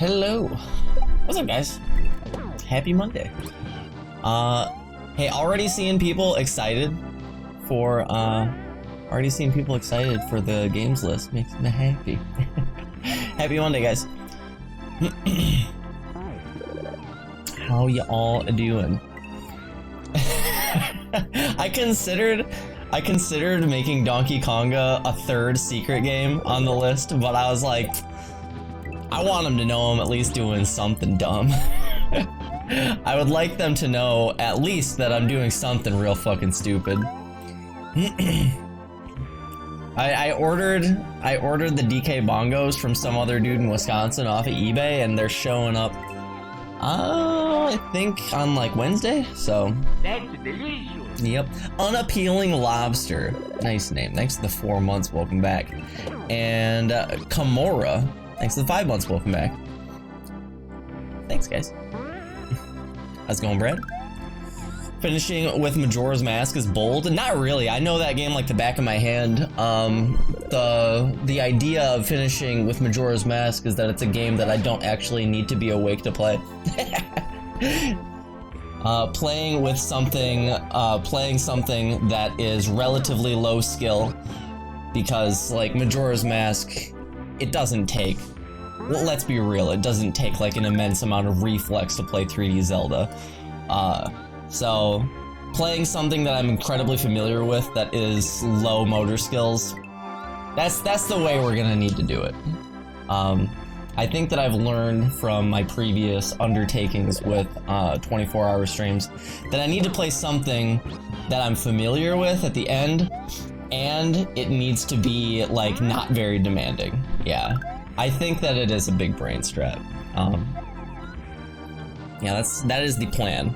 Hello. What's up, guys? Happy Monday. Hey, already seeing people excited for the games list. Makes me happy. Happy Monday, guys. How you all doing? I considered making Donkey Konga a third secret game on the list, but I was like, I want them to know I'm at least doing something dumb. I would like them to know at least that I'm doing something real fucking stupid. I ordered the DK bongos from some other dude in Wisconsin off of eBay, and they're showing up I think on like Wednesday, so. That's delicious. Yep. Unappealing Lobster. Nice name. Thanks to the 4 months, welcome back. And Kimura. Thanks to the 5 months, welcome back. Thanks, guys. How's it going, Brad? Finishing with Majora's Mask is bold. Not really. I know that game like the back of my hand. The idea of finishing with Majora's Mask is that it's a game that I don't actually need to be awake to play. Playing something that is relatively low skill, because like Majora's Mask, it doesn't take, well, let's be real, it doesn't take like an immense amount of reflex to play 3D Zelda. So playing something that I'm incredibly familiar with that is low motor skills, that's the way we're gonna need to do it. I think that I've learned from my previous undertakings with 24-hour streams that I need to play something that I'm familiar with at the end, and it needs to be like not very demanding. Yeah, I think that it is a big brain strat. Yeah, that is the plan.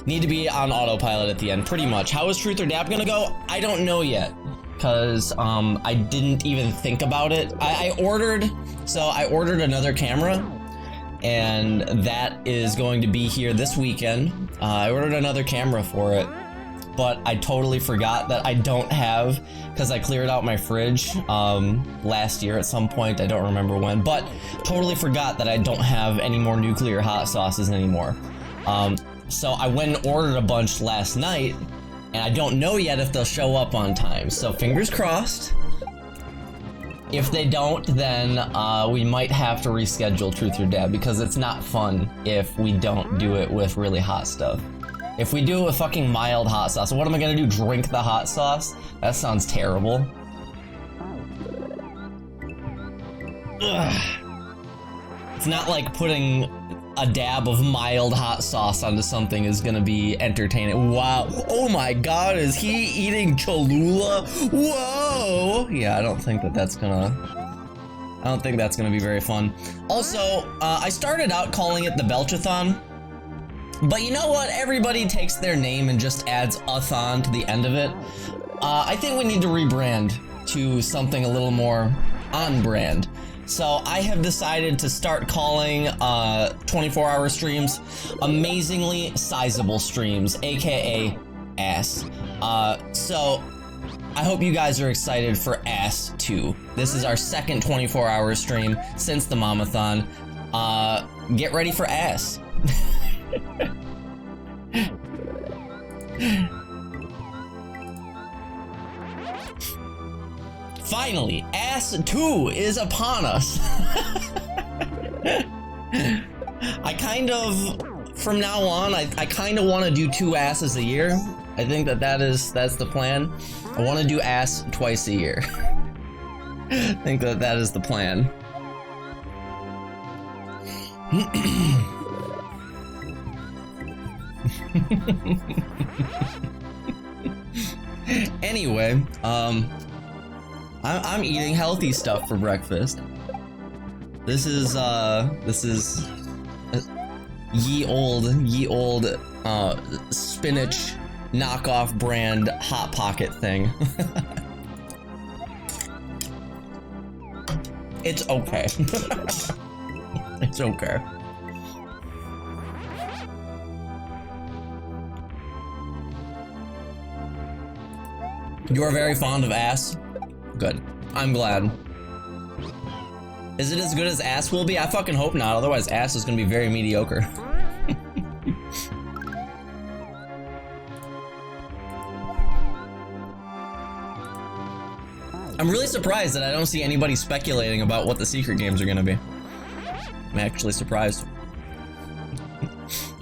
Need to be on autopilot at the end, pretty much. How is Truth or Dab gonna go? I don't know yet, because I didn't even think about it. I ordered another camera, and that is going to be here this weekend. I ordered another camera for it, but I totally forgot that I don't have, because I cleared out my fridge last year at some point, I don't remember when, but totally forgot that I don't have any more nuclear hot sauces anymore. So I went and ordered a bunch last night, and I don't know yet if they'll show up on time, so fingers crossed. If they don't, then we might have to reschedule Truth or Dab, because it's not fun if we don't do it with really hot stuff. If we do it with fucking mild hot sauce, what am I gonna do, drink the hot sauce? That sounds terrible. Ugh. It's not like putting a dab of mild hot sauce onto something is gonna be entertaining. Wow. Oh my god, is he eating Cholula? Whoa! Yeah, I don't think that's gonna be very fun. Also, I started out calling it the Belchathon, but you know what? Everybody takes their name and just adds a-thon to the end of it. I think we need to rebrand to something a little more on brand. So I have decided to start calling 24-hour streams amazingly sizable streams, aka ass. So I hope you guys are excited for Ass 2. This is our second 24-hour stream since the Mamathon. Get ready for ass. Finally, Ass 2 is upon us. I kind of, from now on, I kind of want to do 2 asses a year. I think that's the plan. I want to do ass twice a year. I think that is the plan. Anyway, I'm eating healthy stuff for breakfast. This is ye old spinach knockoff brand Hot Pocket thing. It's okay. It's okay. You're very fond of ass? Good. I'm glad. Is it as good as Ass will be? I fucking hope not, otherwise Ass is gonna be very mediocre. I'm really surprised that I don't see anybody speculating about what the secret games are gonna be. I'm actually surprised.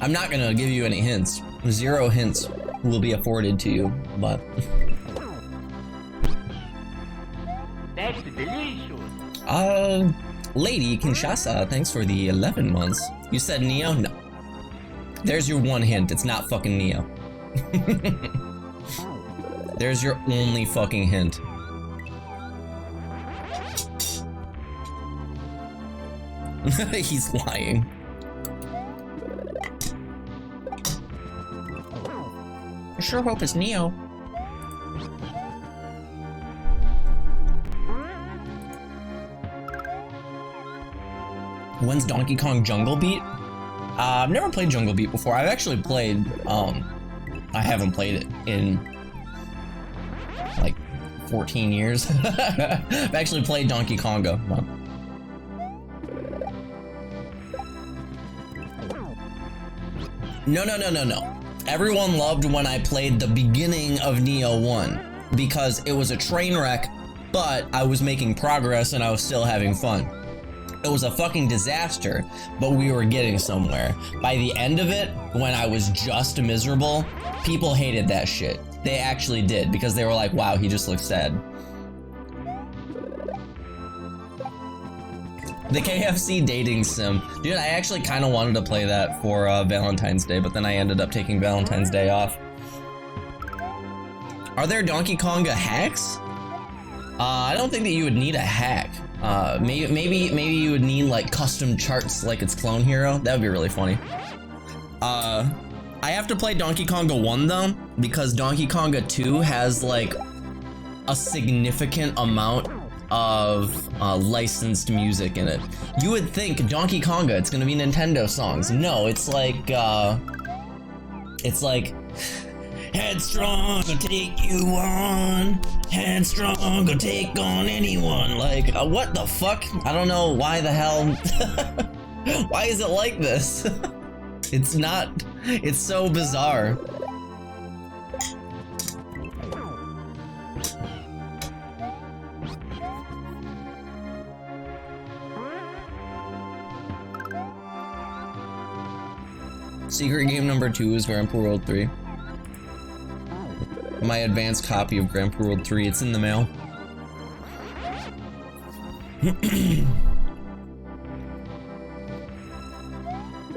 I'm not gonna give you any hints. 0 hints will be afforded to you, but... That's delicious. Lady Kinshasa, thanks for the 11 months. You said Neo? No. There's your one hint, it's not fucking Neo. There's your only fucking hint. He's lying. I sure hope it's Neo. When's Donkey Kong Jungle Beat? I've never played Jungle Beat before. I've actually played, I haven't played it in like 14 years. I've actually played Donkey Konga. No. Everyone loved when I played the beginning of Neo 1 because it was a train wreck, but I was making progress and I was still having fun. It was a fucking disaster, but we were getting somewhere. By the end of it, when I was just miserable, people hated that shit. They actually did, because they were like, wow, he just looks sad. The KFC dating sim. Dude, I actually kind of wanted to play that for Valentine's Day, but then I ended up taking Valentine's Day off. Are there Donkey Konga hacks? I don't think that you would need a hack. Maybe you would need like custom charts like its clone hero. That would be really funny. I have to play Donkey Konga 1 though, because Donkey Konga 2 has like a significant amount of licensed music in it. You would think Donkey Konga, it's gonna be Nintendo songs. No, it's like headstrong, gonna take you on. Headstrong, gonna take on anyone. Like, what the fuck? I don't know why the hell. Why is it like this? It's not. It's so bizarre. Secret game number 2 is Grandpa World 3. My advanced copy of Grandpa World 3, it's in the mail.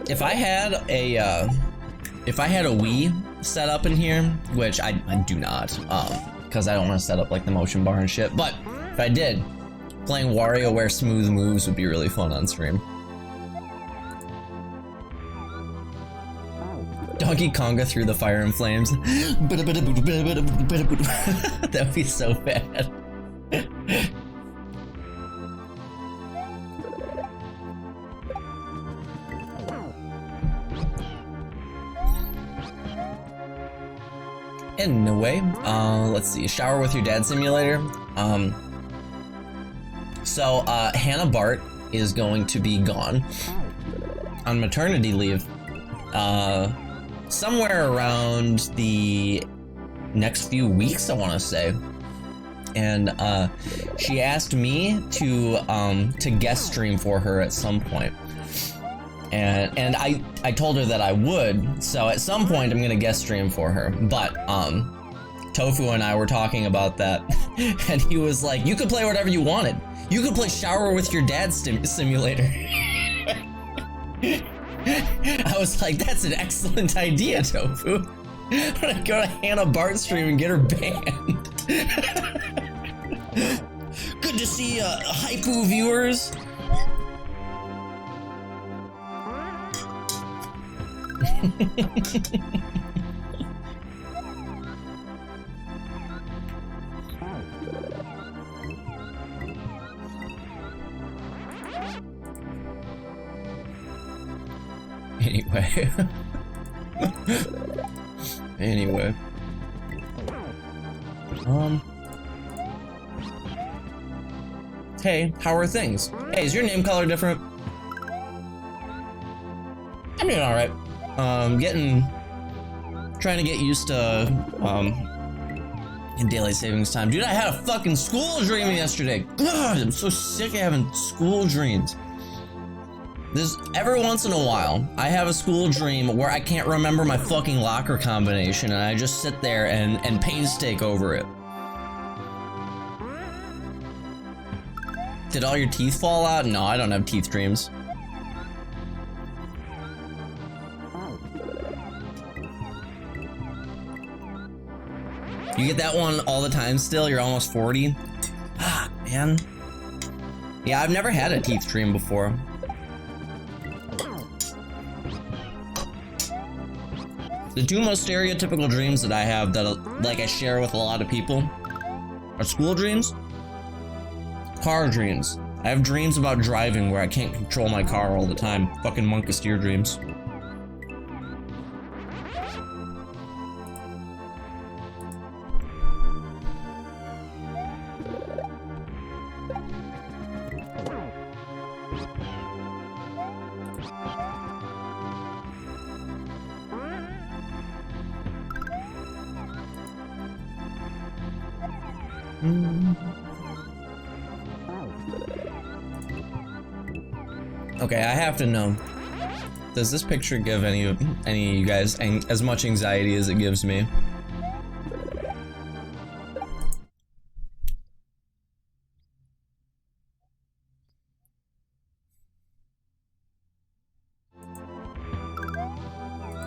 If I had a Wii set up in here, which I do not, because I don't want to set up like the motion bar and shit, but if I did, playing WarioWare Smooth Moves would be really fun on stream. Donkey Konga through the fire and flames. That would be so bad. Anyway, let's see. Shower with your dad simulator. So Hannah Bart is going to be gone on maternity leave. Somewhere around the next few weeks, I want to say, and she asked me to guest stream for her at some point, and I told her that I would. So at some point, I'm gonna guest stream for her. But Tofu and I were talking about that, and he was like, "You could play whatever you wanted. You could play Shower with Your Dad simulator." I was like, that's an excellent idea, Tofu. I'm gonna go to Hannah Bart's stream and get her banned. Good to see Haiku viewers. Anyway. hey, how are things? Hey, is your name color different? I'm doing all right. Trying to get used to, in daylight savings time. Dude, I had a fucking school dream yesterday. God, I'm so sick of having school dreams. Every once in a while, I have a school dream where I can't remember my fucking locker combination and I just sit there and painstake over it. Did all your teeth fall out? No, I don't have teeth dreams. You get that one all the time still? You're almost 40? Ah, man. Yeah, I've never had a teeth dream before. The two most stereotypical dreams that I have that like I share with a lot of people are school dreams, car dreams. I have dreams about driving where I can't control my car all the time. Fucking monk-steer dreams. Okay, I have to know. Does this picture give any of you guys as much anxiety as it gives me?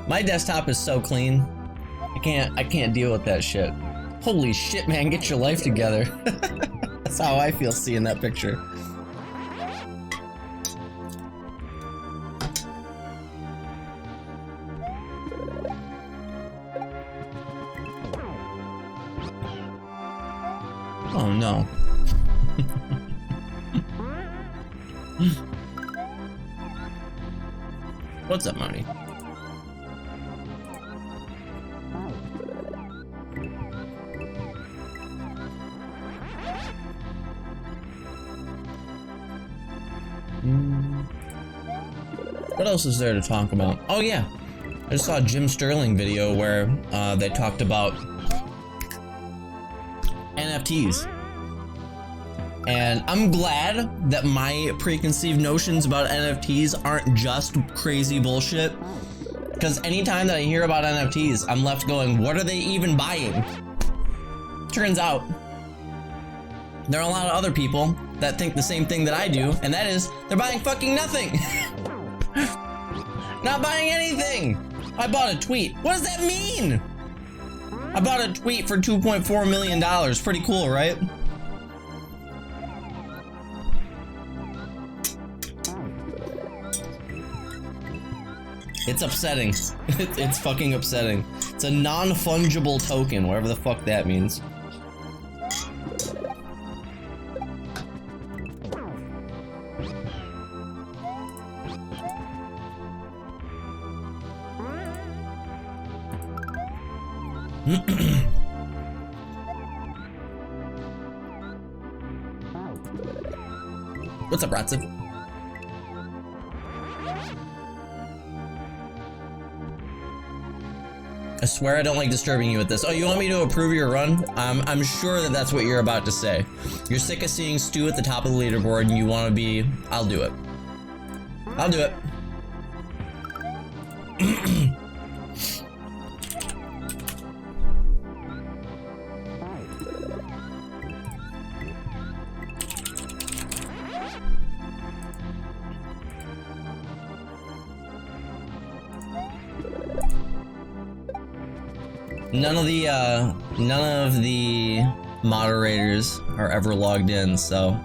My desktop is so clean. I can't deal with that shit. Holy shit, man, get your life together. That's how I feel seeing that picture. Oh no. What's up, Marty? What else is there to talk about? Oh yeah, I just saw a Jim Sterling video where they talked about NFTs. And I'm glad that my preconceived notions about NFTs aren't just crazy bullshit. Because anytime that I hear about NFTs, I'm left going, what are they even buying? Turns out, there are a lot of other people that think the same thing that I do, and that is, they're buying fucking nothing. Not buying anything. I bought a tweet. What does that mean? I bought a tweet for $2.4 million. Pretty cool, right? It's upsetting. It's fucking upsetting. It's a non-fungible token, whatever the fuck that means. What's up, Ratson? I swear I don't like disturbing you with this. Oh, you want me to approve your run? I'm sure that that's what you're about to say. You're sick of seeing Stu at the top of the leaderboard and you want to be... I'll do it. I'll do it. None of the moderators are ever logged in, so.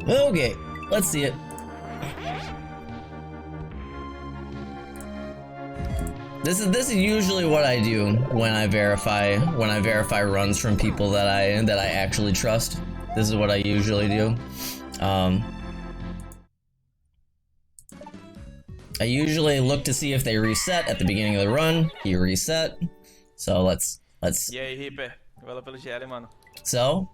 Okay, let's see it. This is usually what I do when I verify runs from people that I actually trust. This is what I usually do. I usually look to see if they reset at the beginning of the run. He reset. So let's. E aí, Reaper? Valeu pelo GL, mano. So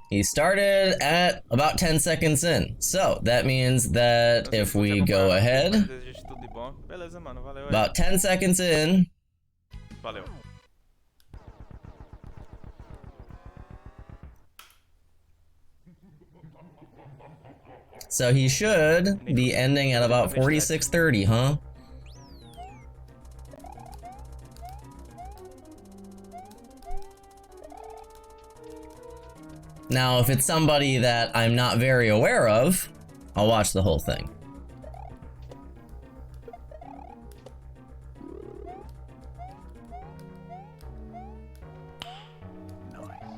he started at about 10 seconds in. So that means that if we go ahead, Tudo de bom. Beleza, mano. Valeu aí. about 10 seconds in. Valeu. So he should be ending at about 46:30, huh? Now, if it's somebody that I'm not very aware of, I'll watch the whole thing.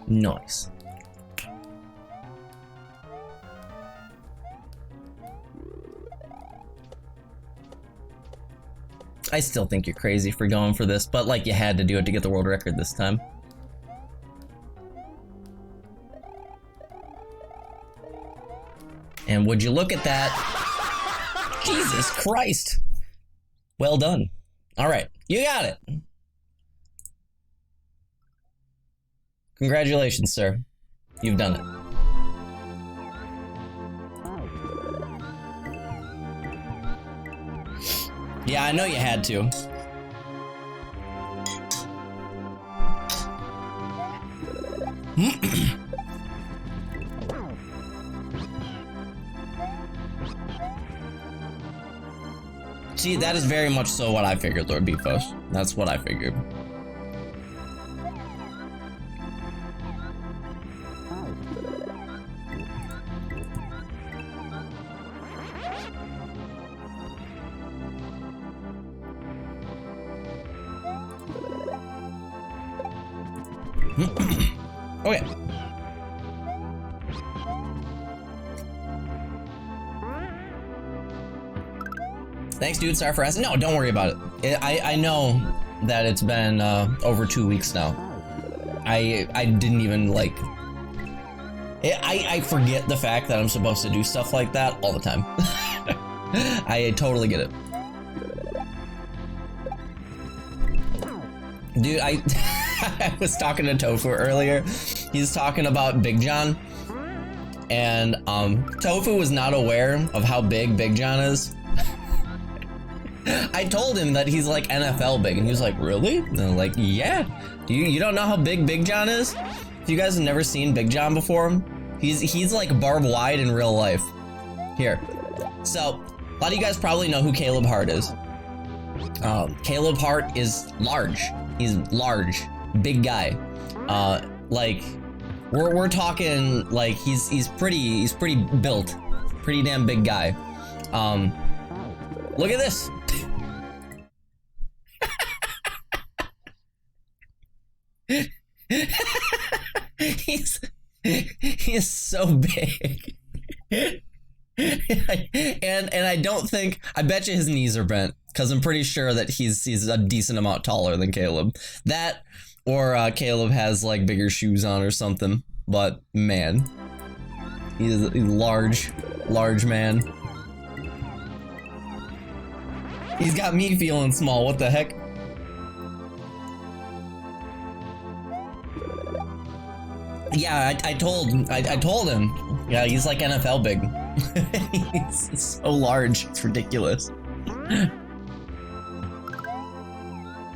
Nice. I still think you're crazy for going for this, but like you had to do it to get the world record this time. And would you look at that? Jesus Christ. Well done. All right, you got it. Congratulations, sir. You've done it. Yeah, I know you had to. See, that is very much so what I figured, Lord Beefos. That's what I figured. Okay. Thanks, dude. Sorry for asking. No, don't worry about it. I know that it's been over 2 weeks now. I didn't even like. I forget the fact that I'm supposed to do stuff like that all the time. I totally get it. Dude, I was talking to Tofu earlier. He's talking about Big John. And Tofu was not aware of how big Big John is. I told him that he's like NFL big, and he was like, really? And I'm like, yeah. You don't know how big Big John is? If you guys have never seen Big John before, he's like Barb Wide in real life. Here. So, a lot of you guys probably know who Caleb Hart is. Caleb Hart is large. He's large, big guy. Like, we're talking like he's pretty built, pretty damn big guy. Look at this. He's so big. and I don't think, I bet you his knees are bent, because I'm pretty sure that he's a decent amount taller than Caleb. That, or Caleb has like bigger shoes on or something. But man, he's a large man. He's got me feeling small. What the heck? Yeah, I told him. Yeah, he's like NFL big. He's so large, it's ridiculous.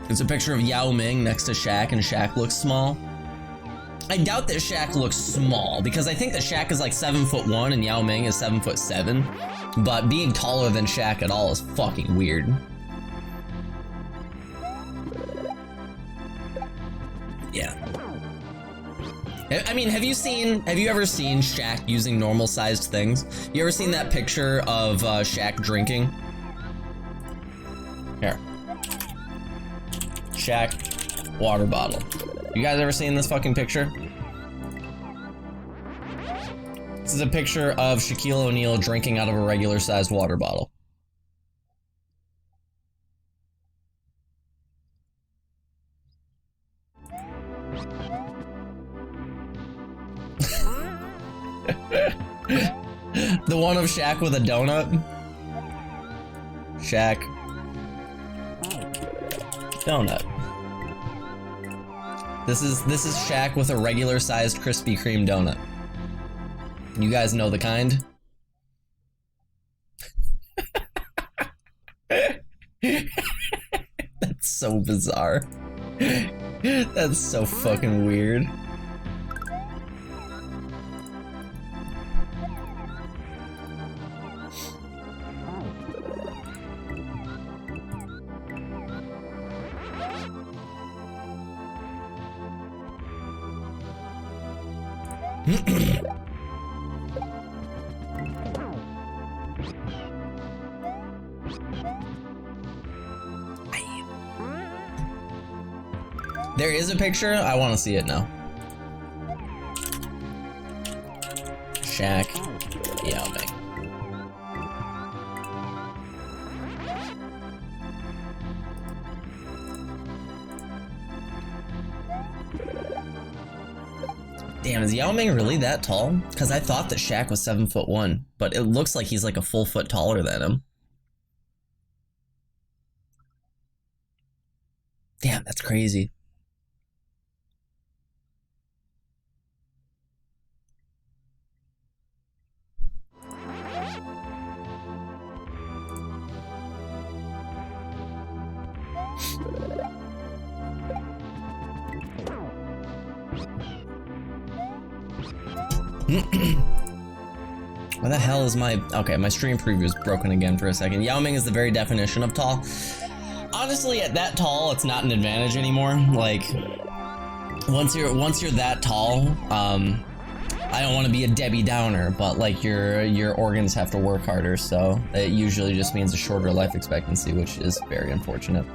It's a picture of Yao Ming next to Shaq, and Shaq looks small. I doubt that Shaq looks small, because I think that Shaq is like 7'1" and Yao Ming is 7'7". But being taller than Shaq at all is fucking weird. Yeah. I mean, have you ever seen Shaq using normal sized things? You ever seen that picture of Shaq drinking? Here. Shaq, water bottle. You guys ever seen this fucking picture? This is a picture of Shaquille O'Neal drinking out of a regular sized water bottle. The one of Shaq with a donut. Shaq donut. This is Shaq with a regular sized Krispy Kreme donut. You guys know the kind? That's so bizarre. That's so fucking weird. There is a picture. I want to see it now. Shaq. Yao Ming. Damn, is Yao Ming really that tall? Because I thought that Shaq was 7'1", but it looks like he's like a full foot taller than him. Damn, that's crazy. Where the hell is my... Okay, my stream preview is broken again for a second. Yao Ming is the very definition of tall. Honestly, at that tall, it's not an advantage anymore. Like, once you're that tall, I don't want to be a Debbie Downer, but like your organs have to work harder, so it usually just means a shorter life expectancy, which is very unfortunate.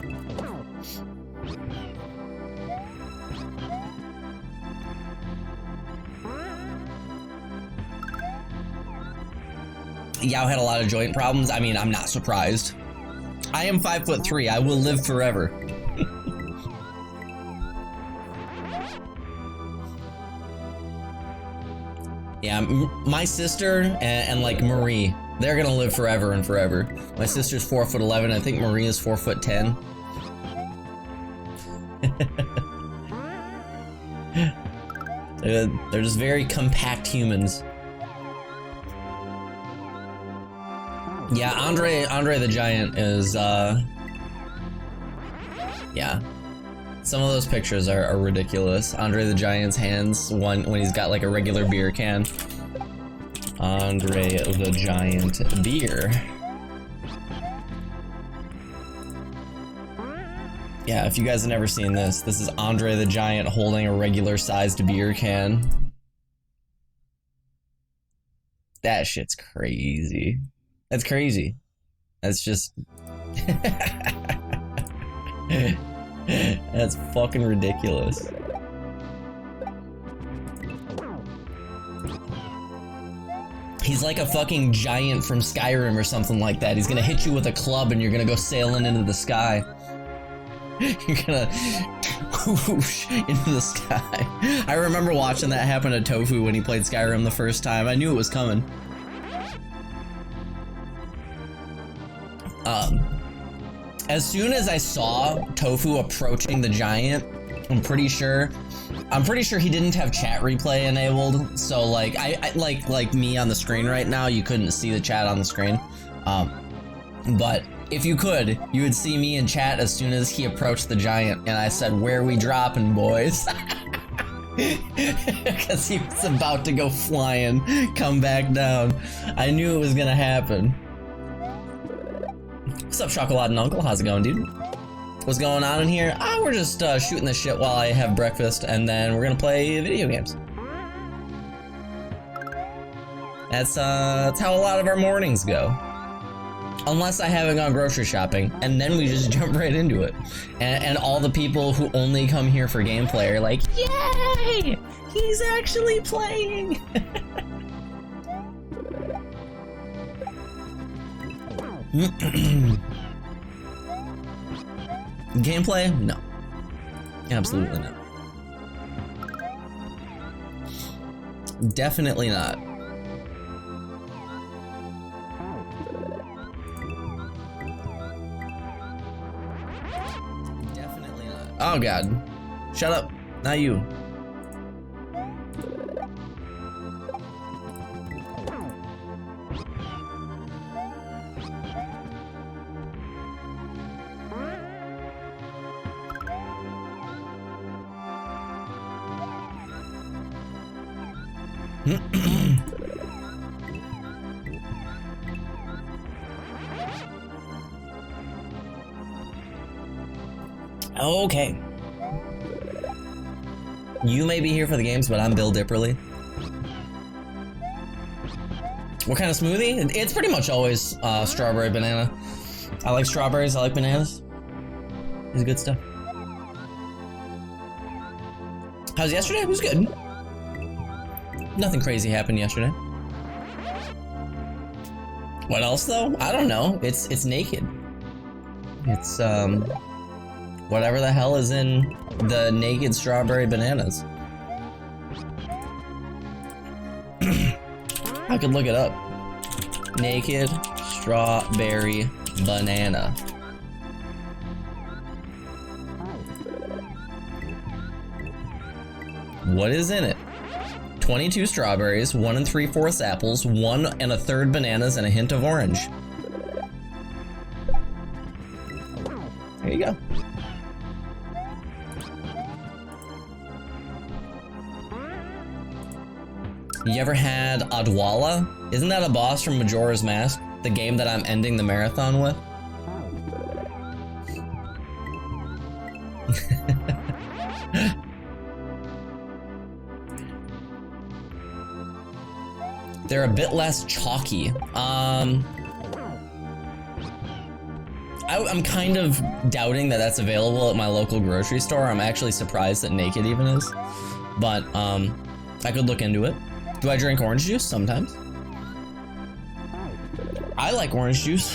Yao had a lot of joint problems. I mean, I'm not surprised. I am 5'3". I will live forever. Yeah, my sister and like Marie, they're gonna live forever and forever. My sister's 4'11". I think Marie is 4'10". They're just very compact humans. Yeah, Andre the Giant is, yeah. Some of those pictures are ridiculous. Andre the Giant's hands, when he's got like a regular beer can. Andre the Giant beer. Yeah, if you guys have never seen this, this is Andre the Giant holding a regular sized beer can. That shit's crazy. That's crazy. That's just... That's fucking ridiculous. He's like a fucking giant from Skyrim or something like that. He's gonna hit you with a club and you're gonna go sailing into the sky. You're gonna whoosh into the sky. I remember watching that happen to Tofu when he played Skyrim the first time. I knew it was coming. As soon as I saw Tofu approaching the giant, I'm pretty sure he didn't have chat replay enabled. So like like me on the screen right now, you couldn't see the chat on the screen. But if you could, you would see me in chat as soon as he approached the giant, and I said, "Where we dropping, boys?" Because he was about to go flying, come back down. I knew it was gonna happen. What's up, Chocolate and Uncle? How's it going, dude? What's going on in here? We're just shooting the shit while I have breakfast, and then we're gonna play video games. That's how a lot of our mornings go. Unless I haven't gone grocery shopping, and then we just jump right into it. And all the people who only come here for gameplay are like, yay! He's actually playing! Gameplay? No. Absolutely not. Definitely not. Definitely Oh god. Shut up. Not you. Okay. You may be here for the games, but I'm Bill Dipperly. What kind of smoothie? It's pretty much always strawberry banana. I like strawberries, I like bananas. It's good stuff. How's yesterday? It was good. Nothing crazy happened yesterday. What else though? I don't know. It's naked. It's whatever the hell is in the naked strawberry bananas. I could look it up. Naked strawberry banana. What is in it? 22 strawberries, 1 3/4 apples, 1 1/3 bananas, and a hint of orange. There you go. You ever had Adwala? Isn't that a boss from Majora's Mask? The game that I'm ending the marathon with? They're a bit less chalky. I'm kind of doubting that that's available at my local grocery store. I'm actually surprised that Naked even is. But, I could look into it. Do I drink orange juice? Sometimes. I like orange juice.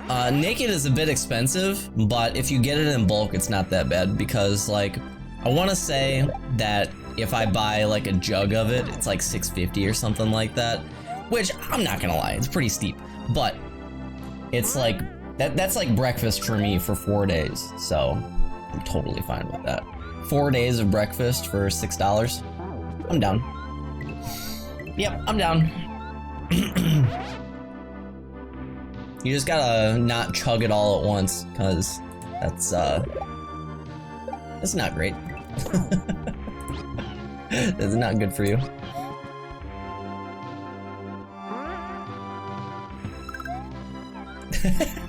Naked is a bit expensive, but if you get it in bulk, it's not that bad because, like, I want to say that if I buy like a jug of it, it's like $6.50 or something like that, which I'm not gonna lie, it's pretty steep, but it's like, that's like breakfast for me for 4 days, so I'm totally fine with that. 4 days of breakfast for $6. I'm down. Yep, I'm down. You just gotta not chug it all at once, cause that's not great. That's not good for you.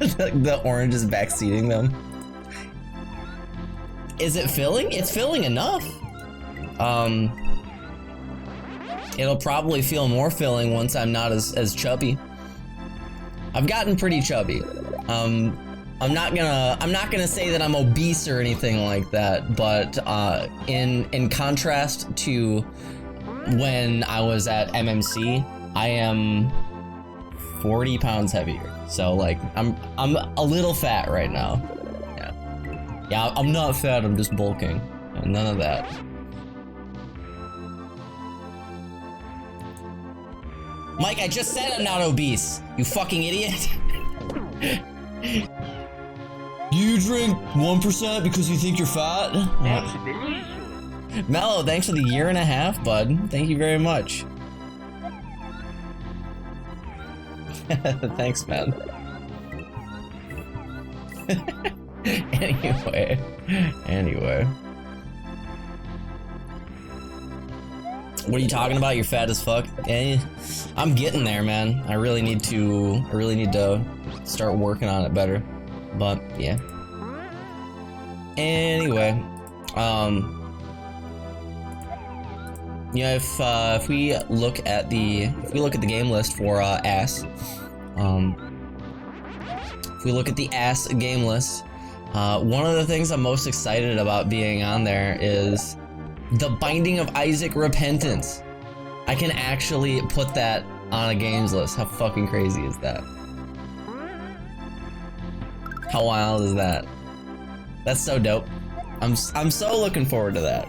The orange is backseating them. Is it filling? It's filling enough. It'll probably feel more filling once I'm not as chubby. I've gotten pretty chubby. I'm not gonna say that I'm obese or anything like that, but in contrast to when I was at MMC, I am 40 pounds heavier. So like I'm a little fat right now. Yeah, I'm not fat, I'm just bulking. None of that. Mike, I just said I'm not obese, you fucking idiot. You drink 1% because you think you're fat? That's delicious. Mello, thanks for the 1.5 years, bud. Thank you very much. Thanks, man. Anyway. What are you talking about? You're fat as fuck? Eh, I'm getting there, man. I really need to start working on it better. But yeah. Anyway, yeah. If we look at the game list for ass, if we look at the ass game list, one of the things I'm most excited about being on there is the Binding of Isaac Repentance. I can actually put that on a games list. How fucking crazy is that? How wild is that? That's so dope. I'm so looking forward to that.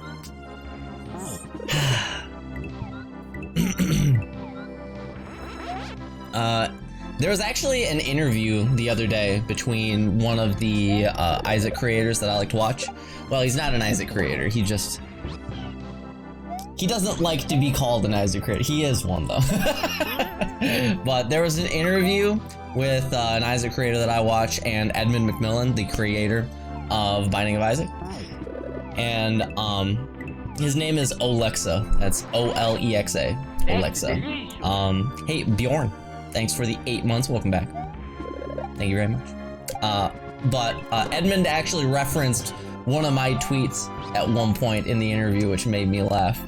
There was actually an interview the other day between one of the Isaac creators that I like to watch. Well, he's not an Isaac creator. He doesn't like to be called an Isaac creator. He is one though. But there was an interview with an Isaac creator that I watch and Edmund McMillan, the creator of Binding of Isaac. And his name is Olexa. That's Olexa. Olexa. Hey Bjorn, thanks for the 8 months. Welcome back. Thank you very much. But Edmund actually referenced one of my tweets at one point in the interview, which made me laugh.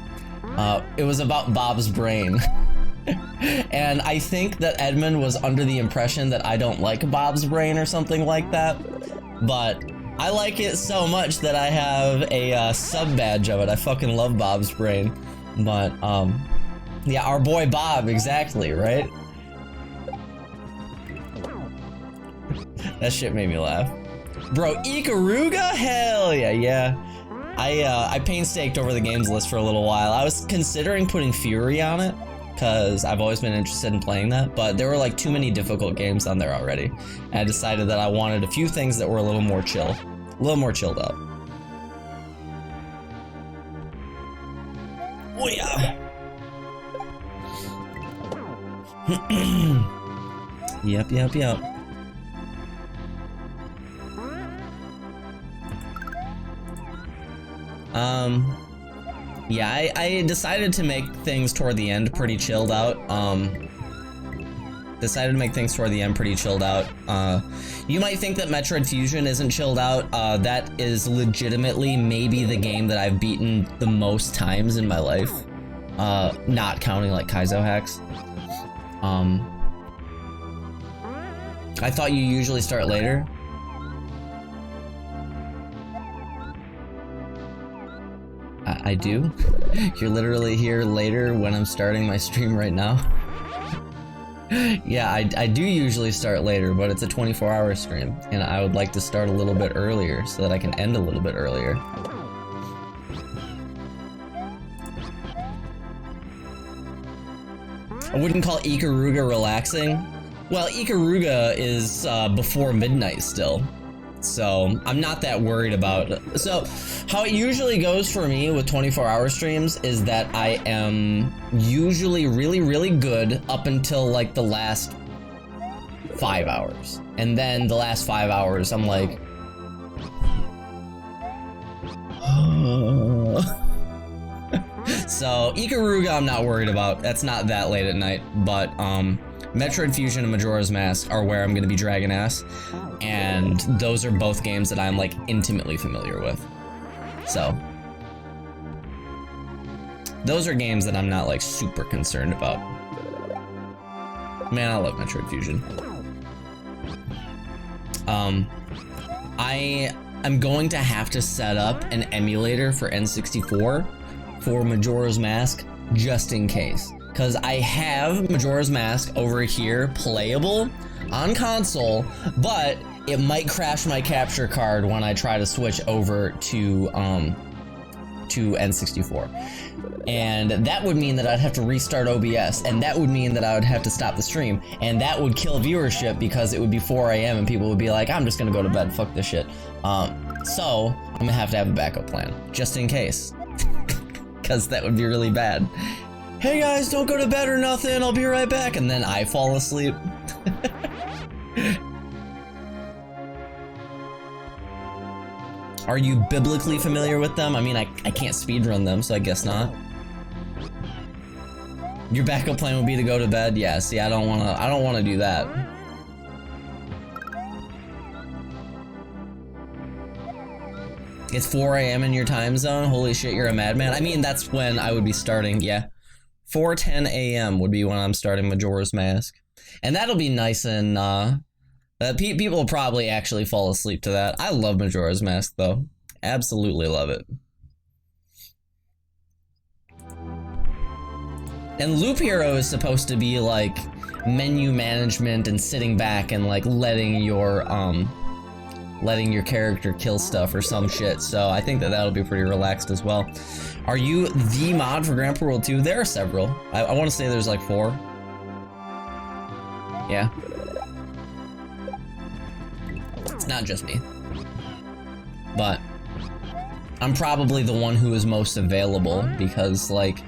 It was about Bob's brain. And I think that Edmund was under the impression that I don't like Bob's brain or something like that. But I like it so much that I have a sub badge of it. I fucking love Bob's brain. But, yeah, our boy Bob, exactly, right? That shit made me laugh. Bro, Ikaruga? Hell yeah, yeah. I painstaked over the games list for a little while. I was considering putting Fury on it, because I've always been interested in playing that, but there were like too many difficult games on there already. And I decided that I wanted a few things that were a little more chill. A little more chilled out. Oh yeah. Yep. Yeah, I decided to make things toward the end pretty chilled out. You might think that Metroid Fusion isn't chilled out. That is legitimately maybe the game that I've beaten the most times in my life. Not counting like Kaizo hacks. I thought you usually start later. I do. You're literally here later when I'm starting my stream right now. Yeah, I do usually start later, but it's a 24-hour stream, and I would like to start a little bit earlier so that I can end a little bit earlier. I wouldn't call Ikaruga relaxing. Well, Ikaruga is before midnight still. So I'm not that worried about it. So how it usually goes for me with 24-hour streams is that I am usually really good up until like the last 5 hours. And then the last 5 hours I'm like So Ikaruga I'm not worried about. That's not that late at night, but Metroid Fusion and Majora's Mask are where I'm gonna be dragging ass, and those are both games that I'm like intimately familiar with. So those are games that I'm not like super concerned about. Man, I love Metroid Fusion. I am going to have to set up an emulator for N64 for Majora's Mask just in case. Because I have Majora's Mask over here playable on console, but it might crash my capture card when I try to switch over to N64. And that would mean that I'd have to restart OBS, and that would mean that I would have to stop the stream, and that would kill viewership because it would be 4 AM and people would be like, I'm just gonna go to bed, fuck this shit. So I'm gonna have to have a backup plan, just in case. Because that would be really bad. Hey guys, don't go to bed or nothing, I'll be right back, and then I fall asleep. Are you biblically familiar with them? I mean, I can't speedrun them, so I guess not. Your backup plan would be to go to bed? Yeah, see, I don't wanna do that. It's 4 AM in your time zone? Holy shit, you're a madman. I mean, that's when I would be starting, yeah. 4:10 AM would be when I'm starting Majora's Mask. And that'll be nice and, people will probably actually fall asleep to that. I love Majora's Mask, though. Absolutely love it. And Loop Hero is supposed to be, like, menu management and sitting back and, like, letting your character kill stuff or some shit, so I think that that'll be pretty relaxed as well. Are you the mod for Grand Prix World 2? There are several. I want to say there's like 4. Yeah. It's not just me. But I'm probably the one who is most available because, like,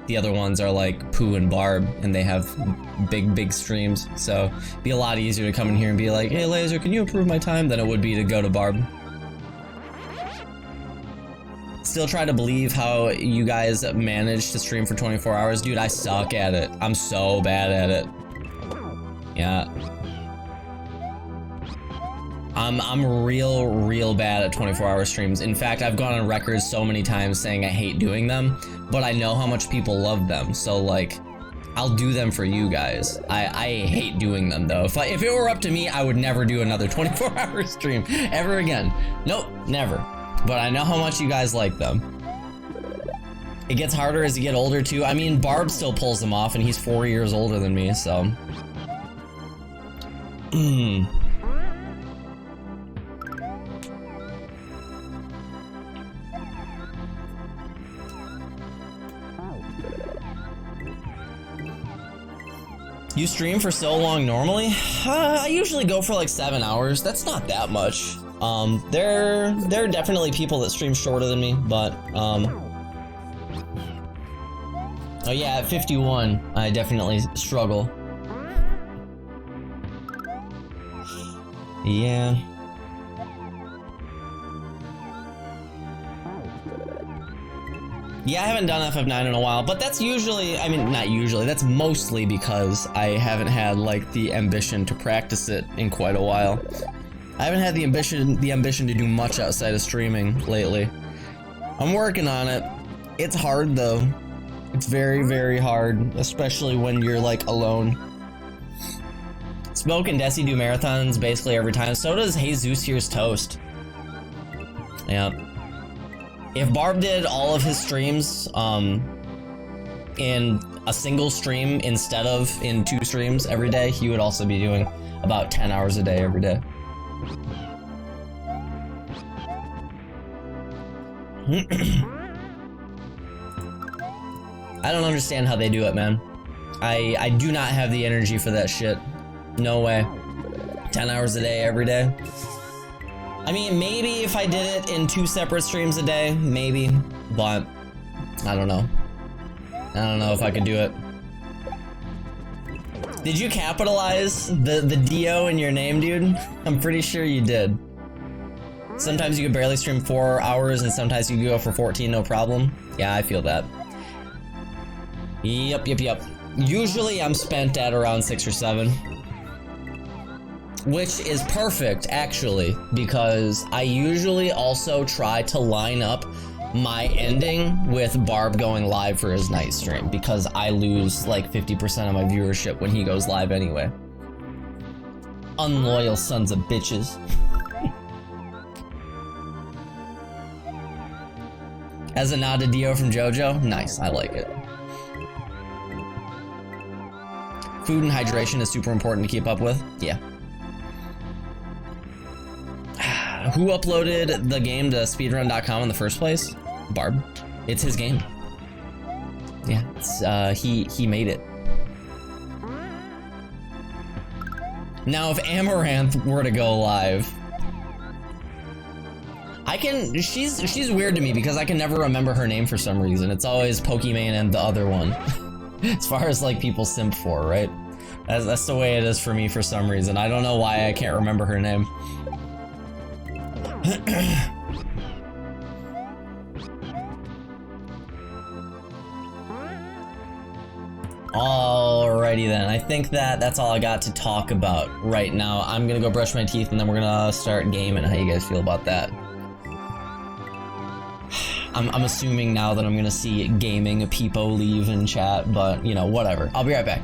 the other ones are like Pooh and Barb, and they have big streams. So it'd be a lot easier to come in here and be like, hey, Laser, can you approve my time? Than it would be to go to Barb. Still try to believe how you guys manage to stream for 24 hours. Dude, I suck at it. I'm so bad at it. Yeah. I'm real bad at 24-hour streams. In fact, I've gone on record so many times saying I hate doing them, but I know how much people love them. So, like, I'll do them for you guys. I hate doing them, though. If it were up to me, I would never do another 24-hour stream ever again. Nope, never. But I know how much you guys like them. It gets harder as you get older, too. I mean, Barb still pulls them off, and he's 4 years older than me, so... You stream for so long normally? I usually go for like 7 hours. That's not that much. There are definitely people that stream shorter than me, but oh yeah, at 51, I definitely struggle. Yeah. Yeah, I haven't done FF9 in a while, but that's usually, I mean, not usually, that's mostly because I haven't had, like, the ambition to practice it in quite a while. I haven't had the ambition to do much outside of streaming lately. I'm working on it. It's hard, though. It's very hard, especially when you're, like, alone. Smoke and Desi do marathons basically every time. So does Jesus Here's Toast. Yeah. If Barb did all of his streams in a single stream instead of in 2 streams every day, he would also be doing about 10 hours a day every day. I don't understand how they do it, man. I do not have the energy for that shit. No way. 10 hours a day every day. I mean, maybe if I did it in 2 separate streams a day, maybe, but I don't know. I don't know if I could do it. Did you capitalize the Dio in your name, dude? I'm pretty sure you did. Sometimes you could barely stream 4 hours and sometimes you could go for 14, no problem. Yeah, I feel that. Yep. Usually I'm spent at around 6 or 7. Which is perfect, actually, because I usually also try to line up my ending with Barb going live for his night stream, because I lose like 50% of my viewership when he goes live anyway. Unloyal sons of bitches. As a nod to Dio from JoJo? Nice, I like it. Food and hydration is super important to keep up with? Yeah. Who uploaded the game to speedrun.com in the first place? Barb. It's his game. Yeah, it's, he made it. Now, if Amaranth were to go live, she's weird to me because I can never remember her name for some reason. It's always Pokimane and the other one. As far as like people simp for, right? That's the way it is for me for some reason. I don't know why I can't remember her name. Alrighty then, I think that's all I got to talk about right now. I'm gonna go brush my teeth and then we're gonna start gaming. How you guys feel about that? I'm assuming now that I'm gonna see gaming Peepo leave in chat, but you know, whatever. I'll be right back.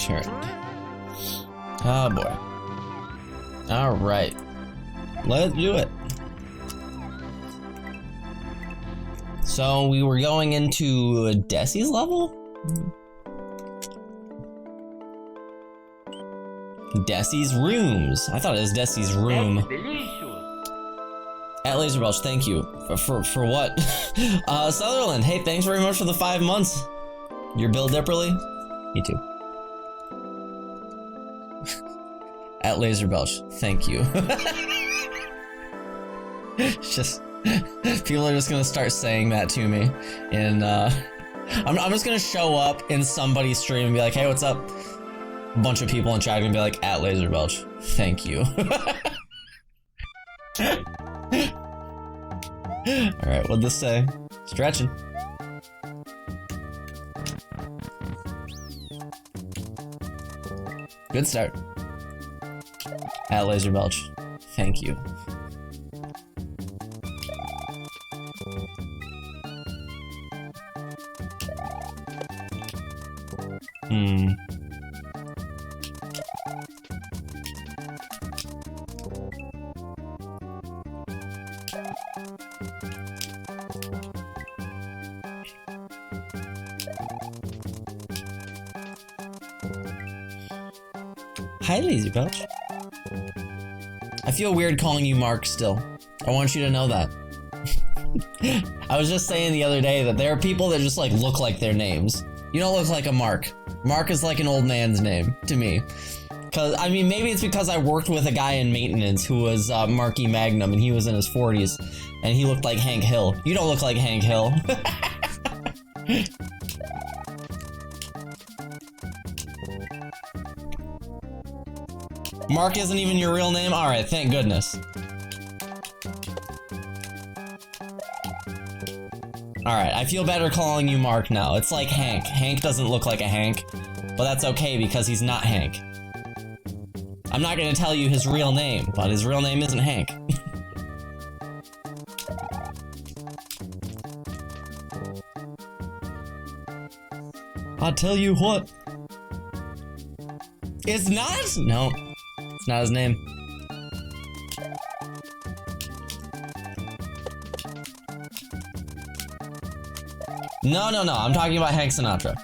turn. Oh boy. Alright. Let's do it. So we were going into Desi's level? Desi's rooms. I thought it was Desi's room. At Laser Belch, thank you. For what? Sutherland, hey, thanks very much for the 5 months. Your Bill Dipperly? Me too. At Laser Belch, thank you. Just people are just gonna start saying that to me, and I'm just gonna show up in somebody's stream and be like, "Hey, what's up?" A bunch of people in chat are gonna be like, "At Laser Belch, thank you." All right, what'd this say? Stretching. Good start. At Laser Belch, thank you. Hi, Laser Belch. I feel weird calling you Mark still. I want you to know that. I was just saying the other day that there are people that just like look like their names. You don't look like a Mark. Mark is like an old man's name to me. Cause I mean, maybe it's because I worked with a guy in maintenance who was Marky Magnum, and he was in his 40s, and he looked like Hank Hill. You don't look like Hank Hill. Mark isn't even your real name? Alright, thank goodness. Alright, I feel better calling you Mark now. It's like Hank. Hank doesn't look like a Hank, but that's okay because he's not Hank. I'm not gonna tell you his real name, but his real name isn't Hank. I'll tell you what. It's not? No. It's not his name. No, I'm talking about Hank Sinatra.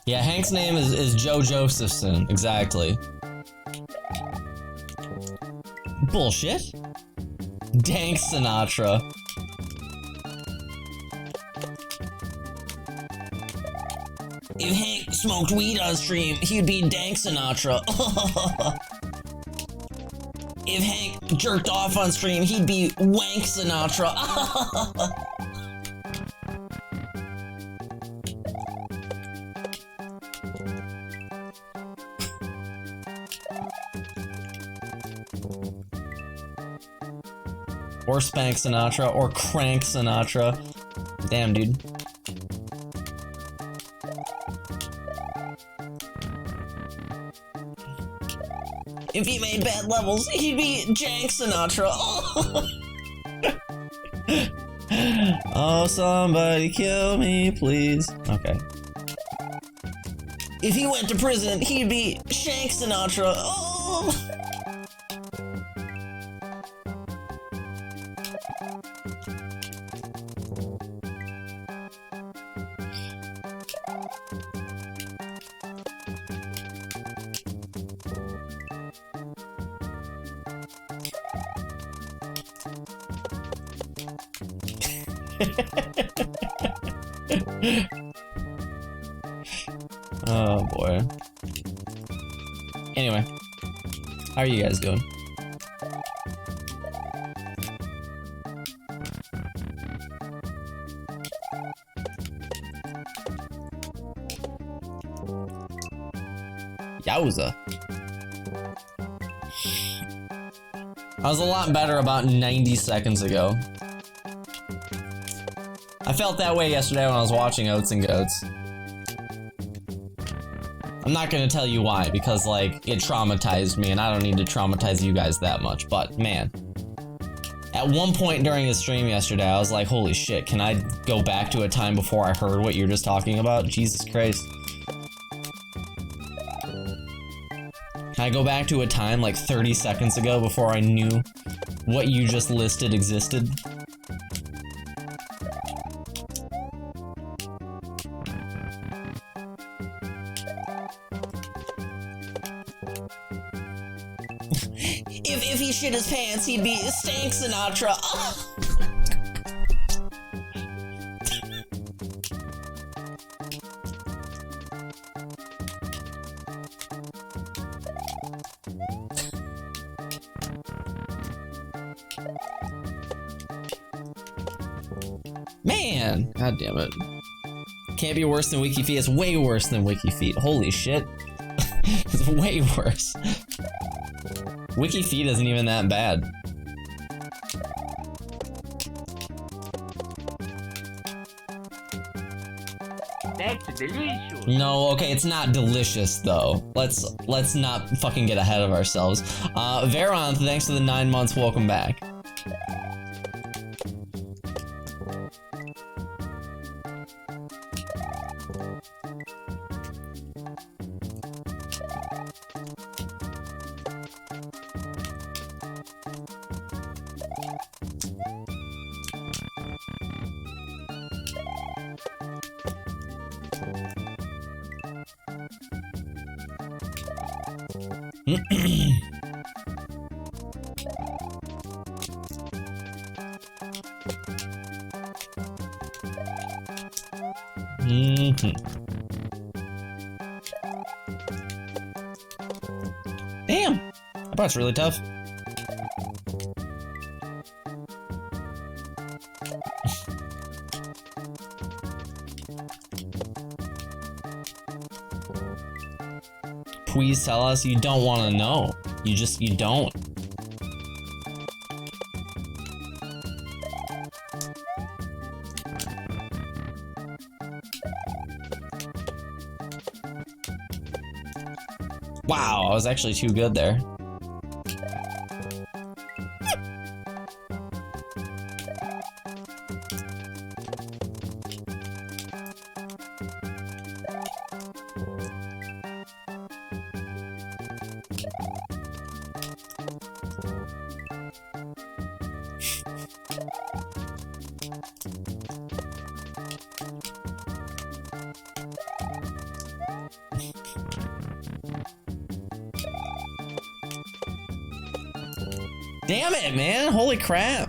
Yeah, Hank's name is Joe Josephson, exactly. Bullshit. Dank Sinatra. If Hank smoked weed on stream, he'd be Dank Sinatra. If Hank jerked off on stream, he'd be Wank Sinatra. Or Spank Sinatra, or Crank Sinatra. Damn, dude. If he made bad levels, he'd be Jank Sinatra. Oh, somebody kill me, please. Okay. If he went to prison, he'd be Shank Sinatra. Oh. Oh boy. Anyway, how are you guys doing? Yowza. I was a lot better about 90 seconds ago. I felt that way yesterday when I was watching Oats and Goats. I'm not gonna tell you why, because, like, it traumatized me, and I don't need to traumatize you guys that much, but, man. At one point during the stream yesterday, I was like, holy shit, can I go back to a time before I heard what you're just talking about? Jesus Christ. Can I go back to a time like 30 seconds ago before I knew what you just listed existed? If he shit his pants, he'd be Stank Sinatra. Man, god damn it. Can't be worse than WikiFeet. It's way worse than WikiFeet. Holy shit. It's way worse. WikiFeet isn't even that bad. That's delicious. No, okay, it's not delicious though. Let's not fucking get ahead of ourselves. Veron, thanks for the 9 months. Welcome back. Damn! I bet it's really tough. Please tell us you don't want to know. You don't. Wow, I was actually too good there. Damn it, man. Holy crap.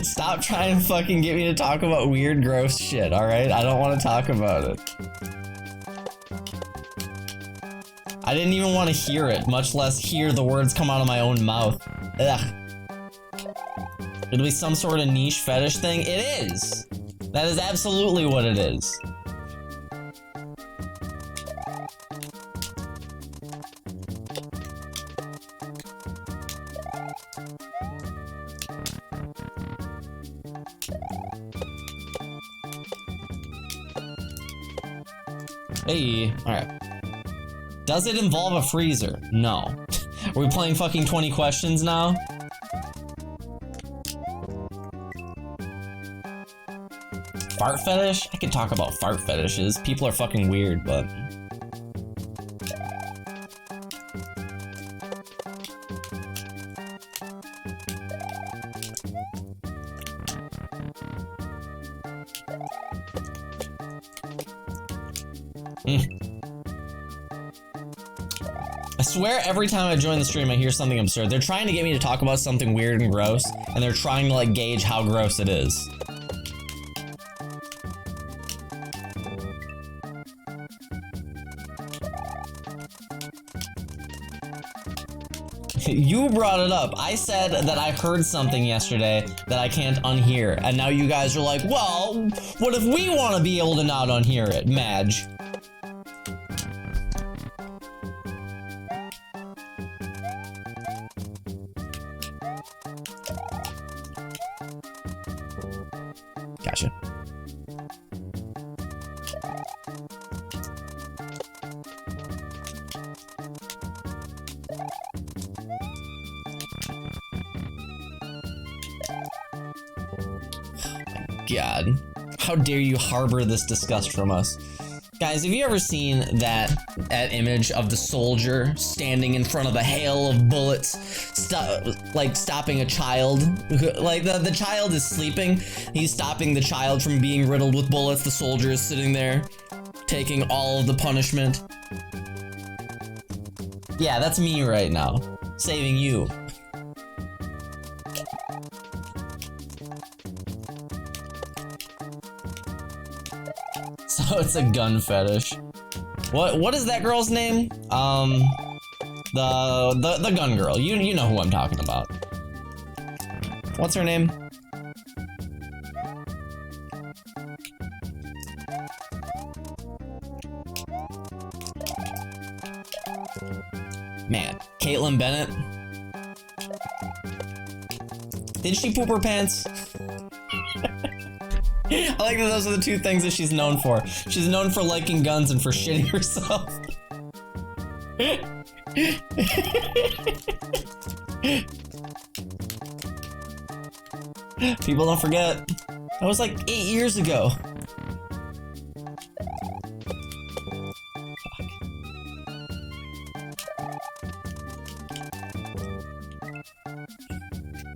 Stop trying to fucking get me to talk about weird, gross shit, alright? I don't want to talk about it. I didn't even want to hear it, much less hear the words come out of my own mouth. Ugh. It'll be some sort of niche fetish thing? It is! That is absolutely what it is. Hey, alright. Does it involve a freezer? No. Are we playing fucking 20 questions now? Fart fetish? I could talk about fart fetishes. People are fucking weird, but... I swear every time I join the stream I hear something absurd. They're trying to get me to talk about something weird and gross, and they're trying to like gauge how gross it is. You brought it up. I said that I heard something yesterday that I can't unhear, and now you guys are like, well, what if we want to be able to not unhear it, Madge? Gotcha. God, how dare you harbor this disgust from us? Guys, have you ever seen that image of the soldier standing in front of a hail of bullets, stopping a child? Like, the child is sleeping. He's stopping the child from being riddled with bullets. The soldier is sitting there, taking all of the punishment. Yeah, that's me right now, saving you. So it's a gun fetish. What is that girl's name? The gun girl. You know who I'm talking about. What's her name? Man, Caitlin Bennett. Did she poop her pants? I like that those are the two things that she's known for. She's known for liking guns and for shitting herself. People don't forget. That was like 8 years ago. Fuck.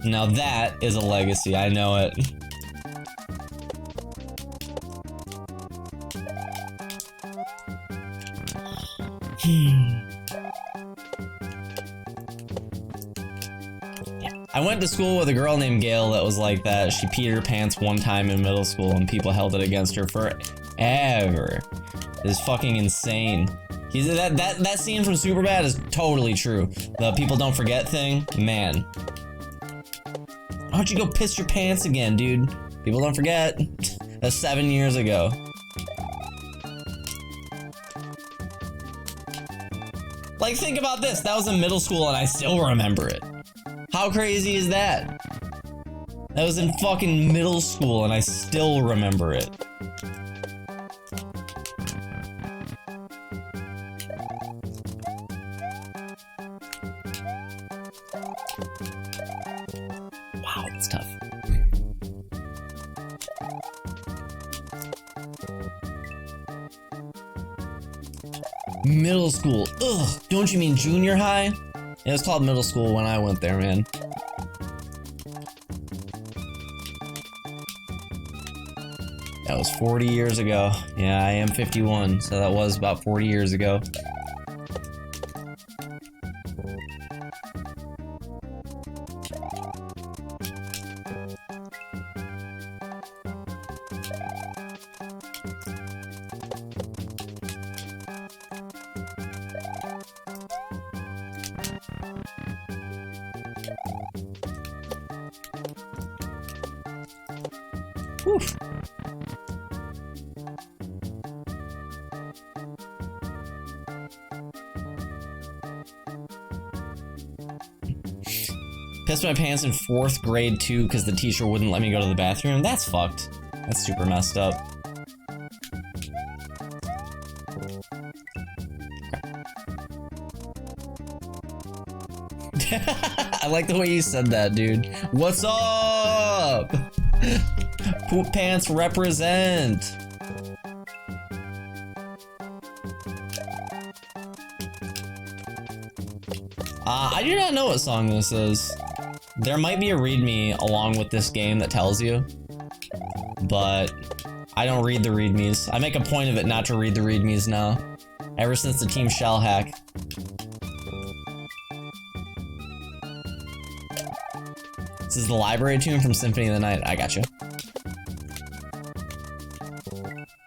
Now that is a legacy, I know it. I went to school with a girl named Gail that was like that. She peed her pants one time in middle school and people held it against her forever. It's fucking insane. That scene from Superbad is totally true. The people don't forget thing, man. Why don't you go piss your pants again, dude? People don't forget. That's 7 years ago. Like, think about this. That was in middle school and I still remember it. How crazy is that? That was in fucking middle school and I still remember it. Wow, that's tough. Middle school. Ugh, don't you mean junior high? It was called middle school when I went there, man. That was 40 years ago. Yeah, I am 51, so that was about 40 years ago. Whew. Pissed my pants in 4th grade too because the teacher wouldn't let me go to the bathroom. That's fucked. That's super messed up. I like the way you said that, dude. What's up? Poop pants represent. I do not know what song this is. There might be a readme along with this game that tells you, but I don't read the readmes. I make a point of it not to read the readmes now, ever since the Team Shell hack. This is the library tune from Symphony of the Night. I gotcha.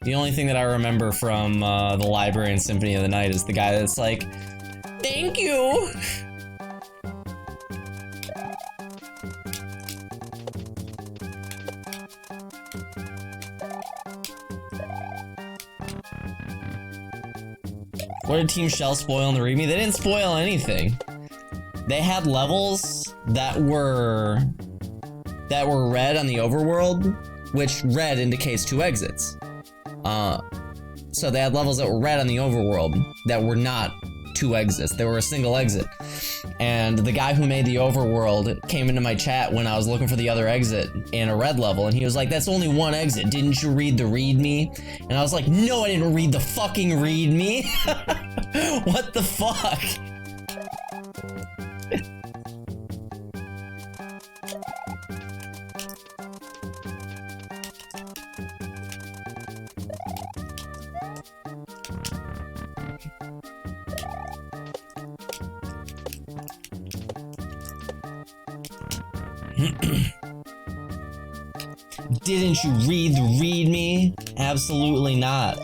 The only thing that I remember from the library and Symphony of the Night is the guy that's like, "Thank you." What did Team Shell spoil in the readme? They didn't spoil anything. They had levels that were red on the overworld, which red indicates 2 exits. So they had levels that were red on the overworld that were not 2 exits. They were a single exit. And the guy who made the overworld came into my chat when I was looking for the other exit in a red level, and he was like, that's only 1 exit. Didn't you read the readme? And I was like, no, I didn't read the fucking readme. What the fuck? Didn't you read the readme? Absolutely not.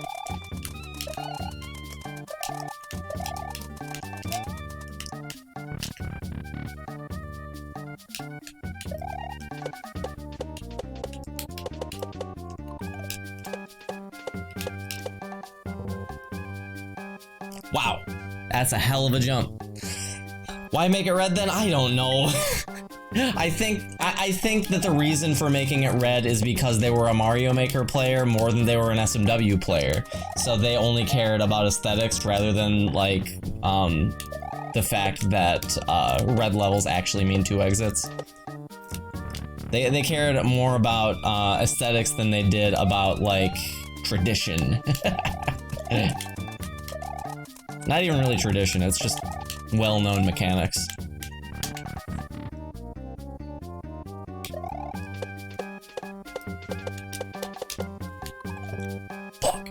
Wow, that's a hell of a jump. Why make it red then? I don't know. I think that the reason for making it red is because they were a Mario Maker player more than they were an SMW player. So they only cared about aesthetics rather than like the fact that red levels actually mean 2 exits. They cared more about aesthetics than they did about like tradition. Not even really tradition, it's just well-known mechanics. Fuck.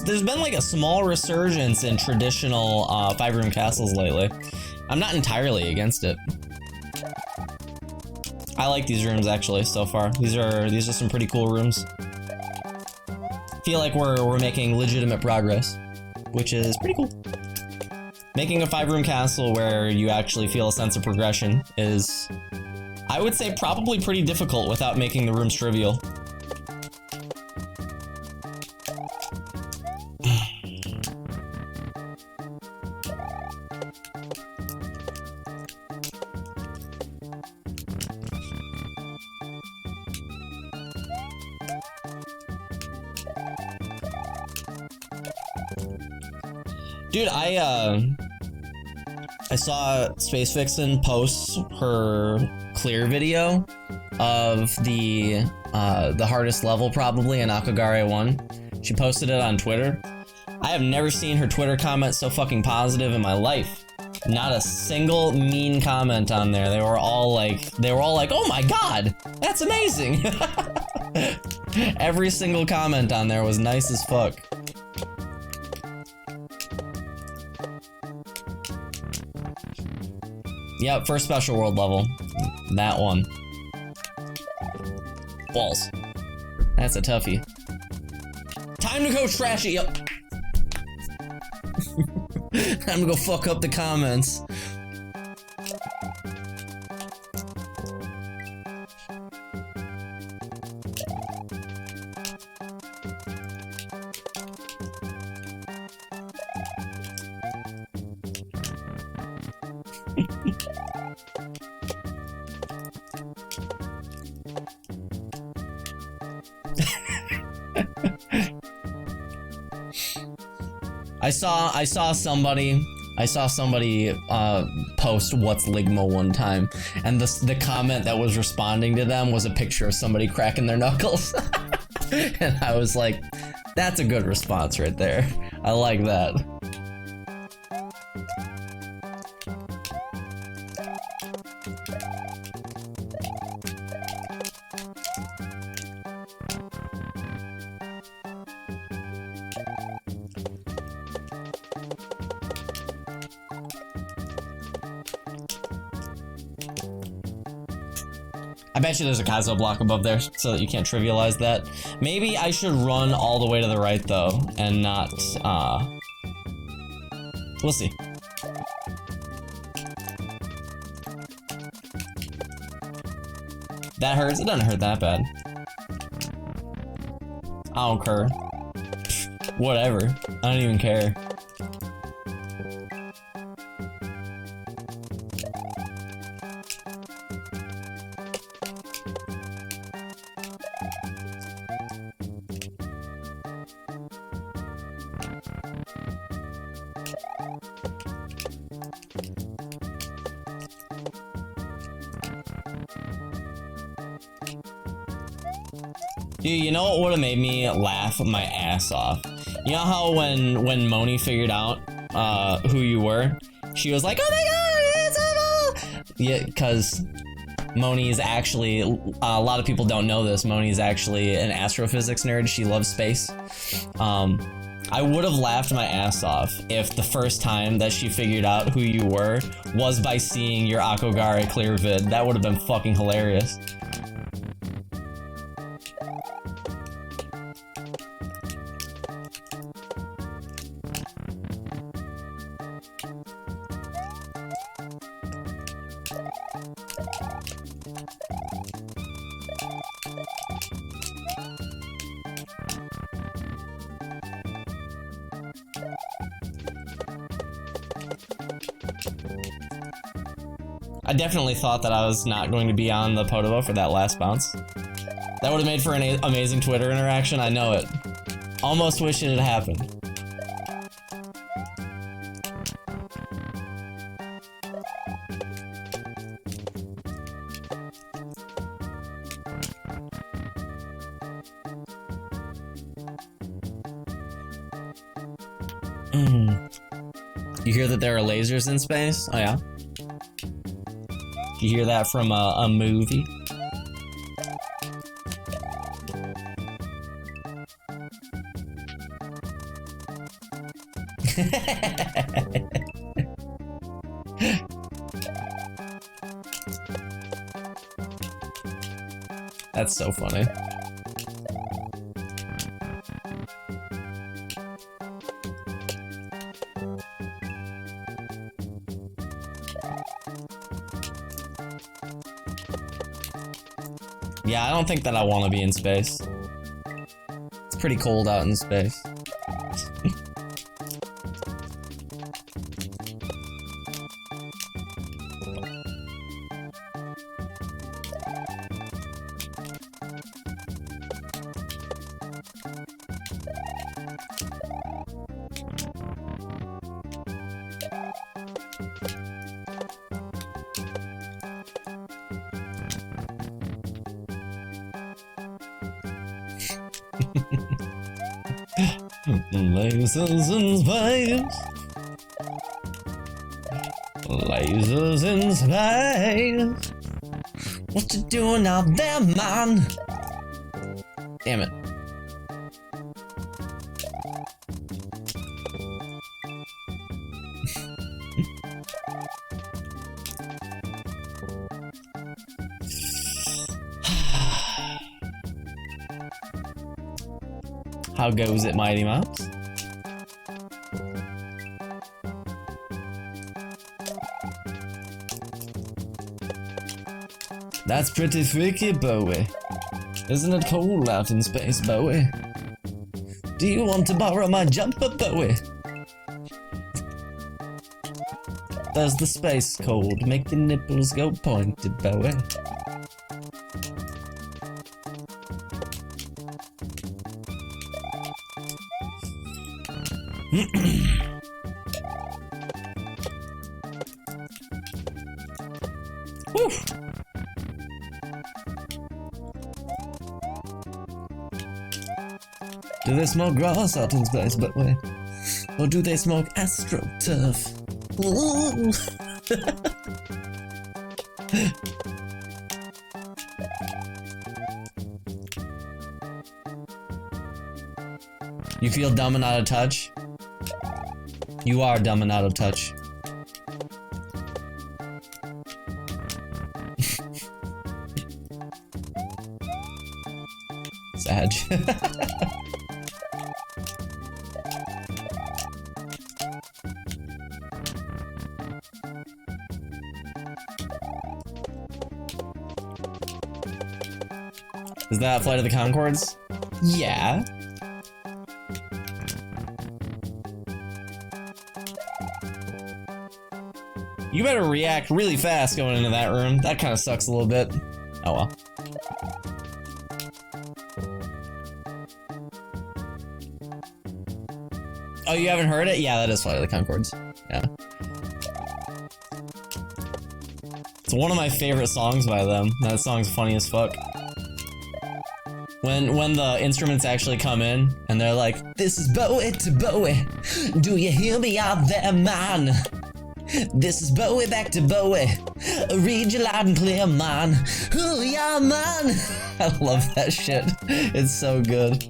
There's been like a small resurgence in traditional 5-room castles lately. I'm not entirely against it. I like these rooms actually so far. These are some pretty cool rooms. Feel like we're making legitimate progress, which is pretty cool. Making a 5-room castle where you actually feel a sense of progression is, I would say, probably pretty difficult without making the rooms trivial. Dude, I saw Space Vixen post her clear video of the hardest level probably in Akagare 1. She posted it on Twitter. I have never seen her Twitter comment so fucking positive in my life. Not a single mean comment on there. They were all like, oh my god, that's amazing. Every single comment on there was nice as fuck. Yep, first special world level. That one. Balls. That's a toughie. Time to go trash it, yep. Time to go fuck up the comments. I saw somebody post what's Ligma one time, and the comment that was responding to them was a picture of somebody cracking their knuckles. And I was like, that's a good response right there. I like that. I bet you there's a Kazo block above there so that you can't trivialize that. Maybe I should run all the way to the right though and not, we'll see. That hurts? It doesn't hurt that bad. I don't care. Whatever. I don't even care. Dude, you know what would have made me laugh my ass off? You know how when Moni figured out who you were, she was like, "Oh my god, it's Emma!" Yeah, because Moni is actually, a lot of people don't know this, Moni is actually an astrophysics nerd. She loves space. I would have laughed my ass off if the first time that she figured out who you were was by seeing your Akogare clear vid. That would have been fucking hilarious. I definitely thought that I was not going to be on the Podobo for that last bounce. That would have made for an amazing Twitter interaction, I know it. Almost wish it had happened. You hear that there are lasers in space? Oh yeah? You hear that from a movie? That's so funny. Yeah, I don't think that I want to be in space. It's pretty cold out in space. Lasers in space. Lasers in space. What you doing out there, man? Damn it. How goes it, Mighty Mouse? That's pretty freaky, Bowie. Isn't it cold out in space, Bowie? Do you want to borrow my jumper, Bowie? Does the space cold make your nipples go pointed, Bowie? Woo. Do they smoke grass out in space, Bowie? Or do they smoke astroturf? Ooh. You feel dumb and out of touch? You are dumb and out of touch. against the hedge. Is that Flight of the Conchords? Yeah. You better react really fast going into that room. That kind of sucks a little bit. Oh well. Oh, you haven't heard it? Yeah, that is Flight of the Conchords. Yeah. It's one of my favorite songs by them. That song's funny as fuck. When the instruments actually come in and they're like, "This is Bowie to Bowie. Do you hear me out there, man? This is Bowie back to Bowie. Read you loud and clear, man. Oh yeah, man." I love that shit. It's so good.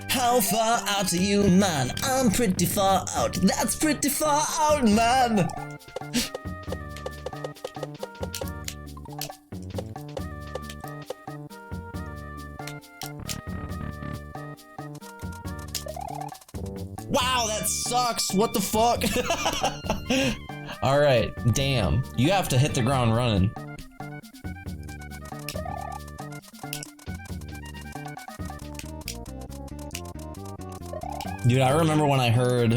How far out are you, man? I'm pretty far out. That's pretty far out, man. Wow, that sucks. What the fuck? Alright, damn. You have to hit the ground running. Dude, I remember when I heard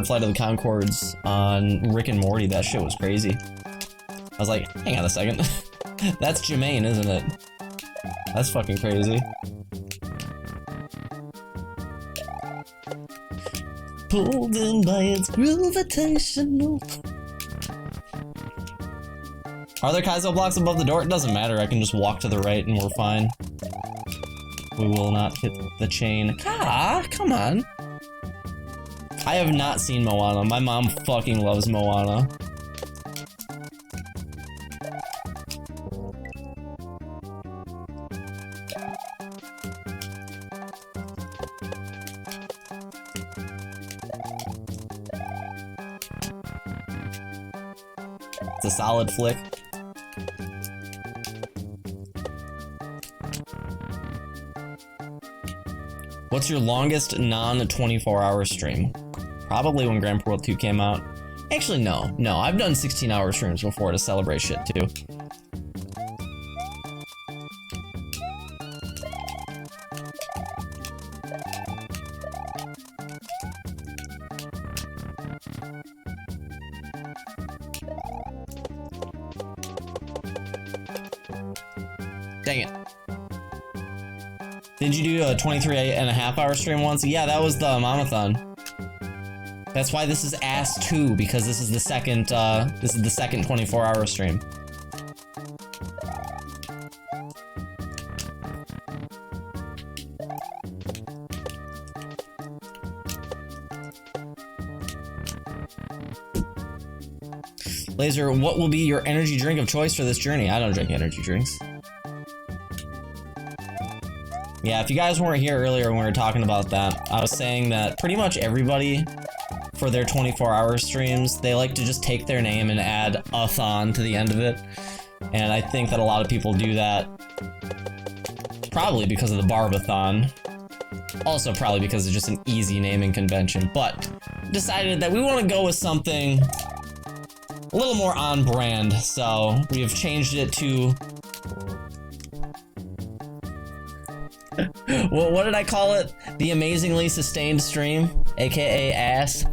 Flight of the Conchords on Rick and Morty. That shit was crazy. I was like, hang on a second. That's Jermaine, isn't it? That's fucking crazy. Pulled in by its gravitational. Are there Kaizo blocks above the door? It doesn't matter. I can just walk to the right and we're fine. We will not hit the chain. Ah, come on. I have not seen Moana. My mom fucking loves Moana. It's a solid flick. What's your longest non-24-hour stream? Probably when Grand Prix World 2 came out. Actually, no. I've done 16-hour streams before to celebrate shit too. Dang it. Did you do a 23.5-hour stream once? Yeah, that was the Mamathon. That's why this is Ass 2, because this is the second 24-hour stream. Laser, what will be your energy drink of choice for this journey? I don't drink energy drinks. Yeah, if you guys weren't here earlier when we were talking about that, I was saying that pretty much everybody, for their 24-hour streams, they like to just take their name and add a thon to the end of it. And I think that a lot of people do that probably because of the Barbathon. Also probably because it's just an easy naming convention. But decided that we want to go with something a little more on brand, so we have changed it to... what did I call it? The amazingly sustained stream, aka ass.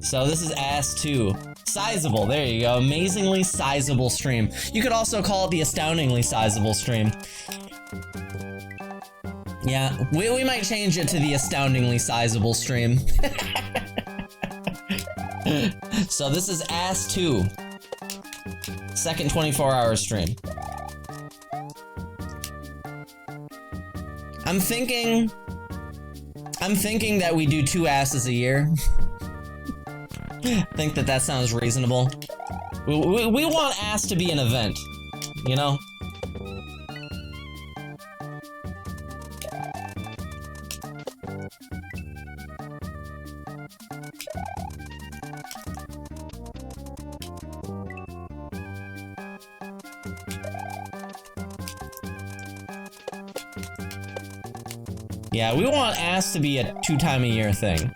So this is ass 2. Sizable, there you go. Amazingly sizable stream. You could also call it the astoundingly sizable stream. Yeah, we might change it to the astoundingly sizable stream. So this is Ass 2. Second 24-hour stream. I'm thinking that we do 2 asses a year. Think that sounds reasonable. We want ass to be an event, you know? Yeah, we want ass to be a 2-time-a-year thing.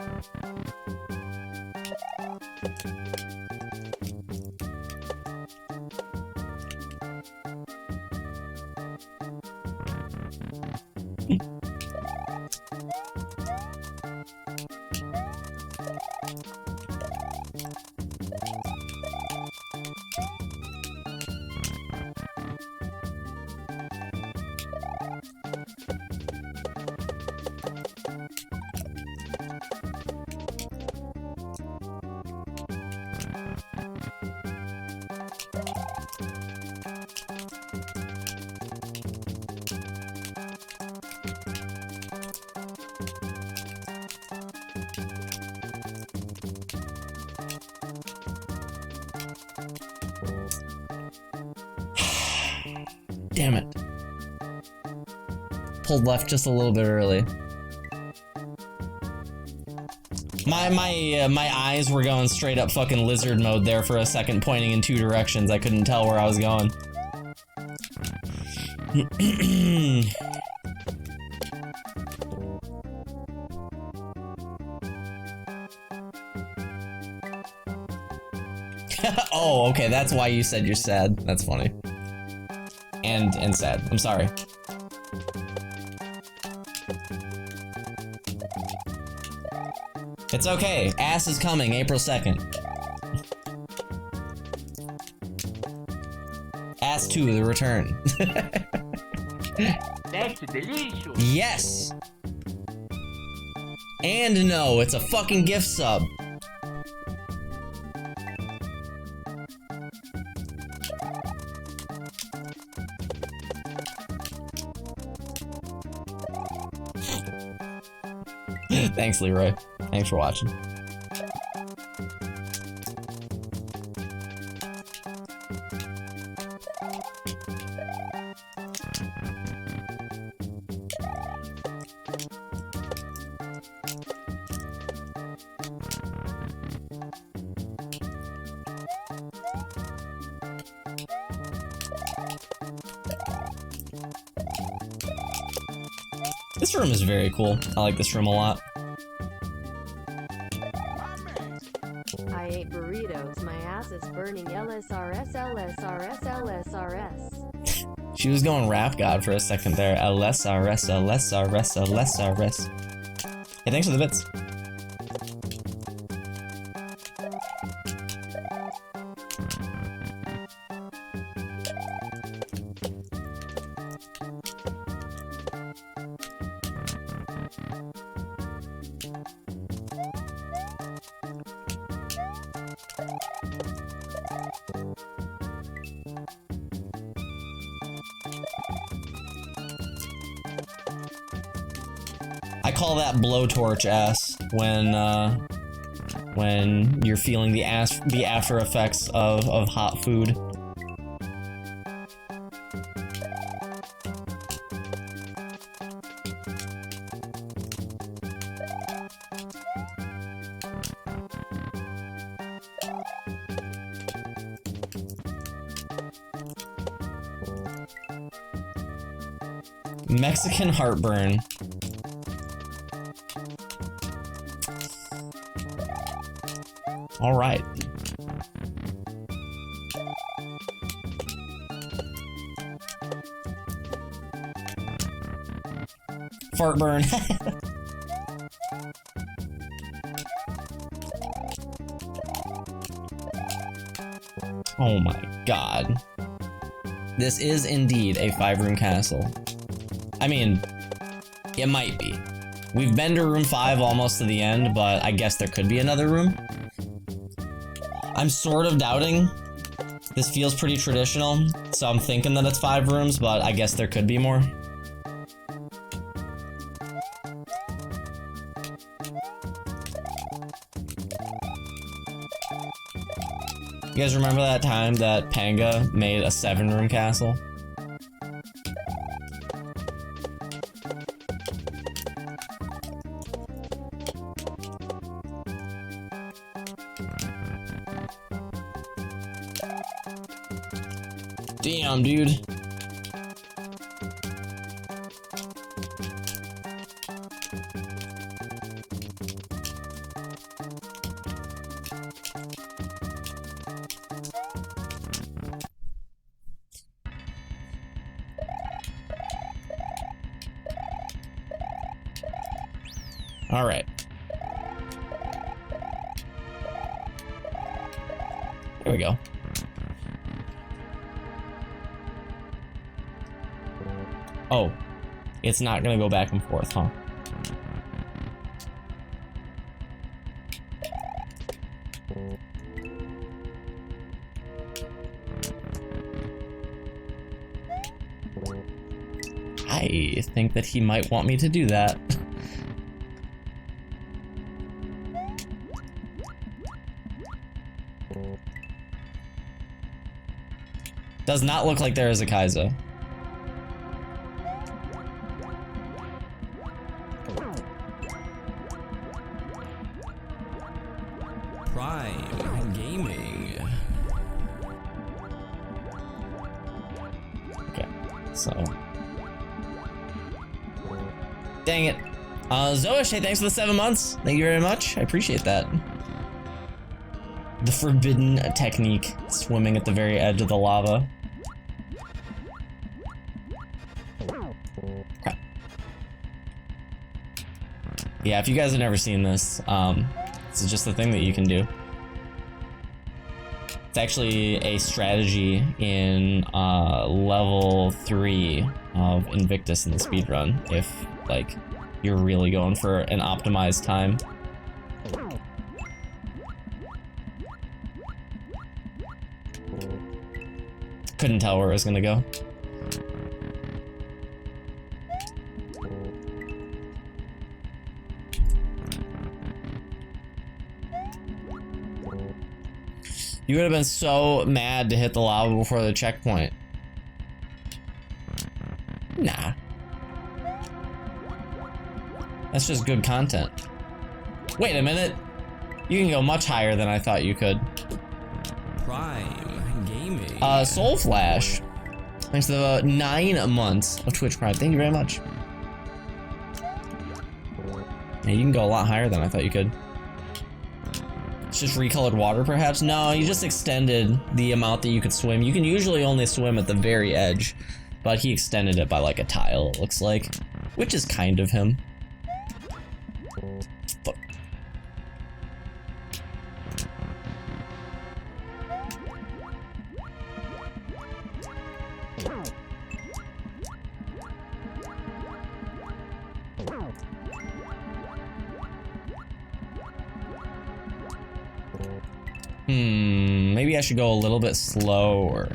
Damn it. Pulled left just a little bit early. My eyes were going straight up fucking lizard mode there for a second, pointing in 2 directions. I couldn't tell where I was going. Oh, okay, that's why you said you're sad. That's funny. And sad. I'm sorry. It's okay. Ass is coming April 2nd. Ass 2, the return. That's delicious. Yes! And no, it's a fucking gift sub. Thanks, Leroy. Thanks for watching. This room is very cool. I like this room a lot. I ate burritos, my ass is burning LSRS, LSRS, LSRS. She was going rap god for a second there. LSRS, LSRS, LSRS. Hey, thanks for the bits. I call that blowtorch ass when you're feeling the after effects of hot food. Mexican heartburn. All right. Fart burn. Oh my god. This is indeed a 5-room castle. I mean, it might be. We've been to room 5 almost to the end, but I guess there could be another room. I'm sort of doubting. This feels pretty traditional, so I'm thinking that it's 5 rooms, but I guess there could be more. You guys remember that time that Panga made a 7-room castle? Damn, dude. All right. There we go. Oh, it's not gonna go back and forth, huh? I think that he might want me to do that. Does not look like there is a Kaiser. Prime Gaming. Okay, so. Dang it. Zoish, hey, thanks for the 7 months. Thank you very much. I appreciate that. The forbidden technique, swimming at the very edge of the lava. Crap. Yeah, if you guys have never seen this, this is just the thing that you can do. It's actually a strategy in level 3 of Invictus in the speedrun, if like you're really going for an optimized time. Couldn't tell where it was gonna go. You would have been so mad to hit the lava before the checkpoint. Nah. That's just good content. Wait a minute. You can go much higher than I thought you could. Prime Gaming. Soul Flash. Thanks to the 9 months of Twitch Prime. Thank you very much. Yeah, you can go a lot higher than I thought you could. It's just recolored water, perhaps? No, you just extended the amount that you could swim. You can usually only swim at the very edge, but he extended it by like a tile, it looks like. Which is kind of him. Fuck. Maybe I should go a little bit slower.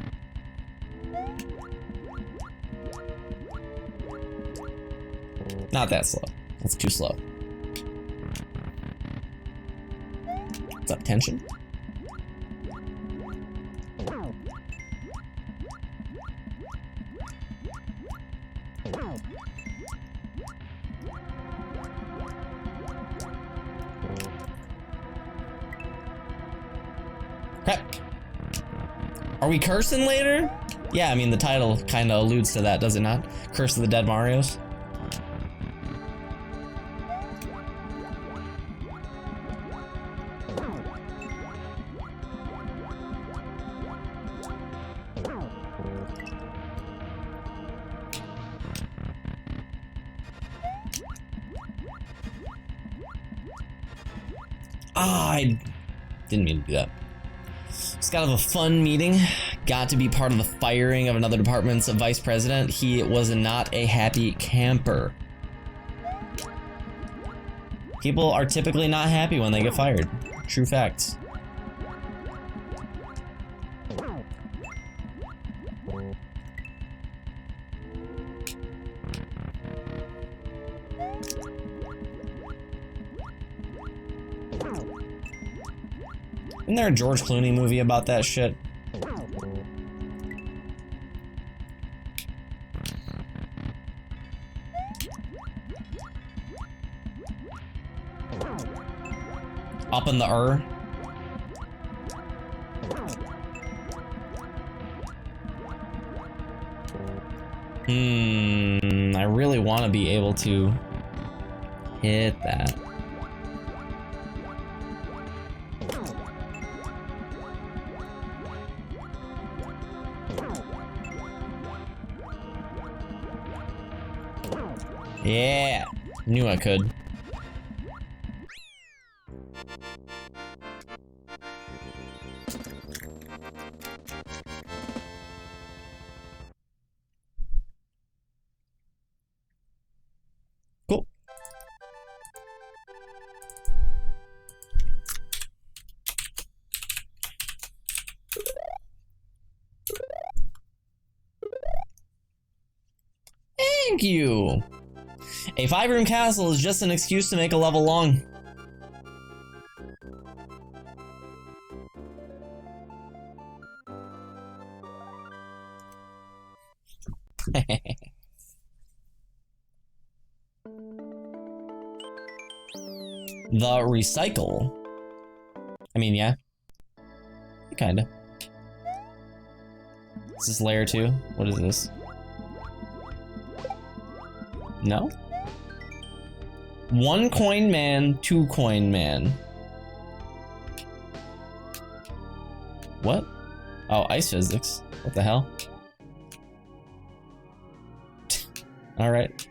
Not that slow. That's too slow. What's up, tension? Crap. Are we cursing later? Yeah, I mean, the title kind of alludes to that, does it not? Curse of the Dead Marios. Ah, I didn't mean to do that. Just got out of a fun meeting. Got to be part of the firing of another department's vice president. He was not a happy camper. People are typically not happy when they get fired. True facts. Isn't there a George Clooney movie about that shit? Up in the I really want to be able to hit that. Yeah, knew I could. Cool. Thank you. A 5-room castle is just an excuse to make a level long. The recycle. I mean, yeah. Kinda. Is this layer 2? What is this? No? 1 coin man, 2 coin man. What? Oh, ice physics. What the hell? Alright.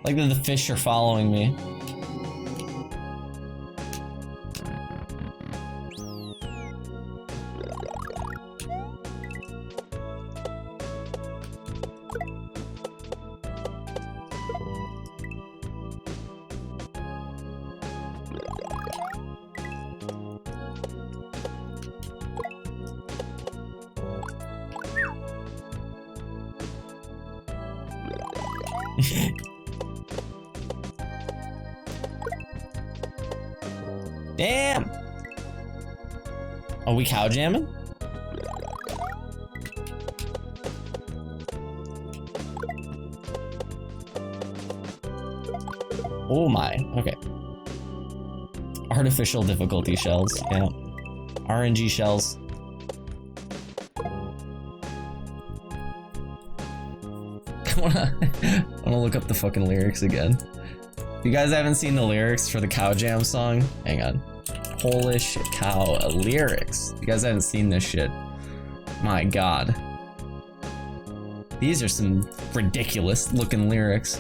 Like that the fish are following me. Damn! Are we cow jamming? Oh my, okay. Artificial difficulty shells, yeah. RNG shells. I wanna look up the fucking lyrics again. If you guys haven't seen the lyrics for the Cow Jam song, hang on. Polish cow lyrics. You guys haven't seen this shit. My god. These are some ridiculous looking lyrics.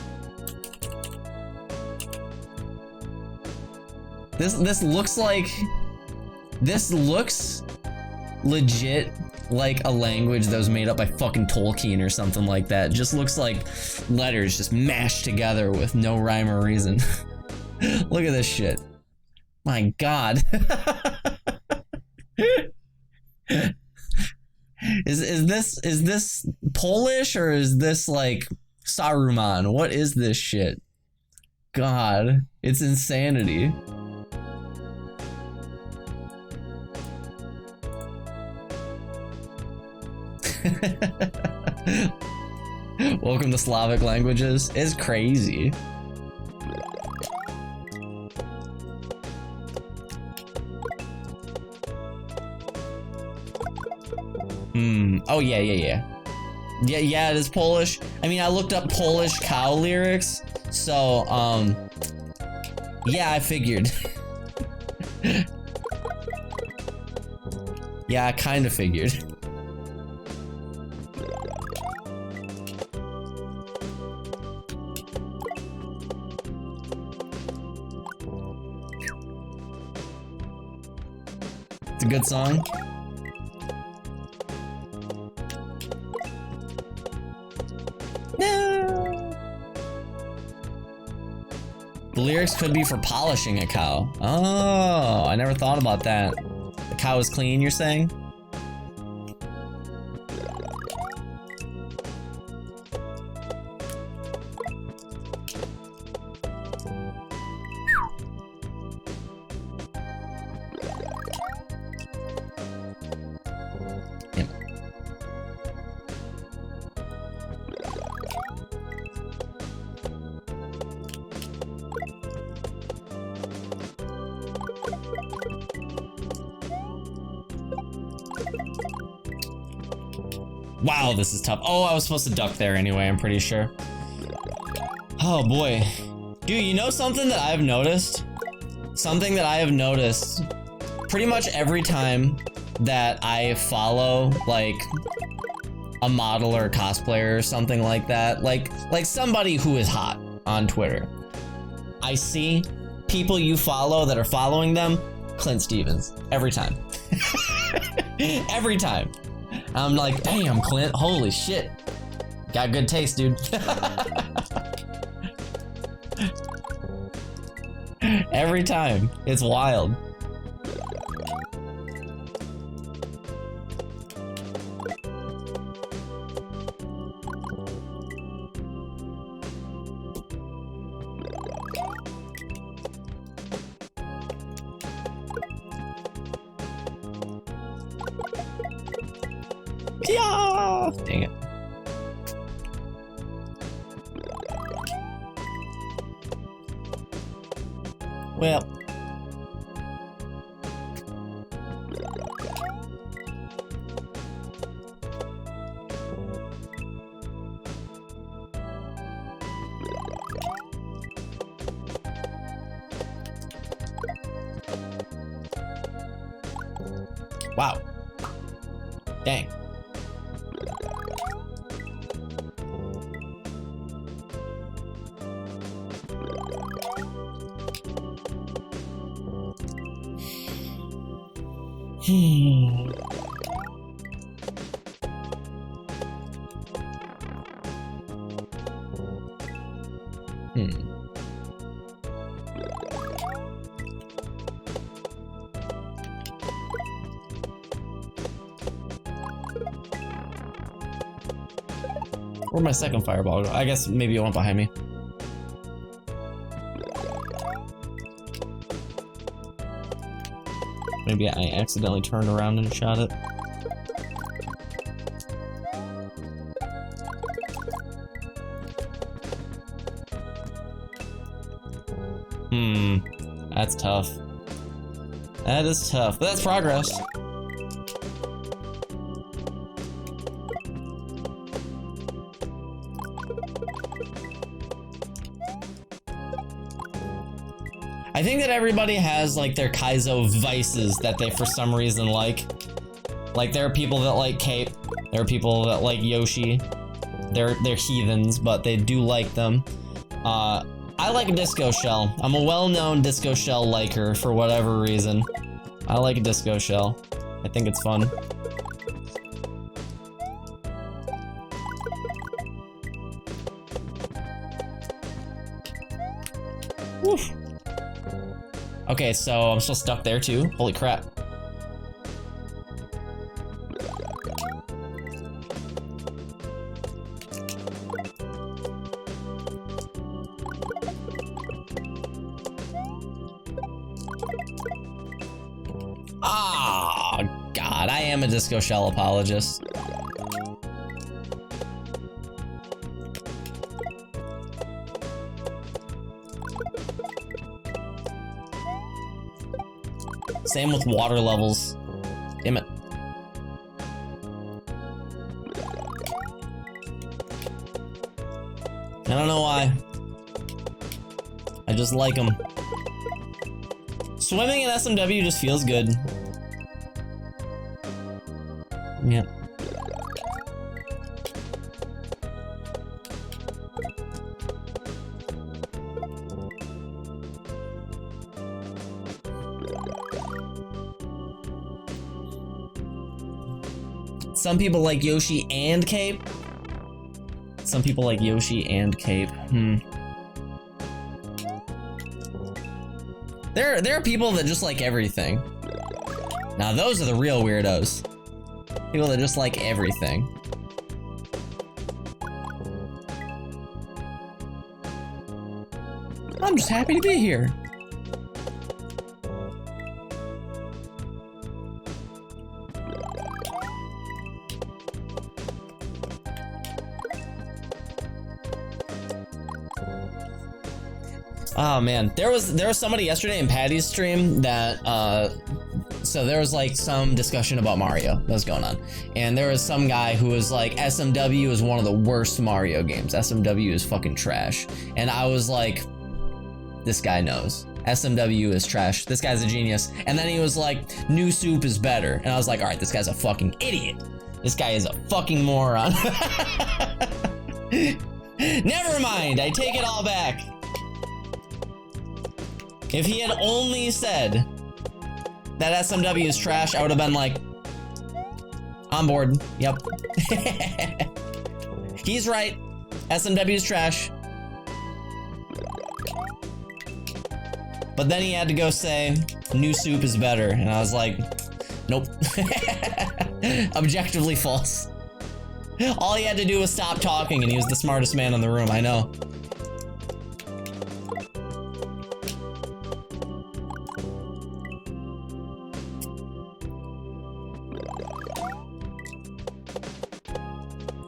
This looks like... This looks legit like a language that was made up by fucking Tolkien or something like that. It just looks like letters just mashed together with no rhyme or reason. Look at this shit. My god. Is this Polish or is this like Saruman? What is this shit? God, it's insanity. Welcome to Slavic languages. It's crazy. Oh yeah. Yeah, it is Polish. I mean, I looked up Polish cow lyrics, so yeah, I figured. Yeah, I kind of figured. It's a good song. No. The lyrics could be for polishing a cow. Oh, I never thought about that. The cow is clean, you're saying? Wow, this is tough. Oh, I was supposed to duck there anyway, I'm pretty sure. Oh boy. Dude, you know something that I've noticed? Something that I have noticed pretty much every time that I follow, like, a model or a cosplayer or something like that, like somebody who is hot on Twitter. I see people you follow that are following them, Clint Stevens, every time. Every time. I'm like, damn, Clint, holy shit. Got good taste, dude. Every time. It's wild. Yeah! Dang it. Well. Wow. Dang. Where'd my second fireball go? I guess maybe it went behind me. Maybe I accidentally turned around and shot it. That's tough. That is tough, but that's progress. I think that everybody has like their Kaizo vices that they for some reason like. Like there are people that like Cape, there are people that like Yoshi. They're heathens, but they do like them. I like a Disco Shell. I'm a well-known Disco Shell liker for whatever reason. I like a Disco Shell. I think it's fun. Woof. Okay, so I'm still stuck there too. Holy crap. Ah, God, I am a Disco Shell apologist. Same with water levels. Damn it. I don't know why. I just like them. Swimming in SMW just feels good. Yeah. Some people like Yoshi and Cape. Some people like Yoshi and Cape. There are people that just like everything. Now those are the real weirdos. People that just like everything. I'm just happy to be here. Oh man, there was somebody yesterday in Patty's stream that so there was like some discussion about Mario that was going on, and there was some guy who was like, SMW is one of the worst Mario games. SMW is fucking trash. And I was like, this guy knows. SMW is trash. This guy's a genius. And then he was like, New Soup is better. And I was like, all right, this guy's a fucking idiot. This guy is a fucking moron. Never mind, I take it all back. If he had only said that SMW is trash, I would have been like, on board. Yep. He's right. SMW is trash. But then he had to go say, New Soup is better. And I was like, nope. Objectively false. All he had to do was stop talking and he was the smartest man in the room, I know.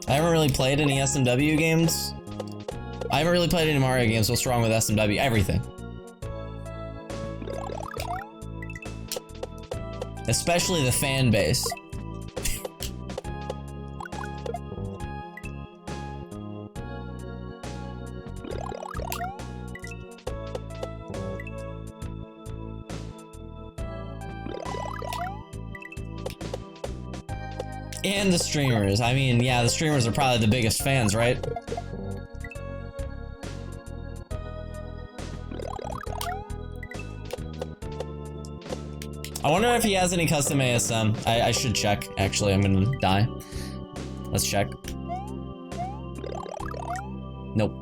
I haven't really played any SMW games. I haven't really played any Mario games. What's wrong with SMW? Everything. Especially the fan base. And the streamers. I mean, yeah, the streamers are probably the biggest fans, right? I wonder if he has any custom ASM. I should check, actually. I'm gonna die. Let's check. Nope.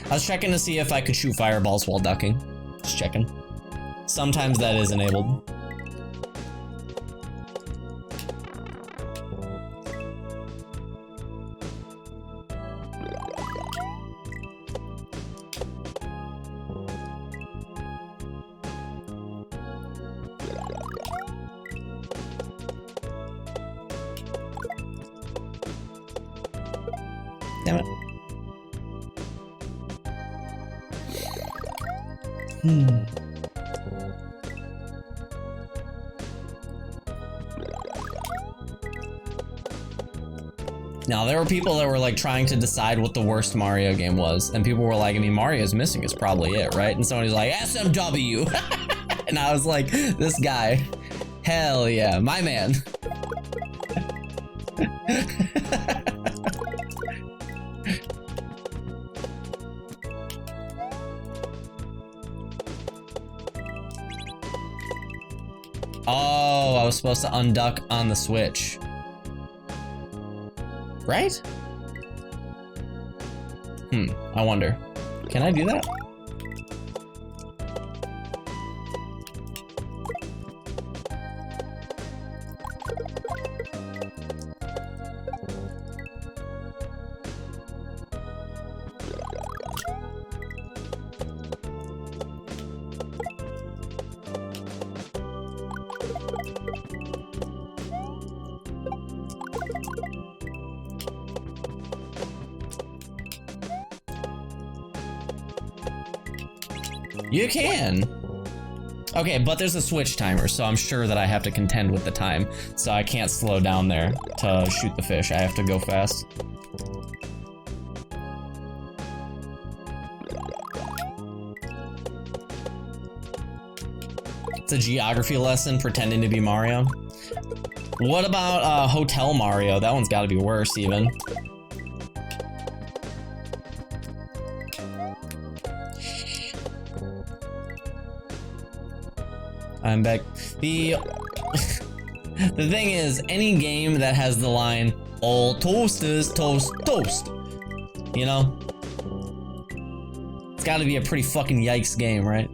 I was checking to see if I could shoot fireballs while ducking. Just checking. Sometimes that is enabled. Damn it. Now, there were people that were like trying to decide what the worst Mario game was, and people were like, I mean, Mario's Missing is probably it, right? And somebody's like, SMW! And I was like, this guy, hell yeah, my man. Oh, I was supposed to unduck on the Switch. Right? I wonder. Can I do that? You can! Okay, but there's a Switch timer, so I'm sure that I have to contend with the time. So I can't slow down there to shoot the fish. I have to go fast. It's a geography lesson pretending to be Mario. What about Hotel Mario? That one's gotta be worse, even. I'm back. The thing is, any game that has the line, all toasters toast toast, you know? It's gotta be a pretty fucking yikes game, right?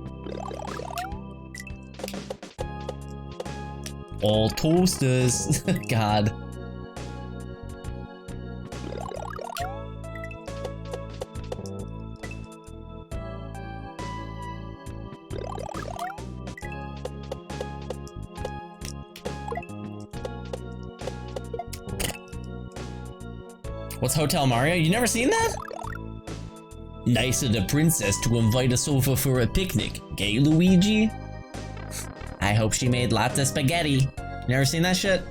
All toasters. God. What's Hotel Mario? You never seen that? Nice of the princess to invite us over for a picnic. Gay, Luigi? I hope she made lots of spaghetti. Never seen that shit?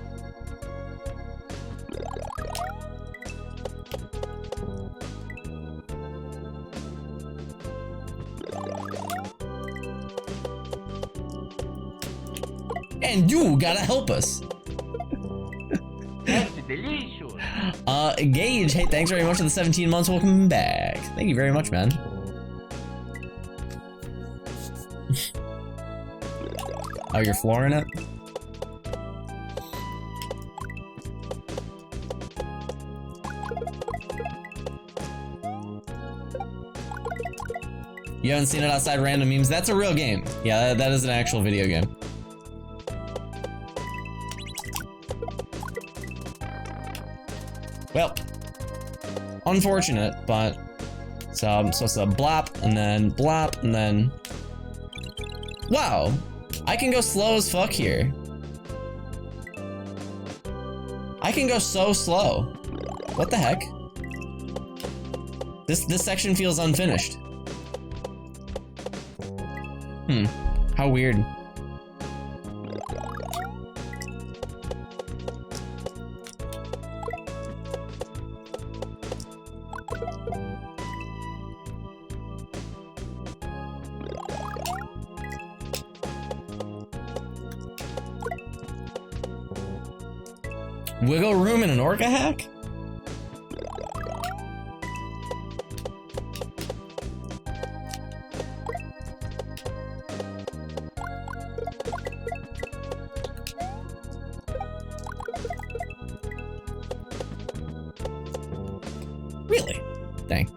And you gotta help us. That's delicious. Gage, hey, thanks very much for the 17 months. Welcome back. Thank you very much, man. Oh, you're flooring it? You haven't seen it outside random memes? That's a real game. Yeah, that is an actual video game. Well, unfortunate, but so I'm supposed to blop and then blop and then. Wow, I can go slow as fuck here. I can go so slow. What the heck? This section feels unfinished. How weird. Wiggle room in an orca hack? Really? Dang.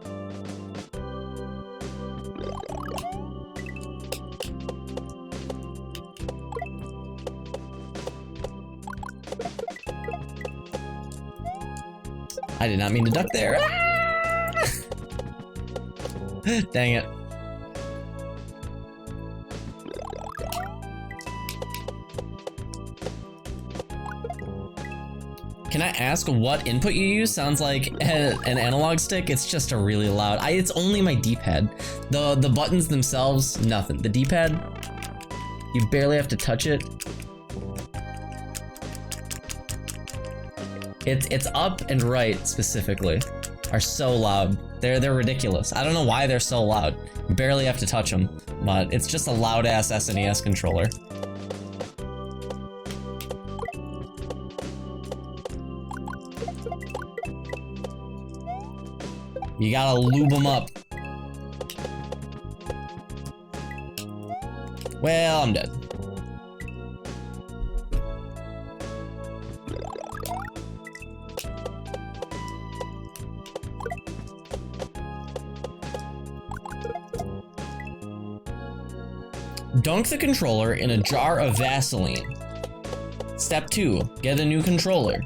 I did not mean to duck there. Ah! Dang it. Can I ask what input you use? Sounds like an analog stick. It's just a really loud. It's only my D-pad. The buttons themselves, nothing. The D-pad, you barely have to touch it. It's up and right specifically are so loud. They're ridiculous. I don't know why they're so loud. You barely have to touch them, but it's just a loud ass SNES controller. You gotta lube them up. Well, I'm dead. Dunk the controller in a jar of Vaseline. Step 2, get a new controller.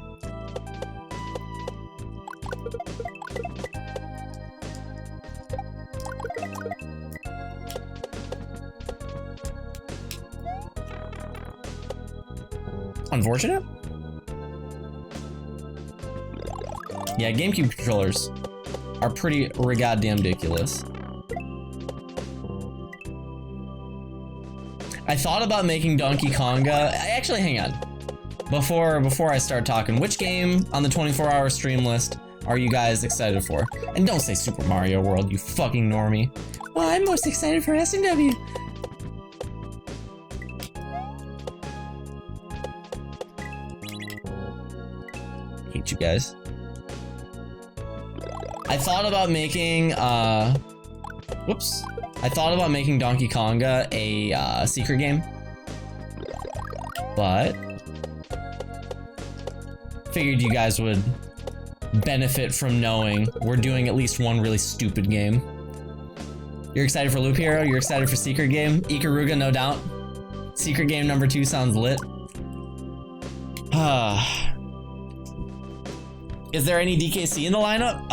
Unfortunate? Yeah, GameCube controllers are pretty goddamn ridiculous. I thought about making Donkey Konga. Actually, hang on. Before I start talking, which game on the 24-hour stream list are you guys excited for? And don't say Super Mario World, you fucking normie. Well, I'm most excited for S&W. Hate you guys. I thought about making, whoops. I thought about making Donkey Konga a secret game, but figured you guys would benefit from knowing we're doing at least one really stupid game. You're excited for Loop Hero? You're excited for secret game? Ikaruga, no doubt. Secret game number 2 sounds lit. Is there any DKC in the lineup?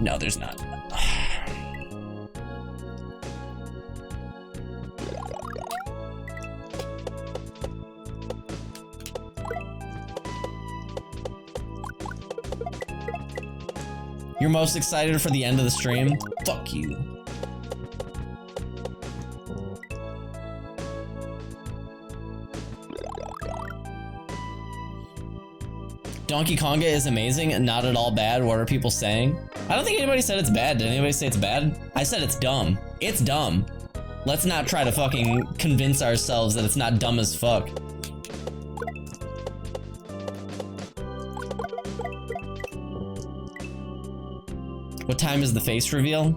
No, there's not. You're most excited for the end of the stream? Fuck you. Donkey Konga is amazing and not at all bad. What are people saying? I don't think anybody said it's bad. Did anybody say it's bad? I said it's dumb. It's dumb. Let's not try to fucking convince ourselves that it's not dumb as fuck. What time is the face reveal?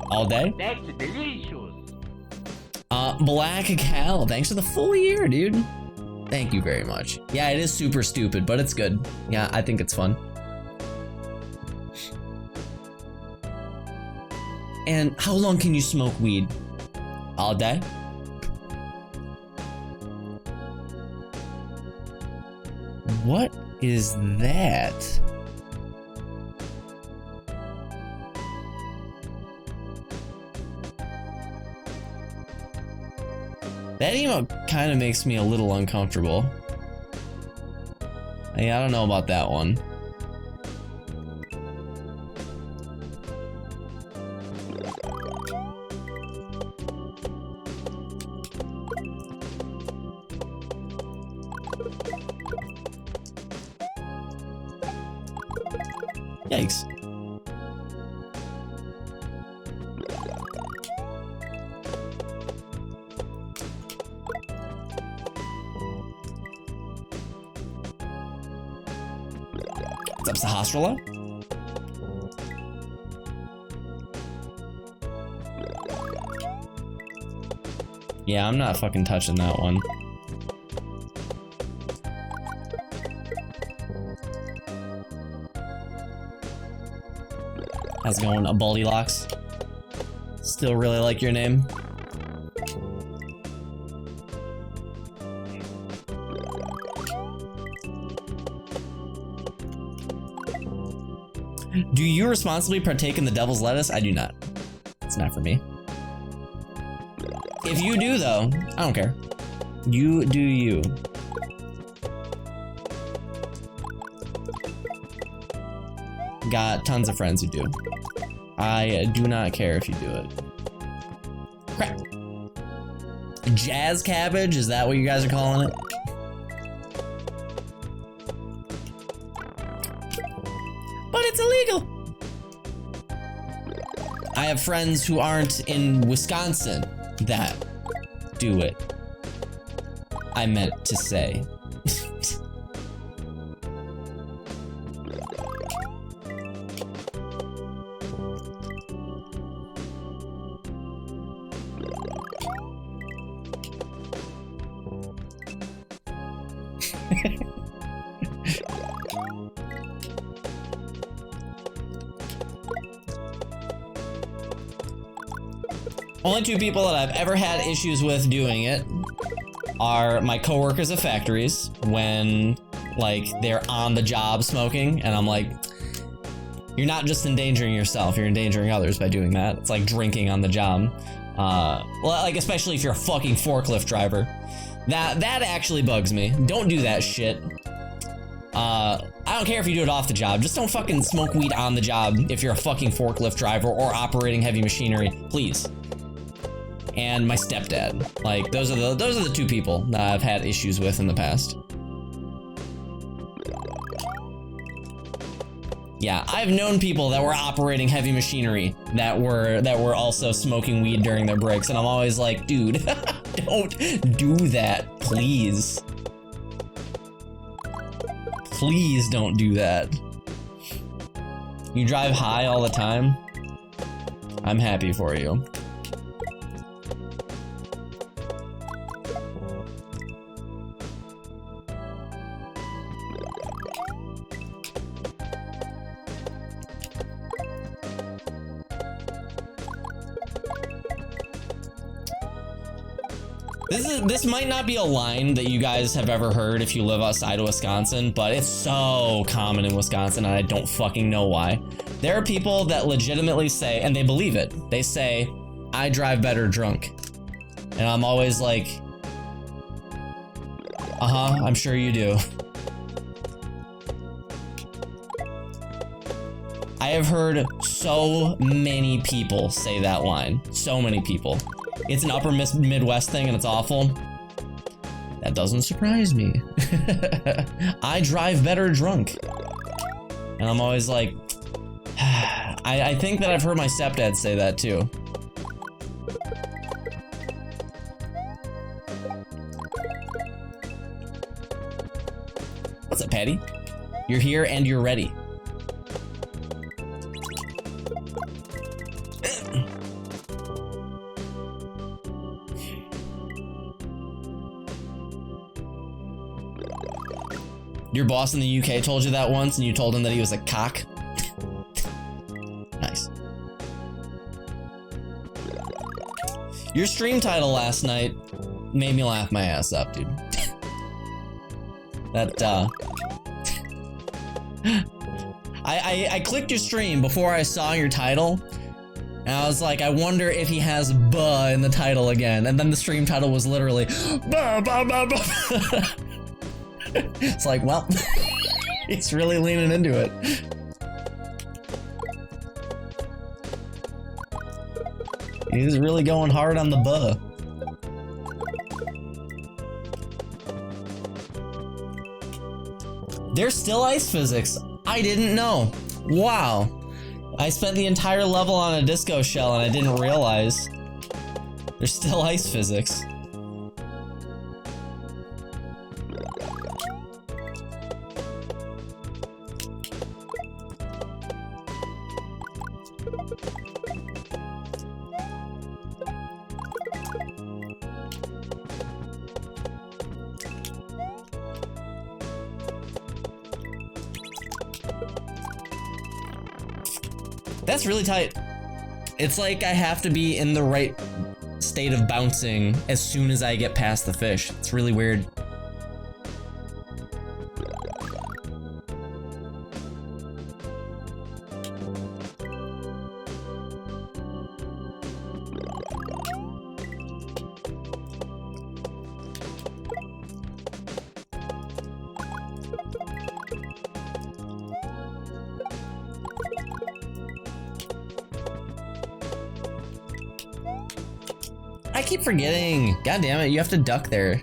All day? That's delicious. Black Cal, thanks for the full year, dude. Thank you very much. Yeah, it is super stupid, but it's good. Yeah, I think it's fun. And how long can you smoke weed? All day? What is that? That emote kind of makes me a little uncomfortable. Hey, I don't know about that one. Yikes. What's up, Sahasrala? Yeah, I'm not fucking touching that one. How's it going, Goldilocks? Still really like your name. Do you responsibly partake in the devil's lettuce? I do not. It's not for me. If you do, though, I don't care. You do you. Got tons of friends who do. I do not care if you do it. Crap. Jazz cabbage? Is that what you guys are calling it? But it's illegal. I have friends who aren't in Wisconsin that do it. I meant to say. Only two people that I've ever had issues with doing it are my coworkers at factories when, like, they're on the job smoking, and I'm like, you're not just endangering yourself, you're endangering others by doing that. It's like drinking on the job. Well, like, especially if you're a fucking forklift driver. That actually bugs me. Don't do that shit. I don't care if you do it off the job. Just don't fucking smoke weed on the job if you're a fucking forklift driver or operating heavy machinery, please. And my stepdad. Like, those are the two people that I've had issues with in the past. Yeah, I've known people that were operating heavy machinery that were also smoking weed during their breaks, and I'm always like, dude, don't do that, please. Please don't do that. You drive high all the time? I'm happy for you. This might not be a line that you guys have ever heard if you live outside of Wisconsin, but it's so common in Wisconsin and I don't fucking know why. There are people that legitimately say, and they believe it, they say, I drive better drunk. And I'm always like, I'm sure you do. I have heard so many people say that line. So many people. It's an upper Midwest thing and it's awful. That doesn't surprise me. I drive better drunk. And I'm always like, I think that I've heard my stepdad say that too. What's up, Patty? You're here and you're ready. Your boss in the UK told you that once and you told him that he was a cock? Nice. Your stream title last night made me laugh my ass up, dude. I clicked your stream before I saw your title, and I was like, I wonder if he has "buh" in the title again, and then the stream title was literally "buh, buh, buh, buh." It's like, well, he's really leaning into it. He's really going hard on the "buh." There's still ice physics. I didn't know. Wow. I spent the entire level on a disco shell and I didn't realize. There's still ice physics. That's really tight. It's like I have to be in the right state of bouncing as soon as I get past the fish. It's really weird. I keep forgetting. God damn it, you have to duck there.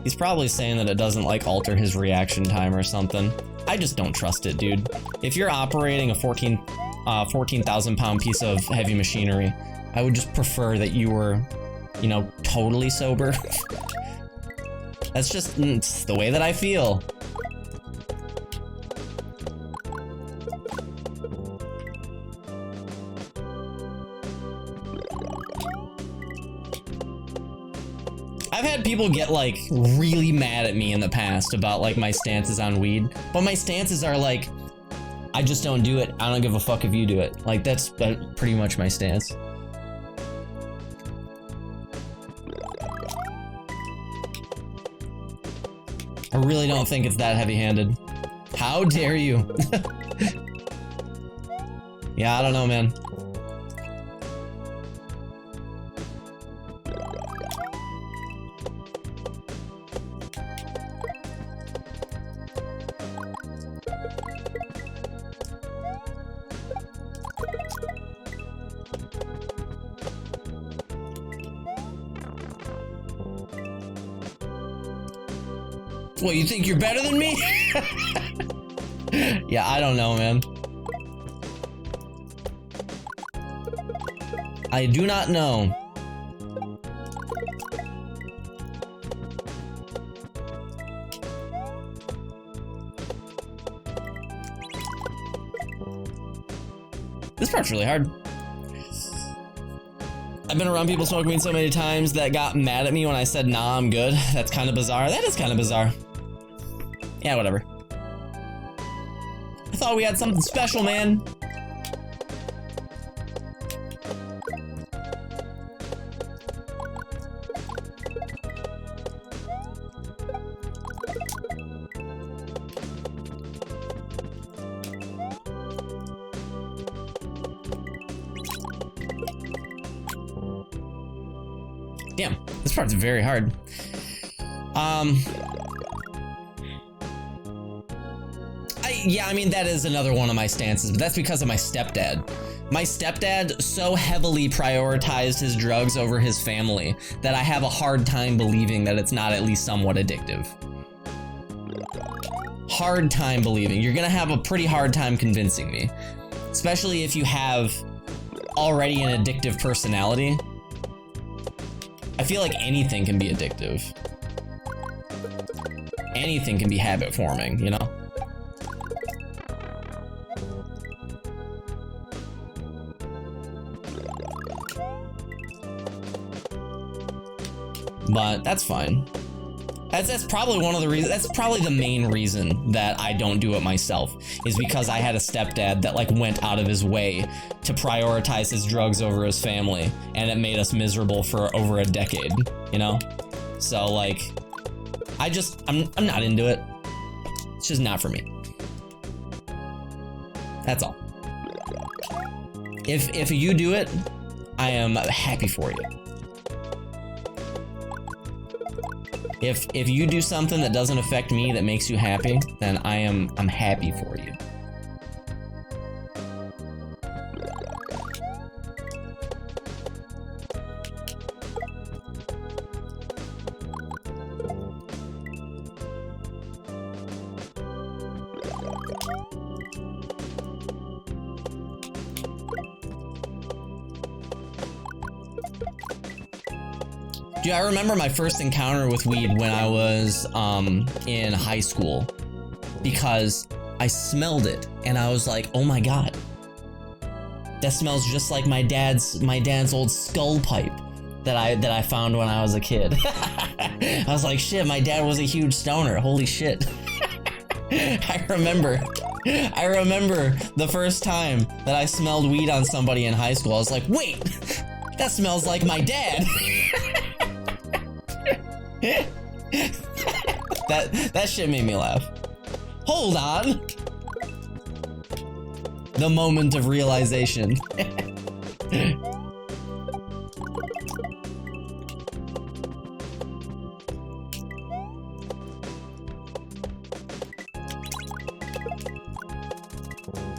He's probably saying that it doesn't like alter his reaction time or something. I just don't trust it, dude. If you're operating a 14,000 pound piece of heavy machinery, I would just prefer that you were, you know, totally sober. That's just it's the way that I feel. I've had people get like really mad at me in the past about like my stances on weed, but my stances are like, I just don't do it. I don't give a fuck if you do it. Like that's pretty much my stance. I really don't think it's that heavy-handed. How dare you? Yeah, I don't know, man. What, you think you're better than me? Yeah, I don't know, man. I do not know. This part's really hard. I've been around people smoking weed so many times that got mad at me when I said, nah, I'm good. That's kind of bizarre. That is kind of bizarre. Yeah, whatever. I thought we had something special, man. Damn, this part's very hard. Yeah, I mean, that is another one of my stances, but that's because of my stepdad. My stepdad so heavily prioritized his drugs over his family that I have a hard time believing that it's not at least somewhat addictive. Hard time believing. You're gonna have a pretty hard time convincing me. Especially if you have already an addictive personality. I feel like anything can be addictive. Anything can be habit forming, you know? But that's fine. That's probably one of the reasons. That's probably the main reason that I don't do it myself, is because I had a stepdad that like went out of his way to prioritize his drugs over his family, and it made us miserable for over a decade, you know? So like, I'm not into it. It's just not for me. That's all. If you do it, I am happy for you. If you do something that doesn't affect me, that makes you happy, then I'm happy for you. Dude, I remember my first encounter with weed when I was in high school, because I smelled it and I was like, oh my god, that smells just like my dad's old skull pipe that I found when I was a kid. I was like, shit, my dad was a huge stoner. Holy shit. I remember the first time that I smelled weed on somebody in high school. I was like, wait, that smells like my dad. That shit made me laugh. Hold on. The moment of realization.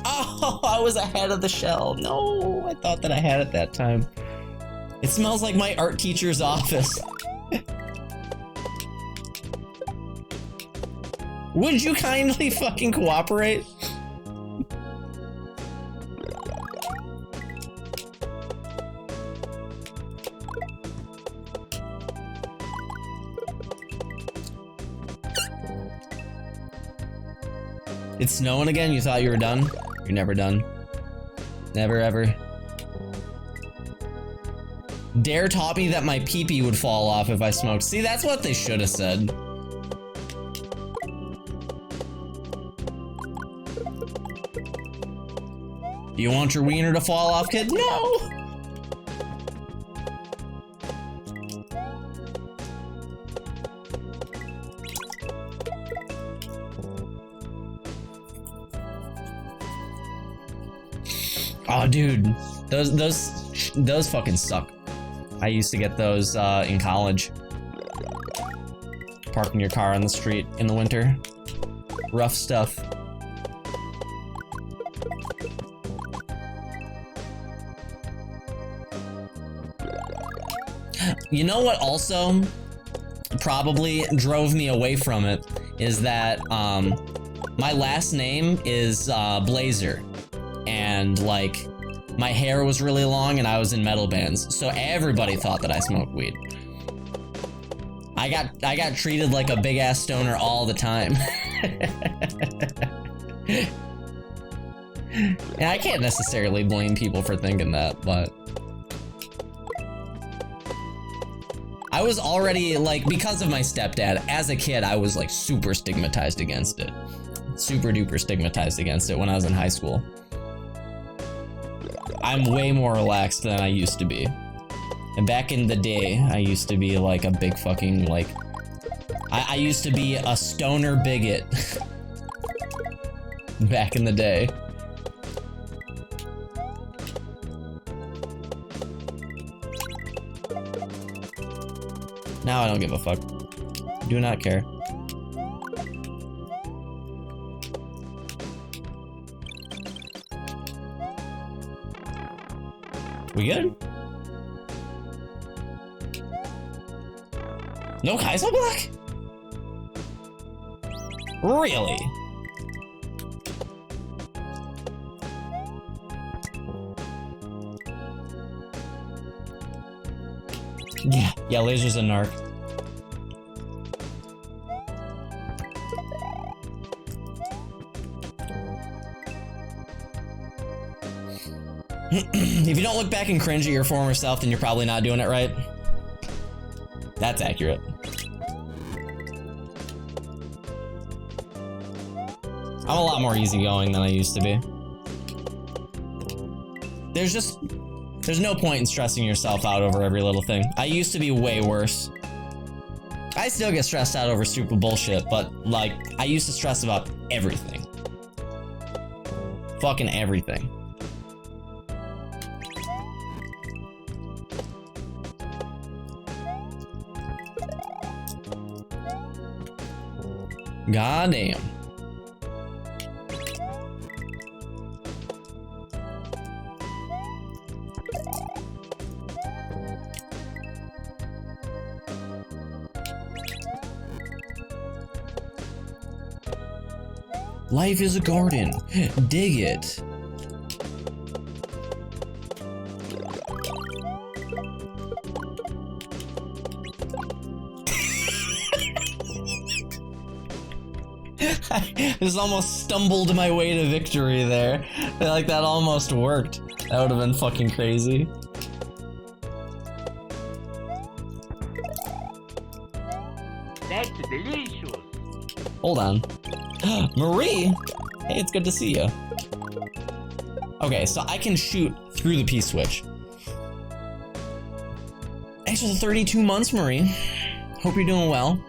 Oh, I was ahead of the shell. No, I thought that I had it that time. It smells like my art teacher's office. Would you kindly fucking cooperate? It's snowing again? You thought you were done? You're never done. Never ever. Dare taught me that my pee-pee would fall off if I smoked. See, that's what they should have said. Do you want your wiener to fall off, kid? No! Oh, dude, those fucking suck. I used to get those in college. Parking your car on the street in the winter. Rough stuff. You know what also probably drove me away from it is that my last name is Blazer, and like my hair was really long and I was in metal bands, so everybody thought that I smoked weed. I got treated like a big ass stoner all the time. And I can't necessarily blame people for thinking that, but I was already, like, because of my stepdad, as a kid, I was, like, super stigmatized against it. Super duper stigmatized against it when I was in high school. I'm way more relaxed than I used to be. And back in the day, I used to be, like, a big fucking, like... I used to be a stoner bigot. Back in the day. Now I don't give a fuck. Do not care. We good? No Kaizo block? Really? Yeah, laser's a narc. If you don't look back and cringe at your former self, then you're probably not doing it right. That's accurate. I'm a lot more easygoing than I used to be. There's no point in stressing yourself out over every little thing. I used to be way worse. I still get stressed out over stupid bullshit, but like, I used to stress about everything. Fucking everything. Goddamn. Life is a garden. Dig it. I just almost stumbled my way to victory there. Like, that almost worked. That would have been fucking crazy. That's delicious. Hold on. Marie! Hey, it's good to see you. Okay, so I can shoot through the P-switch. Thanks for the 32 months, Marie. Hope you're doing well.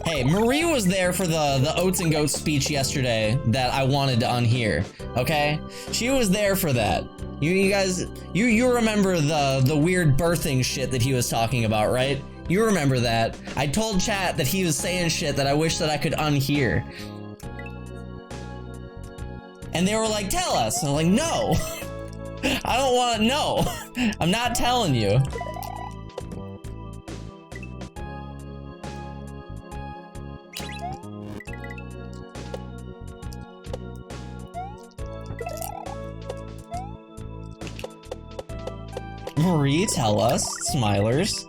Hey, Marie was there for the Oats and Goats speech yesterday that I wanted to unhear, okay? She was there for that. You guys, you remember the weird birthing shit that he was talking about, right? You remember that. I told chat that he was saying shit that I wish that I could unhear. And they were like, tell us. And I'm like, no. I don't want to know. I'm not telling you. Marie, tell us, Smilers.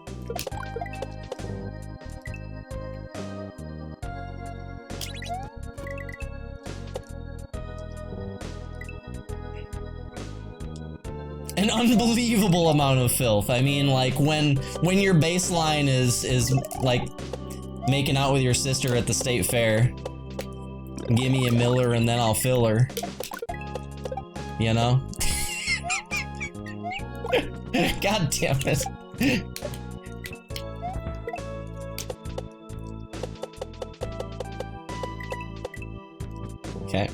An unbelievable amount of filth. I mean, like, when your baseline is like making out with your sister at the state fair. Give me a Miller and then I'll fill her. You know? God damn it. Okay.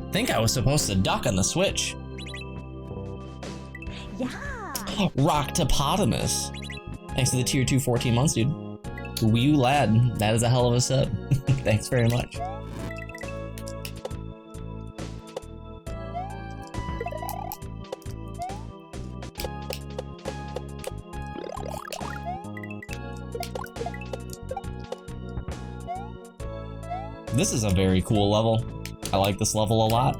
I think I was supposed to duck on the switch. Yeah. Roctopotamus. Thanks to the tier 2 14 months, dude. Wee you lad. That is a hell of a sub. Thanks very much. This is a very cool level. I like this level a lot.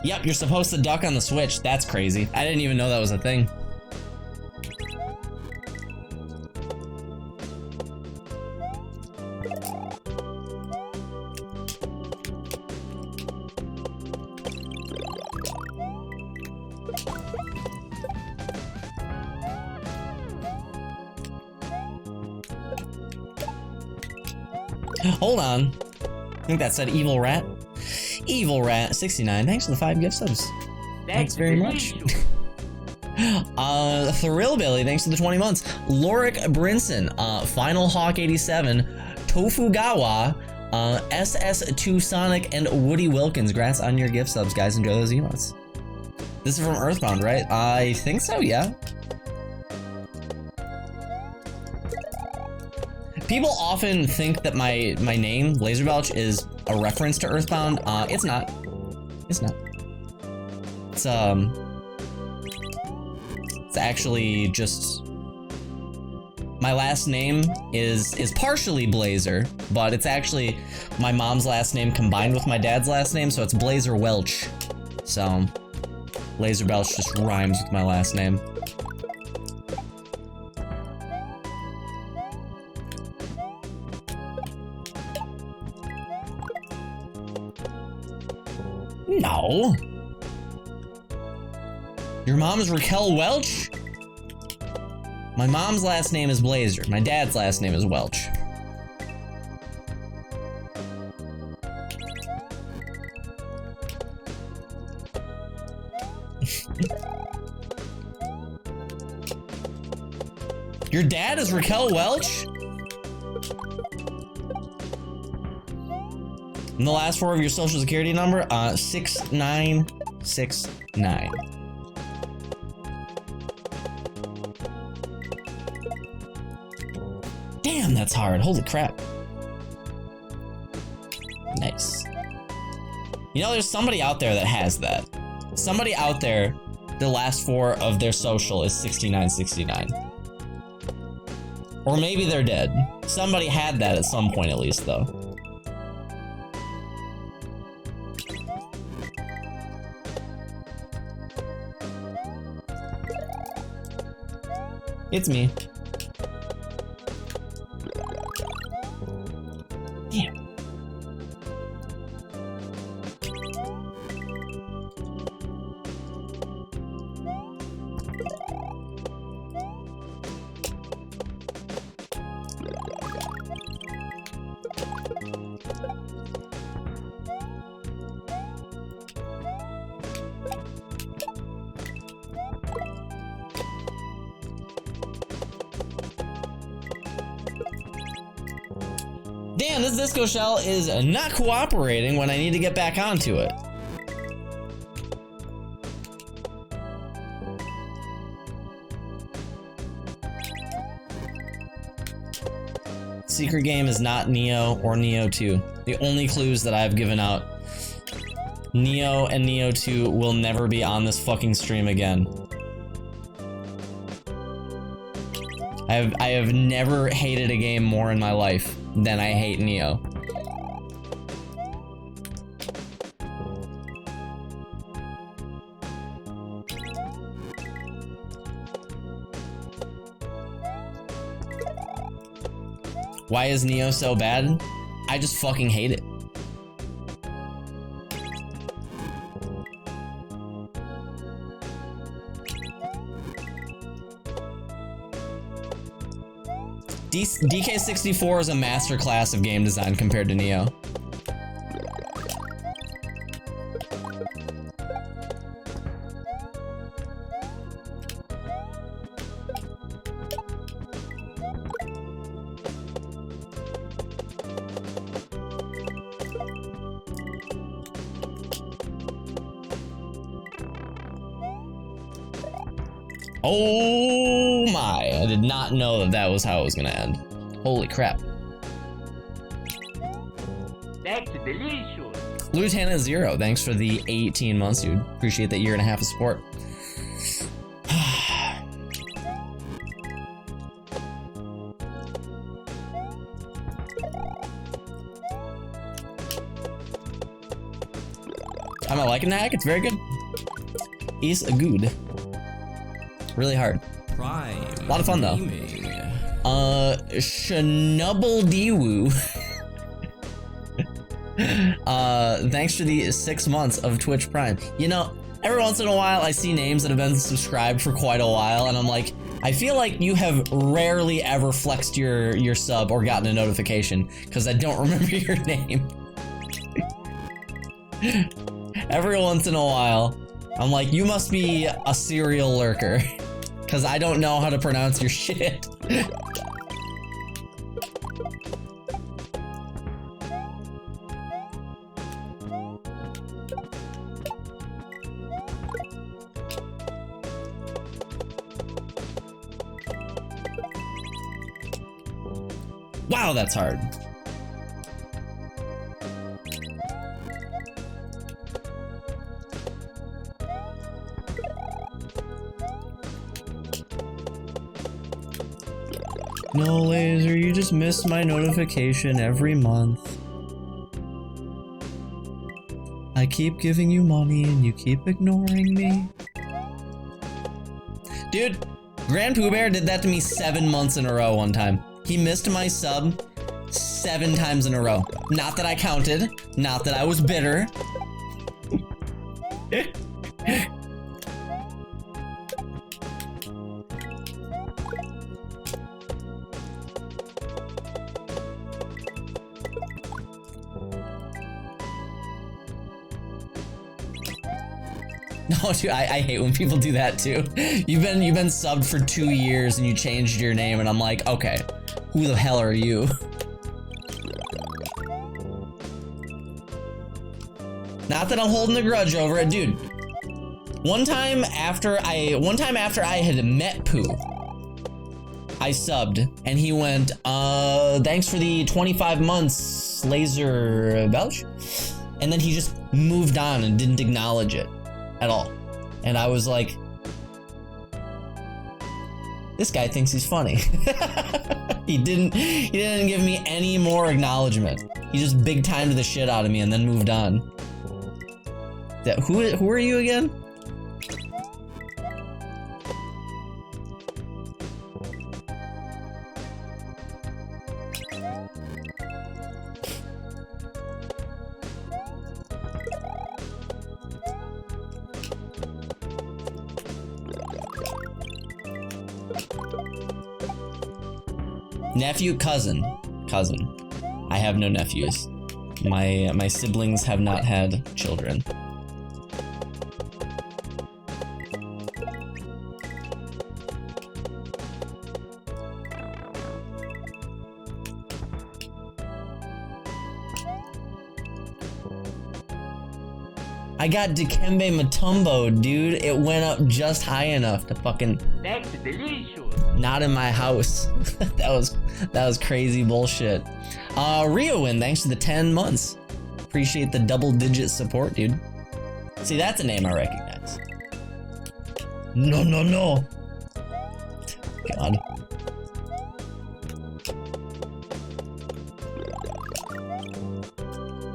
Yep, you're supposed to duck on the switch. That's crazy. I didn't even know that was a thing. Hold on. I think that said Evil Rat. Evil Rat 69. Thanks for the 5 gift subs. Thanks very much. Thrillbilly, thanks for the 20 months. Lorik Brinson, Final Hawk 87, Tofugawa, SS2 Sonic, and Woody Wilkins. Congrats on your gift subs, guys. Enjoy those emotes. This is from Earthbound, right? I think so, yeah. People often think that my name, Laserbelch, is a reference to Earthbound. It's not. It's not. It's actually just my last name is partially Blazer, but it's actually my mom's last name combined with my dad's last name, so it's Blazer Welch. So Laserbelch just rhymes with my last name. No. Your mom is Raquel Welch? My mom's last name is Blazer. My dad's last name is Welch. Your dad is Raquel Welch? And the last 4 of your social security number? 6969. Damn, that's hard. Holy crap. Nice. You know, there's somebody out there that has that. Somebody out there, the last 4 of their social is 6969. Or maybe they're dead. Somebody had that at some point at least, though. It's me. Damn. Damn, this disco shell is not cooperating when I need to get back onto it. Secret game is not Neo or Neo 2. The only clues that I've given out. Neo and Neo 2 will never be on this fucking stream again. I have never hated a game more in my life than I hate Neo. Why is Neo so bad? I just fucking hate it. DK64 is a masterclass of game design compared to Neo. Oh my, I did not know that that was how it was gonna end. Holy crap. That's delicious. Lieutenant Zero, thanks for the 18 months, dude. Appreciate that 1.5 years of support. Am I liking the hack? It's very good. It's good. Really hard. Prime. A lot of fun though. Gaming. Shnubble Dewoo. Thanks for the 6 months of Twitch Prime. You know, every once in a while I see names that have been subscribed for quite a while, and I'm like, I feel like you have rarely ever flexed your sub or gotten a notification, because I don't remember your name. Every once in a while, I'm like, you must be a serial lurker, because I don't know how to pronounce your shit. Wow, that's hard. No, Laser, you just missed my notification every month. I keep giving you money and you keep ignoring me. Dude, Grand Pooh Bear did that to me 7 months in a row one time. He missed my sub 7 times in a row. Not that I counted, not that I was bitter. No, dude, I hate when people do that too. You've been subbed for 2 years and you changed your name, and I'm like, okay, who the hell are you? Not that I'm holding a grudge over it, dude. One time after I had met Pooh, I subbed, and he went, thanks for the 25 months, Laser Belch. And then he just moved on and didn't acknowledge it at all. And I was like, this guy thinks he's funny. He didn't give me any more acknowledgement. He just big timed the shit out of me and then moved on. Who are you again? Nephew, cousin. I have no nephews. My siblings have not had children. I got Dikembe Mutombo, dude. It went up just high enough to fucking... That's delicious. Not in my house. that was crazy bullshit. Riowin, thanks for the 10 months. Appreciate the double-digit support, dude. See, that's a name I recognize. No. God.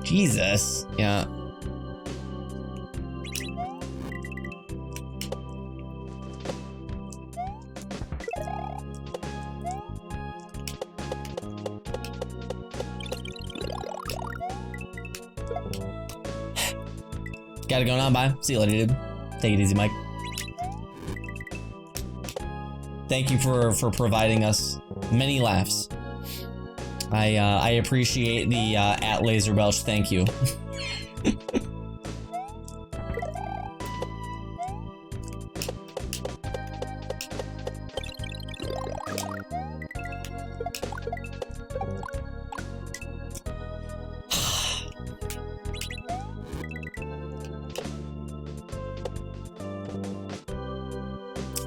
Jesus. Yeah. Got it going on, bye. See you later, dude. Take it easy, Mike. Thank you for providing us many laughs. I appreciate the at Laser Belch, thank you.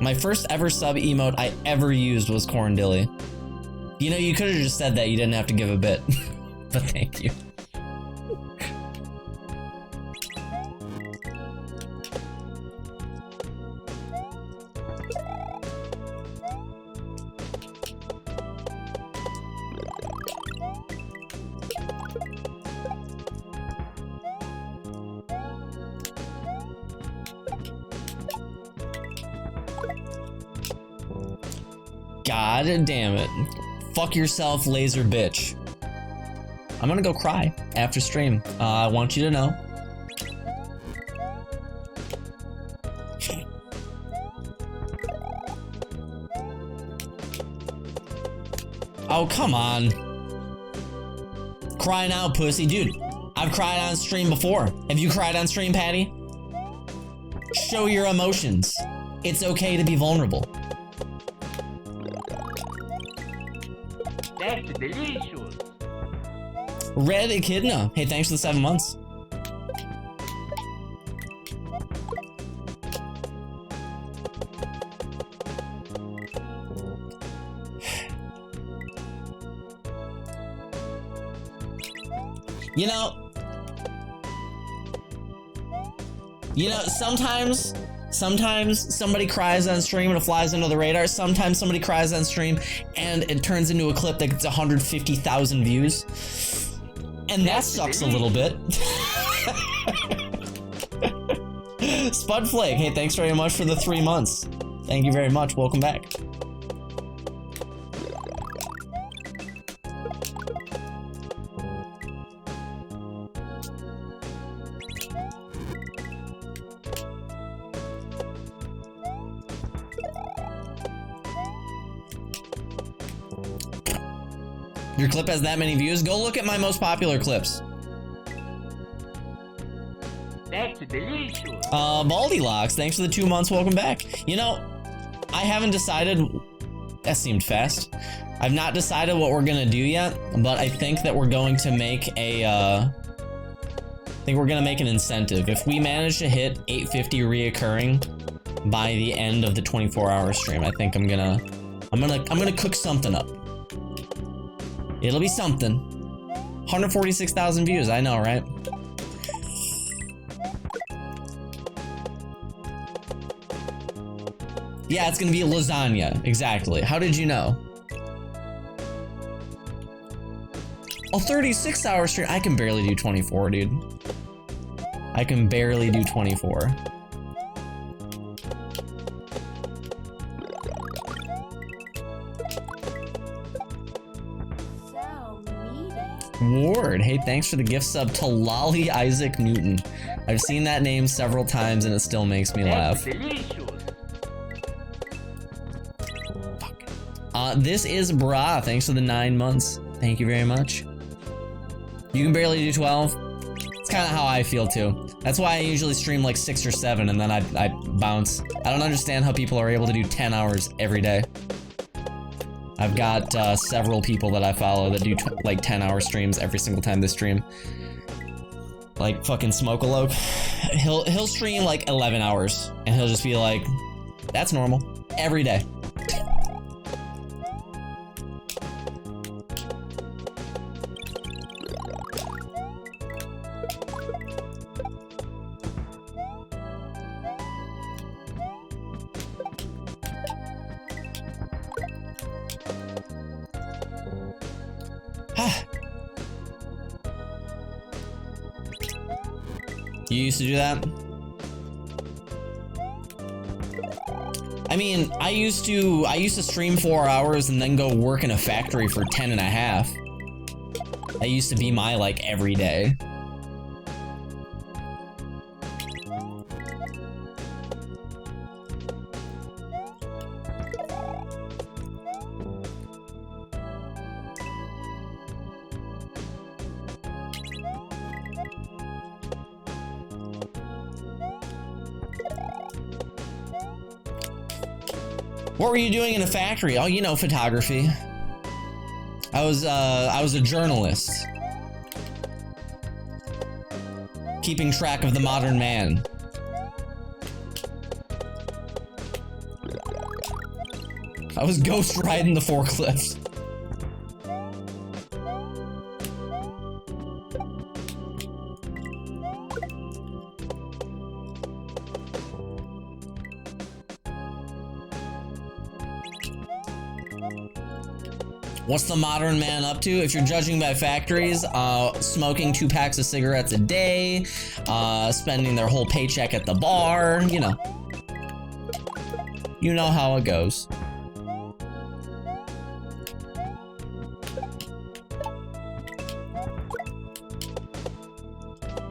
My first ever sub emote I ever used was Corndilly. You know, you could have just said that, you didn't have to give a bit. But thank you. God damn it. Fuck yourself, laser bitch. I'm gonna go cry after stream. I want you to know Oh, come on. Crying out, pussy. Dude, I've cried on stream before. Have you cried on stream, Patty? Show your emotions. It's okay to be vulnerable. That's delicious. Red Echidna. Hey, thanks for the 7 months. You know, sometimes somebody cries on stream and it flies under the radar. Sometimes somebody cries on stream and it turns into a clip that gets 150,000 views. And that sucks a little bit. Spudflake, hey, thanks very much for the 3 months. Thank you very much. Welcome back. Your clip has that many views? Go look at my most popular clips. That's delicious. Baldylocks, thanks for the 2 months. Welcome back. You know, I haven't decided. That seemed fast. I've not decided what we're gonna do yet, but I think that we're going to make a. I think we're gonna make an incentive. If we manage to hit 850 reoccurring by the end of the 24-hour stream, I think I'm gonna cook something up. It'll be something. 146,000 views, I know, right? Yeah, it's gonna be lasagna, exactly. How did you know? A 36-hour stream, I can barely do 24, dude. I can barely do 24. Ward, hey, thanks for the gift sub to Lolly Isaac Newton. I've seen that name several times and it still makes me laugh. This is Bra, thanks for the 9 months. Thank you very much. You can barely do 12. It's kind of how I feel too. That's why I usually stream like 6 or 7 and then I bounce. I don't understand how people are able to do 10 hours every day. I've got several people that I follow that do like 10-hour streams every single time they stream. Like fucking Smokaloke. He'll stream like 11 hours and he'll just be like, that's normal. Every day. You used to do that? I mean, I used to stream 4 hours and then go work in a factory for 10 and a half. That used to be my, like, every day. What were you doing in a factory? Oh, you know, photography. I was a journalist. Keeping track of the modern man. I was ghost riding the forklift. What's the modern man up to? If you're judging by factories, smoking 2 packs of cigarettes a day, spending their whole paycheck at the bar, you know. You know how it goes.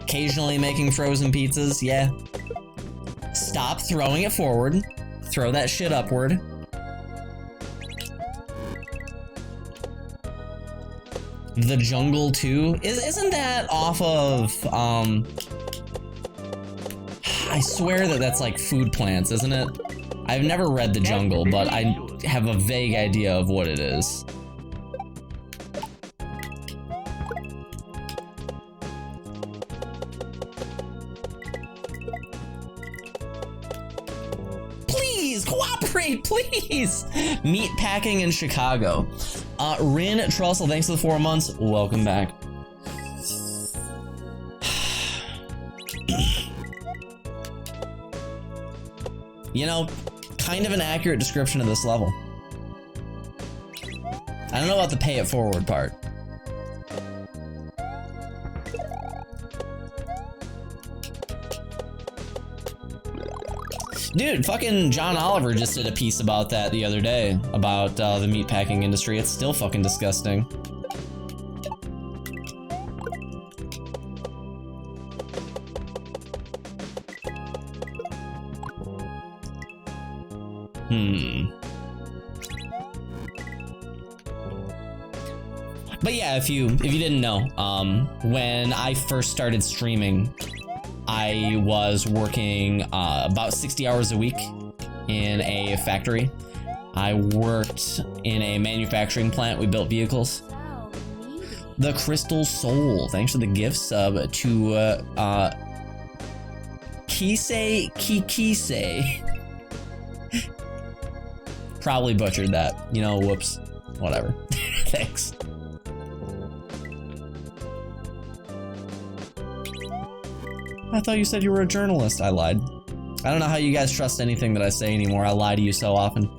Occasionally making frozen pizzas, yeah. Stop throwing it forward. Throw that shit upward. The Jungle 2? Isn't that off of, I swear that that's like food plants, isn't it? I've never read The Jungle, but I have a vague idea of what it is. Please cooperate, please. Meat packing in Chicago. Rin Trussell, thanks for the 4 months. Welcome back. You know, kind of an accurate description of this level. I don't know about the pay it forward part. Dude, fucking John Oliver just did a piece about that the other day, about the meatpacking industry. It's still fucking disgusting. But yeah, if you didn't know, when I first started streaming, I was working about 60 hours a week in a factory. I worked in a manufacturing plant. We built vehicles. The Crystal Soul, thanks for the gift sub to Kikise. Probably butchered that. You know, whoops. Whatever. Thanks. I thought you said you were a journalist. I lied. I don't know how you guys trust anything that I say anymore. I lie to you so often.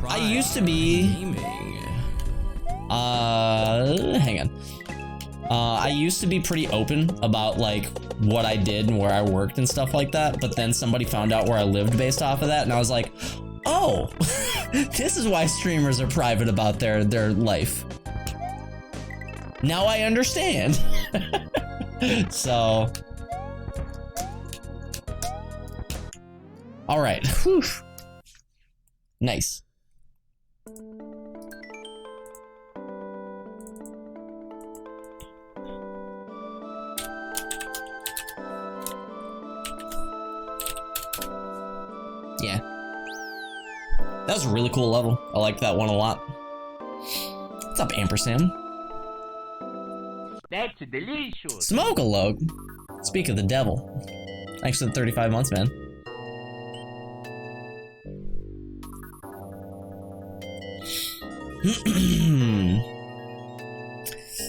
I used to be... hang on. I used to be pretty open about, like, what I did and where I worked and stuff like that, but then somebody found out where I lived based off of that, and I was like, oh, this is why streamers are private about their life. Now I understand. So... Alright. Whew. Nice. Yeah. That was a really cool level. I liked that one a lot. What's up, Ampersand? That's delicious. Smoke a load. Speak of the devil. Thanks for the 35 months, man.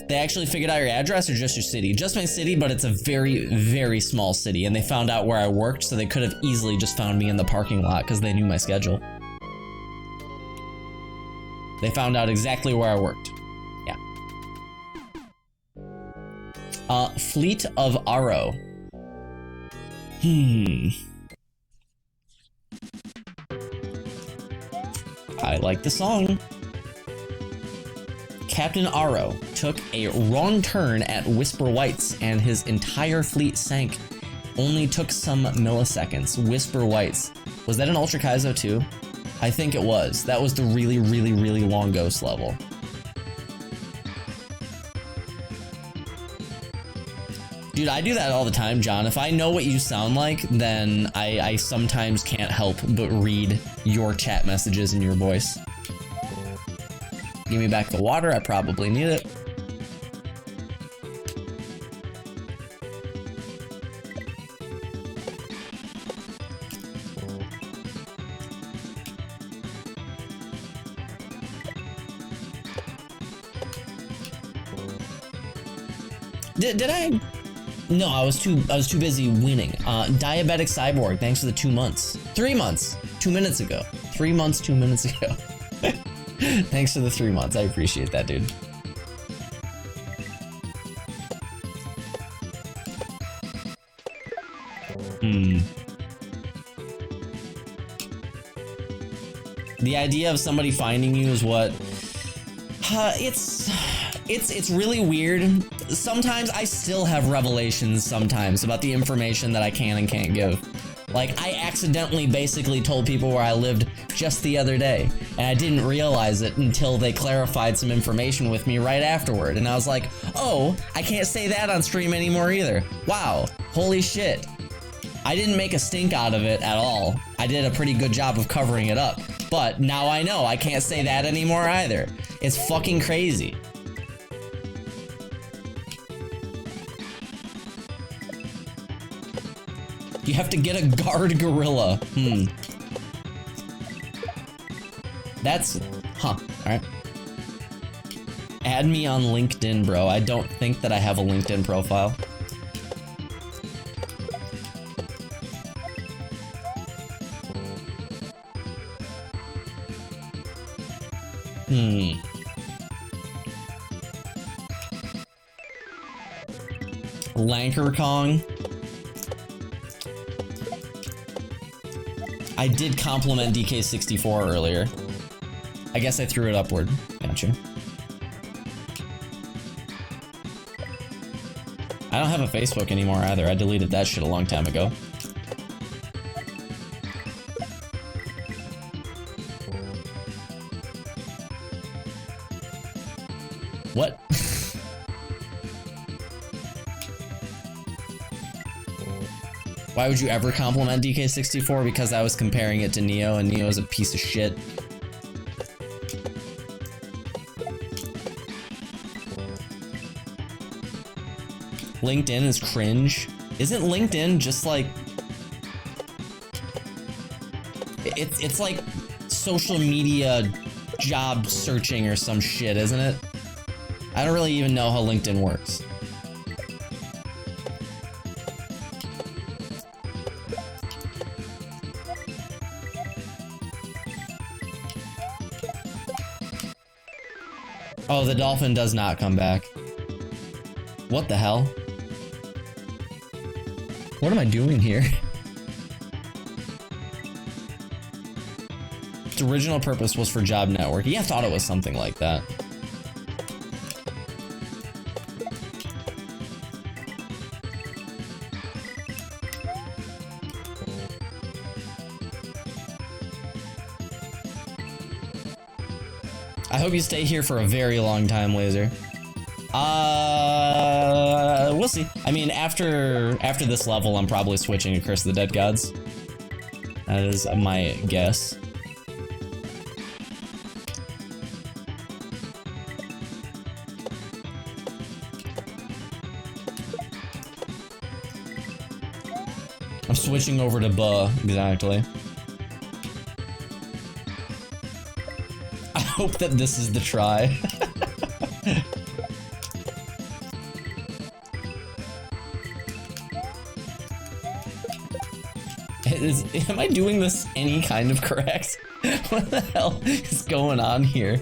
They actually figured out your address or just your city? Just my city, but it's a very, very small city, and they found out where I worked, so they could have easily just found me in the parking lot because they knew my schedule. They found out exactly where I worked. Yeah. Fleet of Aro. I like the song. Captain Aro took a wrong turn at Whisper Whites and his entire fleet sank. Only took some milliseconds. Whisper Whites. Was that an Ultra Kaizo too? I think it was. That was the really, really, really long ghost level. Dude, I do that all the time, John. If I know what you sound like, then I sometimes can't help but read your chat messages in your voice. Give me back the water, I probably need it. Did I? No, I was too busy winning. Diabetic Cyborg, thanks for the 2 months. 3 months, 2 minutes ago. 3 months, 2 minutes ago. Thanks for the 3 months. I appreciate that, dude. The idea of somebody finding you is what... It's really weird. Sometimes I still have revelations sometimes about the information that I can and can't give. Like, I accidentally basically told people where I lived just the other day, and I didn't realize it until they clarified some information with me right afterward. And I was like, oh, I can't say that on stream anymore either. Wow, holy shit. I didn't make a stink out of it at all. I did a pretty good job of covering it up. But now I know I can't say that anymore either. It's fucking crazy. You have to get a guard gorilla. That's... Huh. Alright. Add me on LinkedIn, bro. I don't think that I have a LinkedIn profile. Lanker Kong. I did compliment DK64 earlier. I guess I threw it upward. Gotcha. I don't have a Facebook anymore either. I deleted that shit a long time ago. What? Why would you ever compliment DK64? Because I was comparing it to Neo, and Neo is a piece of shit. LinkedIn is cringe. Isn't LinkedIn just like... It's like social media job searching or some shit, isn't it? I don't really even know how LinkedIn works. Oh, the dolphin does not come back. What the hell? What am I doing here? Its original purpose was for job network. Yeah, I thought it was something like that. I hope you stay here for a very long time, Laser. We'll see. I mean, after this level, I'm probably switching to Curse of the Dead Gods. That is my guess. I'm switching over to Buh, exactly. I hope that this is the try. Am I doing this any kind of correct? What the hell is going on here?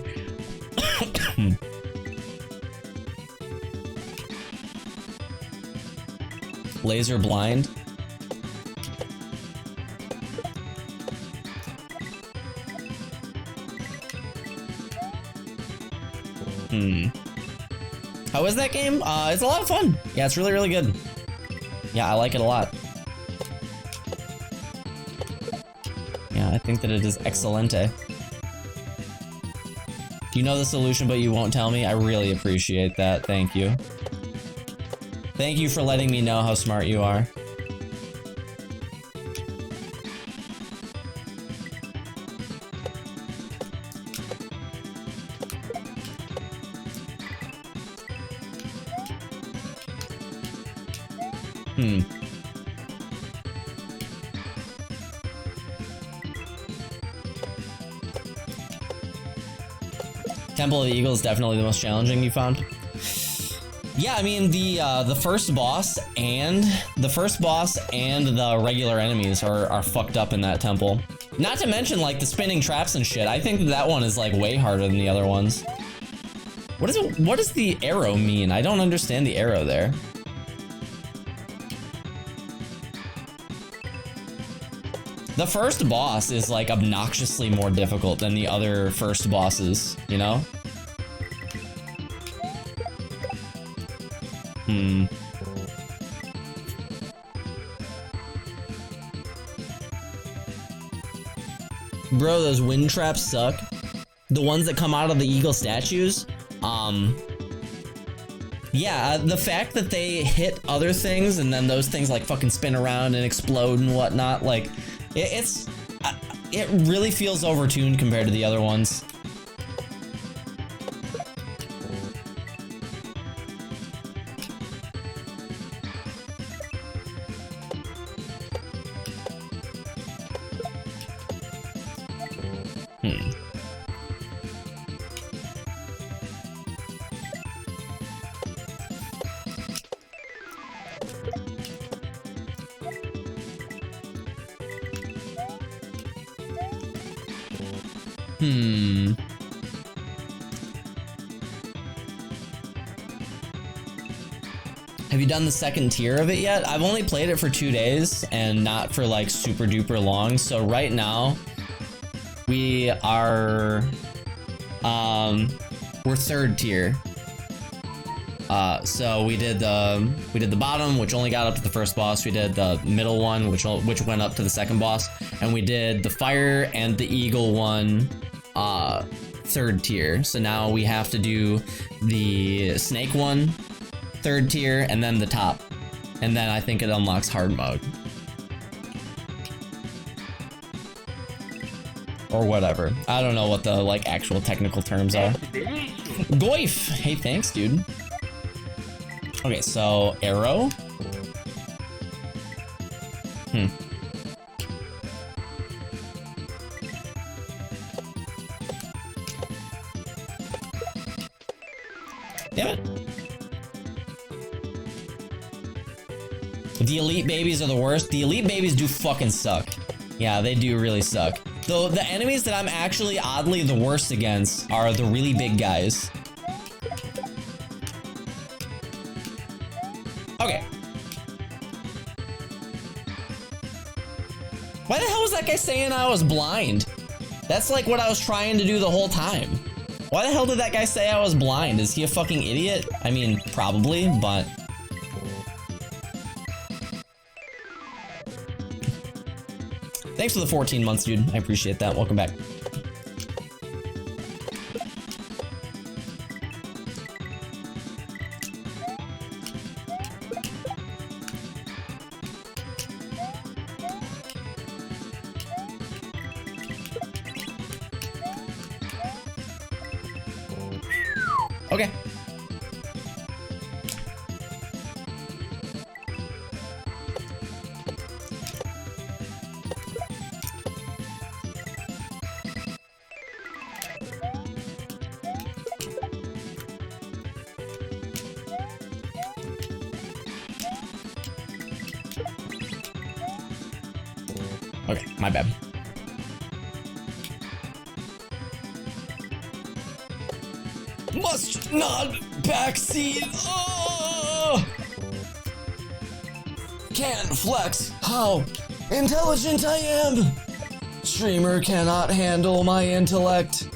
Laser blind? How is that game? It's a lot of fun. Yeah, it's really, really good. Yeah, I like it a lot. Yeah, I think that it is excelente. You know the solution, but you won't tell me? I really appreciate that. Thank you. Thank you for letting me know how smart you are. Temple of the Eagle is definitely the most challenging you found. Yeah, I mean the first boss and the regular enemies are fucked up in that temple. Not to mention like the spinning traps and shit. I think that one is like way harder than the other ones. What does the arrow mean? I don't understand the arrow there. The first boss is like obnoxiously more difficult than the other first bosses, you know? Bro, those wind traps suck. The ones that come out of the eagle statues. Yeah, the fact that they hit other things and then those things like fucking spin around and explode and whatnot, like, it really feels overtuned compared to the other ones. Have you done the second tier of it yet? I've only played it for 2 days and not for like super duper long. So right now we are, we're third tier. So we did the bottom, which only got up to the first boss. We did the middle one, which went up to the second boss, and we did the fire and the eagle one, third tier. So now we have to do the snake one, third tier, and then the top, and then I think it unlocks hard mode or whatever. I don't know what the like actual technical terms are. Goif! Hey, thanks, dude. Okay, so arrow. Damn it. The elite babies are the worst. The elite babies do fucking suck. Yeah, they do really suck. Though the enemies that I'm actually oddly the worst against are the really big guys. Okay. Why the hell was that guy saying I was blind? That's like what I was trying to do the whole time. Why the hell did that guy say I was blind? Is he a fucking idiot? I mean, probably, but... Thanks for the 14 months, dude. I appreciate that. Welcome back. Okay. Okay, my bad. Must not backseat. Oh! Can't flex how intelligent I am. Streamer cannot handle my intellect.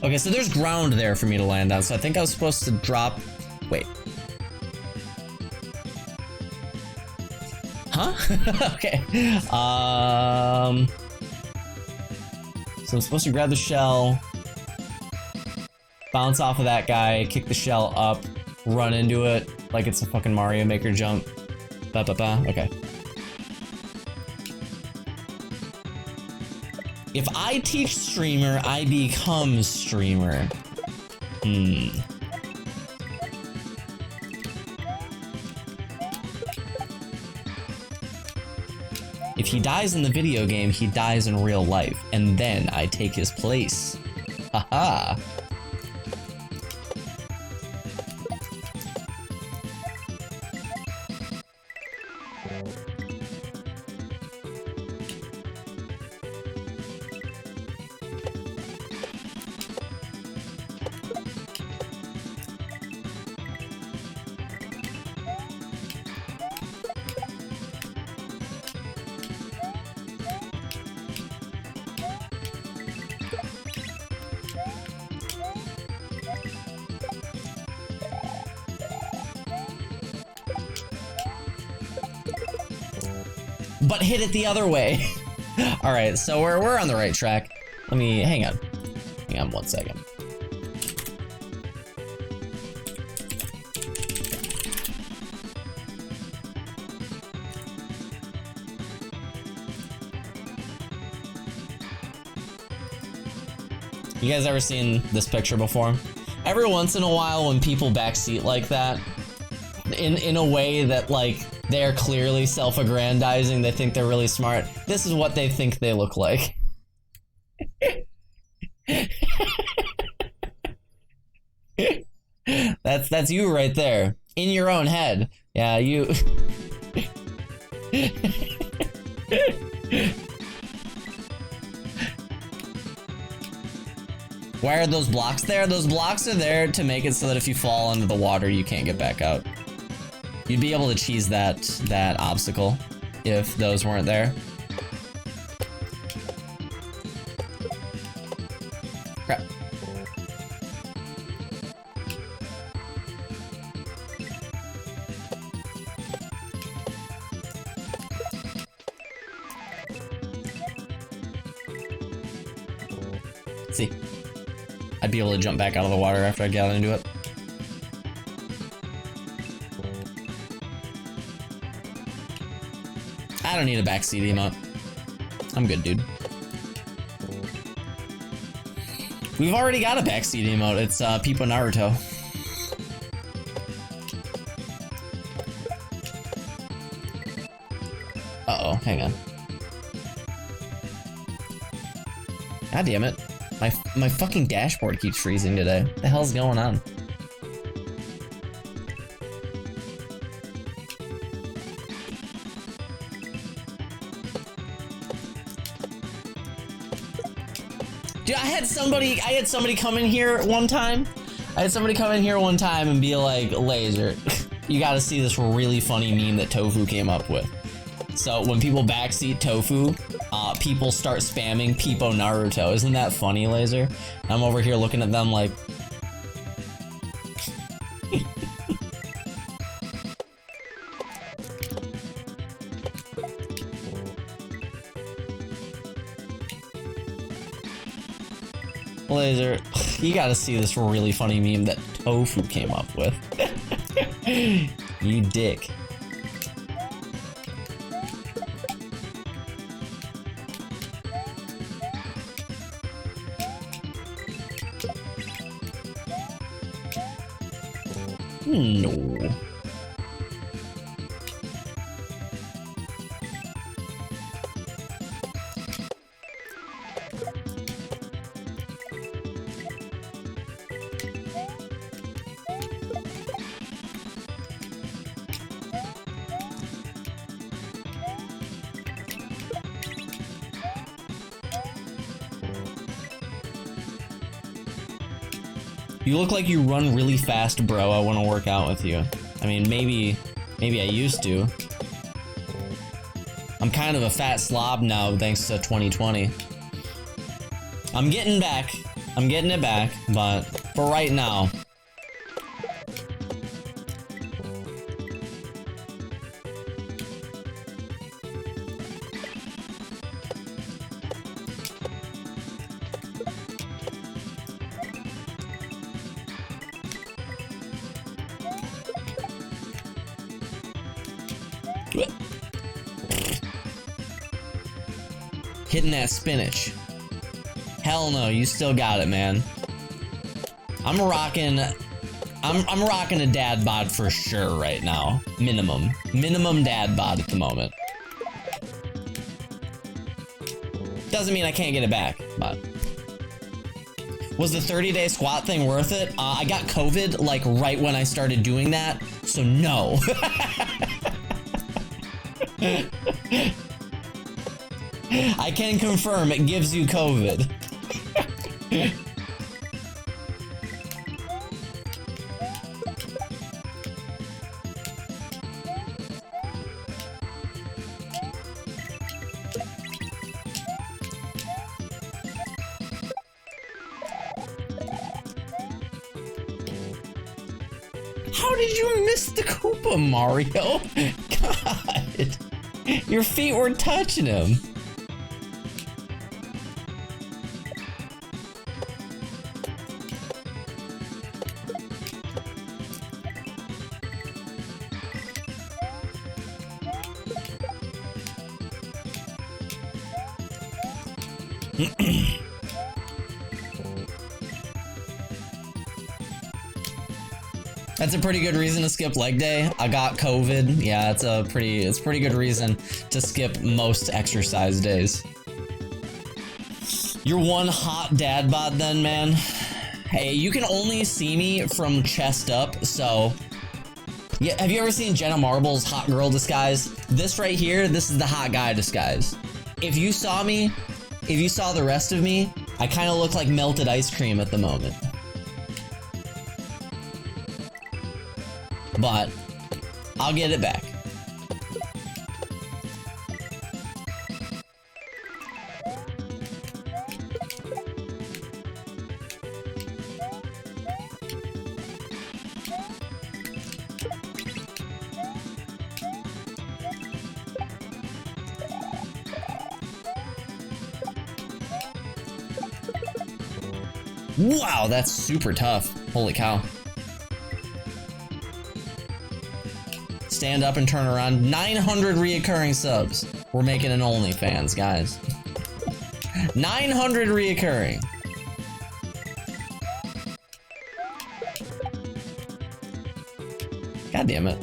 Okay, so there's ground there for me to land on, so I think I was supposed to drop... Wait. Huh? Okay. So I'm supposed to grab the shell, bounce off of that guy, kick the shell up, run into it like it's a fucking Mario Maker jump. Ba-ba-ba. Okay. If I teach streamer, I become streamer. If he dies in the video game, he dies in real life, and then I take his place. Haha. but hit it the other way. All right, so we're on the right track. Let me, hang on 1 second. You guys ever seen this picture before? Every once in a while when people backseat like that, in a way that like they're clearly self-aggrandizing, they think they're really smart, this is what they think they look like. That's you right there. In your own head. Yeah, you... Why are those blocks there? Those blocks are there to make it so that if you fall under the water, you can't get back out. You'd be able to cheese that obstacle if those weren't there. Crap. Let's see. I'd be able to jump back out of the water after I got into it. I don't need a backseat emote. I'm good, dude. We've already got a backseat emote. It's Peepo Naruto. Uh-oh, hang on. God damn it. My fucking dashboard keeps freezing today. What the hell's going on? Dude, I had somebody come in here one time. And be like, Laser, you gotta see this really funny meme that Tofu came up with. So when people backseat Tofu, people start spamming Peepo Naruto. Isn't that funny, Laser? I'm over here looking at them like... Laser, you gotta see this really funny meme that Tofu came up with. You dick. No. You look like you run really fast, bro. I want to work out with you. I mean, maybe I used to. I'm kind of a fat slob now, thanks to 2020. I'm getting it back, but for right now. Hitting that spinach. Hell no, you still got it, man. I'm rocking a dad bod for sure right now. Minimum dad bod at the moment. Doesn't mean I can't get it back, but... Was the 30-day squat thing worth it? I got COVID, like, right when I started doing that, so no. I can confirm it gives you COVID. How did you miss the Koopa, Mario? God. Your feet were touching him. That's a pretty good reason to skip leg day. I got COVID. Yeah, it's a pretty good reason to skip most exercise days. You're one hot dad bod then, man. Hey, you can only see me from chest up, so yeah, have you ever seen Jenna Marbles' hot girl disguise? This right here, this is the hot guy disguise. If you saw me, if you saw the rest of me, I kind of look like melted ice cream at the moment. But I'll get it back. Wow, that's super tough. Holy cow. Stand up and turn around. 900 reoccurring subs. We're making an OnlyFans, guys. 900 reoccurring. God damn it.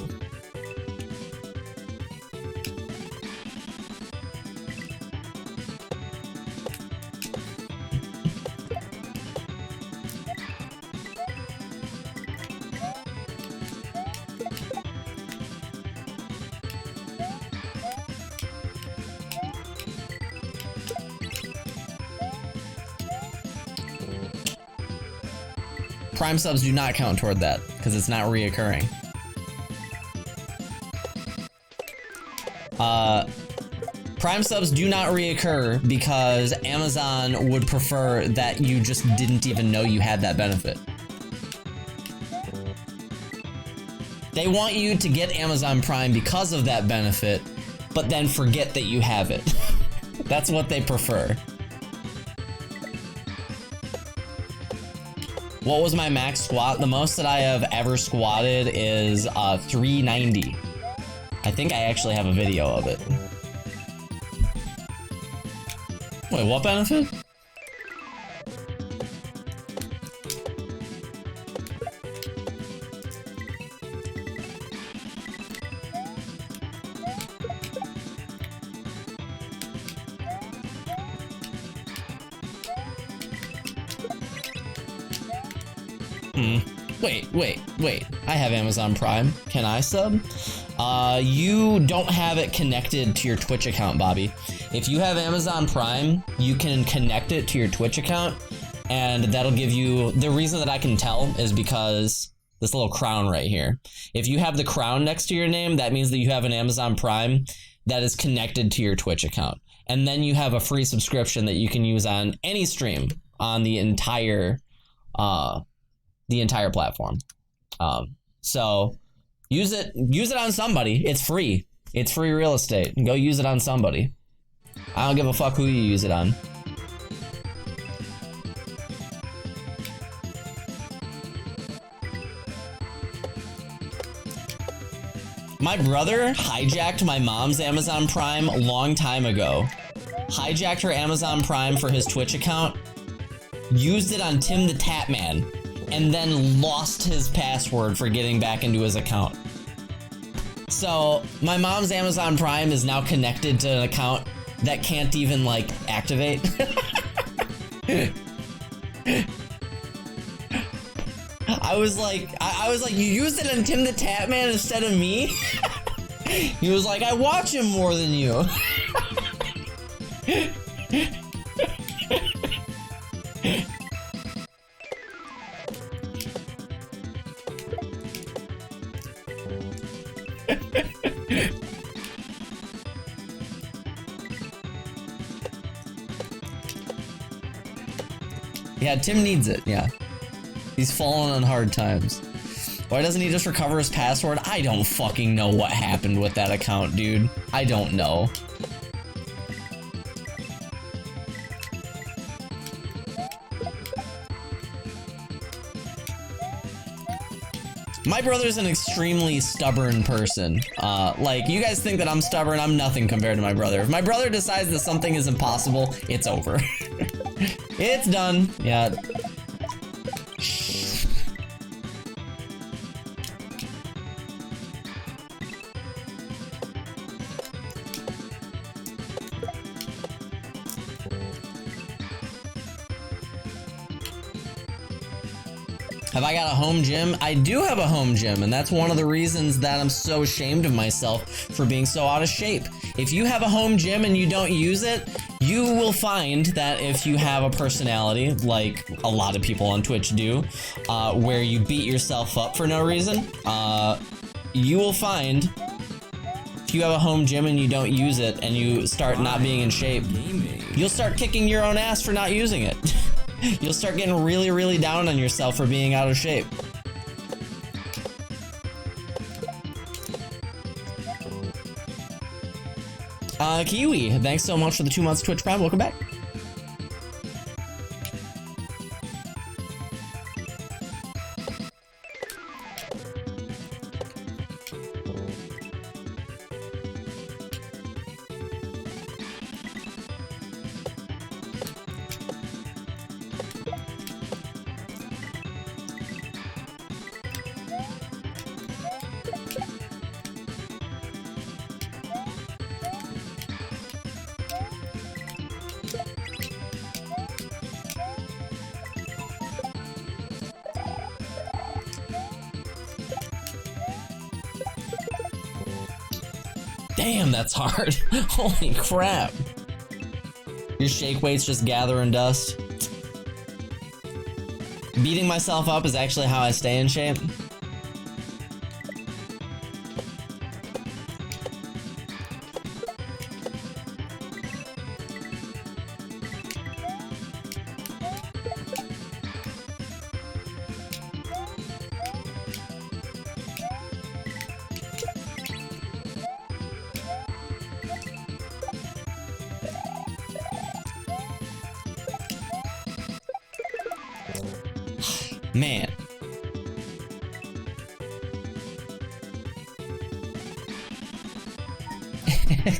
Prime subs do not count toward that, because it's not reoccurring. Prime subs do not reoccur because Amazon would prefer that you just didn't even know you had that benefit. They want you to get Amazon Prime because of that benefit, but then forget that you have it. That's what they prefer. What was my max squat? The most that I have ever squatted is 390. I think I actually have a video of it. Wait, what benefit? Wait. I have Amazon Prime. Can I sub? You don't have it connected to your Twitch account, Bobby. If you have Amazon Prime, you can connect it to your Twitch account, and that'll give you... The reason that I can tell is because this little crown right here. If you have the crown next to your name, that means that you have an Amazon Prime that is connected to your Twitch account. And then you have a free subscription that you can use on any stream on the entire platform. So use it on somebody. It's free. It's free real estate. Go use it on somebody. I don't give a fuck who you use it on. My brother hijacked my mom's Amazon Prime a long time ago. Hijacked her Amazon Prime for his Twitch account, used it on Tim the Tatman, and then lost his password for getting back into his account. So my mom's Amazon Prime is now connected to an account that can't even, like, activate. I was like, you used it on Tim the Tatman instead of me? He was like, I watch him more than you. Yeah, Tim needs it, yeah. He's fallen on hard times. Why doesn't he just recover his password? I don't fucking know what happened with that account, dude. I don't know. My brother's an extremely stubborn person. Like, you guys think that I'm stubborn, I'm nothing compared to my brother. If my brother decides that something is impossible, it's over. It's done. Yeah. Have I got a home gym? I do have a home gym, and that's one of the reasons that I'm so ashamed of myself for being so out of shape. If you have a home gym and you don't use it, you will find that if you have a personality, like a lot of people on Twitch do, where you beat yourself up for no reason, you will find if you have a home gym and you don't use it and you start not being in shape, you'll start kicking your own ass for not using it. You'll start getting really, really down on yourself for being out of shape. Kiwi, thanks so much for the 2 months Twitch Prime. Welcome back. Damn, that's hard. Holy crap. Your shake weight's just gathering dust. Beating myself up is actually how I stay in shape. Man.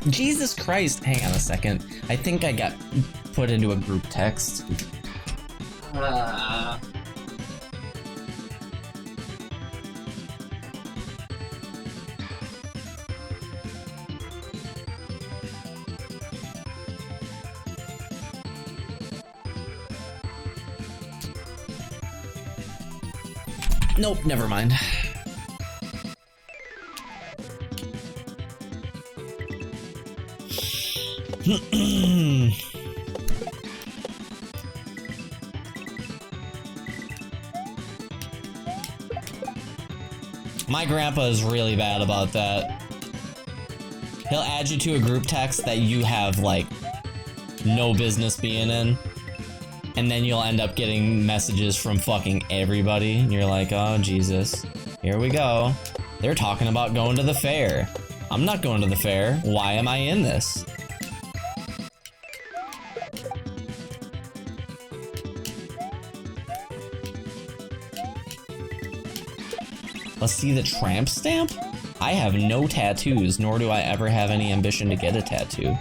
Jesus Christ. Hang on a second. I think I got put into a group text. Nope, never mind. My grandpa is really bad about that. He'll add you to a group text that you have, like, no business being in. And then you'll end up getting messages from fucking everybody. And you're like, oh, Jesus. Here we go. They're talking about going to the fair. I'm not going to the fair. Why am I in this? Let's see the tramp stamp? I have no tattoos, nor do I ever have any ambition to get a tattoo.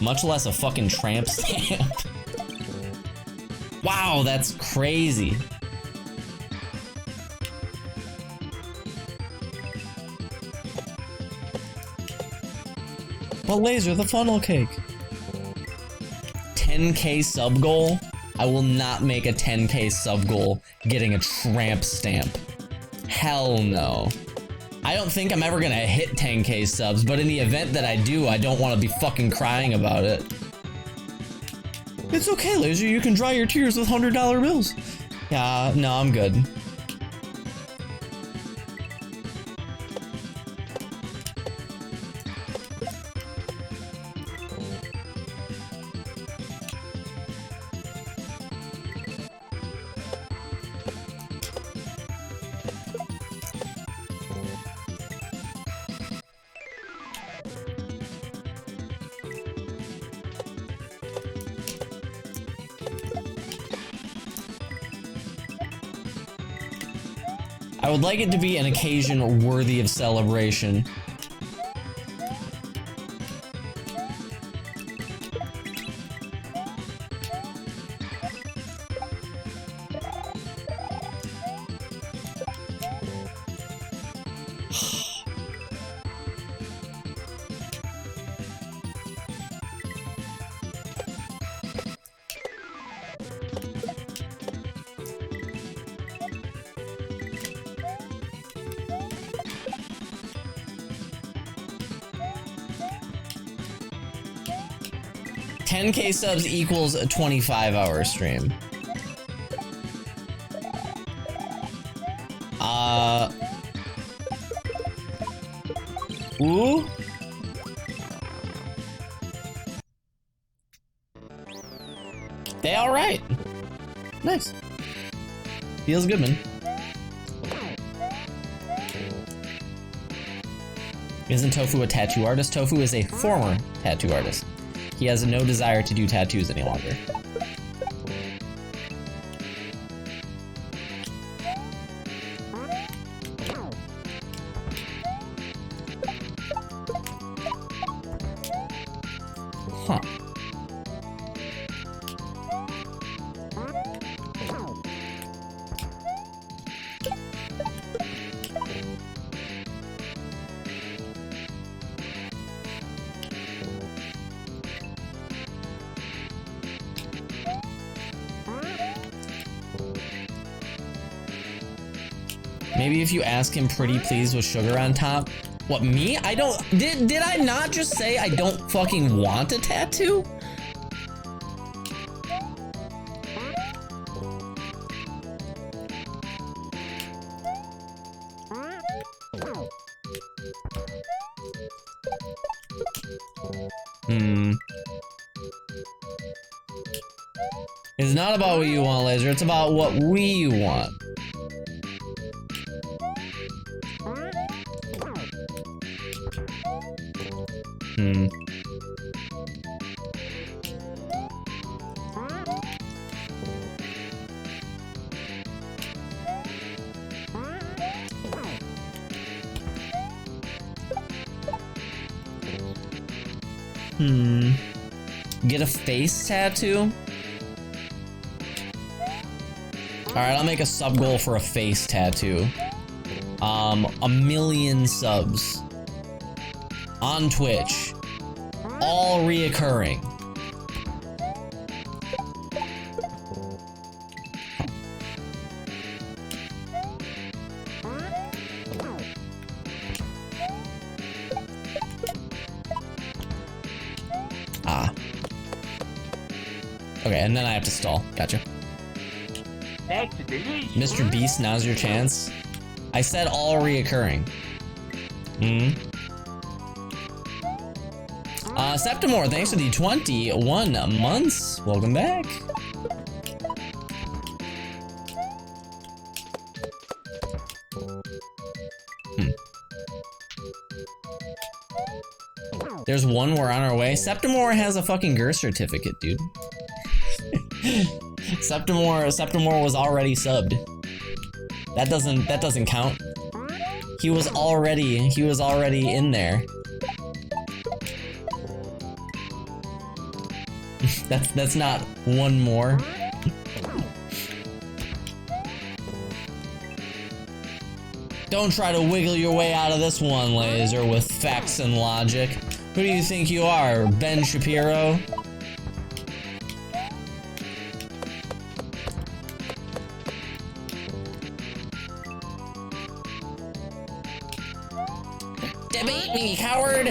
Much less a fucking tramp stamp. Wow, that's crazy. But Laser, the funnel cake. 10k sub goal? I will not make a 10k sub goal getting a tramp stamp. Hell no. I don't think I'm ever gonna hit 10k subs, but in the event that I do, I don't want to be fucking crying about it. It's okay, Laser, you can dry your tears with $100 bills. Yeah, no, I'm good. I would like it to be an occasion worthy of celebration. $10K subs equals a 25-hour stream. Ooh. They all right. Nice. Feels good, man. Isn't Tofu a tattoo artist? Tofu is a former tattoo artist. He has no desire to do tattoos any longer. Huh. Maybe if you ask him pretty please with sugar on top. What, me? I don't... Did I not just say I don't fucking want a tattoo? It's not about what you want, Laser. It's about what we want. Get a face tattoo? Alright, I'll make a sub goal for a face tattoo. 1,000,000 subs. On Twitch. All reoccurring. Okay, and then I have to stall. Gotcha. That's delicious. Mr. Beast, now's your chance. I said all reoccurring. Septimore, thanks for the 21 months. Welcome back. There's one, we're on our way. Septimore has a fucking GER certificate, dude. Septimore was already subbed. That doesn't count. He was already in there. That's not one more. Don't try to wiggle your way out of this one, Laser, with facts and logic. Who do you think you are, Ben Shapiro? Debate me, coward!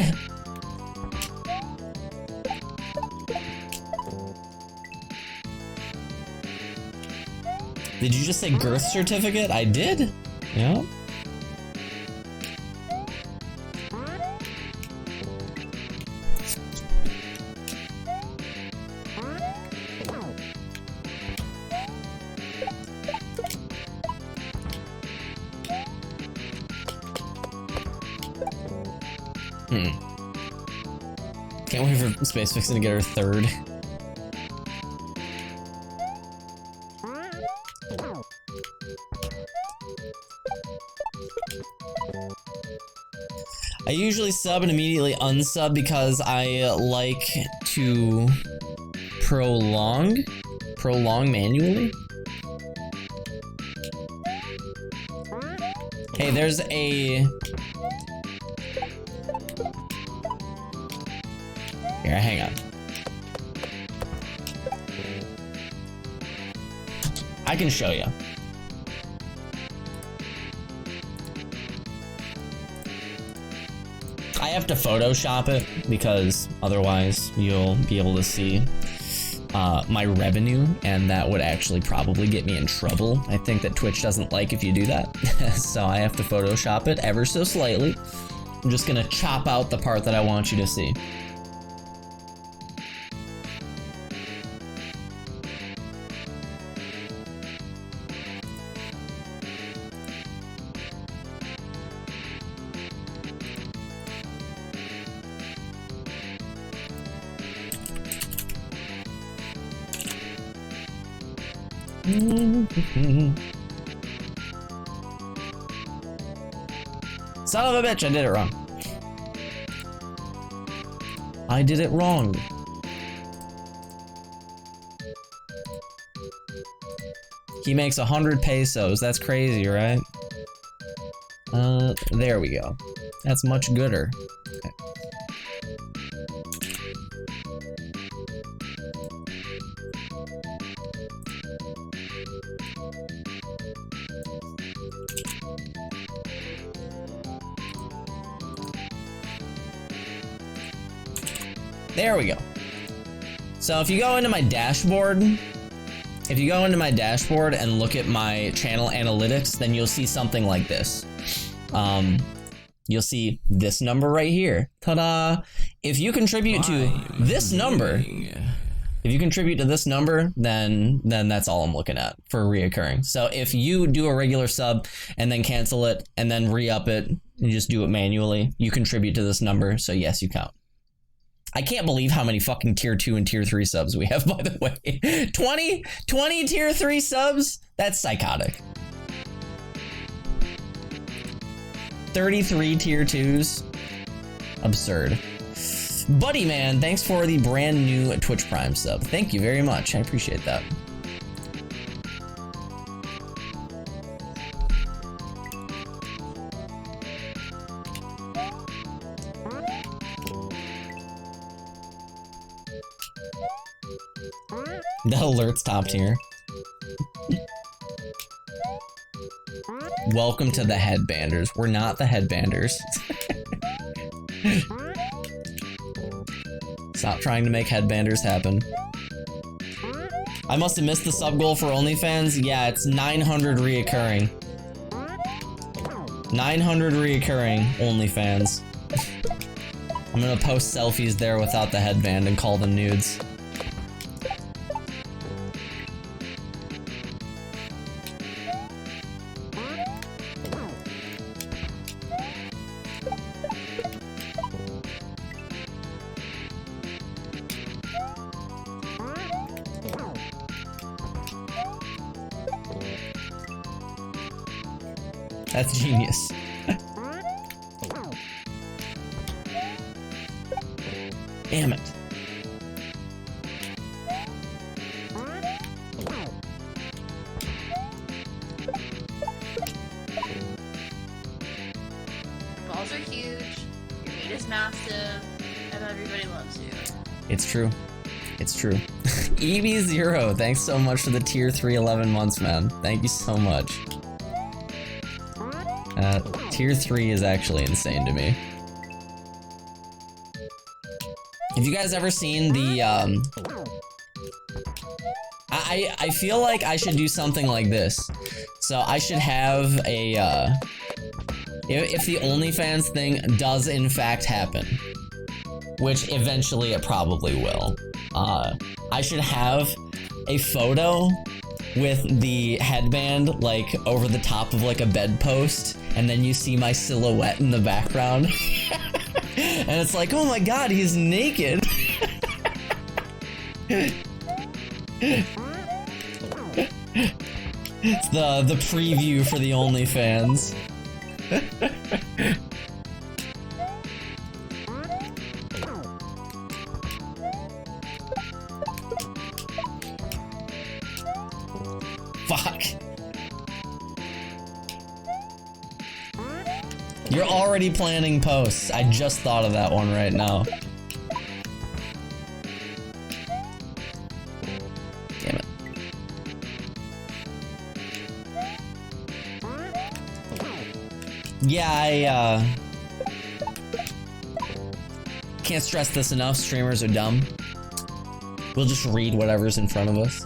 Did you just say girth certificate? I did. Yeah. Can't wait for Space Vixen to get her third. I usually sub and immediately unsub because I like to prolong manually. Hey, there's a... Here, hang on. I can show you. I have to Photoshop it because otherwise you'll be able to see my revenue, and that would actually probably get me in trouble. I think that Twitch doesn't like if you do that. So I have to Photoshop it ever so slightly. I'm just gonna chop out the part that I want you to see. Son of a bitch, I did it wrong. I did it wrong. He makes 100 pesos. That's crazy, right? There we go. That's much gooder. Okay. There we go. So if you go into my dashboard, and look at my channel analytics, then you'll see something like this. You'll see this number right here. Ta-da! If you contribute to this number, then that's all I'm looking at for reoccurring. So if you do a regular sub and then cancel it and then re-up it and just do it manually, you contribute to this number. So yes, you count. I can't believe how many fucking tier 2 and tier 3 subs we have, by the way. 20 tier 3 subs? That's psychotic. 33 tier 2s? Absurd. Buddy Man, thanks for the brand new Twitch Prime sub. Thank you very much. I appreciate that. That alert's top tier. Welcome to the headbanders. We're not the headbanders. Stop trying to make headbanders happen. I must have missed the sub goal for OnlyFans. Yeah, it's 900 reoccurring. 900 reoccurring OnlyFans. I'm gonna post selfies there without the headband and call them nudes. That's genius. Damn it. Balls are huge, your meat is massive, and everybody loves you. It's true. It's true. EB0, thanks so much for the tier 3 11 months, man. Thank you so much. Tier 3 is actually insane to me. Have you guys ever seen the, I feel like I should do something like this. So I should have a, if the OnlyFans thing does in fact happen, which eventually it probably will, I should have a photo with the headband like over the top of like a bedpost, and then you see my silhouette in the background. And it's like, oh my god, he's naked. It's the preview for the OnlyFans. You're already planning posts. I just thought of that one right now. Damn it. Yeah, I can't stress this enough. Streamers are dumb. We'll just read whatever's in front of us.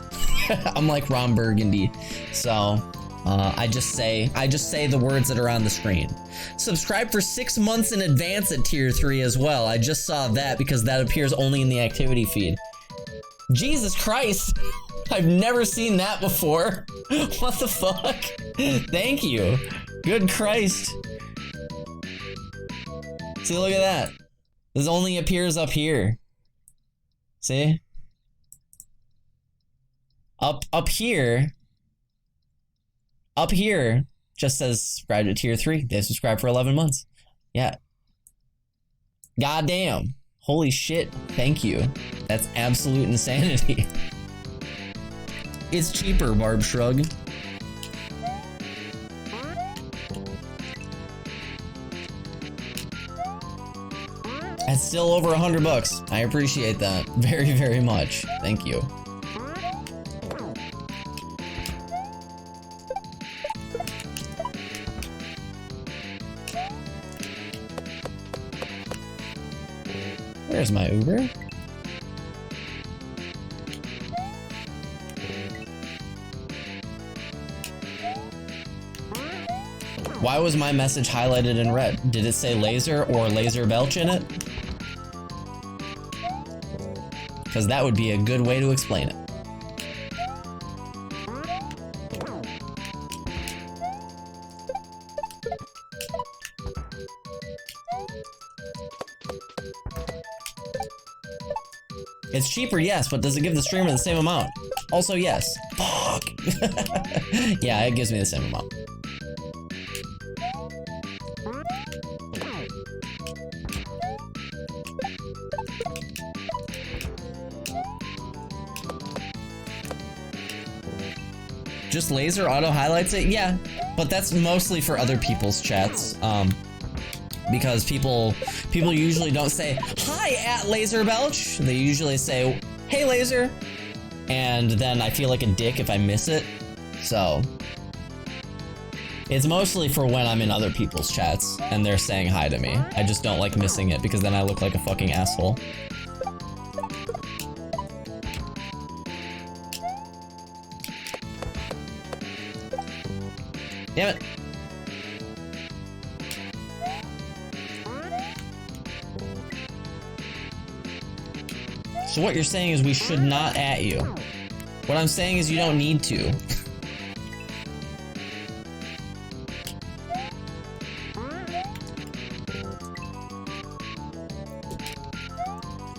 I'm like Ron Burgundy. So, I just say the words that are on the screen. Subscribe for 6 months in advance at tier 3 as well. I just saw that because that appears only in the activity feed. Jesus Christ. I've never seen that before. What the fuck? Thank you. Good Christ. See, look at that. This only appears up here. See? Up here just says subscribe to tier 3. They subscribed for 11 months. Yeah. Goddamn. Holy shit. Thank you. That's absolute insanity. It's cheaper, Barb Shrug. That's still over $100. I appreciate that very, very much. Thank you. Where's my Uber? Why was my message highlighted in red? Did it say laser or laser belch in it? Because that would be a good way to explain it. It's cheaper, yes, but does it give the streamer the same amount? Also, yes. Fuck. Yeah, it gives me the same amount. Just laser auto highlights it? Yeah, but that's mostly for other people's chats. Because people usually don't say, hi at Laser Belch. They usually say, hey Laser. And then I feel like a dick if I miss it. So it's mostly for when I'm in other people's chats and they're saying hi to me. I just don't like missing it because then I look like a fucking asshole. Damn it. So what you're saying is we should not at you. What I'm saying is you don't need to.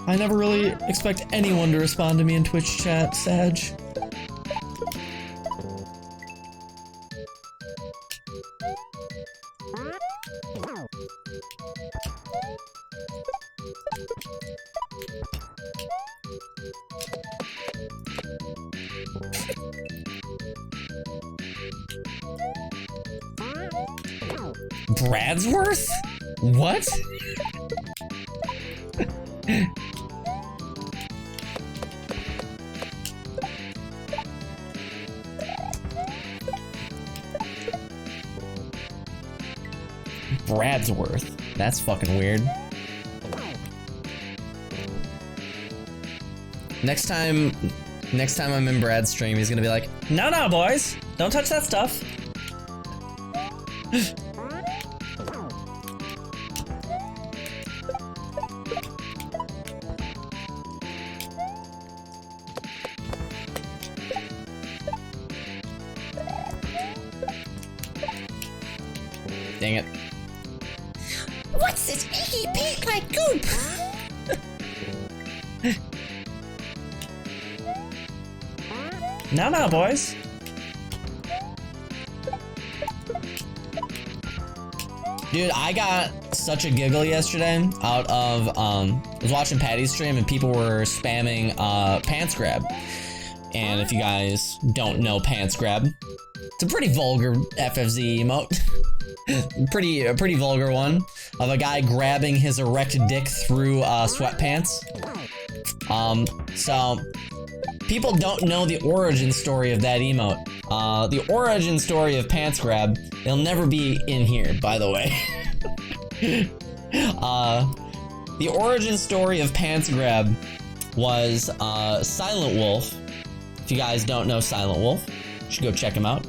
I never really expect anyone to respond to me in Twitch chat, Sag. Bradsworth? What? Bradsworth. That's fucking weird. Next time I'm in Brad's stream, he's gonna be like, no, boys, don't touch that stuff. Dang it. What's this icky pink like goop? No, boys. Dude, I got such a giggle yesterday out of, I was watching Patty's stream and people were spamming, pants grab. And if you guys don't know Pants Grab, it's a pretty vulgar FFZ emote. A pretty vulgar one of a guy grabbing his erect dick through sweatpants. So people don't know the origin story of that emote. The origin story of Pants Grab, it'll never be in here, by the way. The origin story of Pants Grab was Silent Wolf. If you guys don't know Silent Wolf, you should go check him out.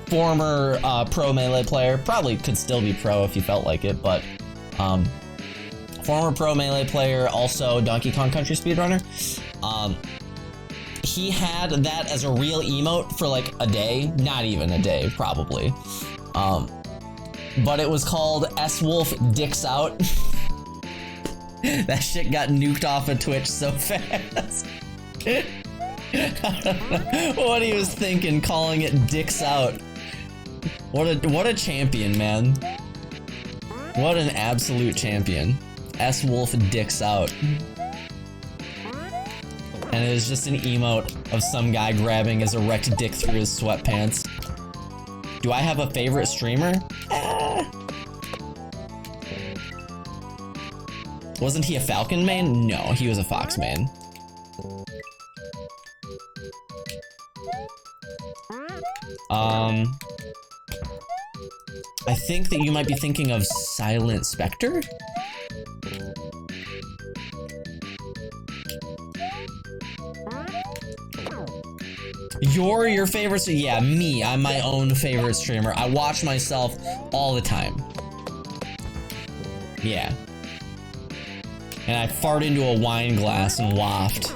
Former pro Melee player, probably could still be pro if you felt like it, but former pro Melee player, also Donkey Kong Country speedrunner. He had that as a real emote for like a day, not even a day, probably. But it was called S Wolf Dicks Out. That shit got nuked off of Twitch so fast. I don't know what he was thinking, calling it Dicks Out. What a champion, man. What an absolute champion. S Wolf Dicks Out. And it was just an emote of some guy grabbing his erect dick through his sweatpants. Do I have a favorite streamer? Wasn't he a Falcon main? No, he was a Fox main. I think that you might be thinking of Silent Spectre? You're your favorite? Yeah, me. I'm my own favorite streamer. I watch myself all the time. Yeah. And I fart into a wine glass and waft.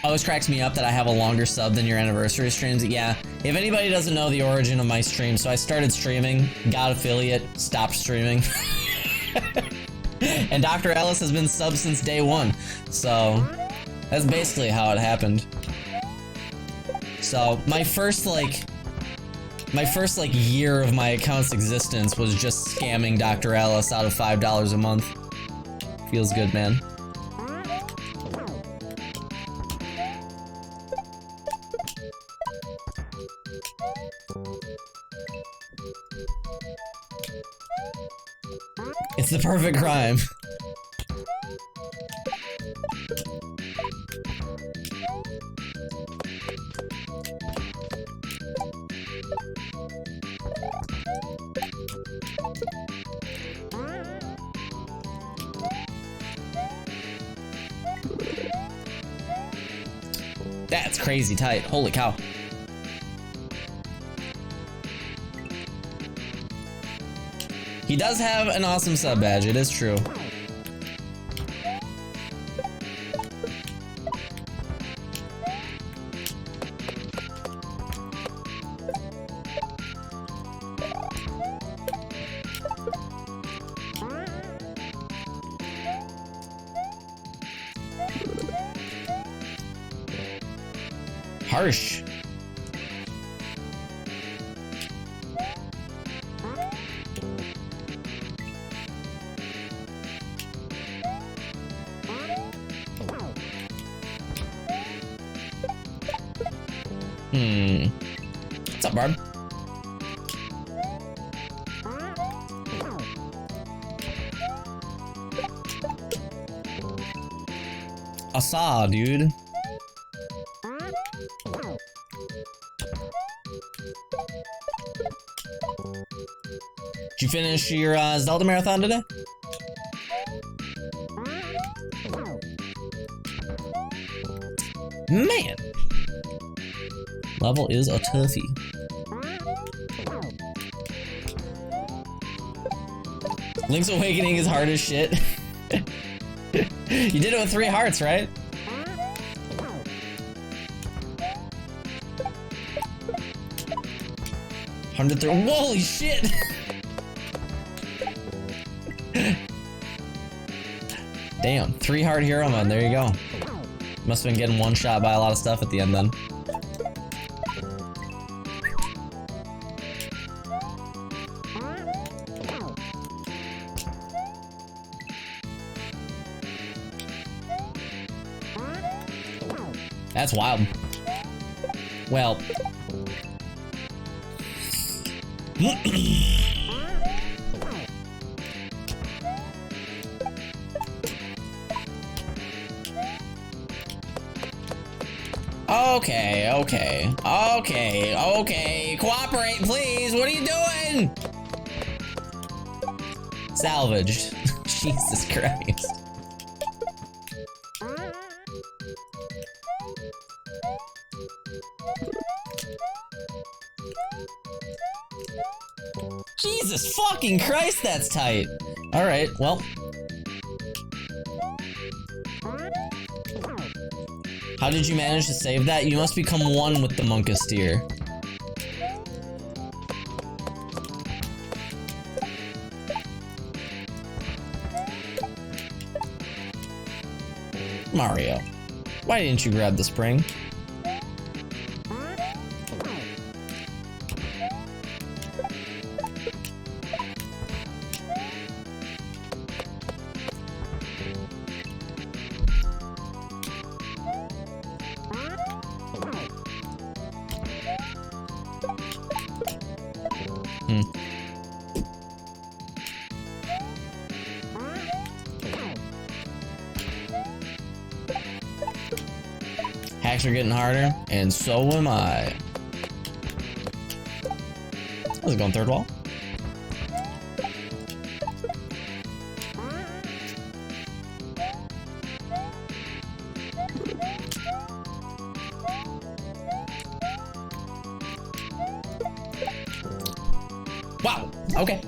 Always cracks me up that I have a longer sub than your anniversary streams. Yeah, if anybody doesn't know the origin of my stream, so I started streaming, got affiliate, stopped streaming. And Dr. Ellis has been sub since day one. So that's basically how it happened. So my first year of my account's existence was just scamming Dr. Ellis out of $5 a month. Feels good, man. It's the perfect crime. That's crazy tight. Holy cow. He does have an awesome sub badge, it is true. Harsh. What's up, Barb? Asa, dude. Did you finish your Zelda marathon today? Man. Level is a toughie. Link's Awakening is hard as shit. You did it with 3 hearts, right? 103. Holy shit! Damn, 3 heart hero mode. There you go. Must have been getting one shot by a lot of stuff at the end then. That's wild. Well. Okay. Cooperate, please. What are you doing? Salvaged. Jesus Christ. Jesus fucking Christ, that's tight. All right, well. How did you manage to save that? You must become one with the Monkasteer. Mario, why didn't you grab the spring? Hacks are getting harder, and so am I. How's it going, third wall? Wow, okay.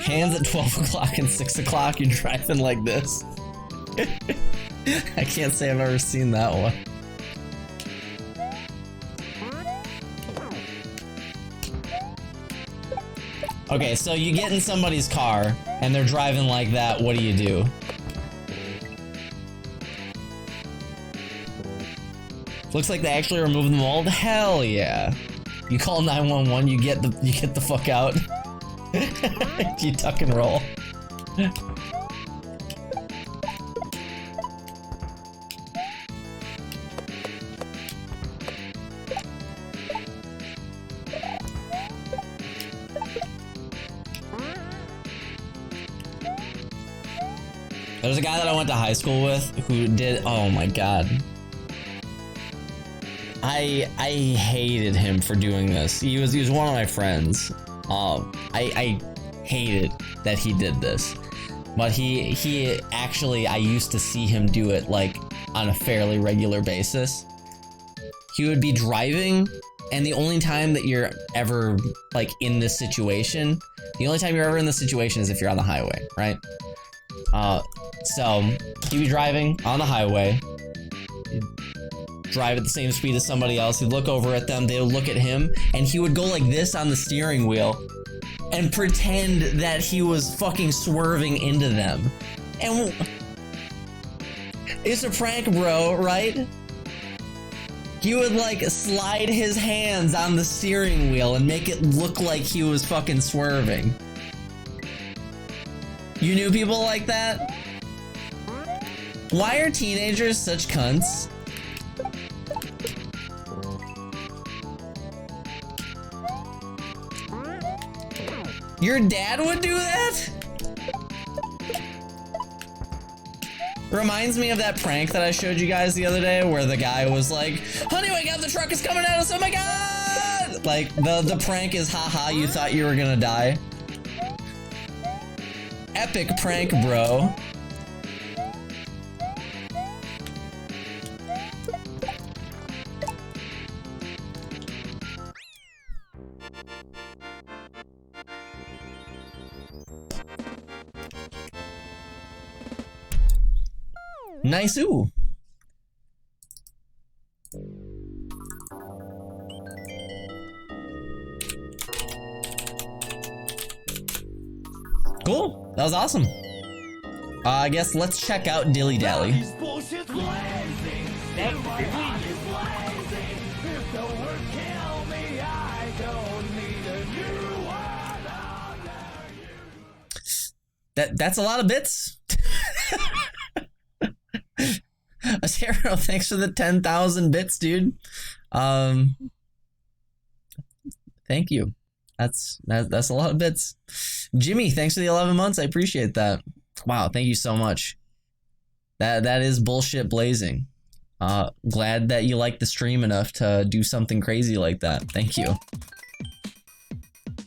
Hands at 12 o'clock and 6 o'clock, you're driving like this. I can't say I've ever seen that one. Okay, so you get in somebody's car and they're driving like that, what do you do? Looks like they actually removed the mold. Hell yeah. You call 911, you get the fuck out. You tuck and roll. There's a guy that I went to high school with who did, oh my god. I hated him for doing this. He was one of my friends. I hated that he did this, but he actually, I used to see him do it like on a fairly regular basis. He would be driving, and the only time that you're ever like in this situation, the only time you're ever in this situation is if you're on the highway, right? So he'd be driving on the highway, drive at the same speed as somebody else. He'd look over at them, they would look at him, and he would go like this on the steering wheel and pretend that he was fucking swerving into them. And it's a prank, bro, right? He would like slide his hands on the steering wheel and make it look like he was fucking swerving. You knew people like that? Why are teenagers such cunts? Your dad would do that? Reminds me of that prank that I showed you guys the other day where the guy was like, honey, wake up, the truck is coming at us, oh my god! Like, the prank is, haha, you thought you were gonna die. Epic prank, bro. Nice. Ooh. Cool. That was awesome. I guess let's check out Dilly Dally. Next to delete. That's a lot of bits. Zero, thanks for the 10,000 bits, dude. Thank you. That's a lot of bits. Jimmy, thanks for the 11 months. I appreciate that. Wow, thank you so much. That is bullshit blazing. Glad that you liked the stream enough to do something crazy like that. Thank you.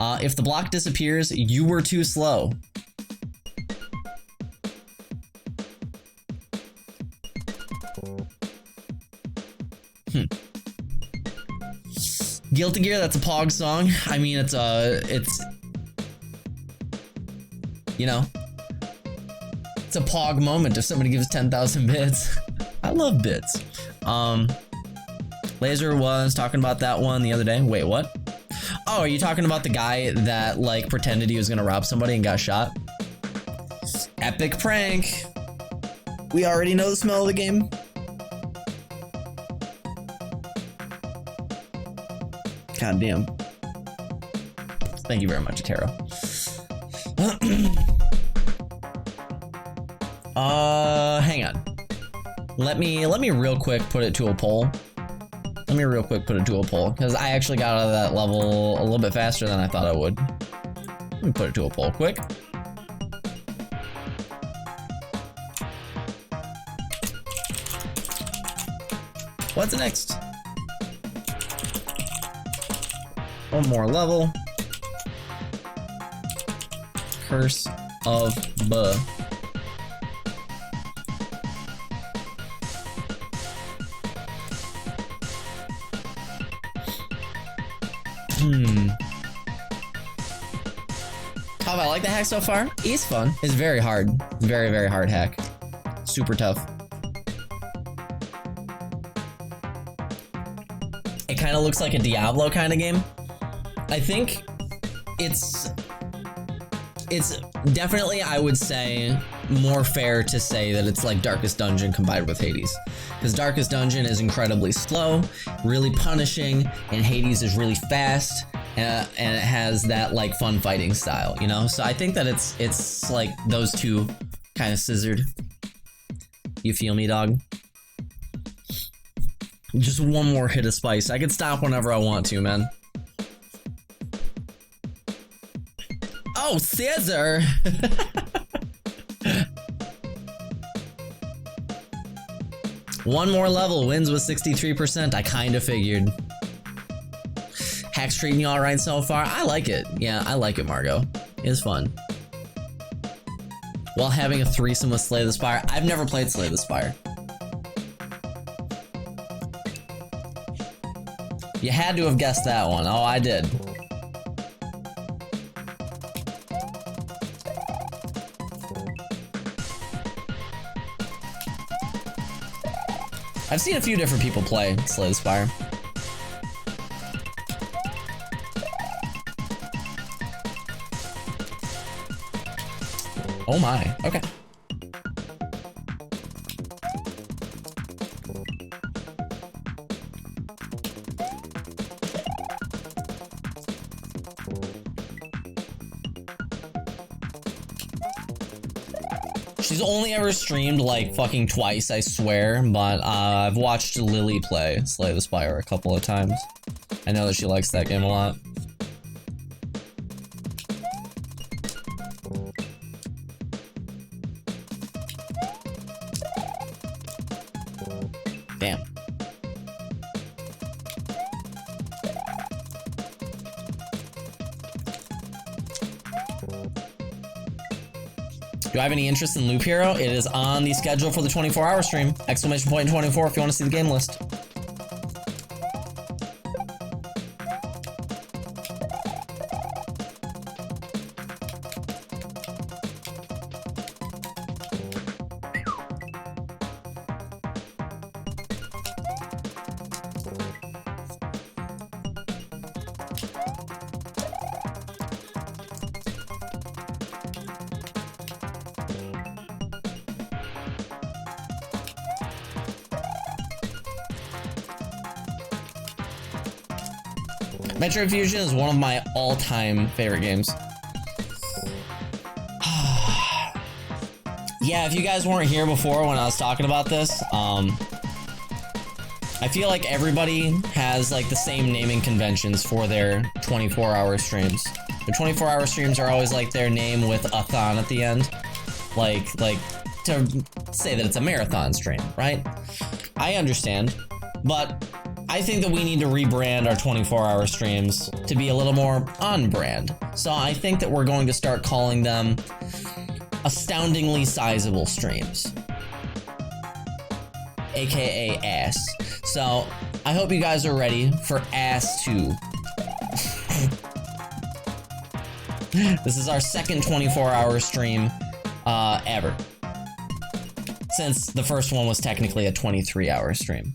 If the block disappears, you were too slow. Guilty Gear, that's a Pog song. I mean, it's you know, it's a Pog moment if somebody gives 10,000 bits. I love bits. Laser was talking about that one the other day. Wait, what? Oh, are you talking about the guy that like pretended he was gonna rob somebody and got shot? Epic prank. We already know the smell of the game. God damn. Thank you very much, Atero. Hang on. Let me real quick put it to a poll. Let me real quick put it to a poll, because I actually got out of that level a little bit faster than I thought I would. Let me put it to a poll quick. What's next? One more level. Curse of Buh. How about I like the hack so far? It's fun. It's very hard. Very, very hard hack. Super tough. It kind of looks like a Diablo kind of game. I think it's definitely, I would say, more fair to say that it's like Darkest Dungeon combined with Hades. Because Darkest Dungeon is incredibly slow, really punishing, and Hades is really fast, and it has that like fun fighting style, you know? So I think that it's like those two kind of scissored. You feel me, dog? Just one more hit of spice. I could stop whenever I want to, man. Oh, Caesar! One more level, wins with 63%. I kinda figured. Hack's treating you alright so far? I like it. Yeah, I like it, Margot. It's fun. While having a threesome with Slay the Spire. I've never played Slay the Spire. You had to have guessed that one. Oh, I did. I've seen a few different people play Slay the Spire. Oh my, okay. She's only ever streamed like fucking twice, I swear, but I've watched Lily play Slay the Spire a couple of times. I know that she likes that game a lot. Damn. Do I have any interest in Loop Hero? It is on the schedule for the 24-hour stream. Exclamation point 24 if you want to see the game list. Metroid Fusion is one of my all-time favorite games. Yeah, if you guys weren't here before when I was talking about this, I feel like everybody has like the same naming conventions for their 24-hour streams. The 24-hour streams are always like their name with a thon at the end. Like to say that it's a marathon stream, right? I understand, but I think that we need to rebrand our 24-hour streams to be a little more on brand. So I think that we're going to start calling them astoundingly sizable streams, aka ass. So I hope you guys are ready for ass 2. This is our second 24-hour stream ever, since the first one was technically a 23-hour stream.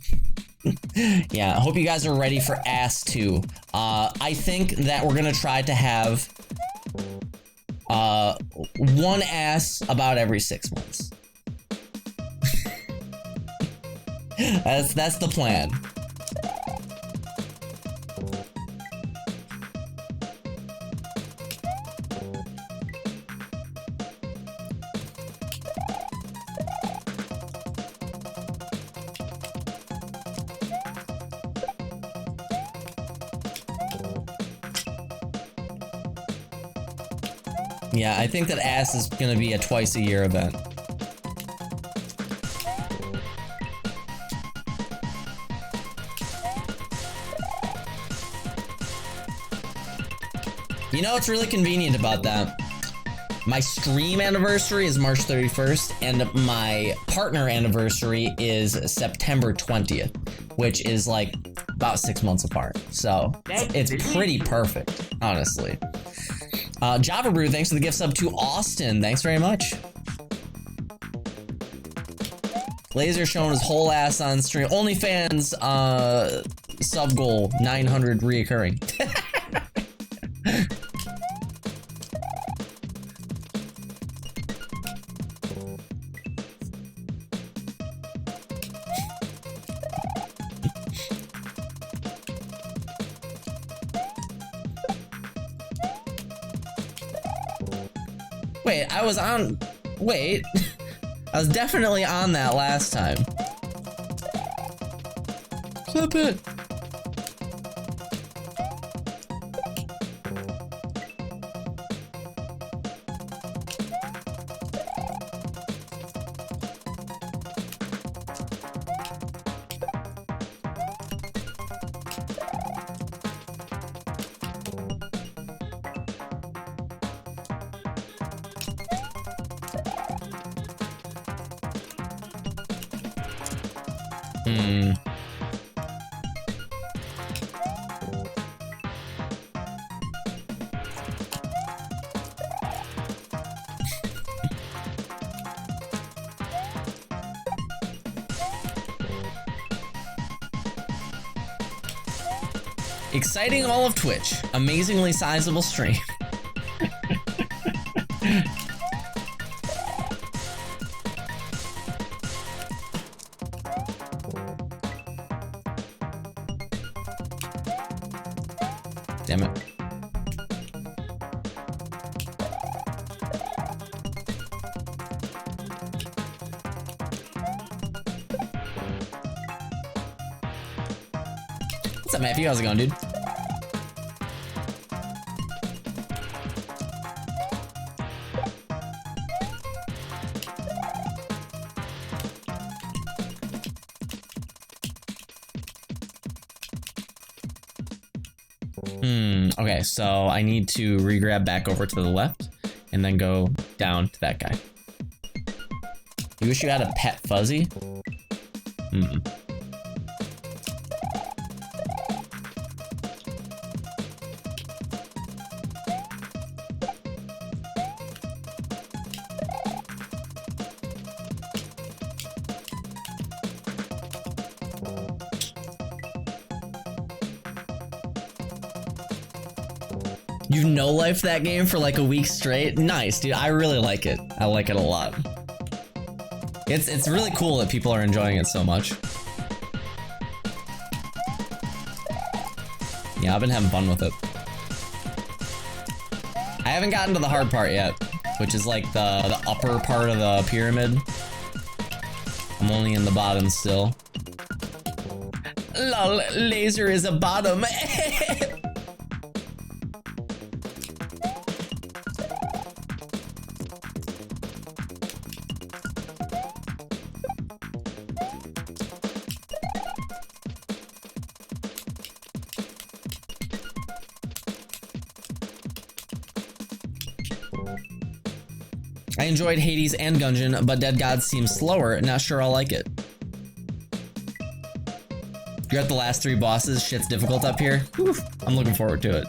Yeah, I hope you guys are ready for ass 2. I think that we're gonna try to have one ass about every 6 months. That's the plan. Yeah, I think that ass is gonna be a twice-a-year event. You know what's really convenient about that? My stream anniversary is March 31st, and my partner anniversary is September 20th, which is like about 6 months apart. So it's pretty perfect, honestly. Java Brew, thanks for the gift sub to Austin. Thanks very much. Laser showing his whole ass on stream. OnlyFans sub goal 900 reoccurring. Wait, I was on... Wait. I was definitely on that last time. Clip it. Exciting all of Twitch. Amazingly sizable stream. Damn it. What's up, Matthew? How's it going, dude? Okay, so I need to re-grab back over to the left and then go down to that guy. You wish you had a pet fuzzy? You've no-lifed that game for like a week straight? Nice, dude. I really like it. I like it a lot. It's really cool that people are enjoying it so much. Yeah, I've been having fun with it. I haven't gotten to the hard part yet, which is like the upper part of the pyramid. I'm only in the bottom still. Lol, laser is a bottom. I enjoyed Hades and Gungeon, but Dead Gods seems slower. Not sure I'll like it. You're at the last 3 bosses. Shit's difficult up here. Whew, I'm looking forward to it.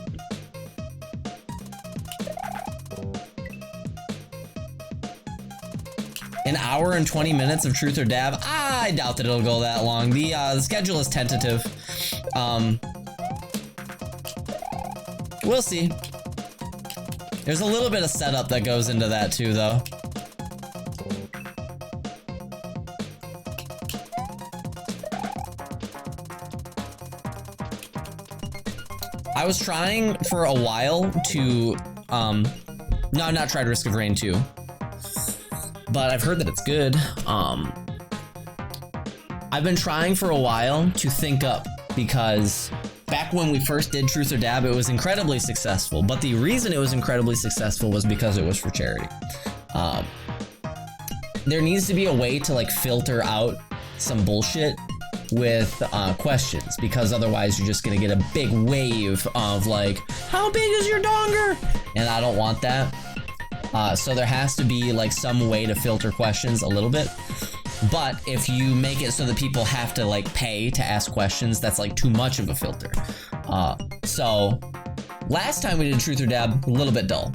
An hour and 20 minutes of Truth or Dab? I doubt that it'll go that long. The schedule is tentative. We'll see. There's a little bit of setup that goes into that too, though. I was trying for a while to, no, I've not tried Risk of Rain 2. But I've heard that it's good. I've been trying for a while to think up, because back when we first did Truth or Dab, it was incredibly successful. But the reason it was incredibly successful was because it was for charity. There needs to be a way to like filter out some bullshit with questions, because otherwise you're just gonna get a big wave of like, how big is your donger? And I don't want that. So there has to be like some way to filter questions a little bit. But if you make it so that people have to like pay to ask questions, that's like too much of a filter. So last time we did Truth or Dab, a little bit dull.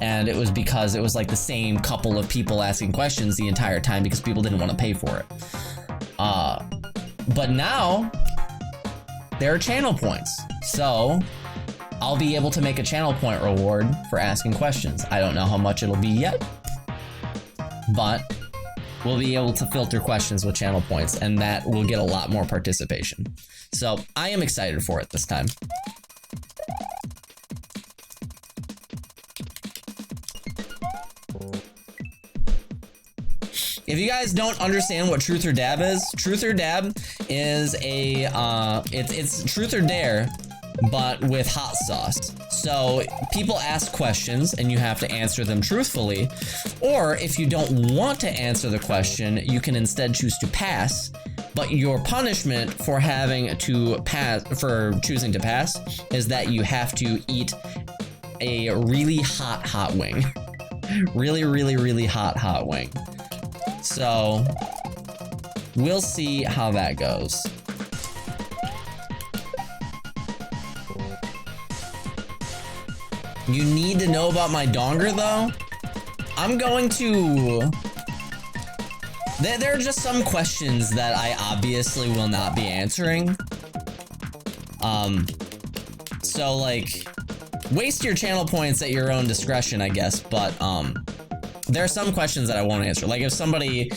And it was because it was like the same couple of people asking questions the entire time because people didn't want to pay for it. But now there are channel points. So I'll be able to make a channel point reward for asking questions. I don't know how much it'll be yet, but we'll be able to filter questions with channel points, and that will get a lot more participation. So I am excited for it this time. If you guys don't understand what Truth or Dab is a, it's Truth or Dare, but with hot sauce. So people ask questions and you have to answer them truthfully. Or if you don't want to answer the question, you can instead choose to pass. But your punishment for having to pass, for choosing to pass, is that you have to eat a really hot wing. really hot wing. So we'll see how that goes. You need to know about my donger, though? I'm going to... There are just some questions that I obviously will not be answering. So, like, waste your channel points at your own discretion, I guess, but, there are some questions that I won't answer. Like if somebody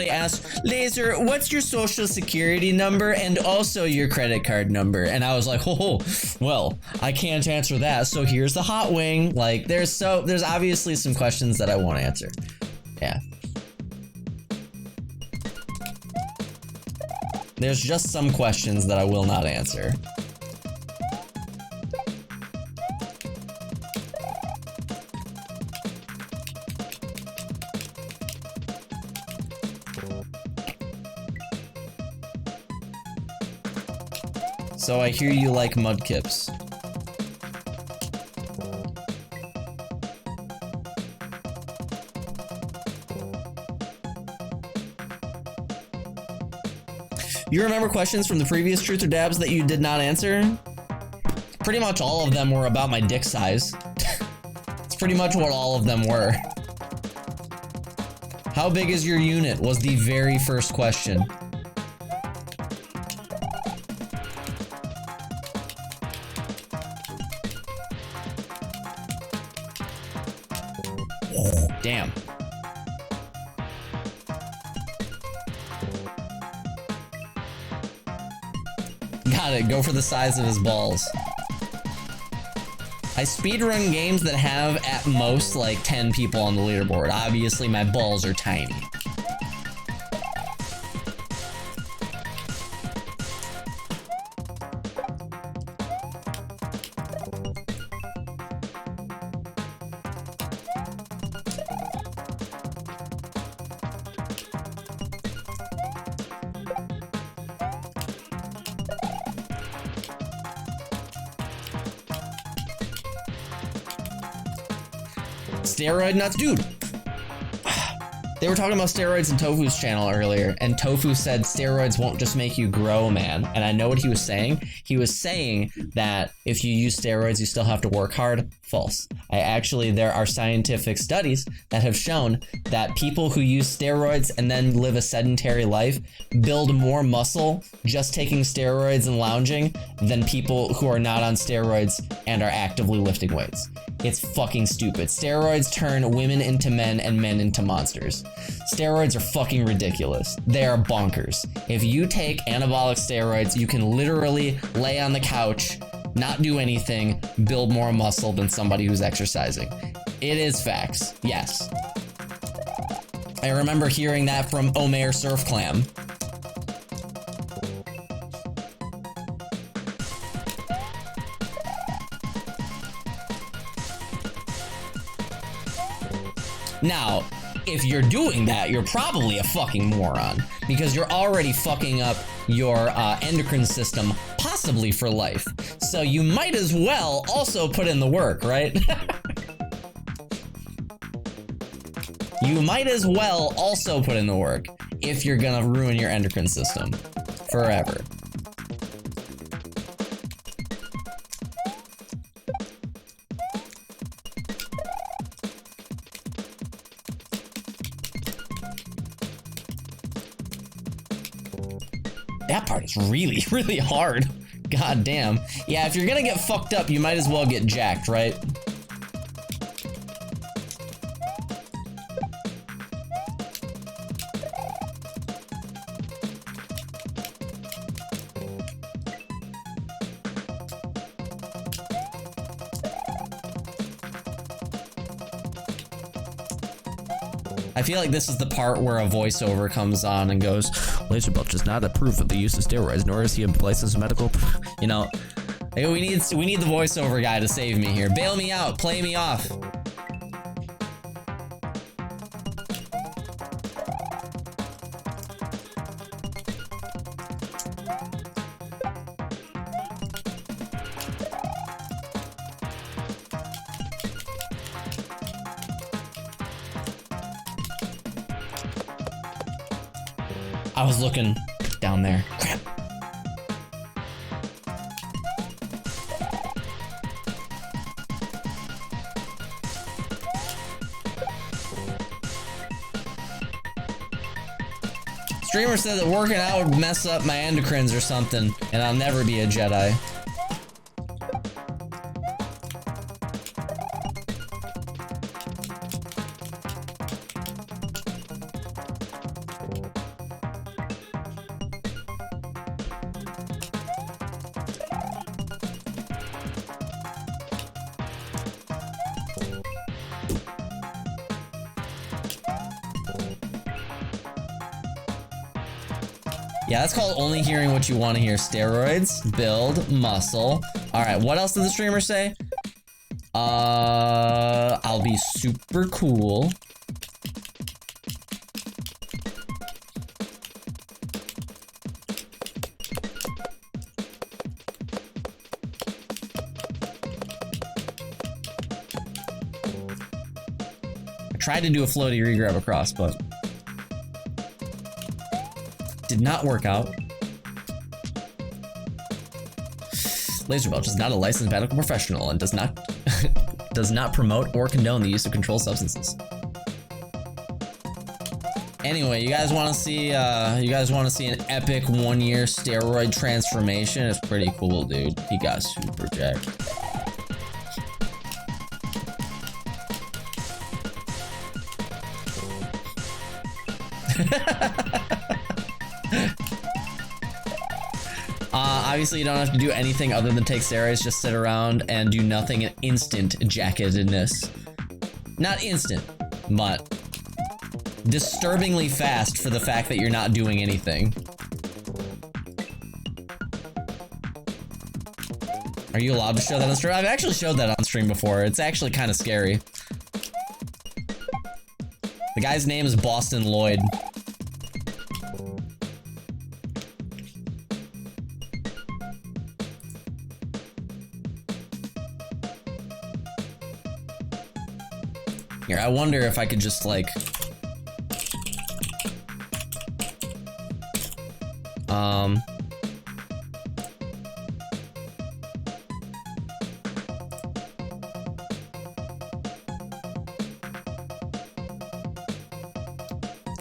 asks, Laser, what's your social security number and also your credit card number? And I was like, oh, well, I can't answer that. So here's the hot wing. Like there's obviously some questions that I won't answer. Yeah. There's just some questions that I will not answer. So I hear you like mudkips. You remember questions from the previous Truth or Dabs that you did not answer? Pretty much all of them were about my dick size. It's pretty much what all of them were. How big is your unit was the very first question. Damn. Got it. Go for the size of his balls. I speedrun games that have at most like 10 people on the leaderboard. Obviously, my balls are tiny. Steroid nuts, dude. They were talking about steroids in Tofu's channel earlier, and Tofu said steroids won't just make you grow, man. And I know what he was saying. He was saying that if you use steroids, you still have to work hard. False. There are scientific studies that have shown that people who use steroids and then live a sedentary life build more muscle just taking steroids and lounging than people who are not on steroids and are actively lifting weights. It's fucking stupid. Steroids turn women into men and men into monsters. Steroids are fucking ridiculous. They are bonkers. If you take anabolic steroids, you can literally lay on the couch, not do anything, build more muscle than somebody who's exercising. It is facts, yes. I remember hearing that from Omer Surf Clam. Now, if you're doing that, you're probably a fucking moron because you're already fucking up your endocrine system, possibly for life. So you might as well also put in the work, right? You might as well also put in the work if you're gonna ruin your endocrine system forever. That part is really, really hard. God damn. Yeah, if you're gonna get fucked up, you might as well get jacked, right? I feel like this is the part where a voiceover comes on and goes, Laser Belch does not approve of the use of steroids, nor is he a licensed medical, you know. We need the voiceover guy to save me here. Bail me out, play me off. I was looking down there. Crap. Streamer said that working out would mess up my endocrines or something, and I'll never be a Jedi. Yeah, that's called only hearing what you want to hear. Steroids, build, muscle. All right, what else did the streamer say? I'll be super cool. I tried to do a floaty regrab across, but did not work out. Laser Belch is not a licensed medical professional and does not promote or condone the use of controlled substances. Anyway, you guys want to see an epic 1-year steroid transformation? It's pretty cool, dude. He got super jacked. Obviously, you don't have to do anything other than take steroids. Just sit around and do nothing. An instant jacketedness. Not instant, but disturbingly fast for the fact that you're not doing anything. Are you allowed to show that on stream? I've actually showed that on stream before. It's actually kind of scary. The guy's name is Boston Lloyd. Here, I wonder if I could just like...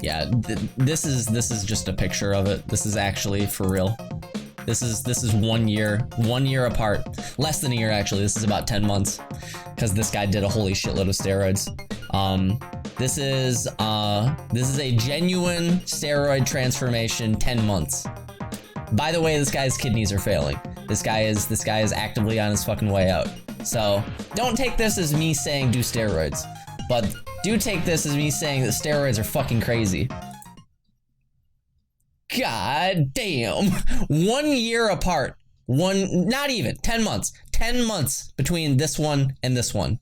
Yeah, this is just a picture of it. This is actually for real. This is 1 year apart. Less than a year actually. This is about 10 months because this guy did a holy shitload of steroids. This is a genuine steroid transformation 10 months. By the way, this guy's kidneys are failing. This guy is actively on his fucking way out. So don't take this as me saying do steroids, but do take this as me saying that steroids are fucking crazy. God damn. 1 year apart. Not even 10 months. 10 months between this one and this one.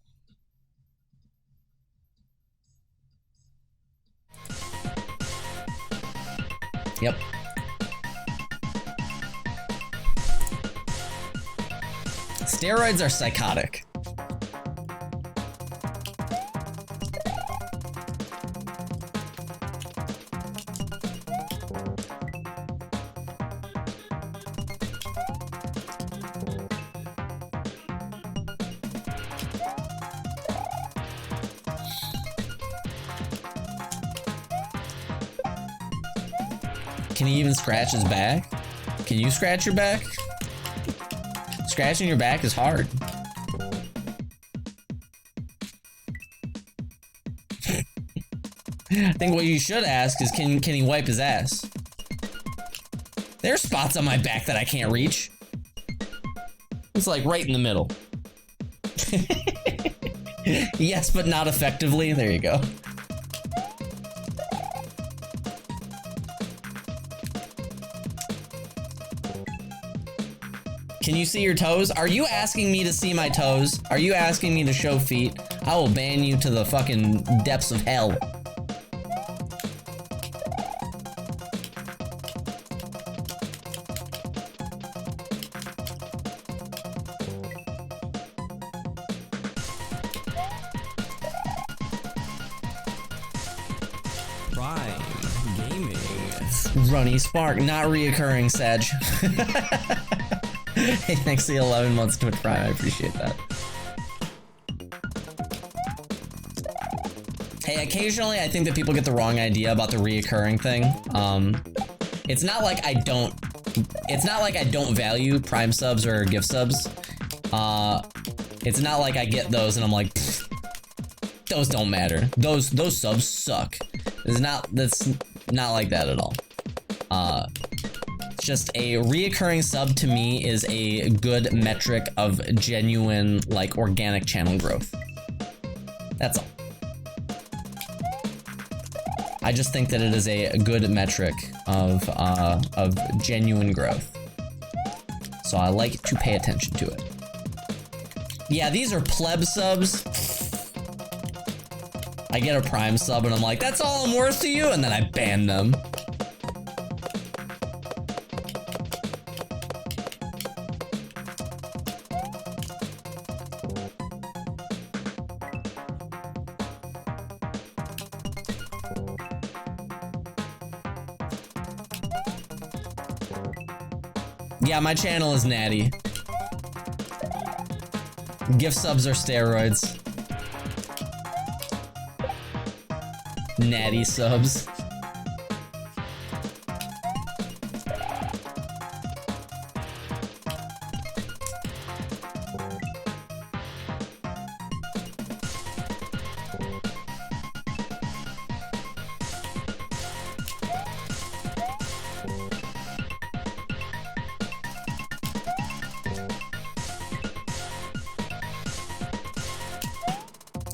Yep. Steroids are psychotic. Can he even scratch his back? Can you scratch your back? Scratching your back is hard. I think what you should ask is can he wipe his ass? There's spots on my back that I can't reach. It's like right in the middle. Yes, but not effectively. There you go. Can you see your toes? Are you asking me to see my toes? Are you asking me to show feet? I will ban you to the fucking depths of hell. Prime Gaming. Runny Spark, not reoccurring, Sag. Hey, thanks for the 11 months to Prime. I appreciate that. Hey, occasionally I think that people get the wrong idea about the reoccurring thing. It's not like I don't value Prime subs or gift subs. It's not like I get those and I'm like, those don't matter. Those subs suck. That's not like that at all. Just a reoccurring sub to me is a good metric of genuine, like, organic channel growth. That's all. I just think that it is a good metric of genuine growth. So I like to pay attention to it. Yeah, these are pleb subs. I get a Prime sub and I'm like, that's all I'm worth to you, and then I ban them. Yeah, my channel is natty. Gift subs are steroids. Natty subs.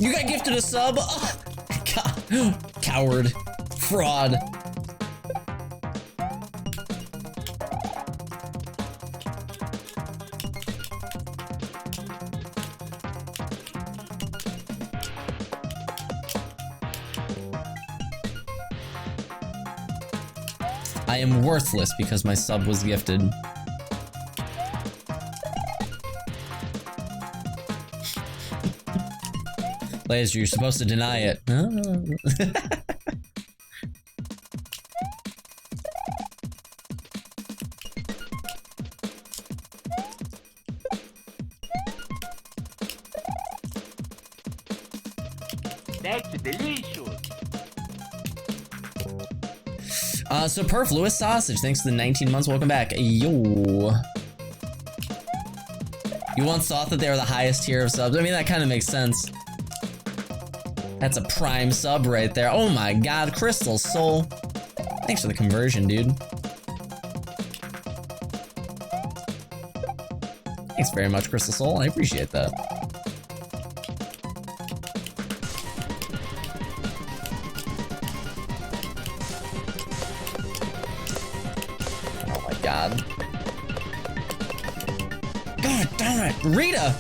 You got gifted a sub? Oh, coward. Fraud. I am worthless because my sub was gifted. Laser, you're supposed to deny it. Oh. That's delicious. Superfluous Sausage, thanks for the 19 months, welcome back. Yo. You once thought that they were the highest tier of subs? I mean, that kind of makes sense. That's a prime sub right there. Oh my god, Crystal Soul. Thanks for the conversion, dude. Thanks very much, Crystal Soul, I appreciate that. God. God damn it, Rita!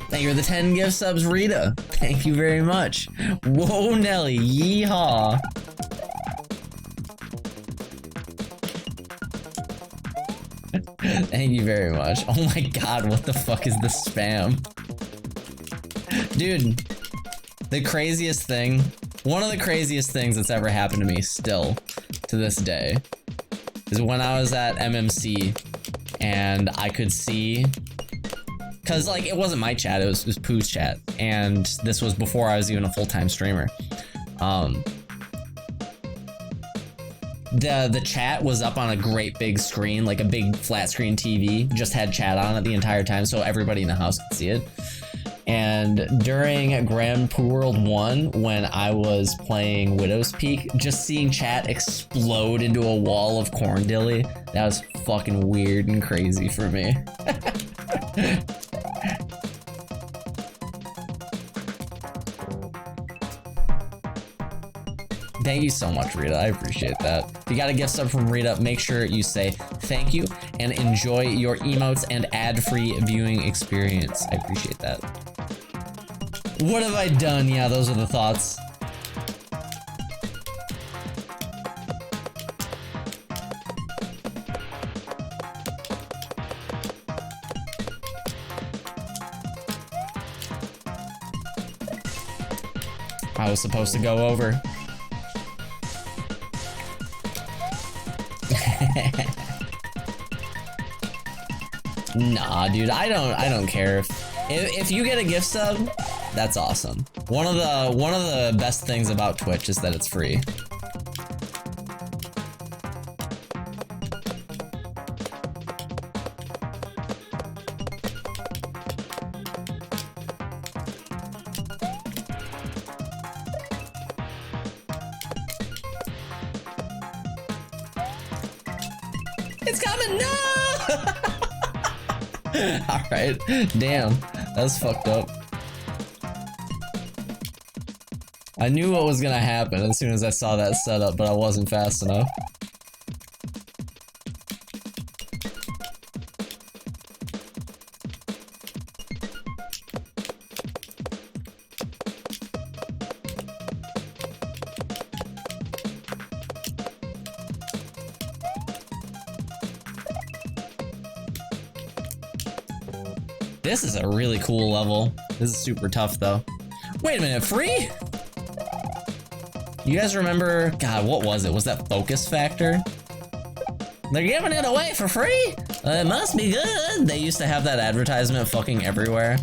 Thank you for the 10 gift subs, Rita. Thank you very much. Whoa, Nelly, yeehaw. Thank you very much. Oh my god, what the fuck is this spam? Dude, the craziest thing, one of the craziest things that's ever happened to me still, to this day, is when I was at MMC and I could see, cause like it wasn't my chat, it was Pooh's chat, and this was before I was even a full-time streamer. The chat was up on a great big screen, like a big flat screen TV, just had chat on it the entire time so everybody in the house could see it. And during Grand Pooh World 1, when I was playing Widow's Peak, just seeing chat explode into a wall of corn dilly, that was fucking weird and crazy for me. Thank you so much, Rita. I appreciate that. If you got a gift sub from Rita, make sure you say thank you and enjoy your emotes and ad-free viewing experience. I appreciate that. What have I done? Yeah, those are the thoughts. I was supposed to go over. Nah, dude, I don't care if you get a gift sub, that's awesome. One of the best things about Twitch is that it's free. It's coming, no! Alright, damn, that was fucked up. I knew what was gonna happen as soon as I saw that setup, but I wasn't fast enough. This is a really cool level. This is super tough though. Wait a minute, free? You guys remember, God, what was it? Was that Focus Factor? They're giving it away for free? It must be good. They used to have that advertisement fucking everywhere.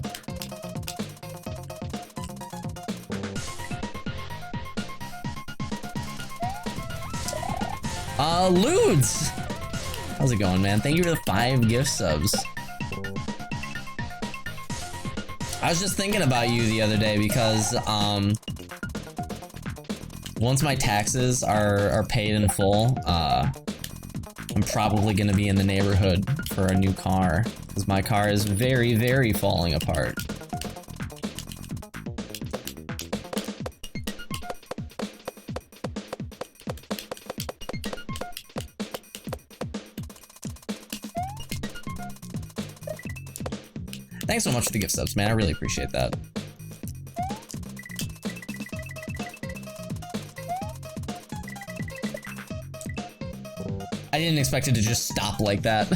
Ludes! How's it going, man? Thank you for the 5 gift subs. I was just thinking about you the other day because, once my taxes are paid in full, I'm probably gonna be in the neighborhood for a new car, because my car is very, very falling apart. Thanks so much for the gift subs, man. I really appreciate that. I didn't expect it to just stop like that.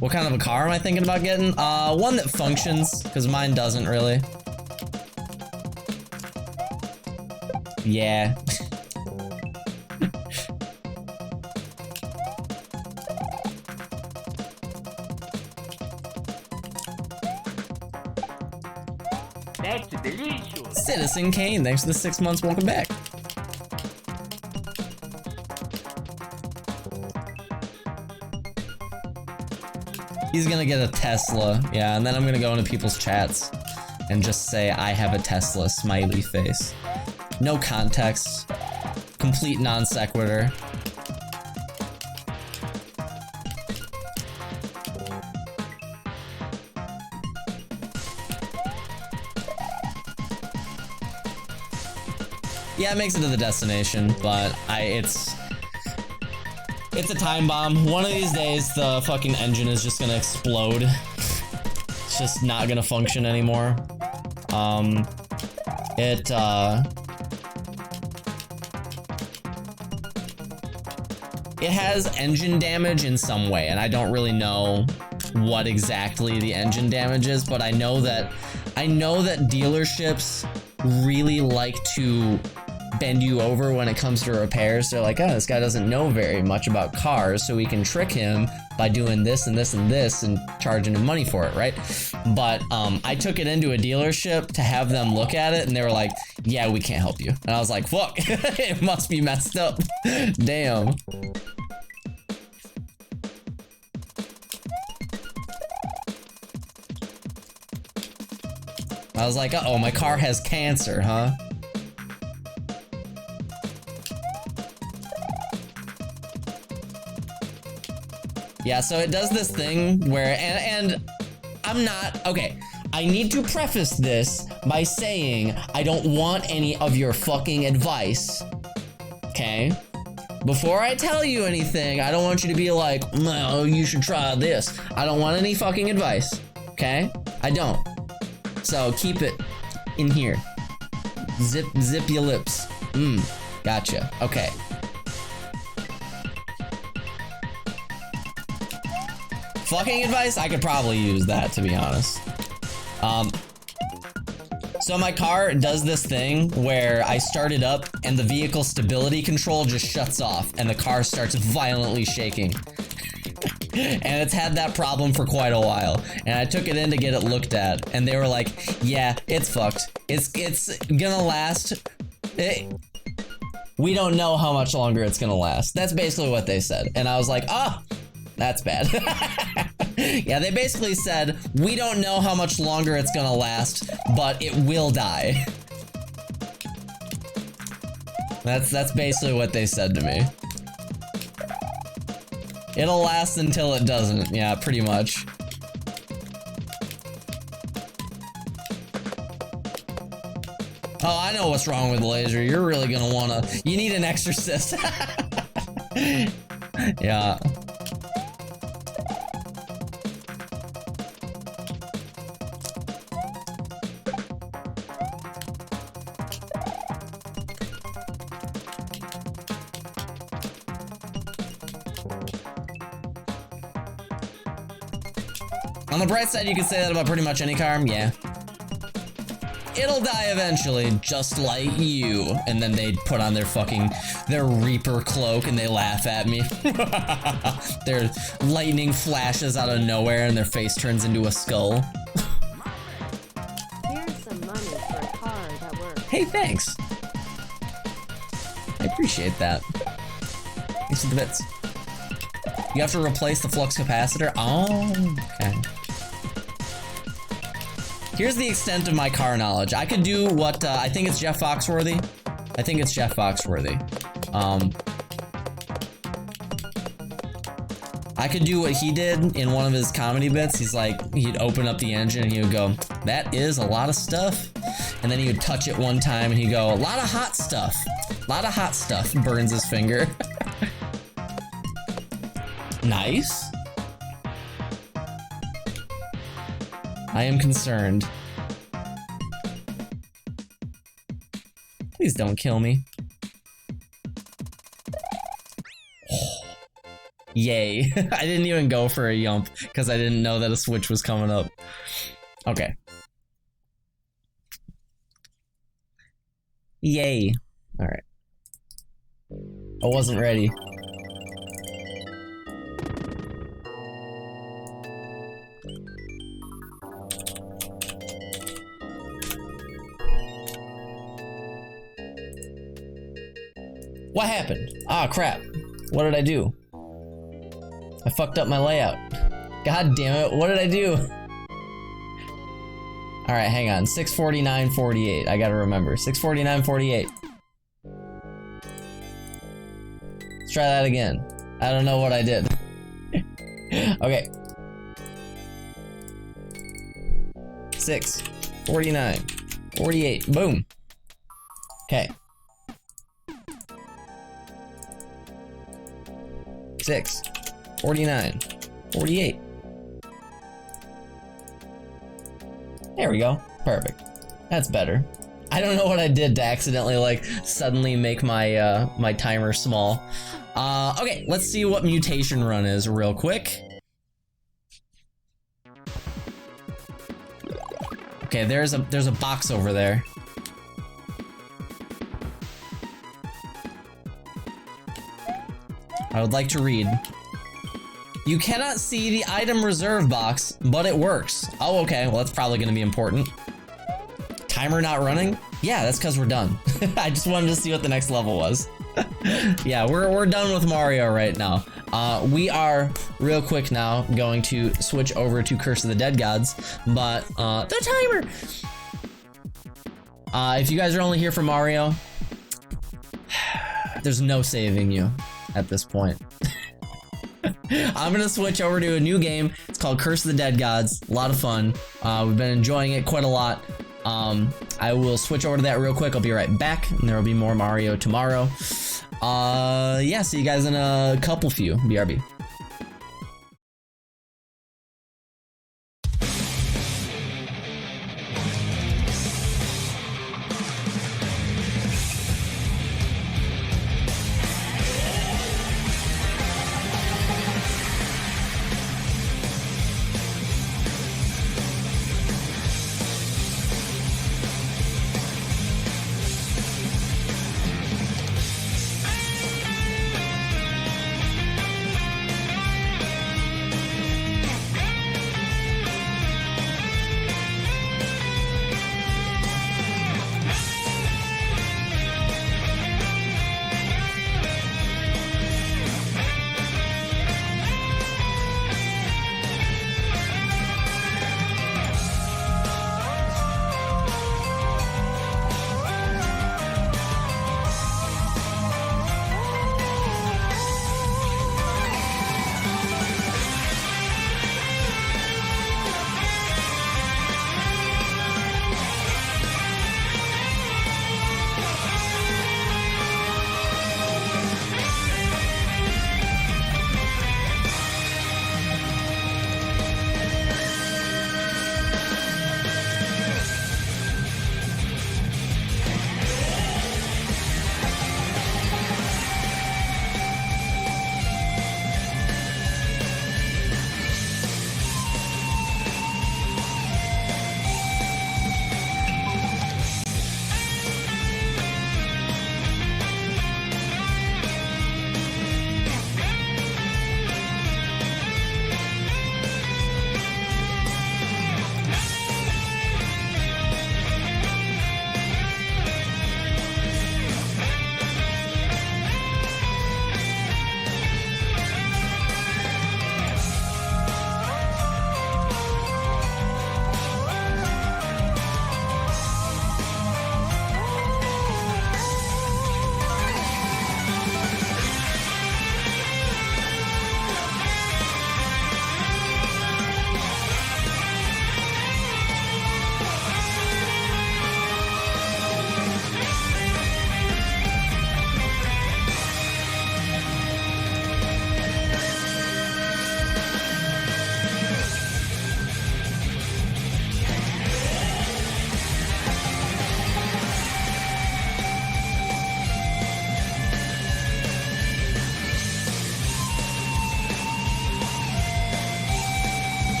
What kind of a car am I thinking about getting? One that functions, because mine doesn't really. Yeah. That's delicious. Citizen Kane, thanks for the 6 months. Welcome back. He's gonna get a Tesla, yeah, and then I'm gonna go into people's chats and just say I have a Tesla, smiley face. No context, complete non sequitur. Yeah, it makes it to the destination, but it's a time bomb. One of these days, the fucking engine is just gonna explode. It's just not gonna function anymore. It has engine damage in some way, and I don't really know what exactly the engine damage is, but I know that dealerships really like to bend you over when it comes to repairs. They're like, oh, this guy doesn't know very much about cars, so we can trick him by doing this and this and this and charging him money for it, right? But I took it into a dealership to have them look at it, and they were like, yeah, we can't help you. And I was like, fuck, it must be messed up. Damn. I was like, uh-oh, my car has cancer, huh? Yeah, so it does this thing where, and I'm not, okay, I need to preface this by saying I don't want any of your fucking advice, okay? Before I tell you anything, I don't want you to be like, no, you should try this. I don't want any fucking advice, okay? I don't. So keep it in here. Zip your lips. Gotcha, okay. Fucking advice? I could probably use that, to be honest. So my car does this thing where I start it up and the vehicle stability control just shuts off and the car starts violently shaking. And it's had that problem for quite a while. And I took it in to get it looked at, and they were like, yeah, it's fucked. It's gonna last. We don't know how much longer it's gonna last. That's basically what they said. And I was like, oh, that's bad. Yeah, they basically said, we don't know how much longer it's gonna last, but it will die. That's basically what they said to me. It'll last until it doesn't. Yeah, pretty much. Oh, I know what's wrong with laser. You're really gonna wanna... You need an exorcist. Yeah. On the bright side, you can say that about pretty much any car. Yeah. It'll die eventually, just like you. And then they put on their Reaper cloak and they laugh at me. Their lightning flashes out of nowhere and their face turns into a skull. Here's some money for a car that works. Hey, thanks. I appreciate that. Thanks for the bits. You have to replace the flux capacitor? Oh, okay. Here's the extent of my car knowledge. I could do what, I think it's Jeff Foxworthy. I think it's Jeff Foxworthy. I could do what he did in one of his comedy bits. He's like, he'd open up the engine and he would go, that is a lot of stuff. And then he would touch it one time and he'd go, a lot of hot stuff. A lot of hot stuff. Burns his finger. Nice. I am concerned. Please don't kill me. Yay. I didn't even go for a yump because I didn't know that a switch was coming up. Okay. Yay. Alright. I wasn't ready. What happened? Ah, crap. What did I do? I fucked up my layout. God damn it, what did I do? Alright, hang on. 649.48. I gotta remember. 649.48. Let's try that again. I don't know what I did. Okay. 649.48. Boom. Okay. 649.48. There we go. Perfect. That's better. I don't know what I did to accidentally like suddenly make my my timer small. Okay, let's see what mutation run is real quick. Okay, there's a box over there. I would like to read. You cannot see the item reserve box, but it works. Oh, okay. Well, that's probably going to be important. Timer not running? Yeah, that's because we're done. I just wanted to see what the next level was. Yeah, we're done with Mario right now. We are, real quick now, going to switch over to Curse of the Dead Gods, but, the timer! If you guys are only here for Mario, there's no saving you at this point. I'm gonna switch over to a new game. It's called Curse of the Dead Gods. A lot of fun. We've been enjoying it quite a lot. I will switch over to that real quick. I'll be right back, and there will be more Mario tomorrow. Yeah, see you guys in a couple few. BRB.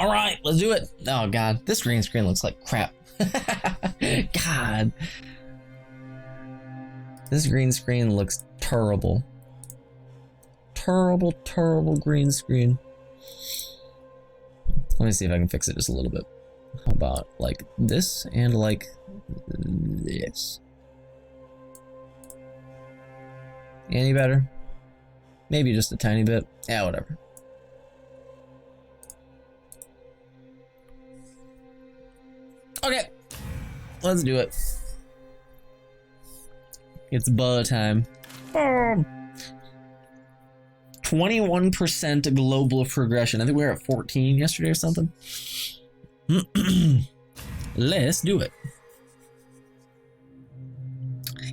All right, let's do it. Oh God, this green screen looks like crap. God. This green screen looks terrible. Terrible, terrible green screen. Let me see if I can fix it just a little bit. How about like this and like this? Any better? Maybe just a tiny bit. Yeah, whatever. Okay, let's do it. It's buh time. 21% global progression. I think we were at 14 yesterday or something. Let's do it.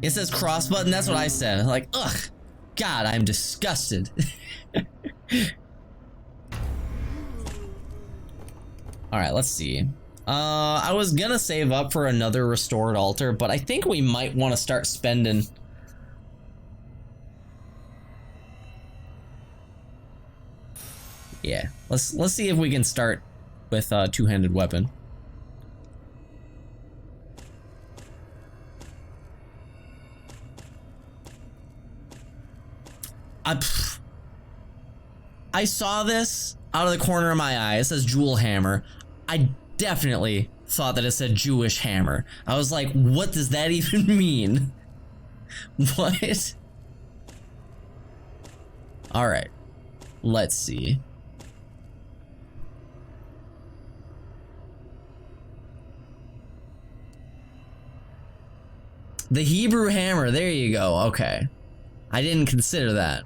It says cross button. That's what I said. Like, ugh, God, I'm disgusted. All right, let's see. I was gonna save up for another restored altar, but I think we might want to start spending. Yeah, let's see if we can start with a two-handed weapon. I saw this out of the corner of my eye. It says jewel hammer. I definitely thought that it said Jewish hammer. I was like, what does that even mean? What? All right, let's see. The Hebrew hammer, there you go, okay. I didn't consider that.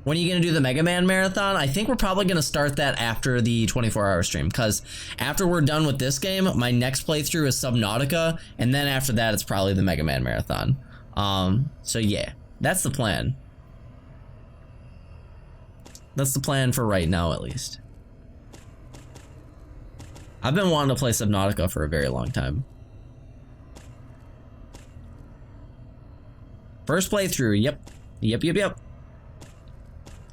When are you gonna do the Mega Man marathon? I think we're probably gonna start that after the 24-hour stream, because after we're done with this game, my next playthrough is Subnautica, and then after that, it's probably the Mega Man marathon. So yeah, that's the plan. That's the plan for right now, at least. I've been wanting to play Subnautica for a very long time. First playthrough, yep.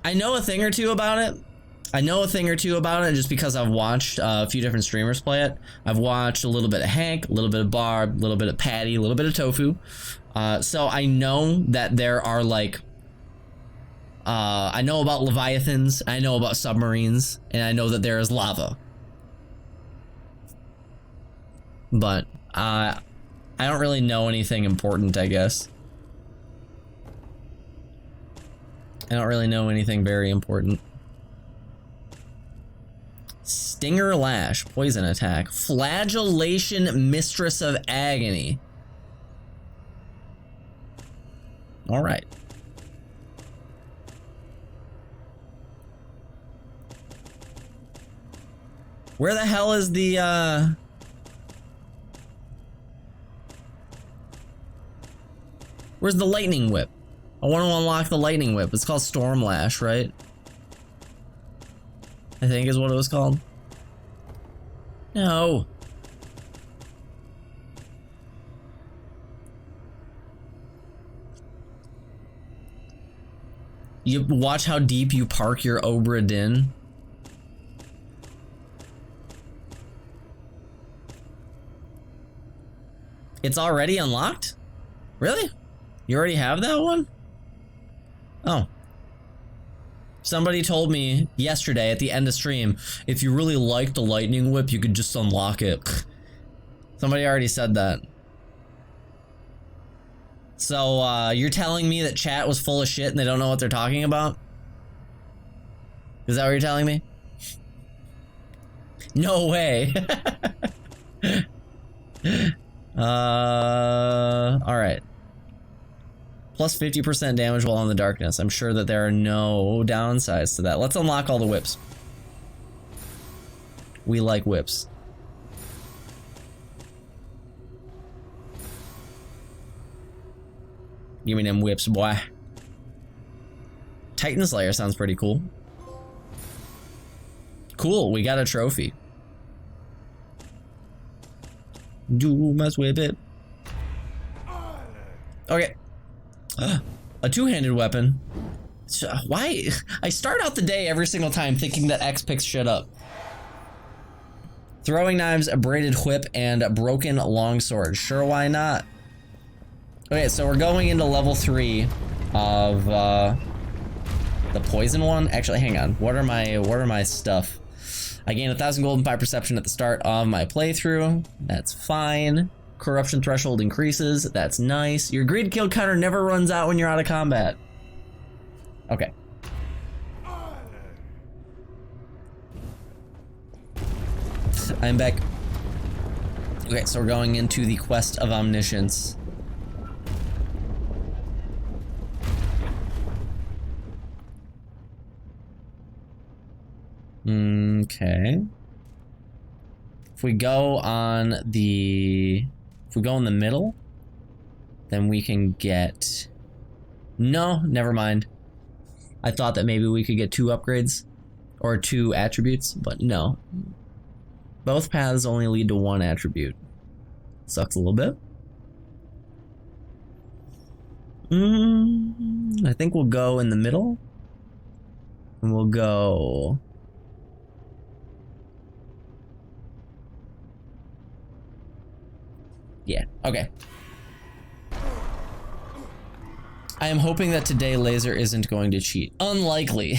I know a thing or two about it. Just because I've watched a few different streamers play it. I've watched a little bit of Hank, a little bit of Barb, a little bit of Patty, a little bit of Tofu. So I know that there are like, I know about Leviathans, I know about submarines, and I know that there is lava. But I don't really know anything important, I guess. I don't really know anything very important. Stinger Lash, poison attack. Flagellation, Mistress of Agony. All right. Where the hell is the, where's the lightning whip? I want to unlock the lightning whip. It's called Storm Lash, right? I think is what it was called. No. You watch how deep you park your Obra Dinn. It's already unlocked? Really? You already have that one? Oh. Somebody told me yesterday at the end of stream, if you really like the lightning whip, you could just unlock it. Somebody already said that. So, you're telling me that chat was full of shit and they don't know what they're talking about? Is that what you're telling me? No way. Alright. Plus 50% damage while in the darkness. I'm sure that there are no downsides to that. Let's unlock all the whips. We like whips. Give me them whips, boy. Titan Slayer sounds pretty cool. Cool, we got a trophy. You must whip it. Okay. A two-handed weapon. Why? I start out the day every single time thinking that X picks shit up. Throwing knives, a braided whip, and a broken longsword. Sure, why not? Okay, so we're going into level 3 of the poison one. Actually, hang on. What are my stuff? I gain 1,000 gold and 5 perception at the start of my playthrough. That's fine. Corruption threshold increases. That's nice. Your greed kill counter never runs out when you're out of combat. Okay. I'm back. Okay, so we're going into the quest of omniscience. Okay. If we go in the middle, then we can get... No, never mind. I thought that maybe we could get 2 upgrades or 2 attributes, but no. Both paths only lead to 1 attribute. Sucks a little bit. I think we'll go in the middle. And we'll go... Yeah, okay. I am hoping that today Laser isn't going to cheat. Unlikely.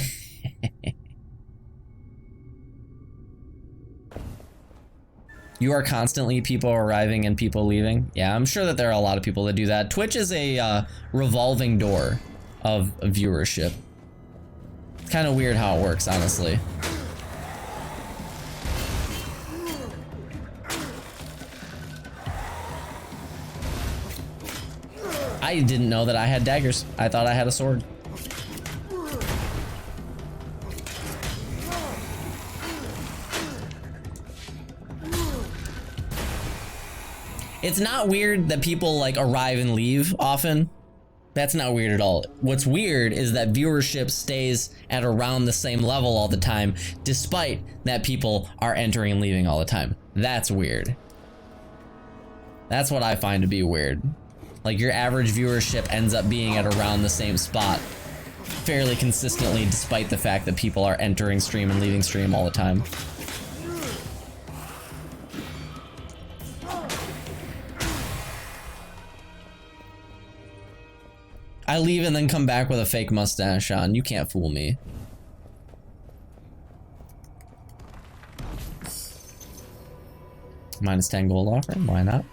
You are constantly people arriving and people leaving. Yeah, I'm sure that there are a lot of people that do that. Twitch is a revolving door of viewership. It's kind of weird how it works, honestly. I didn't know that I had daggers. I thought I had a sword. It's not weird that people like arrive and leave often. That's not weird at all. What's weird is that viewership stays at around the same level all the time, despite that people are entering and leaving all the time. That's weird. That's what I find to be weird. Like your average viewership ends up being at around the same spot fairly consistently, despite the fact that people are entering stream and leaving stream all the time. I leave and then come back with a fake mustache on. You can't fool me. Minus 10 gold offering, why not?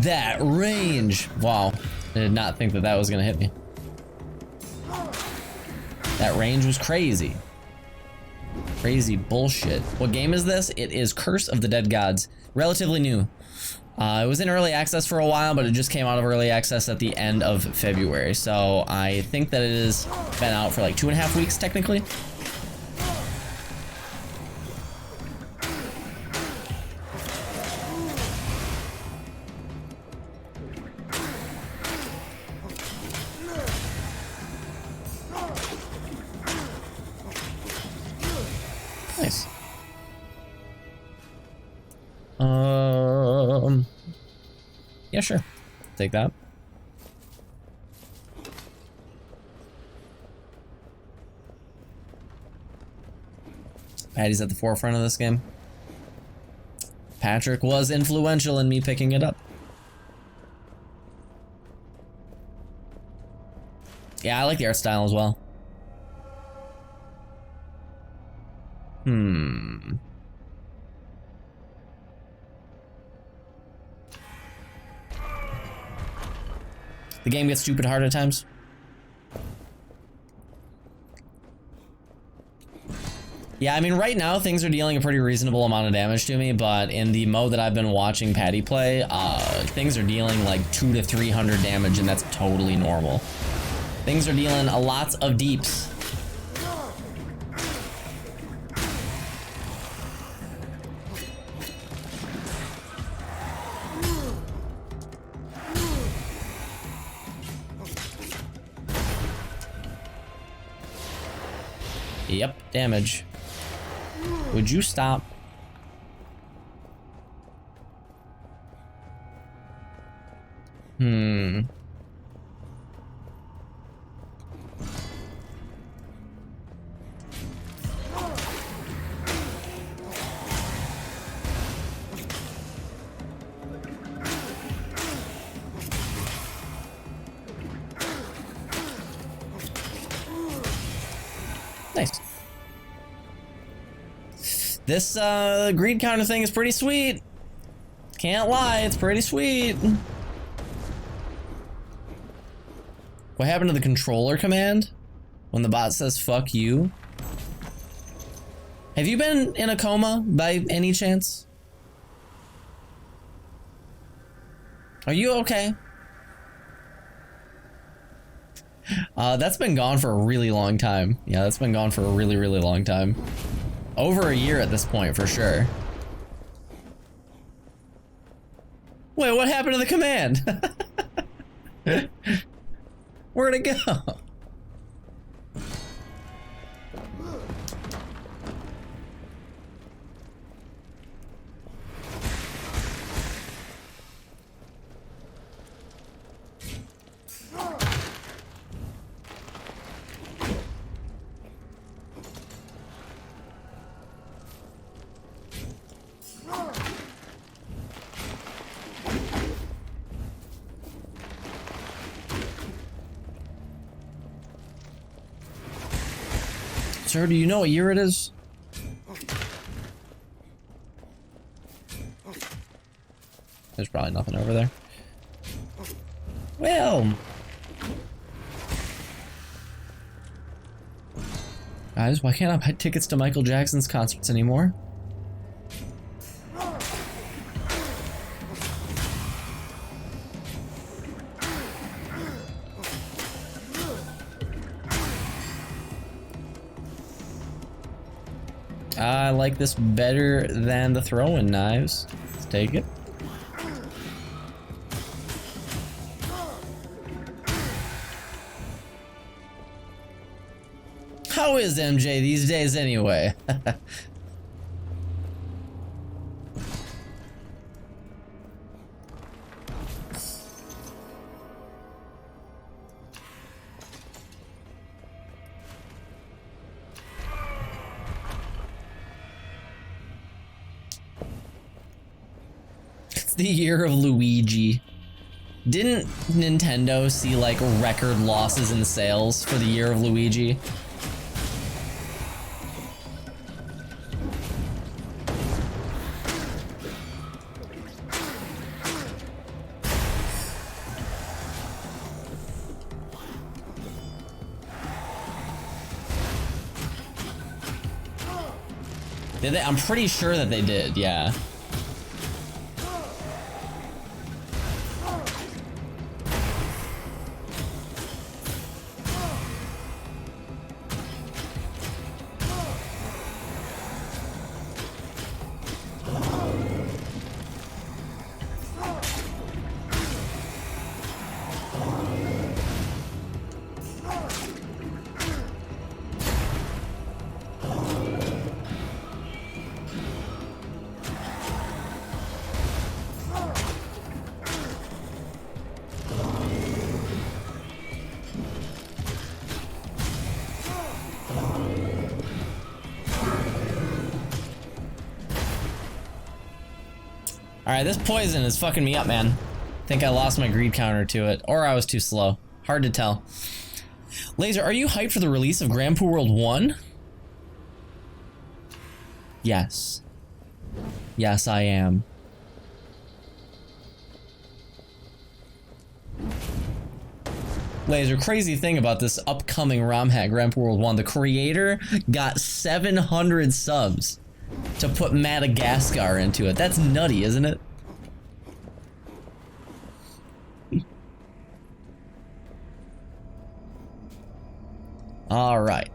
That range! Wow, I did not think that that was gonna hit me. That range was crazy. Crazy bullshit. What game is this? It is Curse of the Dead Gods. Relatively new. It was in early access for a while, but it just came out of early access at the end of February. So I think that it has been out for like 2.5 weeks technically. Nice. Yeah, sure. Take that. Patty's at the forefront of this game. Patrick was influential in me picking it up. Yeah, I like the art style as well. The game gets stupid hard at times. Yeah, I mean, right now things are dealing a pretty reasonable amount of damage to me, but in the mode that I've been watching Patty play, things are dealing like 200 to 300 damage, and that's totally normal. Things are dealing a lot of deeps. Yep, damage. Would you stop? Nice. This greed counter thing is pretty sweet. Can't lie, it's pretty sweet. What happened to the controller command when the bot says fuck you? Have you been in a coma by any chance? Are you okay? That's been gone for a really long time. Yeah, that's been gone for a really, really long time. Over a year at this point, for sure. Wait, what happened to the command? Where'd it go? Sir, do you know what year it is? There's probably nothing over there. Well, guys, why can't I buy tickets to Michael Jackson's concerts anymore? I like this better than the throwing knives. Let's take it. How is MJ these days anyway? It's the year of Luigi. Didn't Nintendo see like record losses in sales for the year of Luigi? Did they? I'm pretty sure that they did, yeah. Alright, this poison is fucking me up, man. I think I lost my greed counter to it, or I was too slow. Hard to tell. Laser, are you hyped for the release of Grand Poo World 1? Yes. Yes, I am. Laser, crazy thing about this upcoming ROM hack, Grand Poo World 1, the creator got 700 subs to put Madagascar into it. That's nutty, isn't it? All right.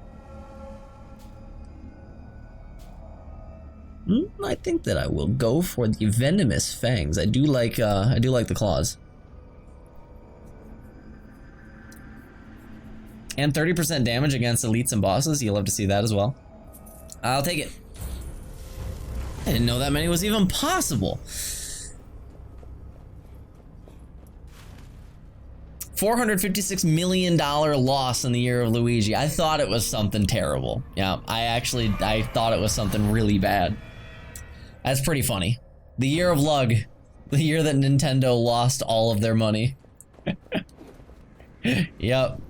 I think that I will go for the venomous fangs. I do like the claws. And 30% damage against elites and bosses. You'll love to see that as well. I'll take it. I didn't know that many was even possible. $456 million loss in the year of Luigi. I thought it was something terrible. Yeah, I thought it was something really bad. That's pretty funny. The year of Lug. The year that Nintendo lost all of their money. Yep.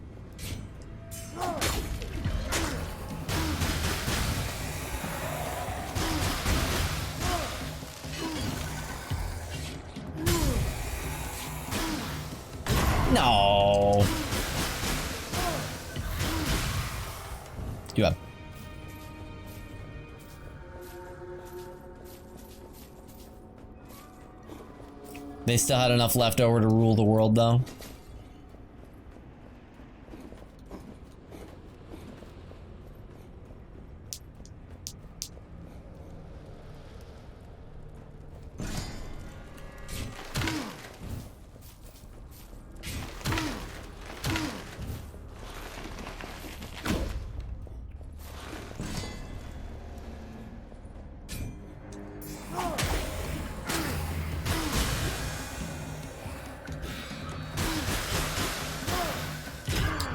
No. You up. They still had enough left over to rule the world, though.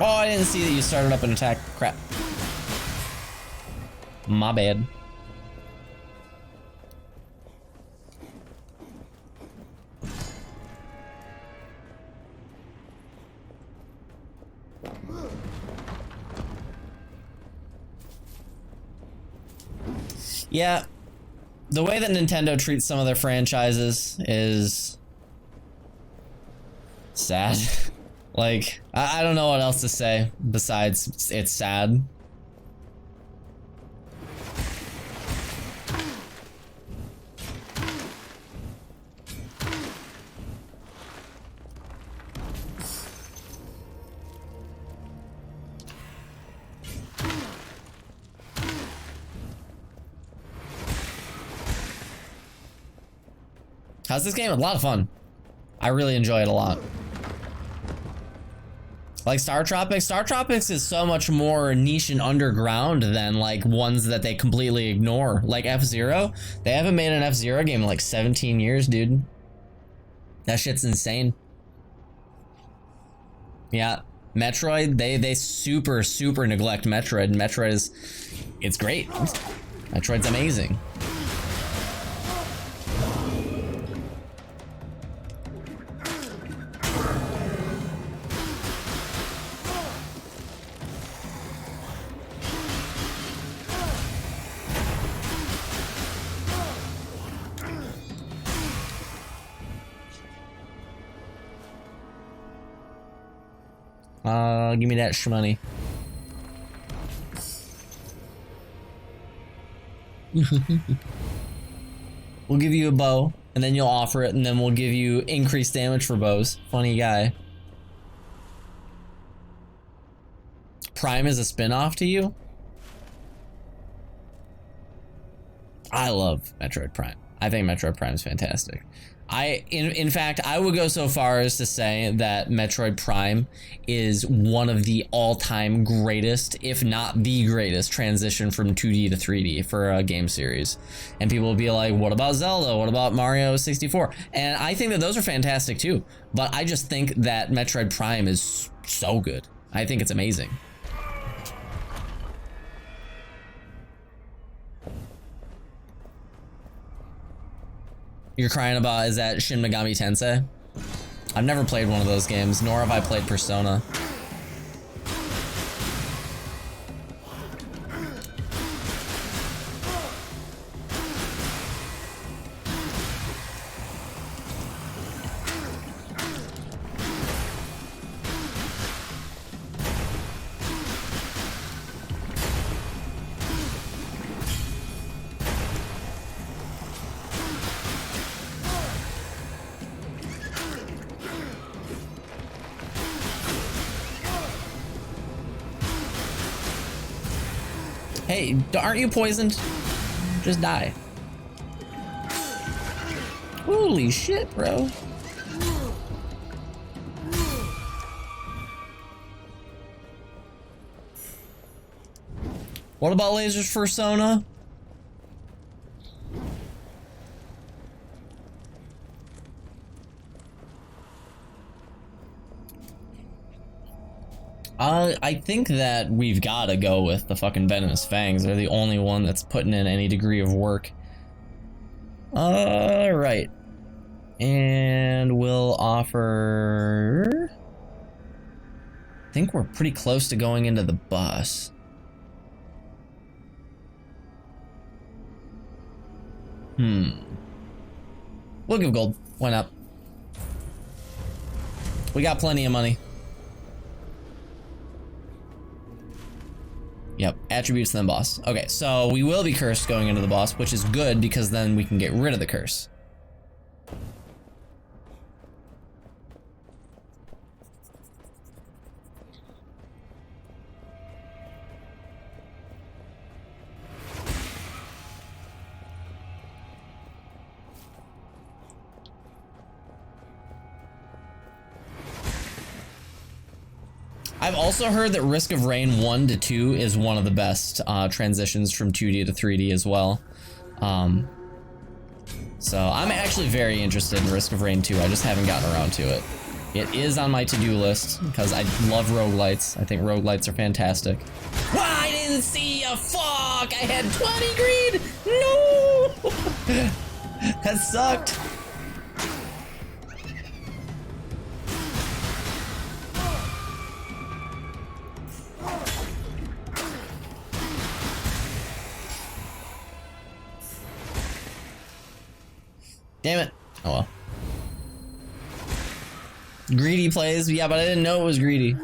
Oh, I didn't see that you started up an attack. Crap. My bad. Yeah. The way that Nintendo treats some of their franchises is sad. Like, I don't know what else to say besides it's sad. How's this game? A lot of fun. I really enjoy it a lot. Like Star Tropics? Star Tropics is so much more niche and underground than like ones that they completely ignore. Like F-Zero, they haven't made an F-Zero game in like 17 years, dude. That shit's insane. Yeah, Metroid, they super neglect Metroid. Metroid is, it's great. Metroid's amazing. Give me that shmoney. We'll give you a bow, and then you'll offer it, and then we'll give you increased damage for bows. Funny guy. Prime is a spin-off to you? I love Metroid Prime. I think Metroid Prime is fantastic. In fact, I would go so far as to say that Metroid Prime is one of the all-time greatest, if not the greatest, transition from 2D to 3D for a game series. And people will be like, what about Zelda? What about Mario 64? And I think that those are fantastic too. But I just think that Metroid Prime is so good. I think it's amazing. You're crying about, is that Shin Megami Tensei? I've never played one of those games, nor have I played Persona. Hey, aren't you poisoned? Just die. Holy shit, bro. What about lasers for Sona? I think that we've got to go with the fucking venomous fangs. They're the only one that's putting in any degree of work. Alright. And we'll offer... I think we're pretty close to going into the bus. We'll give gold. Why not? We got plenty of money. Yep, attributes then boss. Okay, so we will be cursed going into the boss, which is good because then we can get rid of the curse. I've also heard that Risk of Rain 1 to 2 is one of the best transitions from 2D to 3D as well. So I'm actually very interested in Risk of Rain 2. I just haven't gotten around to it. It is on my to-do list because I love roguelites. I think roguelites are fantastic. Wow, I didn't see a fuck! I had 20 greed! No! That sucked. Damn it. Oh well. Greedy plays, yeah, but I didn't know it was greedy.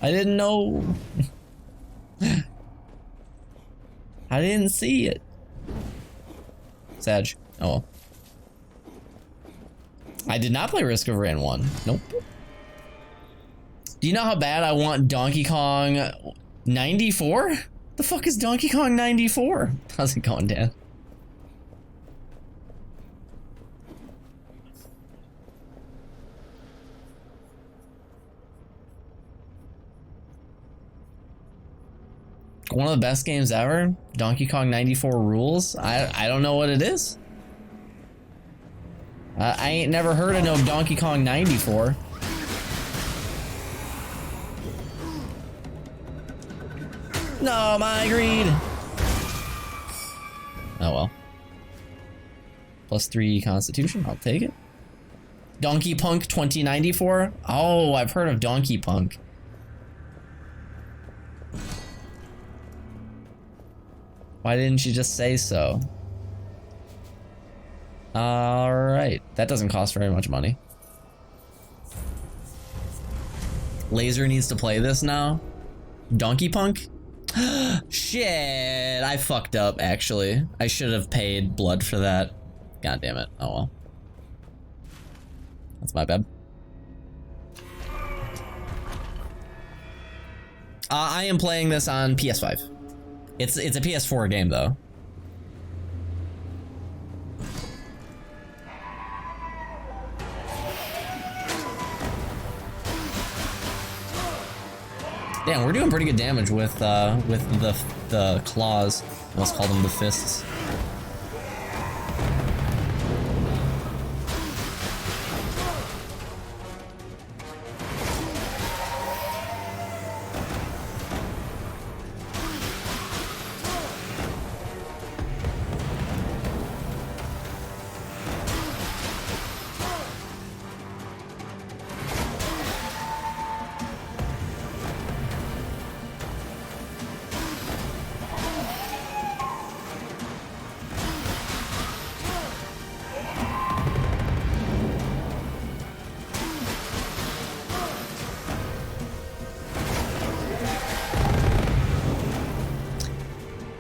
I didn't know. I didn't see it. Sag. Oh well. I did not play Risk of Rain 1. Nope. Do you know how bad I want Donkey Kong 94? The fuck is Donkey Kong 94? How's it going, Dan? One of the best games ever? Donkey Kong 94 rules? I don't know what it is. I ain't never heard of no Donkey Kong 94. No, my greed! Oh well. +3 Constitution, I'll take it. Donkey Punk 2094? Oh, I've heard of Donkey Punk. Why didn't you just say so? Alright, that doesn't cost very much money. Laser needs to play this now? Donkey Punk? Shit, I fucked up actually. I should have paid blood for that. God damn it, oh well. That's my bad. I am playing this on PS5. It's a PS4 game though. Damn, we're doing pretty good damage with the claws. Let's call them the fists.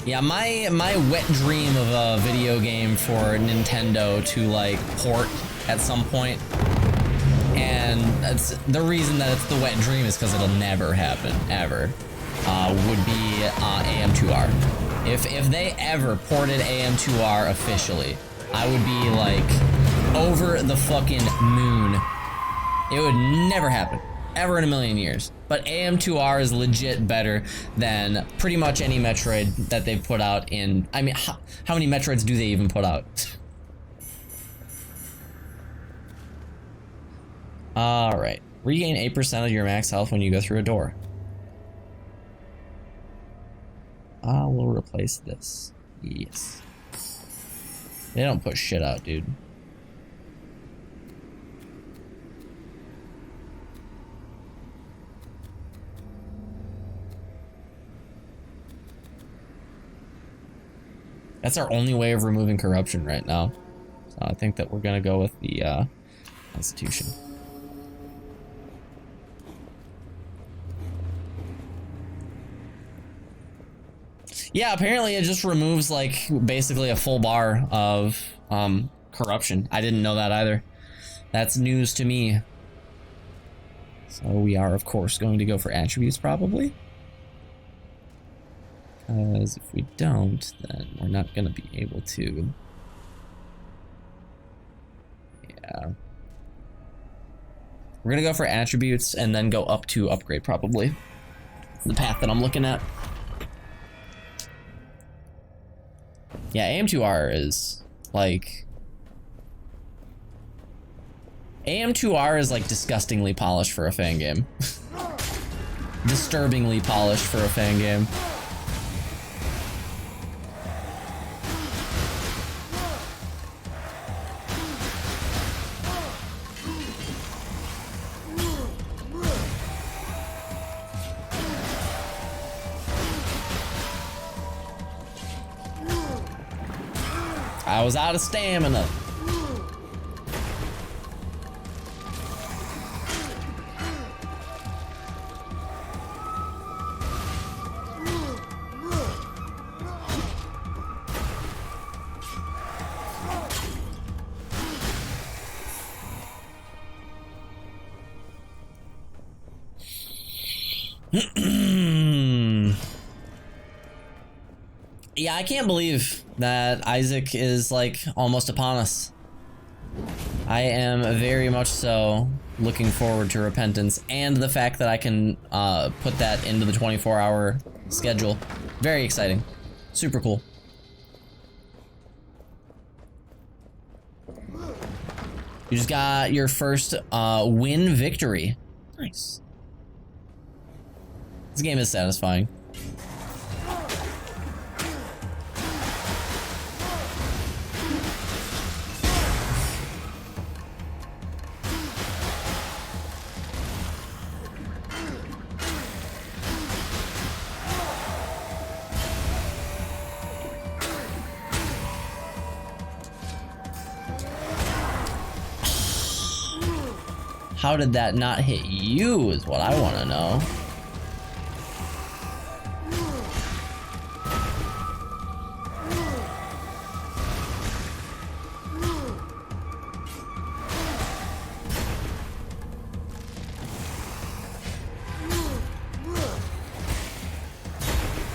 Yeah, my wet dream of a video game for Nintendo to like port at some point, and that's the reason that it's the wet dream is because it'll never happen ever. Would be AM2R. If they ever ported AM2R officially, I would be like over the fucking moon. It would never happen, ever in a million years. But but AM2R is legit better than pretty much any Metroid that they've put out in. I mean, how many Metroids do they even put out? Alright. Regain 8% of your max health when you go through a door. We'll replace this. Yes. They don't put shit out, dude. That's our only way of removing corruption right now. So I think that we're gonna go with the Constitution. Yeah, apparently it just removes like basically a full bar of corruption. I didn't know that either. That's news to me. So we are of course going to go for attributes probably. Because if we don't, then we're not going to be able to. Yeah. We're going to go for attributes and then go up to upgrade probably. The path that I'm looking at. Yeah, AM2R is like... AM2R is like disgustingly polished for a fan game. Disturbingly polished for a fan game. I was out of stamina. Yeah, I can't believe that Isaac is like almost upon us. I am very much so looking forward to Repentance and the fact that I can put that into the 24-hour schedule. Very exciting. Super cool. You just got your first win victory. Nice. This game is satisfying. How did that not hit you is what I want to know.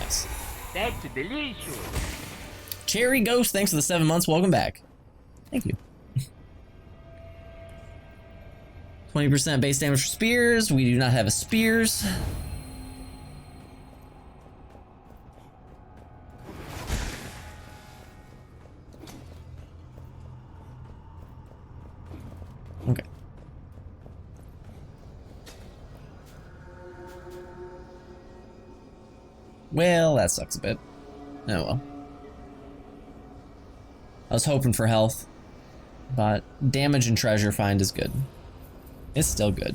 Nice. That's delicious. Cherry Ghost, thanks for the 7 months. Welcome back. Thank you. 20% base damage for spears. We do not have a spears. Okay. Well, that sucks a bit. Oh well. I was hoping for health, but damage and treasure find is good. It's still good.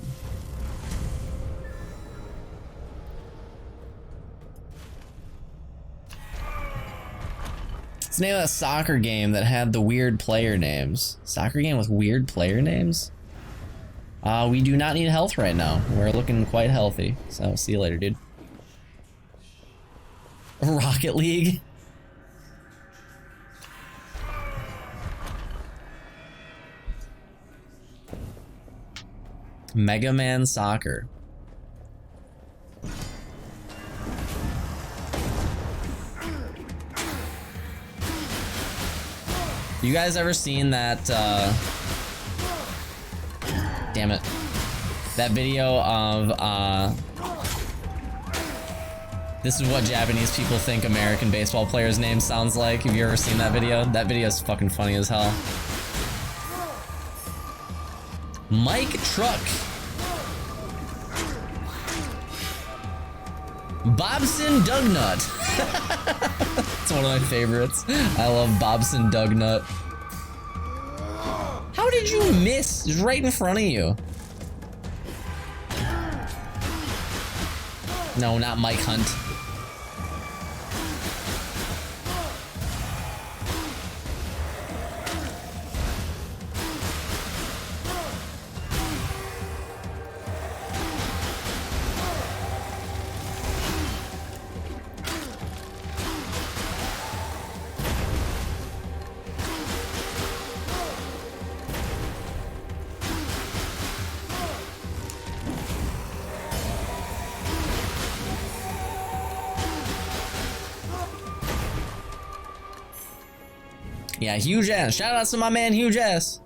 It's the name of a soccer game that had the weird player names. Soccer game with weird player names? We do not need health right now. We're looking quite healthy. So, see you later, dude. Rocket League? Mega Man Soccer. You guys ever seen that, damn it. That video of, This is what Japanese people think American baseball players' names sounds like. Have you ever seen that video? That video is fucking funny as hell. Mike Truck. Bobson Dugnut. It's one of my favorites. I love Bobson Dugnut. How did you miss? It's right in front of you. No, not Mike Hunt. Yeah, Huge S. Shout out to my man Huge S.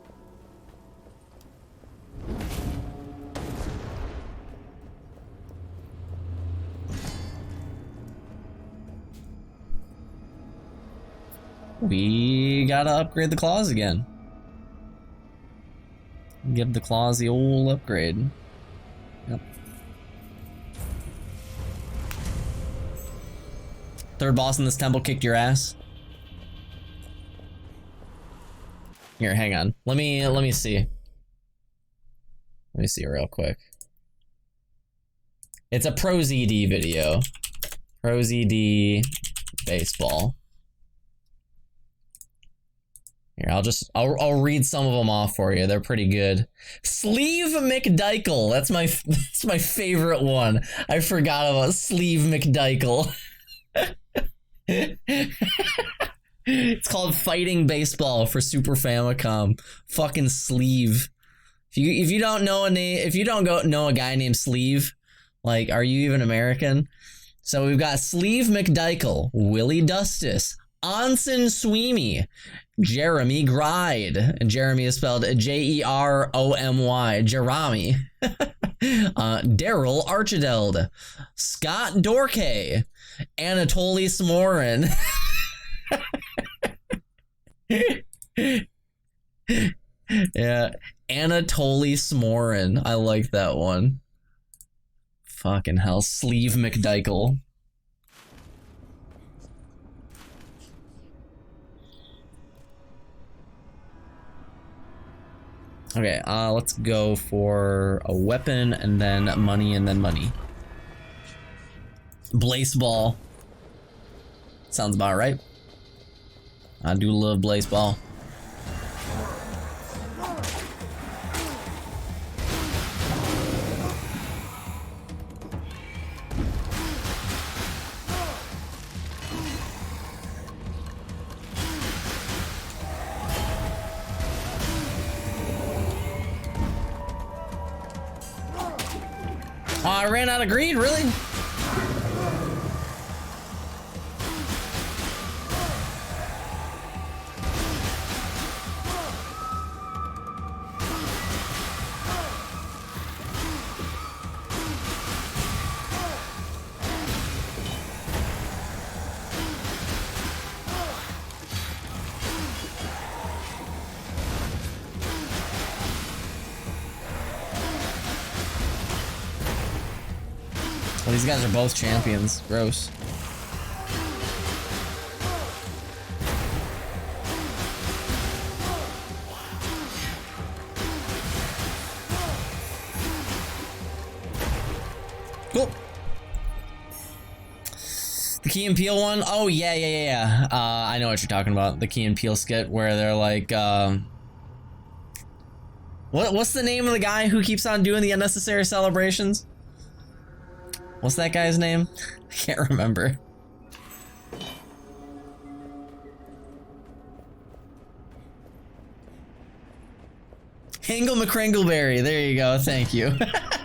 We gotta upgrade the claws again. Give the claws the old upgrade. Yep. Third boss in this temple kicked your ass. Here, hang on. Let me see. Let me see real quick. It's a Pro ZD video. Pro ZD baseball. Here, I'll read some of them off for you. They're pretty good. Sleeve McDykel. That's my favorite one. I forgot about Sleeve McDykel. It's called Fighting Baseball for Super Famicom. Fucking Sleeve. If you don't know a name, if you don't know a guy named Sleeve, like, are you even American? So we've got Sleeve McDykel, Willie Dustis, Anson Sweeney, Jeremy Gride, and Jeremy is spelled Jeromy, Jeremy. Daryl Archideld, Scott Dorkay, Anatoly Smorin. Yeah, Anatoly Smorin. I like that one. Fucking hell, Sleeve McDykel. Okay, let's go for a weapon and then money and then money. Blaze ball. Sounds about right. I do love Blaze Ball. Oh, I ran out of green, really? Well, these guys are both champions. Gross. Cool. The Key and Peele one? Oh, yeah. I know what you're talking about. The Key and Peele skit where they're like, what's the name of the guy who keeps on doing the unnecessary celebrations? What's that guy's name? I can't remember. Hingle McCringleberry. There you go. Thank you.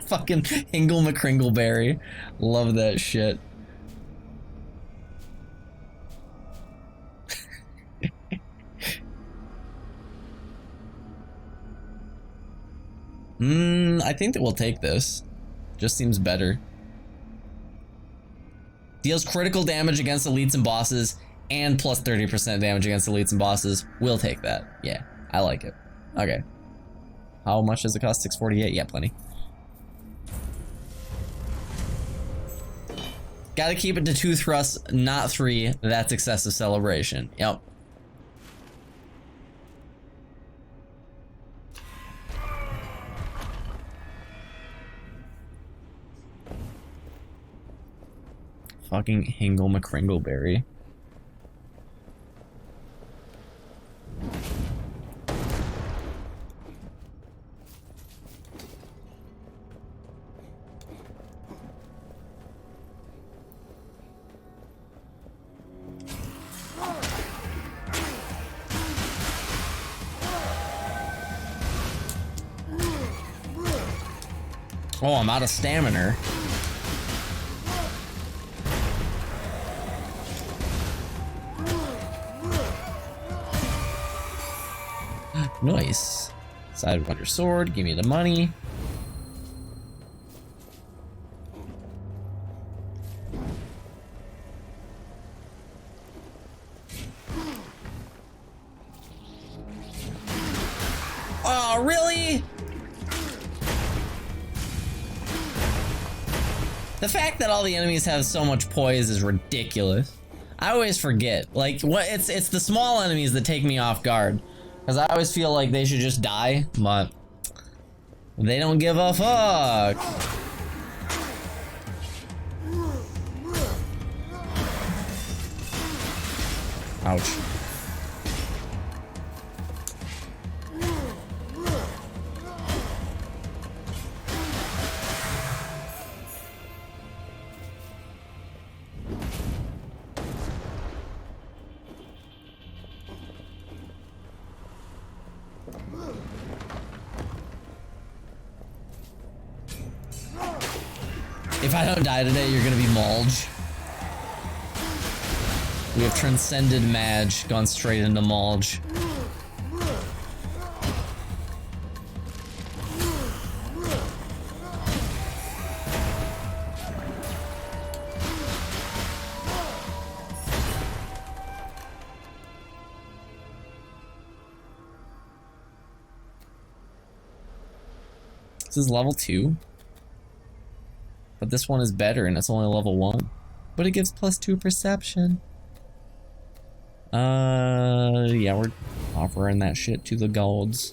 Fucking Hingle McCringleberry. Love that shit. I think that we'll take this. Just seems better. Deals critical damage against elites and bosses, and plus 30% damage against elites and bosses. We'll take that. Yeah, I like it. Okay. How much does it cost? 648? Yeah, plenty. Gotta keep it to 2 thrusts, not 3. That's excessive celebration. Yep. Fucking Hingle McCringleberry. Oh, I'm out of stamina. Nice. Side Wonder Sword, give me the money. Oh, really? The fact that all the enemies have so much poise is ridiculous. I always forget. Like, what? It's the small enemies that take me off guard. Because I always feel like they should just die, but they don't give a fuck. Ouch. If I don't die today, you're gonna be Mulge. We have transcended Madge, gone straight into Mulge. This is level 2. But this one is better and it's only level 1. But it gives +2 perception. Yeah, we're offering that shit to the golds.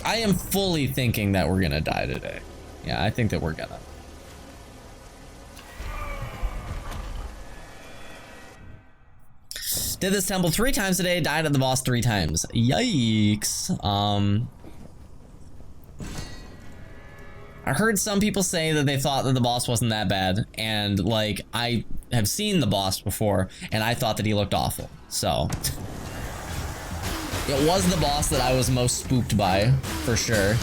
I am fully thinking that we're gonna die today. Yeah, I think that we're gonna. Did this temple 3 times today, died at the boss 3 times. Yikes. I heard some people say that they thought that the boss wasn't that bad, and like I have seen the boss before and I thought that he looked awful. So it was the boss that I was most spooked by, for sure.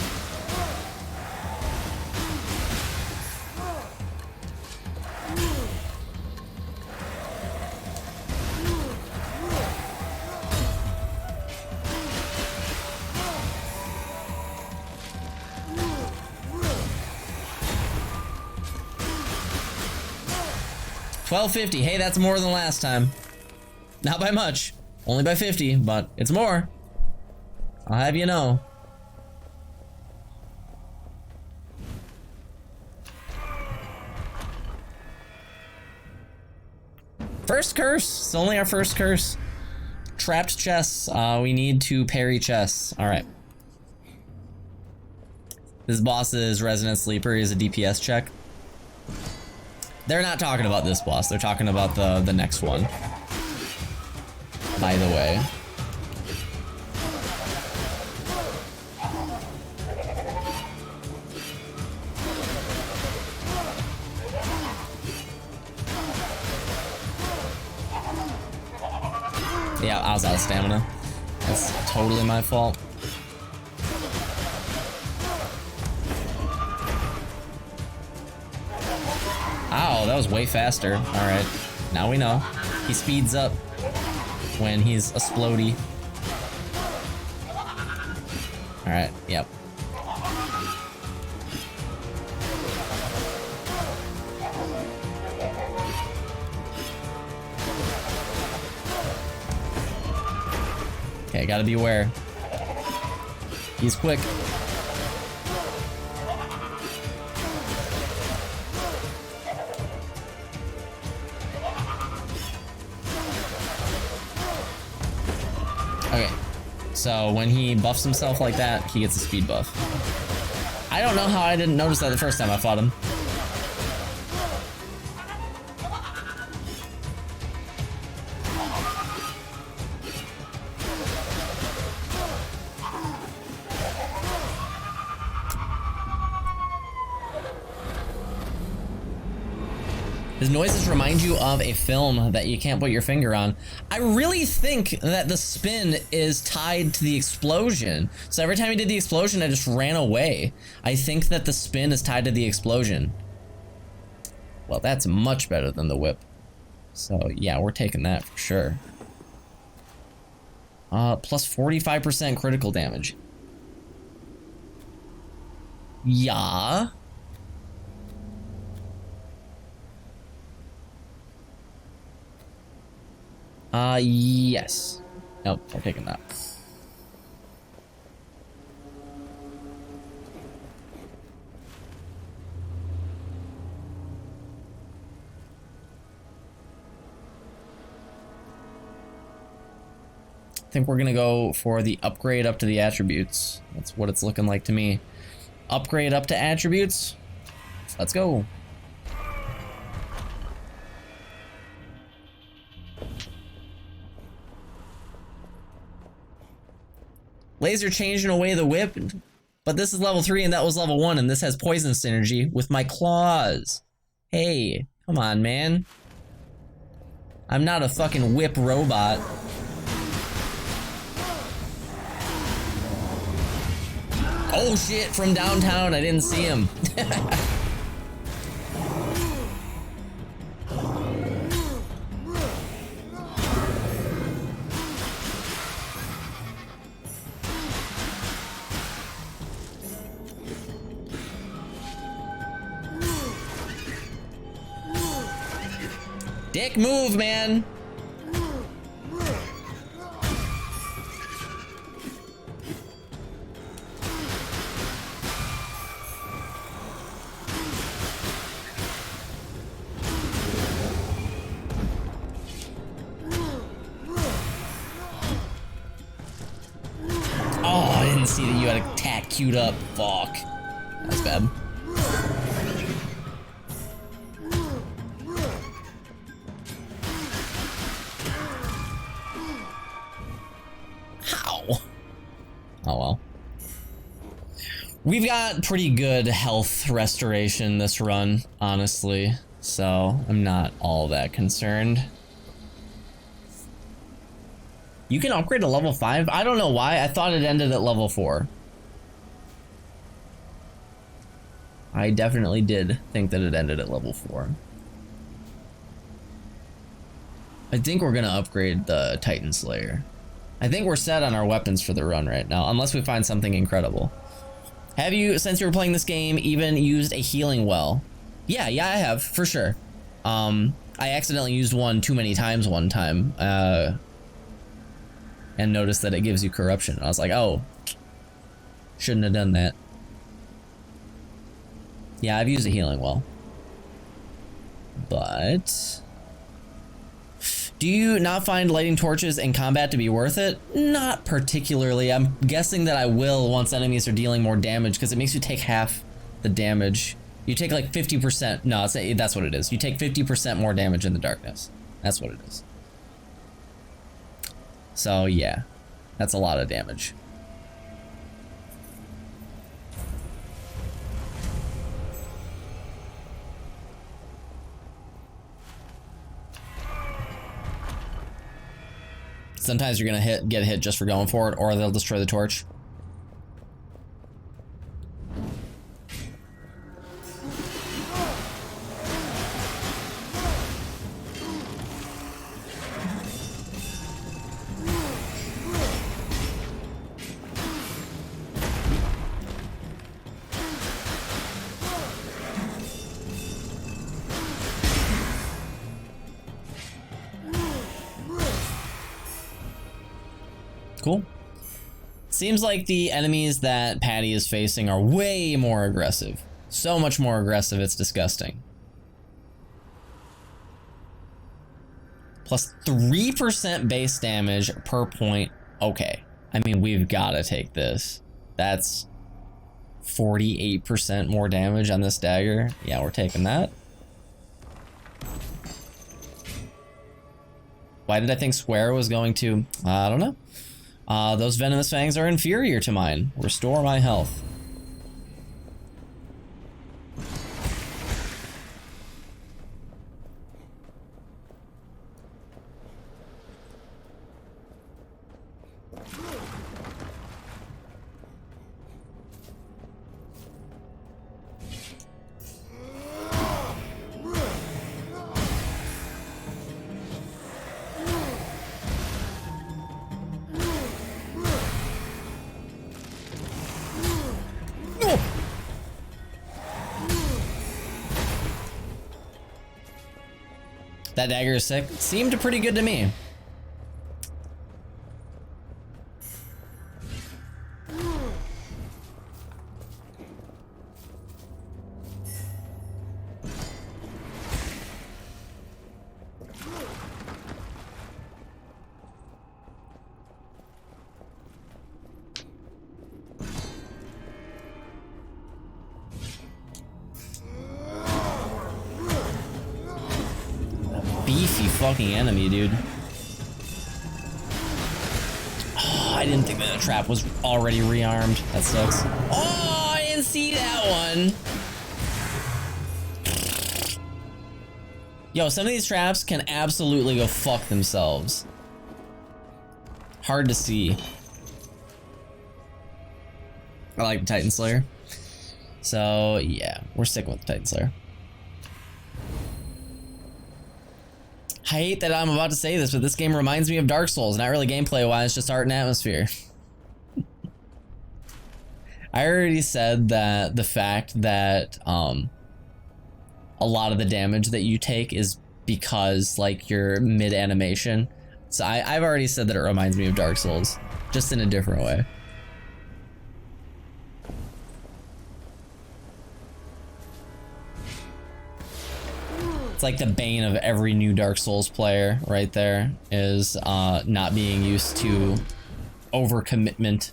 $12.50. Hey, that's more than last time. Not by much. Only by 50, but it's more. I'll have you know. First curse. It's only our first curse. Trapped chests. We need to parry chests. Alright. This boss's Resident Sleeper is a DPS check. They're not talking about this boss. They're talking about the next one. By the way. Yeah, I was out of stamina. That's totally my fault. Ow, that was way faster. Alright, now we know. He speeds up when he's a splody. Alright, yep. Okay, gotta beware. He's quick. Okay, so when he buffs himself like that, he gets a speed buff. I don't know how I didn't notice that the first time I fought him. His noises remind you of a film that you can't put your finger on. I really think that the spin is tied to the explosion. So every time he did the explosion, I just ran away. I think that the spin is tied to the explosion. Well, that's much better than the whip. So yeah, we're taking that for sure. Plus 45% critical damage. Yeah. Yes. Nope, we're taking that. I think we're gonna go for the upgrade up to the attributes. That's what it's looking like to me. Upgrade up to attributes. Let's go. Laser changing away the whip, but this is level 3 and that was level 1, and this has poison synergy with my claws. Hey, come on, man. I'm not a fucking whip robot. Oh shit, from downtown, I didn't see him. Dick move, man. Oh, I didn't see that you had attack queued up. Fuck. That's bad. Oh well. We've got pretty good health restoration this run, honestly, so I'm not all that concerned. You can upgrade to level 5? I don't know why. I thought it ended at level 4. I definitely did think that it ended at level 4. I think we're gonna upgrade the Titan Slayer. I think we're set on our weapons for the run right now, unless we find something incredible. Have you, since you were playing this game, even used a healing well? Yeah, I have, for sure. I accidentally used one too many times one time, and noticed that it gives you corruption. I was like, oh, shouldn't have done that. Yeah, I've used a healing well. But do you not find lighting torches in combat to be worth it? Not particularly. I'm guessing that I will once enemies are dealing more damage, because it makes you take half the damage. You take like 50%. No, that's what it is. You take 50% more damage in the darkness. That's what it is. So yeah, that's a lot of damage. Sometimes you're gonna get hit just for going for it, or they'll destroy the torch. Cool. Seems like the enemies that Patty is facing are way more aggressive. So much more aggressive, it's disgusting. Plus 3% base damage per point. Okay. I mean, we've got to take this. That's 48% more damage on this dagger. Yeah, we're taking that. Why did I think square was going to? I don't know. Those venomous fangs are inferior to mine. Restore my health. That dagger is sick. Seemed pretty good to me. Beefy fucking enemy, dude. Oh, I didn't think that the trap was already rearmed. That sucks. Oh, I didn't see that one. Yo, some of these traps can absolutely go fuck themselves. Hard to see. I like the Titan Slayer. So, yeah, we're sticking with the Titan Slayer. I hate that I'm about to say this, but this game reminds me of Dark Souls. Not really gameplay-wise, just art and atmosphere. I already said that the fact that a lot of the damage that you take is because, like, you're mid-animation. So I've already said that it reminds me of Dark Souls, just in a different way. It's like the bane of every new Dark Souls player right there is not being used to overcommitment.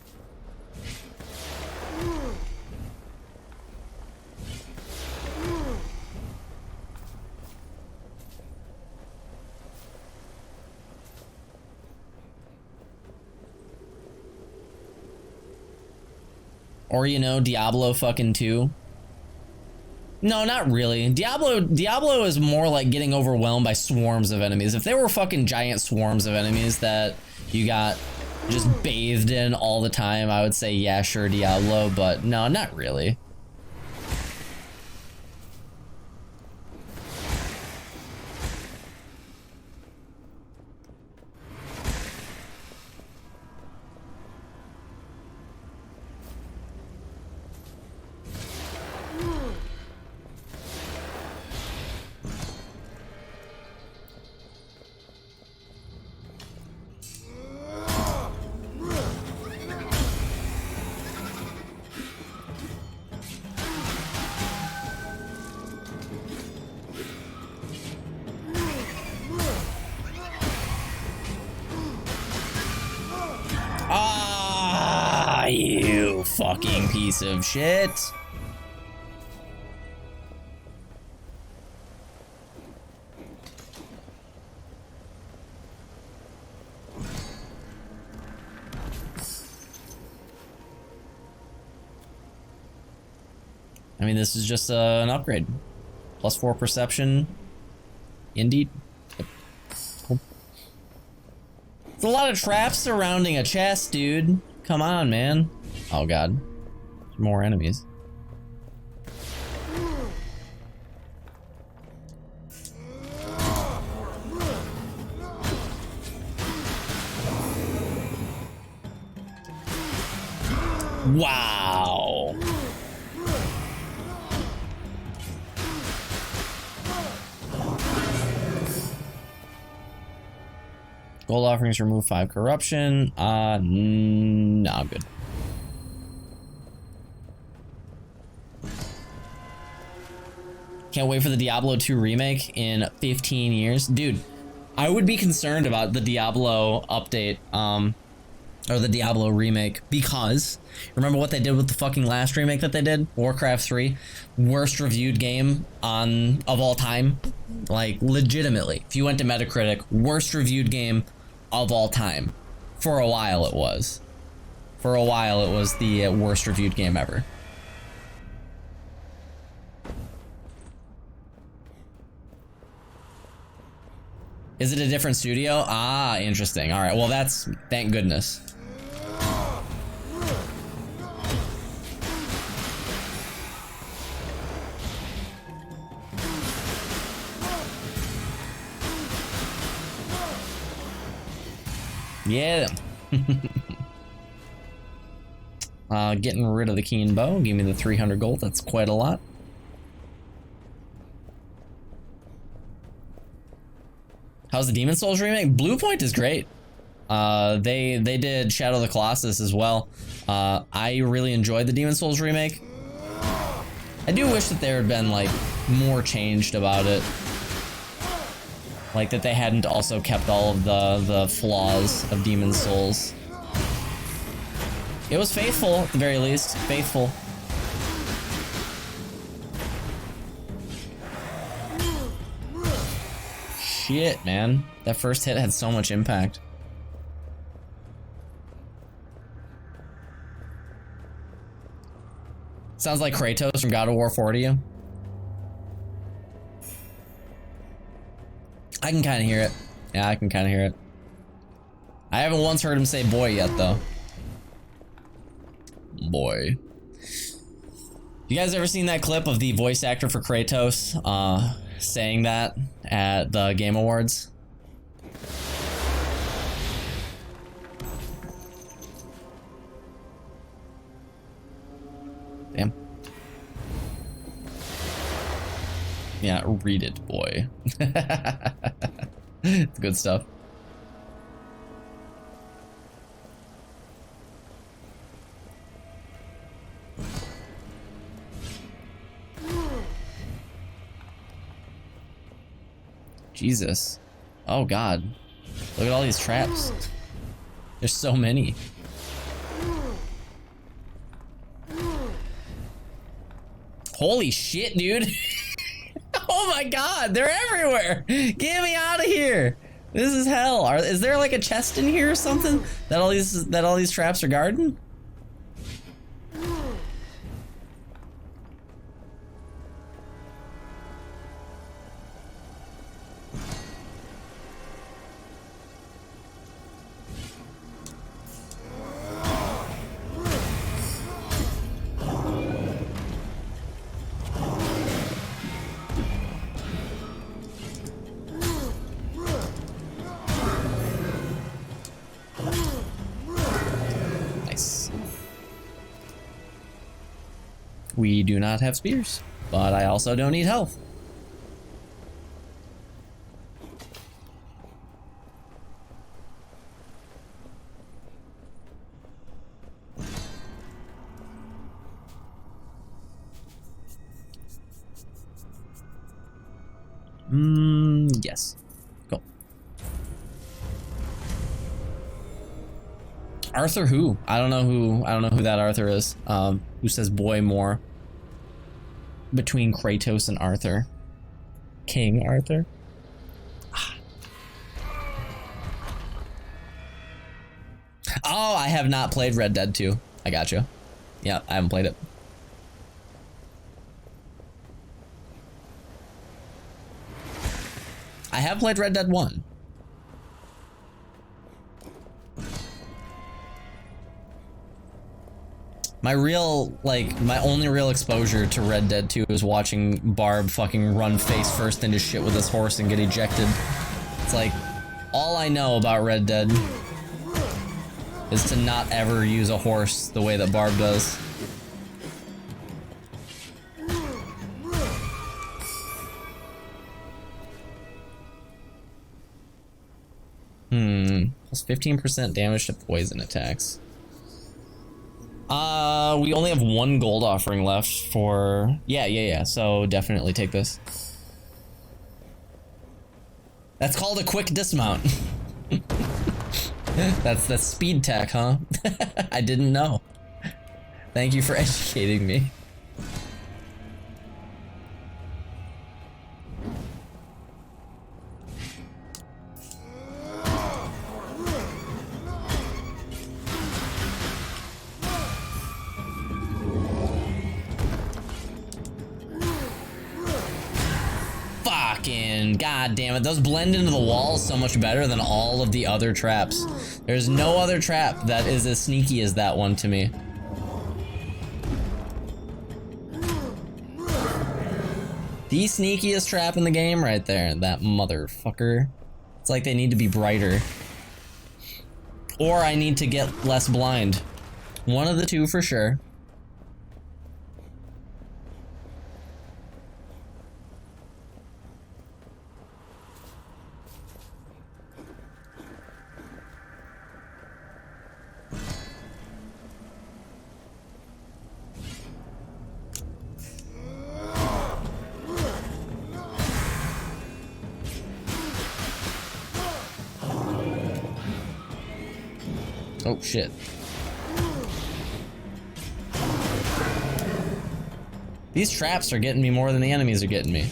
Or, you know, Diablo fucking 2. No, not really. Diablo is more like getting overwhelmed by swarms of enemies. If there were fucking giant swarms of enemies that you got just bathed in all the time, I would say, yeah, sure, Diablo, but no, not really. Ah, you fucking piece of shit. I mean, this is just an upgrade. +4 perception. Indeed. Yep. Cool. It's a lot of traps surrounding a chest, dude. Come on, man. Oh, God. More enemies. Wow. Gold offerings remove 5 corruption. No, I'm good. Can't wait for the Diablo 2 remake in 15 years. Dude, I would be concerned about the Diablo update, or the Diablo remake, because remember what they did with the fucking last remake that they did? Warcraft 3, worst reviewed game of all time. Like, legitimately, if you went to Metacritic, worst reviewed game of all time. For a while it was. For a while it was the worst reviewed game ever. Is it a different studio? Ah, interesting. All right, well that's, thank goodness. Yeah. Getting rid of the keen bow. Give me the 300 gold. That's quite a lot. How's the Demon Souls remake? Blue Point is great. They did Shadow of the Colossus as well. I really enjoyed the Demon Souls remake. I do wish that there had been like more changed about it. Like that they hadn't also kept all of the flaws of Demon Souls. It was faithful, at the very least. Faithful. Shit, man. That first hit had so much impact. Sounds like Kratos from God of War 4 to you. I can kind of hear it. Yeah, I can kind of hear it. I haven't once heard him say boy yet, though. Boy. You guys ever seen that clip of the voice actor for Kratos saying that at the Game Awards? Damn. Yeah, read it, boy. It's good stuff. Jesus. Oh God. Look at all these traps. There's so many. Holy shit, dude. Oh my God, they're everywhere. Get me out of here. This is hell. Is there like a chest in here or something that all these traps are guarding? We do not have spears, but I also don't need health. Yes. Cool. Arthur who? I don't know who that Arthur is. Who says boy more? Between Kratos and Arthur. King Arthur? Oh, I have not played Red Dead 2. I gotcha. Yeah, I haven't played it. I have played Red Dead 1. My only real exposure to Red Dead 2 is watching Barb fucking run face first into shit with his horse and get ejected. It's like, all I know about Red Dead is to not ever use a horse the way that Barb does. Plus 15% damage to poison attacks. We only have one gold offering left for... Yeah. So definitely take this. That's called a quick dismount. That's speed tech, huh? I didn't know. Thank you for educating me. Fucking god damn it. Those blend into the walls so much better than all of the other traps. There's no other trap that is as sneaky as that one to me. The sneakiest trap in the game right there. That motherfucker. It's like they need to be brighter. Or I need to get less blind. One of the two for sure. Oh shit. These traps are getting me more than the enemies are getting me.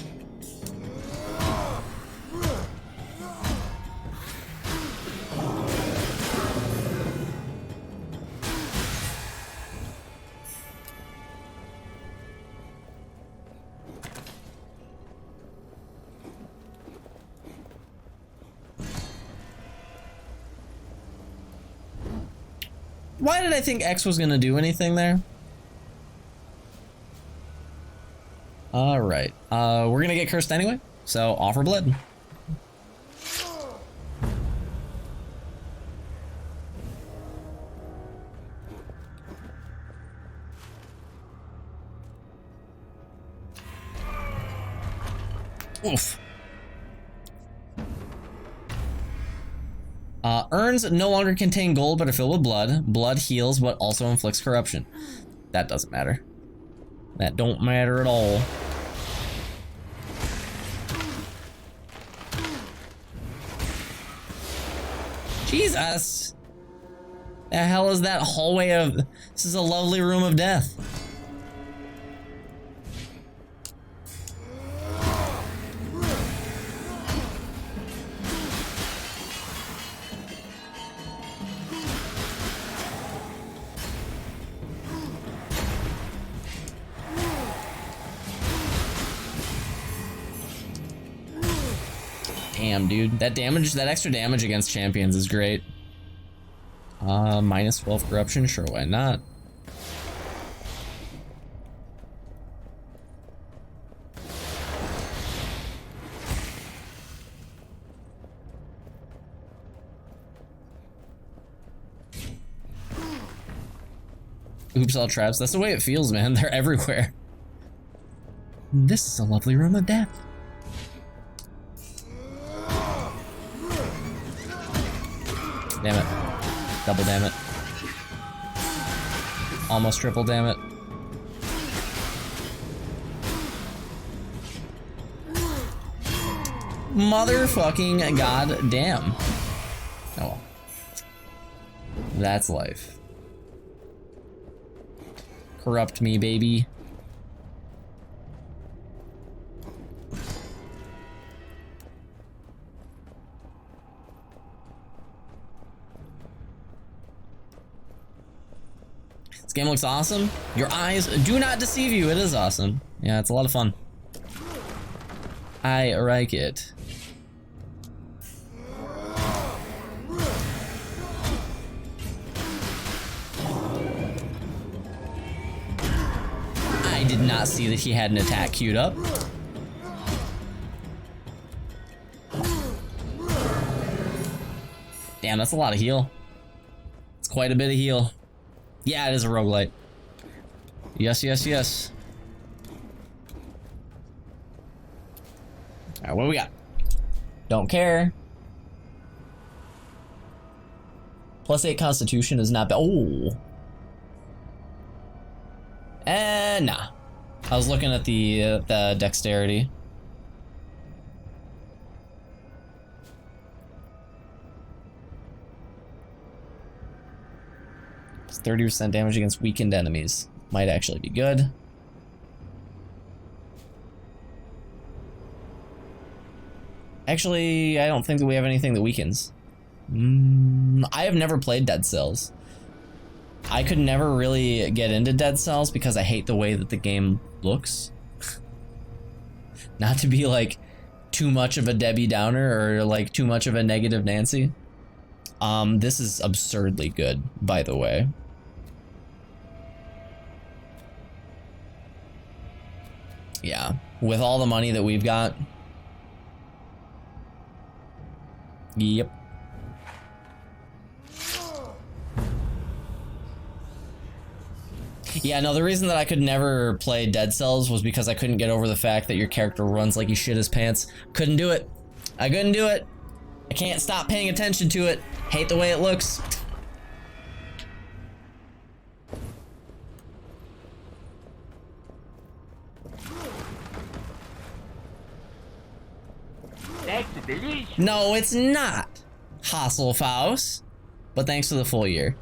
Why did I think X was gonna do anything there? Alright. We're gonna get cursed anyway, so offer blood. Oof. Urns no longer contain gold but are filled with blood. Blood heals but also inflicts corruption. That doesn't matter. That don't matter at all. Jesus! The hell is that hallway of... This is a lovely room of death. Damn, dude. That damage, that extra damage against champions is great. Minus 12 corruption? Sure, why not? Oops, all traps. That's the way it feels, man. They're everywhere. This is a lovely room of death. Damn it. Double damn it. Almost triple damn it. Motherfucking goddamn. Oh well. That's life. Corrupt me, baby. This game looks awesome. Your eyes do not deceive you. It is awesome. Yeah, it's a lot of fun. I like it. I did not see that he had an attack queued up. Damn, that's a lot of heal. It's quite a bit of heal. Yeah, it is a roguelite. Yes, yes, yes. Alright, what do we got? Don't care. +8 Constitution is not bad. Oh. Nah. I was looking at the dexterity. It's 30% damage against weakened enemies. Might actually be good. Actually, I don't think that we have anything that weakens. I have never played Dead Cells. I could never really get into Dead Cells because I hate the way that the game looks. Not to be like too much of a Debbie Downer or like too much of a negative Nancy. This is absurdly good, by the way. Yeah, with all the money that we've got. Yep. Yeah, no, the reason that I could never play Dead Cells was because I couldn't get over the fact that your character runs like he shit his pants. Couldn't do it. I couldn't do it. I can't stop paying attention to it. Hate the way it looks. That's delicious. No, it's not. Hasselfaus. But thanks for the full year.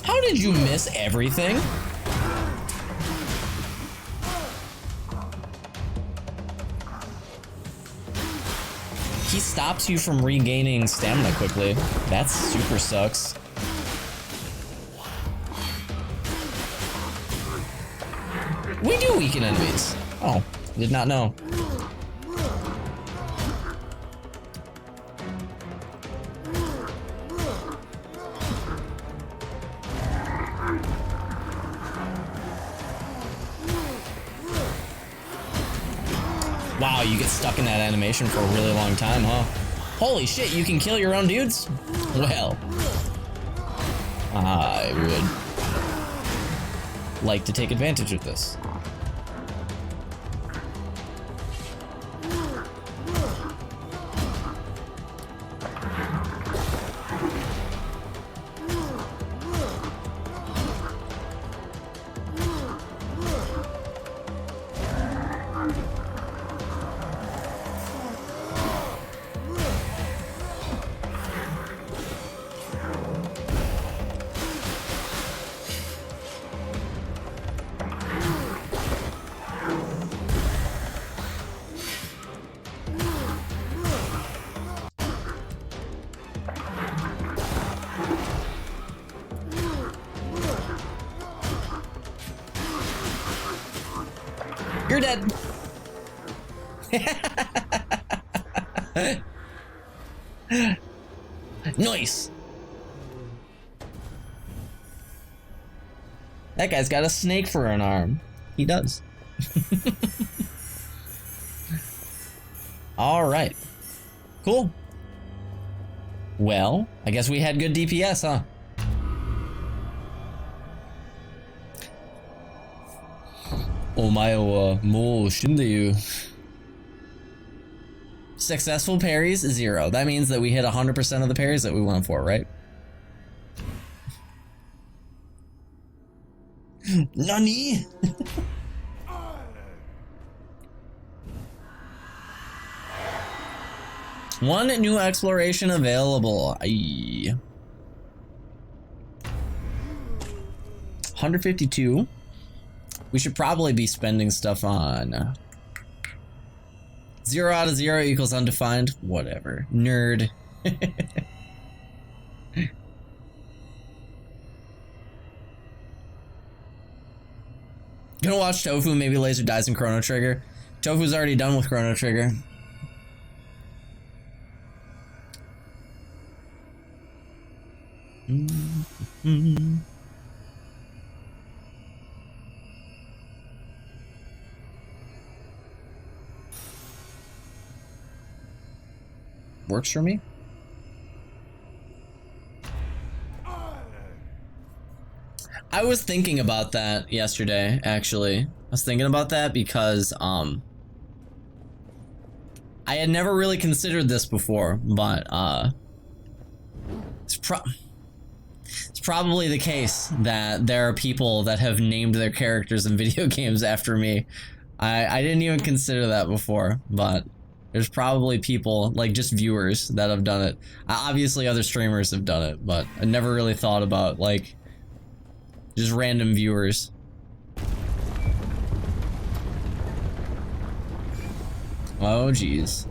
How did you miss everything? He stops you from regaining stamina quickly. That super sucks. We do weaken enemies. Oh, did not know. Wow, you get stuck in that animation for a really long time, huh? Holy shit, you can kill your own dudes? Well, I would like to take advantage of this. You're dead. Nice. That guy's got a snake for an arm. He does. All right. Cool. Well, I guess we had good DPS, huh? Omae wa mou shindeyu. Successful parries, 0. That means that we hit 100% of the parries that we went for, right? Nani? One new exploration available. Aye. 152. We should probably be spending stuff on 0 out of 0 equals undefined. Whatever. Nerd. Gonna watch Tofu, maybe Laser dies in Chrono Trigger. Tofu's already done with Chrono Trigger. Works for me. I was thinking about that yesterday, actually. I was thinking about that because I had never really considered this before, but it's probably the case that there are people that have named their characters in video games after me. I didn't even consider that before, but there's probably people, like just viewers, that have done it. Obviously other streamers have done it, but I never really thought about like just random viewers. Oh geez.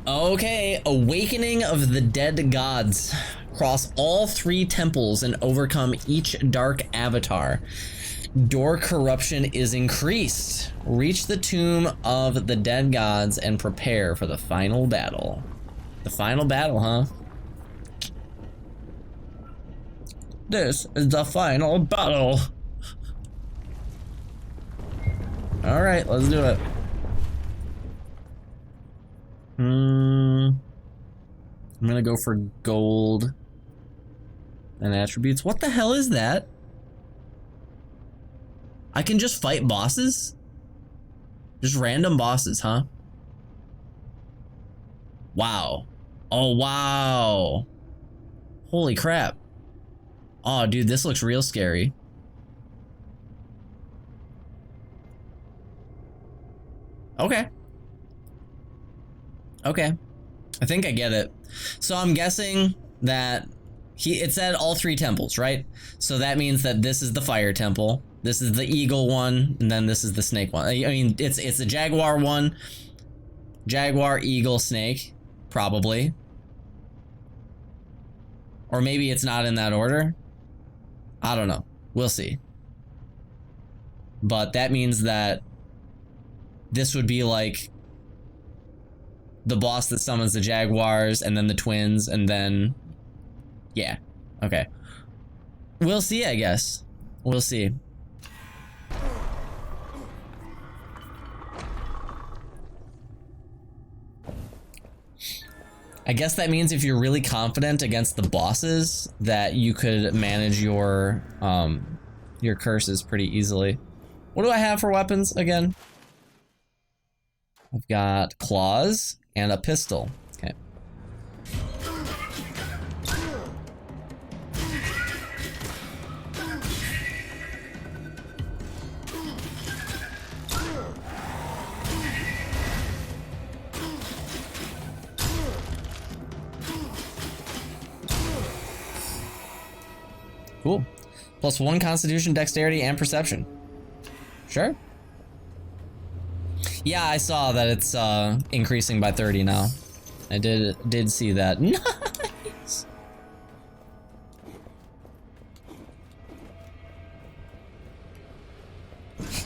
Okay, Awakening of the Dead Gods. Cross all 3 temples and overcome each dark avatar. Door corruption is increased. Reach the tomb of the dead gods and prepare for the final battle. The final battle, huh? This is the final battle. All right, let's do it. I'm gonna go for gold and attributes. What the hell is that? I can just fight bosses? Just random bosses, huh? Wow. Oh, wow. Holy crap. Oh, dude, this looks real scary. Okay. Okay. I think I get it. So I'm guessing that it said all 3 temples, right? So that means that this is the fire temple, this is the eagle one, and then this is the snake one. I mean, it's a jaguar one. Jaguar, eagle, snake, probably. Or maybe it's not in that order. I don't know. We'll see. But that means that this would be like the boss that summons the jaguars, and then the twins, and then... Yeah. Okay. We'll see, I guess. We'll see. I guess that means if you're really confident against the bosses, that you could manage your curses pretty easily. What do I have for weapons again? I've got claws and a pistol. Okay. Cool. +1 Constitution, Dexterity, and Perception. Sure. Yeah, I saw that it's increasing by 30 now. I did see that. Nice.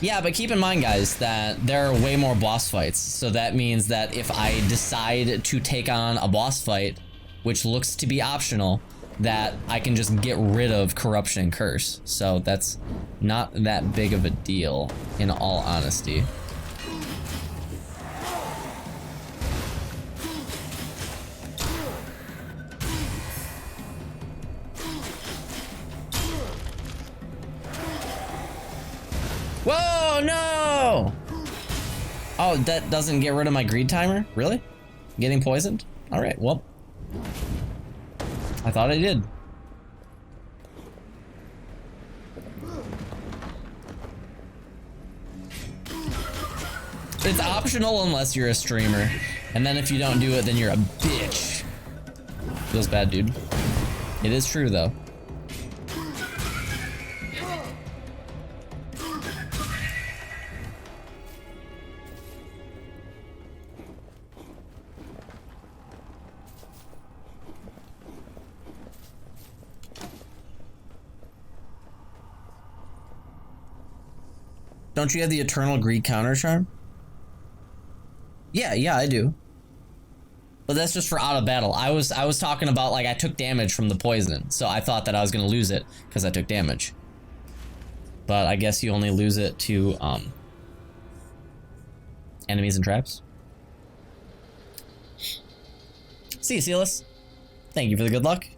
Yeah, but keep in mind, guys, that there are way more boss fights. So that means that if I decide to take on a boss fight, which looks to be optional, that I can just get rid of Corruption and Curse. So that's not that big of a deal, in all honesty. Whoa, no! Oh, that doesn't get rid of my greed timer? Really? Getting poisoned? Alright, well. I thought I did. It's optional unless you're a streamer. And then if you don't do it, then you're a bitch. Feels bad, dude. It is true, though. Don't you have the Eternal Greed counter charm? Yeah, I do. But that's just for out of battle. I was talking about, like, I took damage from the poison, so I thought that I was gonna lose it because I took damage. But I guess you only lose it to enemies and traps. See you, Silas. Thank you for the good luck.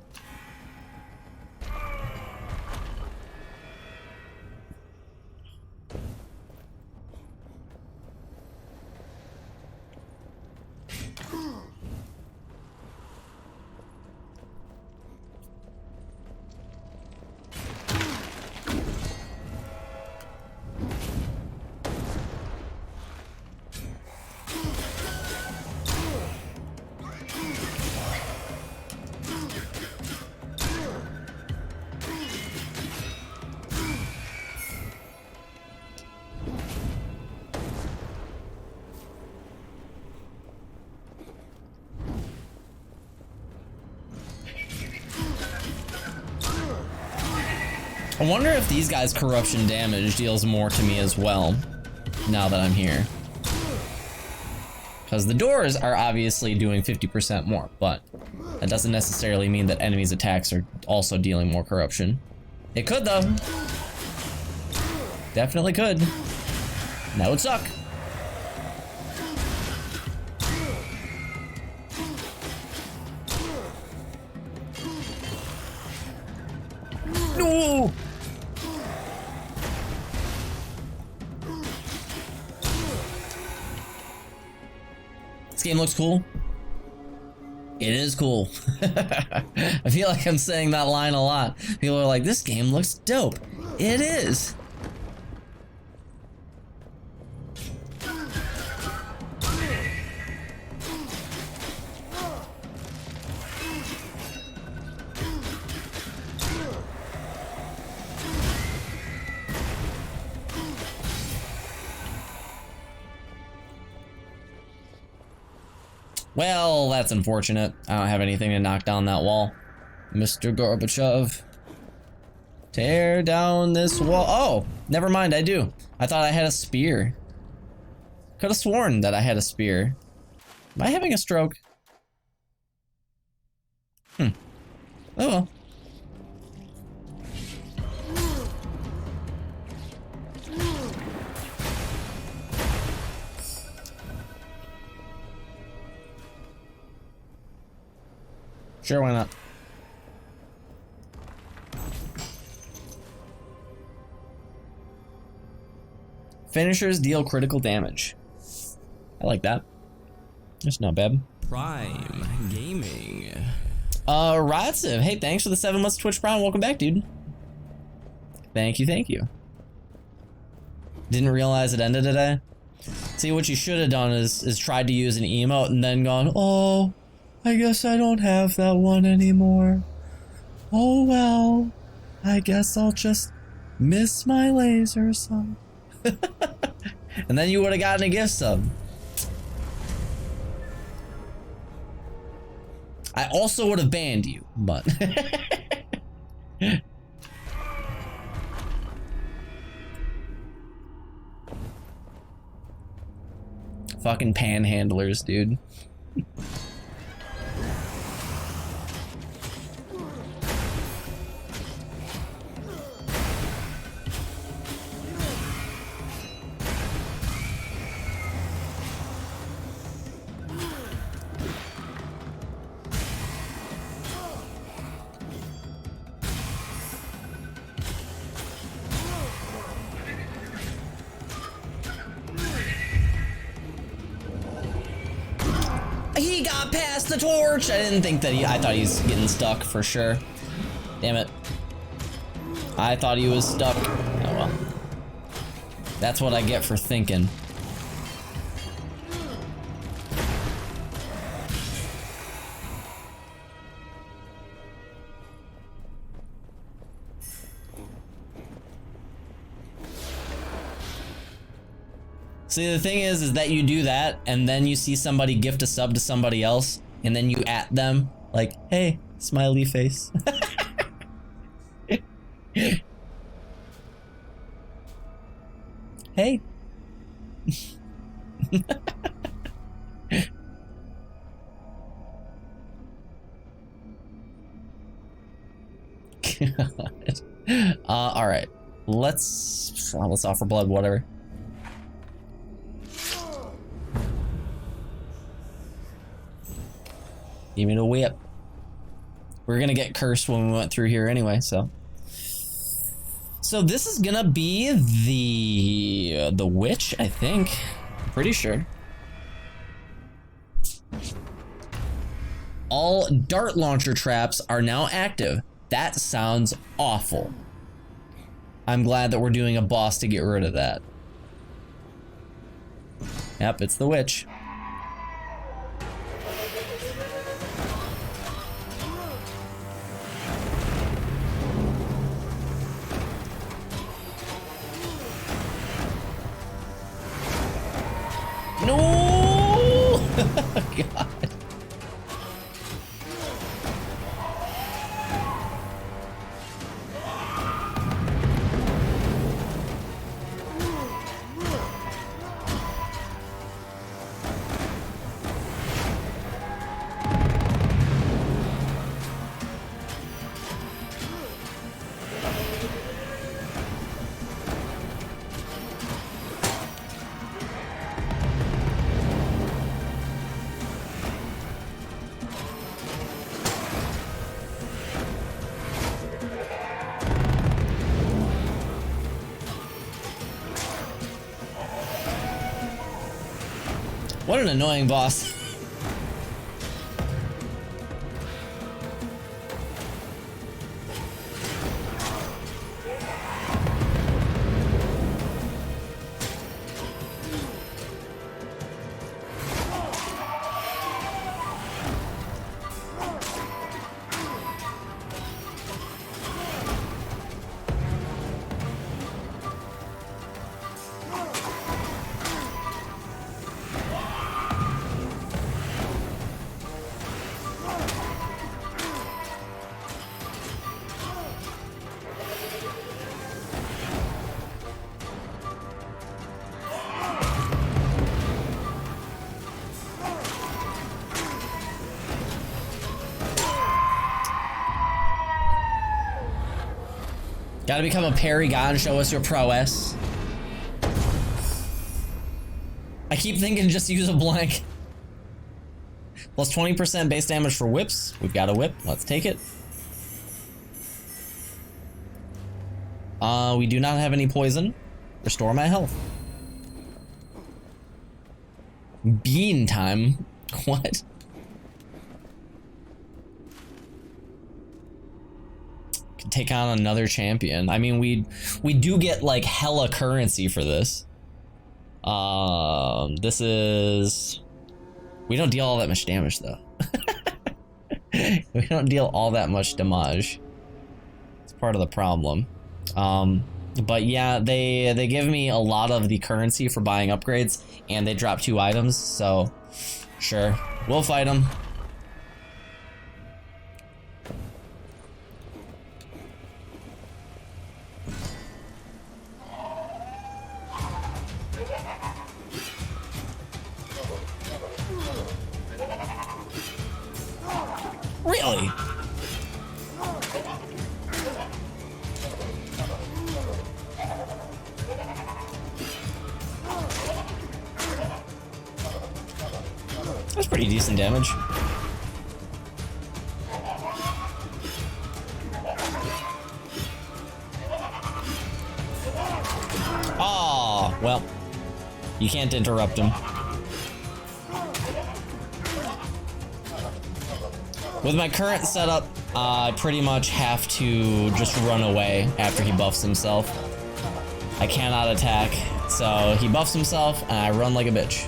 I wonder if these guys' corruption damage deals more to me as well, now that I'm here. Because the doors are obviously doing 50% more, but that doesn't necessarily mean that enemies' attacks are also dealing more corruption. It could, though. Definitely could. That would suck. No! This game looks cool. It is cool. I feel like I'm saying that line a lot. People are like, this game looks dope. It is. Well, that's unfortunate. I don't have anything to knock down that wall. Mr. Gorbachev. Tear down this wall. Oh, never mind, I do. I thought I had a spear. Could have sworn that I had a spear. Am I having a stroke? Oh well. Sure, why not? Finishers deal critical damage. I like that. That's not bad. Prime Gaming. Ratsiv, hey, thanks for the 7 months Twitch Prime. Welcome back, dude. Thank you, thank you. Didn't realize it ended today. See, what you should have done is tried to use an emote and then gone, oh, I guess I don't have that one anymore. Oh well, I guess I'll just miss my laser sub. And then you would have gotten a gift sub. I also would have banned you, but fucking panhandlers, dude. He got past the torch! I didn't think that I thought he was getting stuck for sure. Damn it. I thought he was stuck. Oh well. That's what I get for thinking. See, the thing is that you do that, and then you see somebody gift a sub to somebody else, and then you at them, like, hey, smiley face. Hey. God. All right. Let's offer blood, whatever. Give me the whip. We're gonna get cursed when we went through here anyway, so. So this is gonna be the witch, I think. Pretty sure. All dart launcher traps are now active. That sounds awful. I'm glad that we're doing a boss to get rid of that. Yep, it's the witch. No! God. What an annoying boss. Gotta become a parry god and show us your prowess. I keep thinking just use a blank. Plus 20% base damage for whips. We've got a whip. Let's take it. We do not have any poison. Restore my health. Bean time? What? Can take on another champion. I mean, we do get like hella currency for this. This is... We don't deal all that much damage though. We don't deal all that much damage. It's part of the problem. But yeah, they give me a lot of the currency for buying upgrades, and they drop 2 items, so sure, we'll fight them. Really? That's pretty decent damage. Oh, well, you can't interrupt him. With my current setup, I pretty much have to just run away after he buffs himself. I cannot attack, so he buffs himself and I run like a bitch.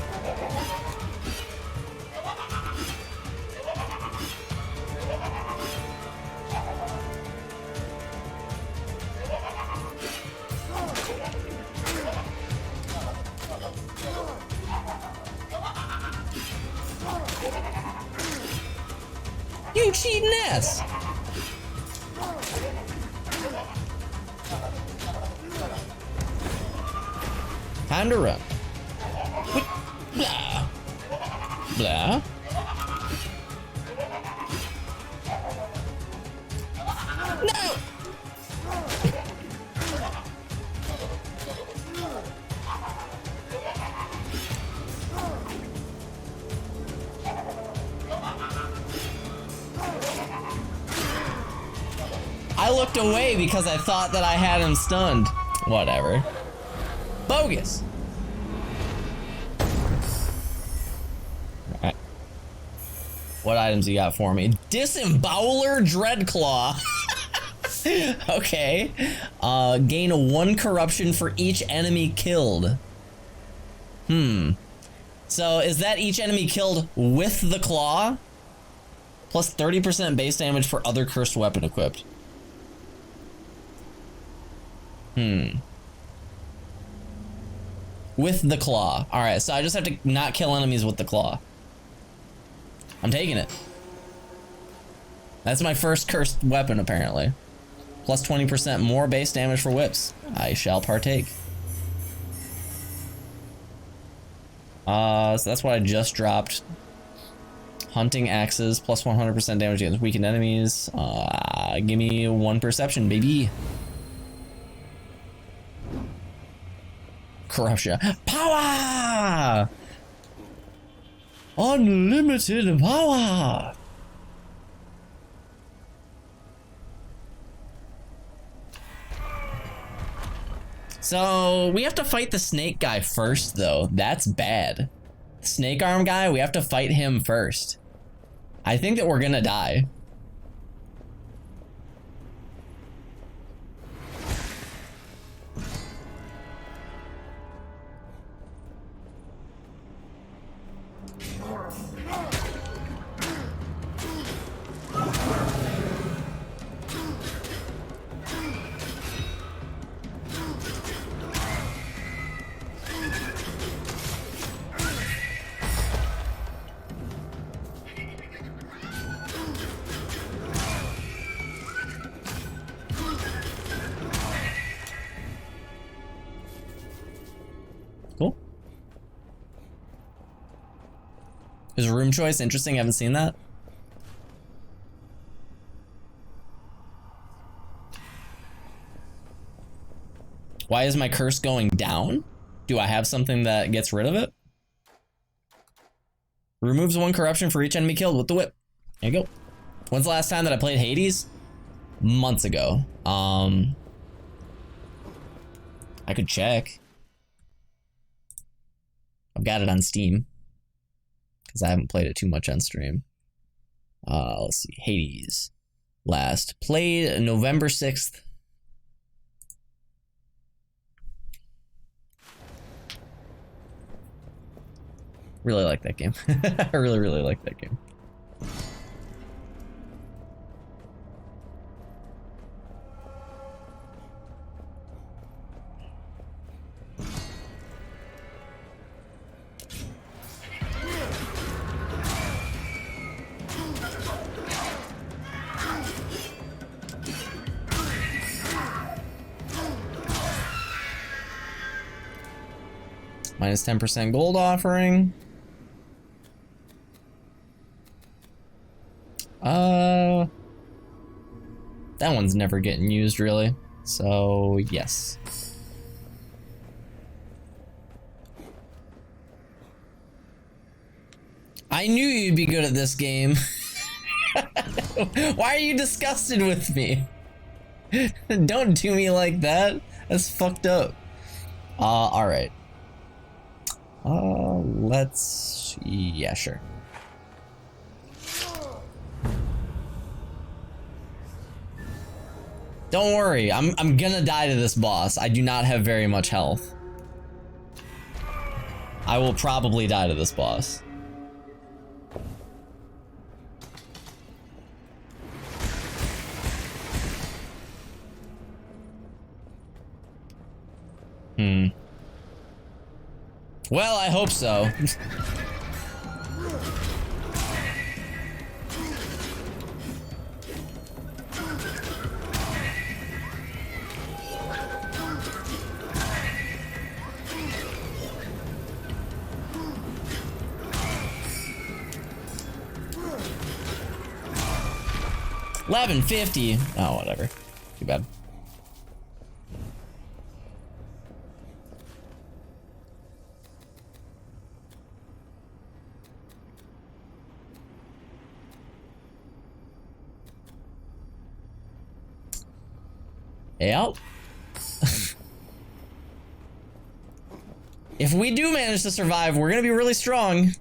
You cheating ass! Time to run. Wait. Blah. Blah. No! I looked away because I thought that I had him stunned. Whatever. Bogus. Alright. What items you got for me? Disemboweler Dreadclaw. Okay. Gain 1 corruption for each enemy killed. So is that each enemy killed with the claw? Plus 30% base damage for other cursed weapon equipped. With the claw. Alright, so I just have to not kill enemies with the claw. I'm taking it. That's my first cursed weapon, apparently. Plus 20% more base damage for whips. I shall partake. So that's what I just dropped. Hunting axes, plus 100% damage against weakened enemies. Give me 1 perception, baby. Corruption. Power! Unlimited power! So, we have to fight the snake guy first, though. That's bad. Snake arm guy, we have to fight him first. I think that we're gonna die. Cool. Is room choice interesting? I haven't seen that. Why is my curse going down? Do I have something that gets rid of it? Removes 1 corruption for each enemy killed with the whip. There you go. When's the last time that I played Hades? Months ago. I could check. I've got it on Steam because I haven't played it too much on stream. Let's see. Hades. Last played November 6th. Really like that game. I really, really like that game. Minus 10% gold offering. That one's never getting used really. So yes. I knew you'd be good at this game. Why are you disgusted with me? Don't do me like that. That's fucked up. All right. Let's, yeah, sure. Don't worry, I'm gonna die to this boss. I do not have very much health. I will probably die to this boss. Well, I hope so. $11.50. Oh, whatever. Too bad. Yep. If we do manage to survive, we're gonna be really strong.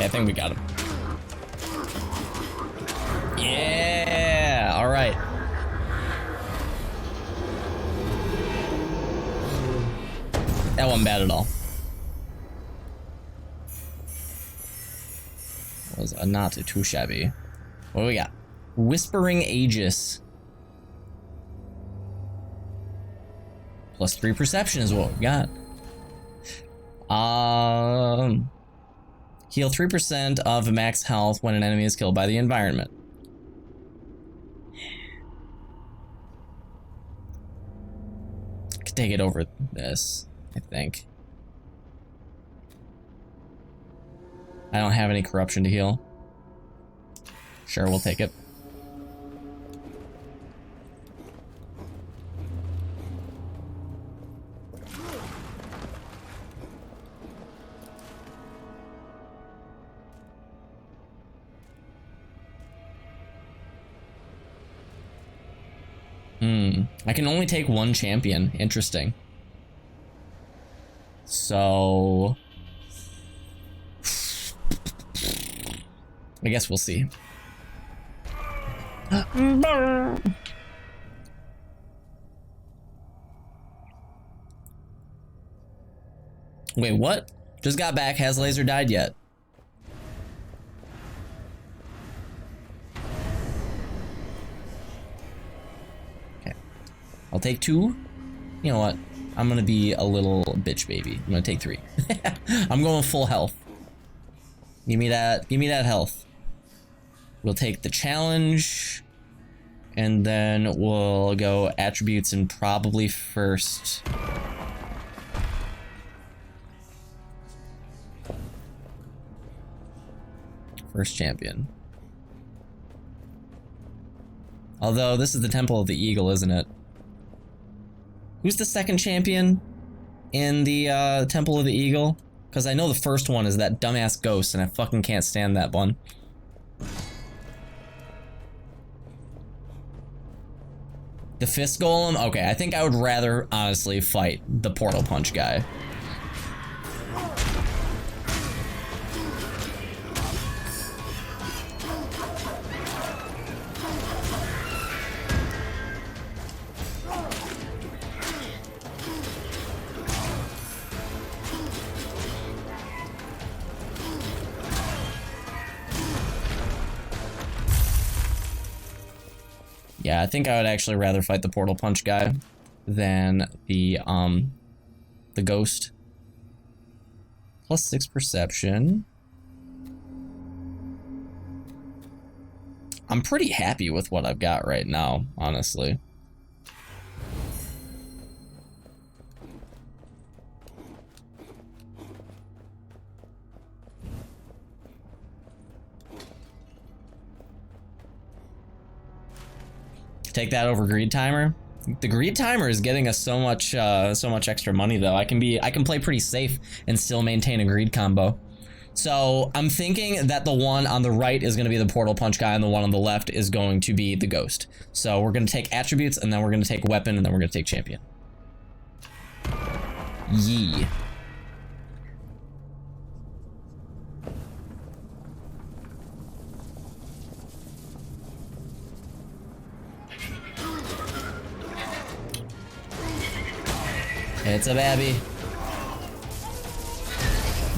I think we got him. Yeah, all right. That wasn't bad at all. Was not too shabby. What do we got? Whispering Aegis. +3 perception is what we got. Heal 3% of max health when an enemy is killed by the environment. Could take it over this, I think. I don't have any corruption to heal. Sure, we'll take it. I can only take one champion. Interesting. So I guess we'll see. Wait, what? Just got back. Has laser died yet? Okay. I'll take 2. You know what? I'm gonna be a little bitch baby. I'm gonna take 3. I'm going full health. Give me that health. We'll take the challenge, and then we'll go attributes and probably first. First champion. Although this is the Temple of the Eagle, isn't it? Who's the second champion in the Temple of the Eagle? Because I know the first one is that dumbass ghost, and I fucking can't stand that one. The fist golem? Okay, I think I would rather honestly fight the portal punch guy. Yeah, I think I would actually rather fight the portal punch guy than the ghost. +6 perception. I'm pretty happy with what I've got right now, honestly. Take that over greed timer. The greed timer is getting us so much extra money though. I can play pretty safe and still maintain a greed combo. So I'm thinking that the one on the right is going to be the portal punch guy, and the one on the left is going to be the ghost. So we're going to take attributes, and then we're going to take weapon, and then we're going to take champion. Yee. It's a babby.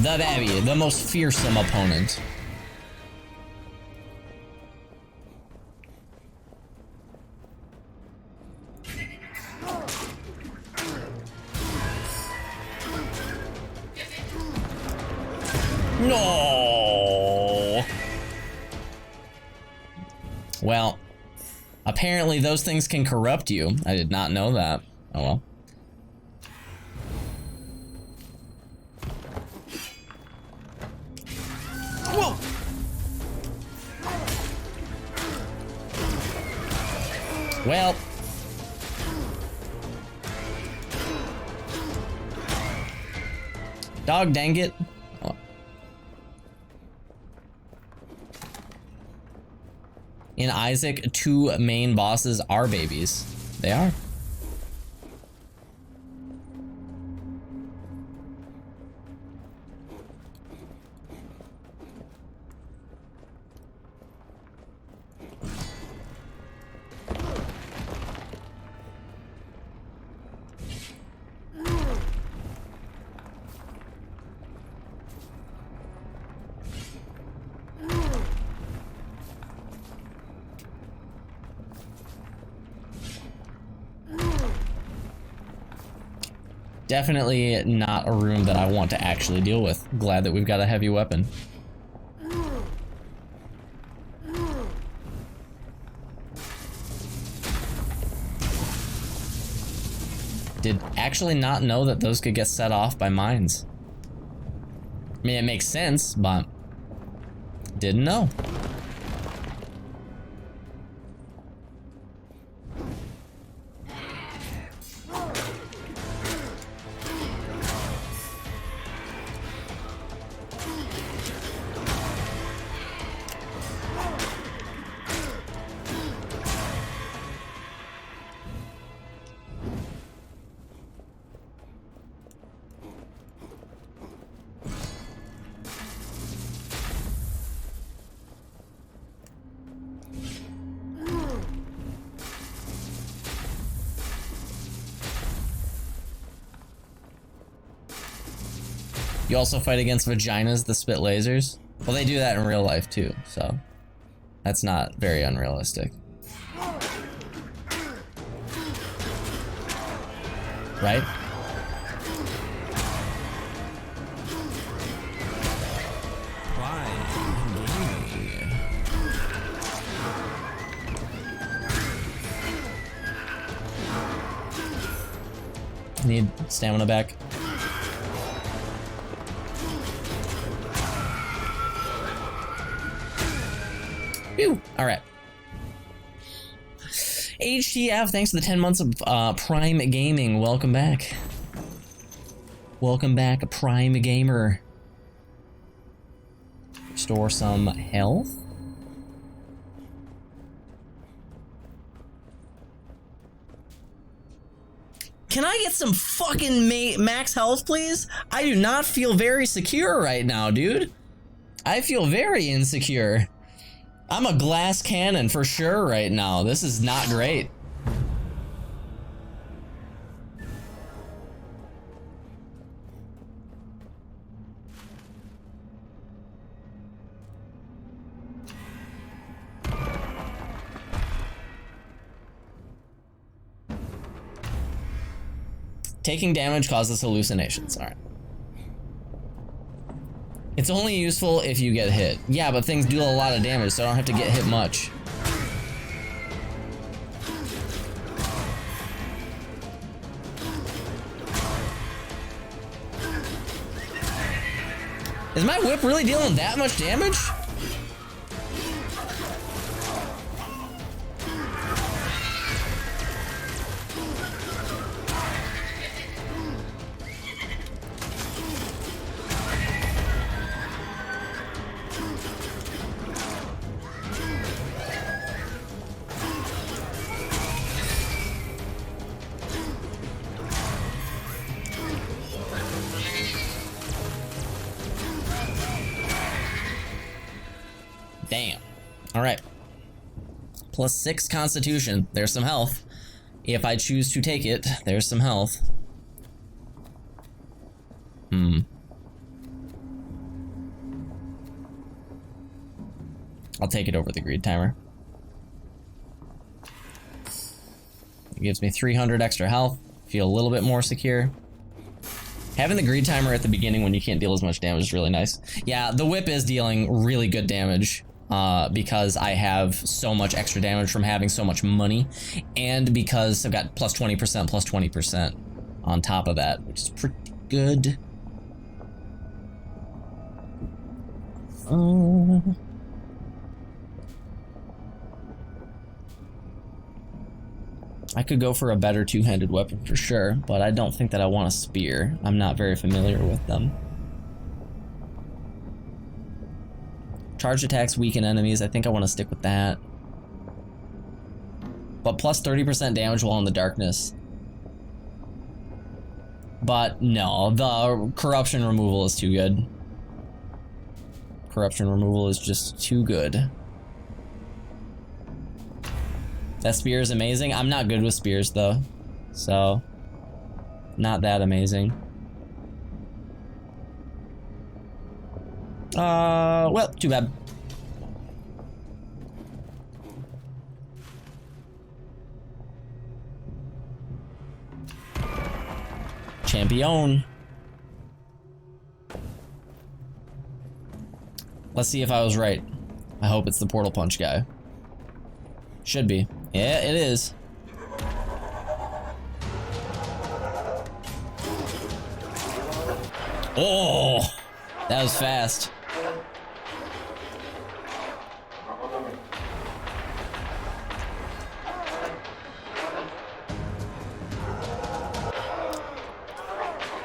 The babby, the most fearsome opponent. No. Well, apparently those things can corrupt you. I did not know that. Oh well. Whoa! Well. Dog dang it. Oh. In Isaac, 2 main bosses are babies. They are. Definitely not a room that I want to actually deal with. Glad that we've got a heavy weapon. Did actually not know that those could get set off by mines. I mean, it makes sense, but didn't know. You also fight against vaginas that spit lasers? Well, they do that in real life too, so that's not very unrealistic. Right? Need stamina back. Phew. All right. HTF, thanks for the 10 months of Prime Gaming. Welcome back. Welcome back, Prime Gamer. Restore some health. Can I get some fucking max health, please? I do not feel very secure right now, dude. I feel very insecure. I'm a glass cannon for sure right now. This is not great. Taking damage causes hallucinations. All right. It's only useful if you get hit. Yeah, but things do a lot of damage, so I don't have to get hit much. Is my whip really dealing that much damage? Damn. All right. +6 constitution. There's some health. If I choose to take it, there's some health. I'll take it over the greed timer. It gives me 300 extra health. Feel a little bit more secure. Having the greed timer at the beginning when you can't deal as much damage is really nice. Yeah, the whip is dealing really good damage. Because I have so much extra damage from having so much money, and because I've got +20%, +20% on top of that, which is pretty good. I could go for a better two-handed weapon for sure, but I don't think that I want a spear. I'm not very familiar with them. Charged attacks weaken enemies. I think I want to stick with that. But +30% damage while in the darkness. But no, the corruption removal is too good. Corruption removal is just too good. That spear is amazing. I'm not good with spears though, so not that amazing. Well, too bad. champion. Let's see if I was right. I hope it's the portal punch guy. Should be. Yeah, it is. Oh, that was fast.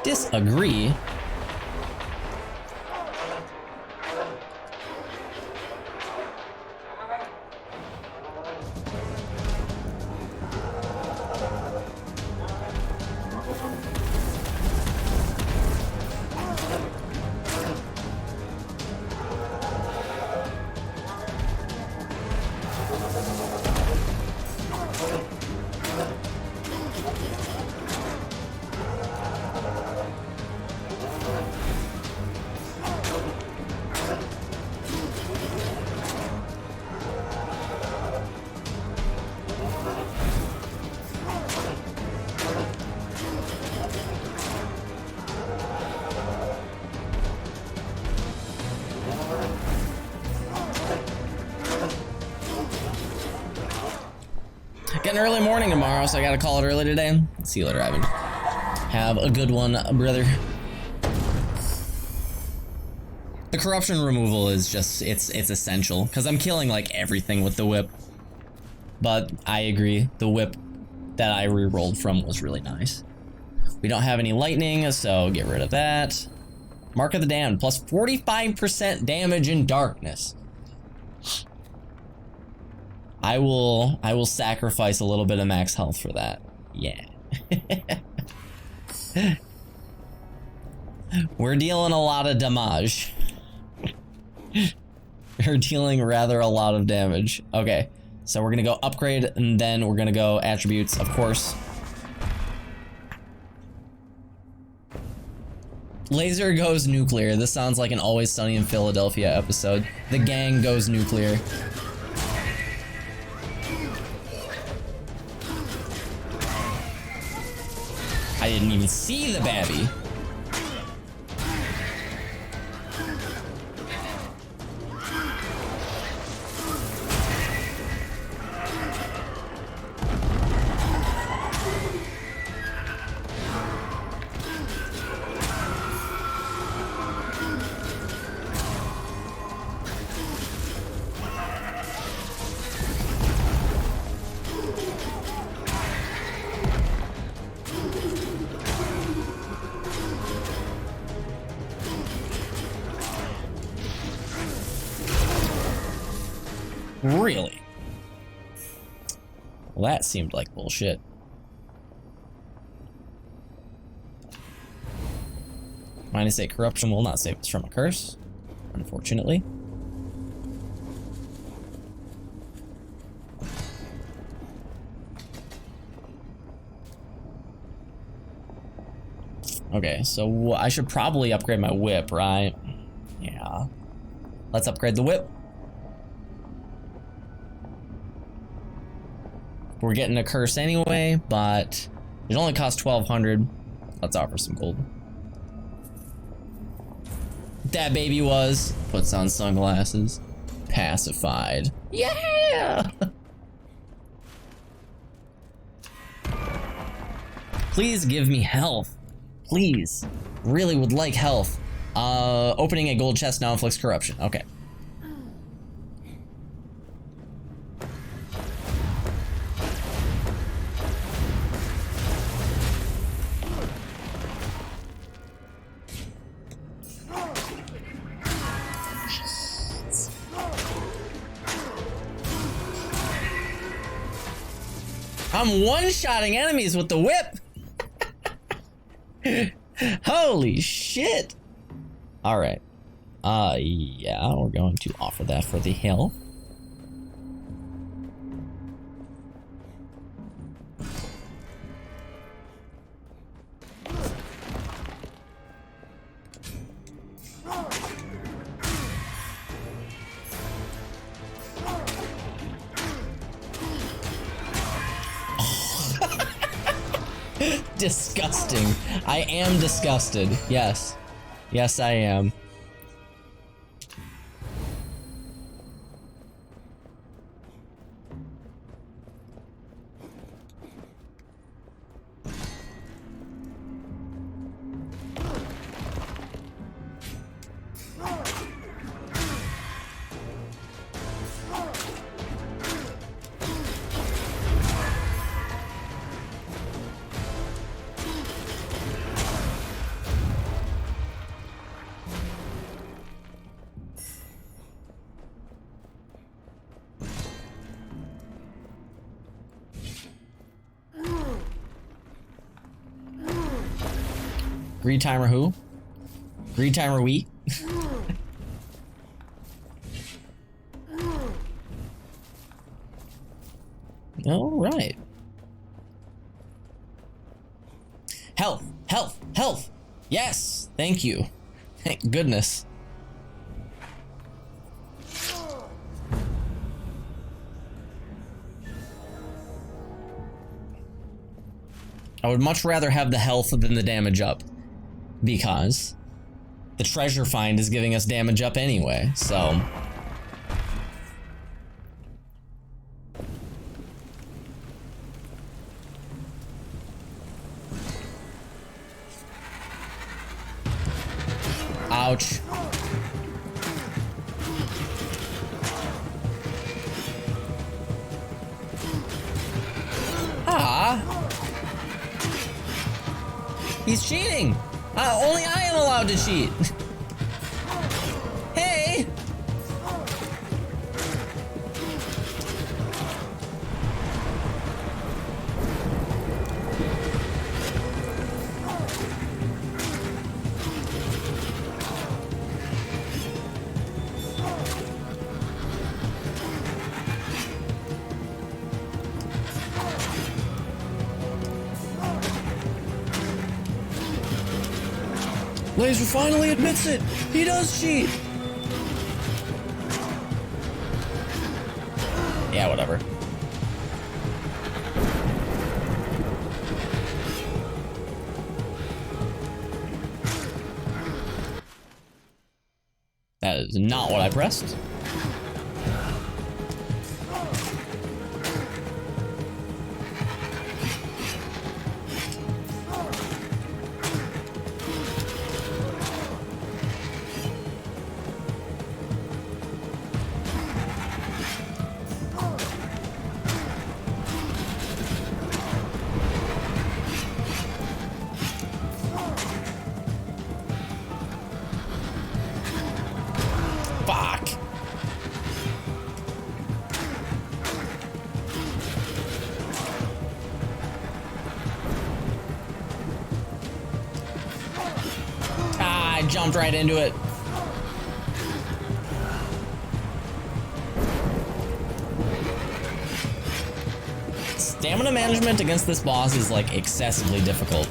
Disagree. Getting early morning tomorrow, so I gotta call it early today. See you later, Ivan. Have a good one, brother. The corruption removal is just, it's essential, because I'm killing like everything with the whip. But I agree, the whip that I re-rolled from was really nice. We don't have any lightning, so get rid of that. Mark of the Damned, plus 45% damage in darkness. I will sacrifice a little bit of max health for that. Yeah. We're dealing a lot of damage. We're dealing rather a lot of damage. Okay, so we're gonna go upgrade and then we're gonna go attributes, of course. Laser goes nuclear. This sounds like an Always Sunny in Philadelphia episode. The gang goes nuclear. I didn't even see the babby. Really? Well, that seemed like bullshit. -8 corruption will not save us from a curse, unfortunately. Okay, so I should probably upgrade my whip, right? Yeah. Let's upgrade the whip. We're getting a curse anyway, but it only costs 1,200. Let's offer some gold. That baby was. Puts on sunglasses. Pacified. Yeah! Please give me health. Please. Really would like health. Opening a gold chest now inflicts corruption. Okay. I'm one-shotting enemies with the whip. Holy shit. All right. Yeah, we're going to offer that for the health. Disgusting. I am disgusted. Yes. Yes, I am. Greed timer who? Greed timer we? Alright. Health! Health! Health! Yes! Thank you. Thank goodness. I would much rather have the health than the damage up, because the treasure find is giving us damage up anyway, so. Ouch. Ah. He's cheating! Only I am allowed to cheat! Hey! Laser finally admits it! He does cheat! Yeah, whatever. That is not what I pressed. Fuck! Ah, I jumped right into it. Stamina management against this boss is like excessively difficult.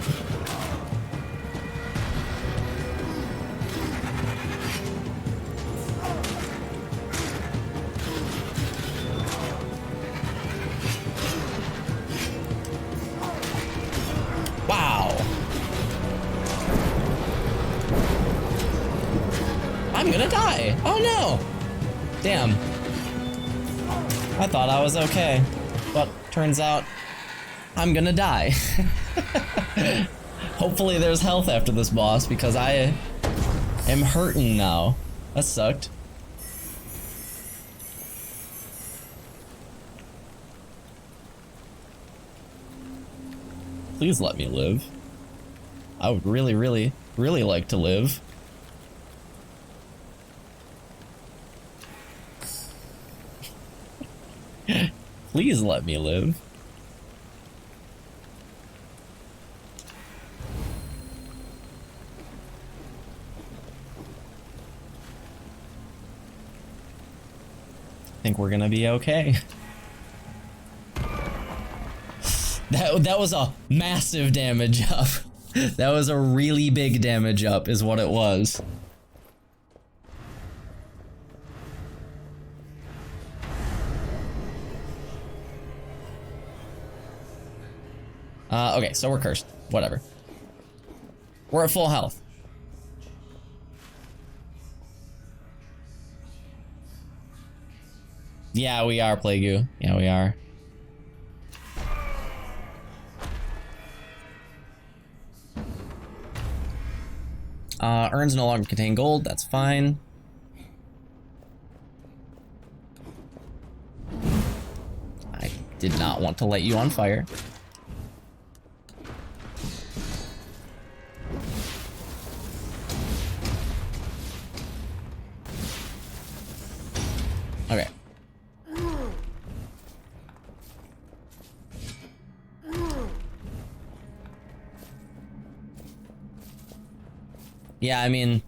Wow. I'm gonna die. Oh no. Damn. I thought I was okay, but turns out I'm gonna die. Hopefully there's health after this boss because I am hurting now. That sucked. Please let me live. I would really, really, really like to live. Please let me live. I think we're gonna be okay. That was a massive damage up. That was a really big damage up is what it was. Okay, so we're cursed. Whatever. We're at full health. Yeah, we are, Plague. Yeah, we are. Urns no longer contain gold. That's fine. I did not want to light you on fire. Okay. Yeah, I mean,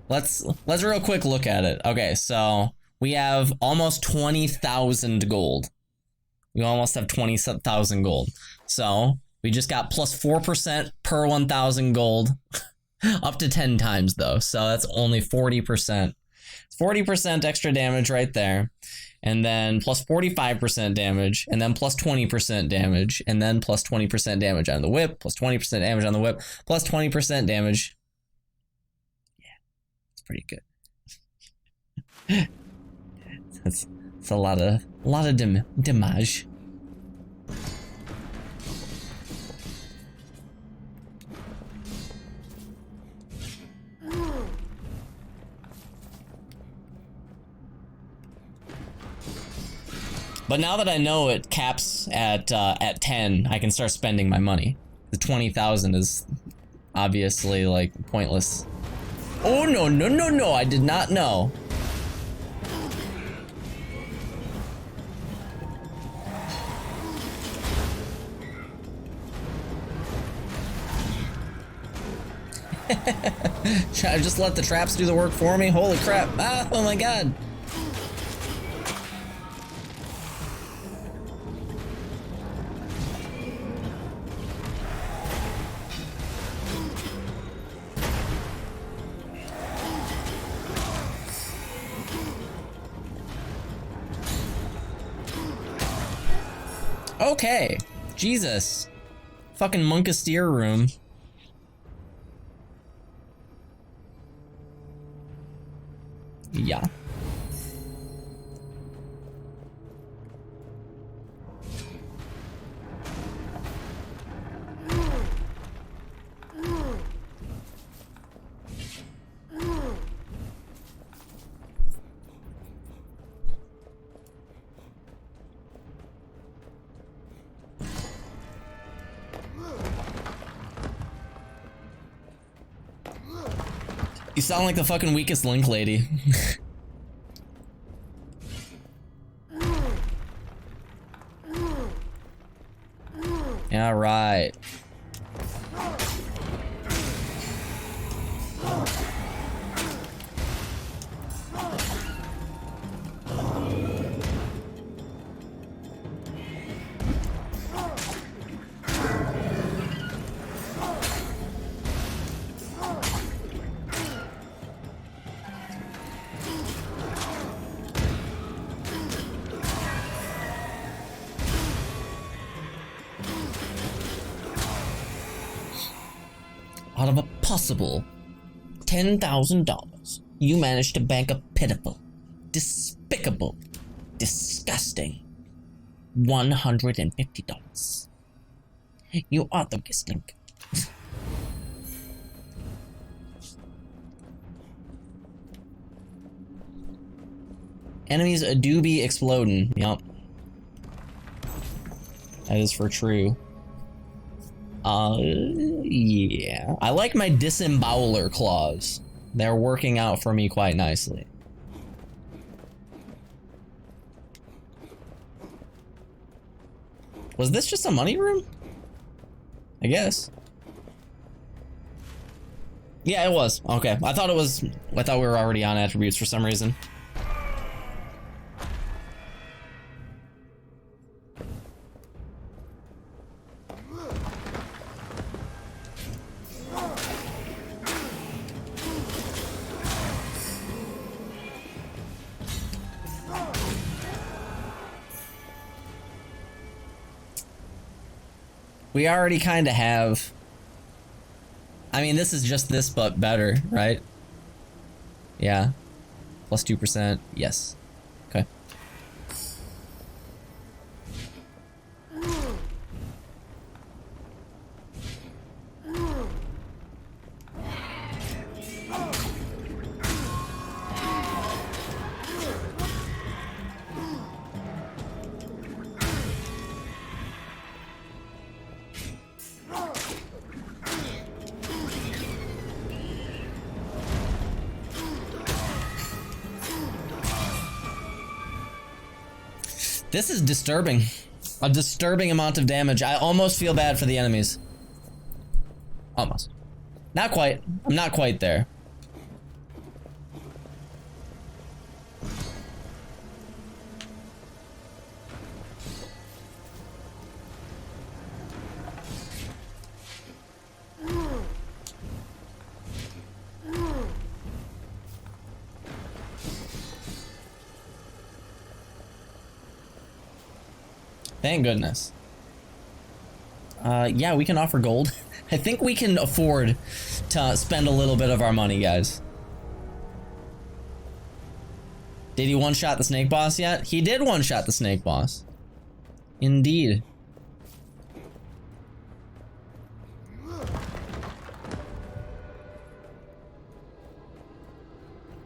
let's real quick look at it. Okay, so we have almost 20,000 gold. We almost have 20,000 gold. So we just got plus 4% per 1,000 gold, up to 10 times though. So that's only 40%. 40% extra damage right there. And then plus 45% damage, and then plus 20% damage, and then plus 20% damage on the whip, plus 20% damage on the whip, plus 20% damage. Yeah, it's pretty good. It's a lot of damage. But now that I know it caps at 10, I can start spending my money. The 20,000 is obviously like pointless. Oh no! I did not know. Should I just let the traps do the work for me? Holy crap! Ah, oh my god! Okay, Jesus. Fucking Monkasteer room. Yeah. You sound like the fucking weakest link lady. Yeah, right. Out of a possible $10,000, you managed to bank a pitiful, despicable, disgusting $150. You are the biggest link. Enemies do be exploding. Yup. That is for true. Yeah. I like my disemboweler claws. They're working out for me quite nicely. Was this just a money room? I guess. Yeah, it was. Okay. I thought we were already on attributes for some reason. We already kind of have. I mean, this is just this, but better, right? Yeah. Plus 2%. Yes. Okay. This is disturbing. A disturbing amount of damage. I almost feel bad for the enemies. Almost. Not quite. I'm not quite there. Thank goodness. Yeah, we can offer gold. I think we can afford to spend a little bit of our money, guys. Did he one-shot the snake boss yet? He did one-shot the snake boss. Indeed.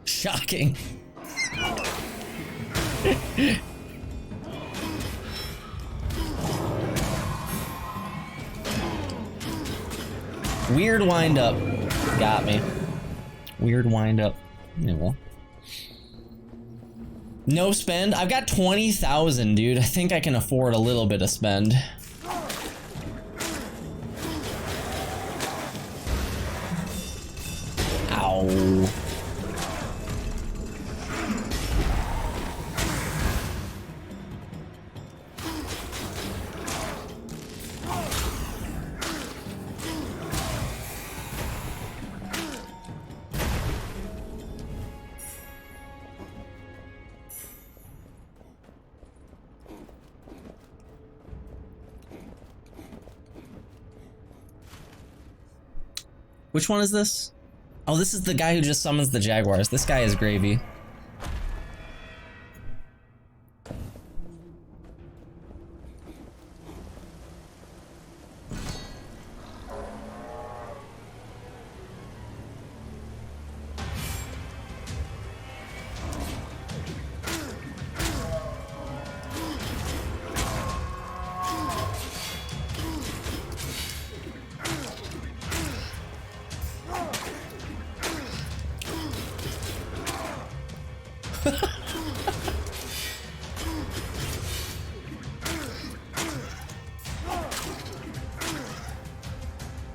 Shocking. Weird wind up. Got me. Weird wind up. Yeah, well. No spend. I've got 20,000, dude. I think I can afford a little bit of spend. Ow. Which one is this? Oh, this is the guy who just summons the jaguars. This guy is gravy.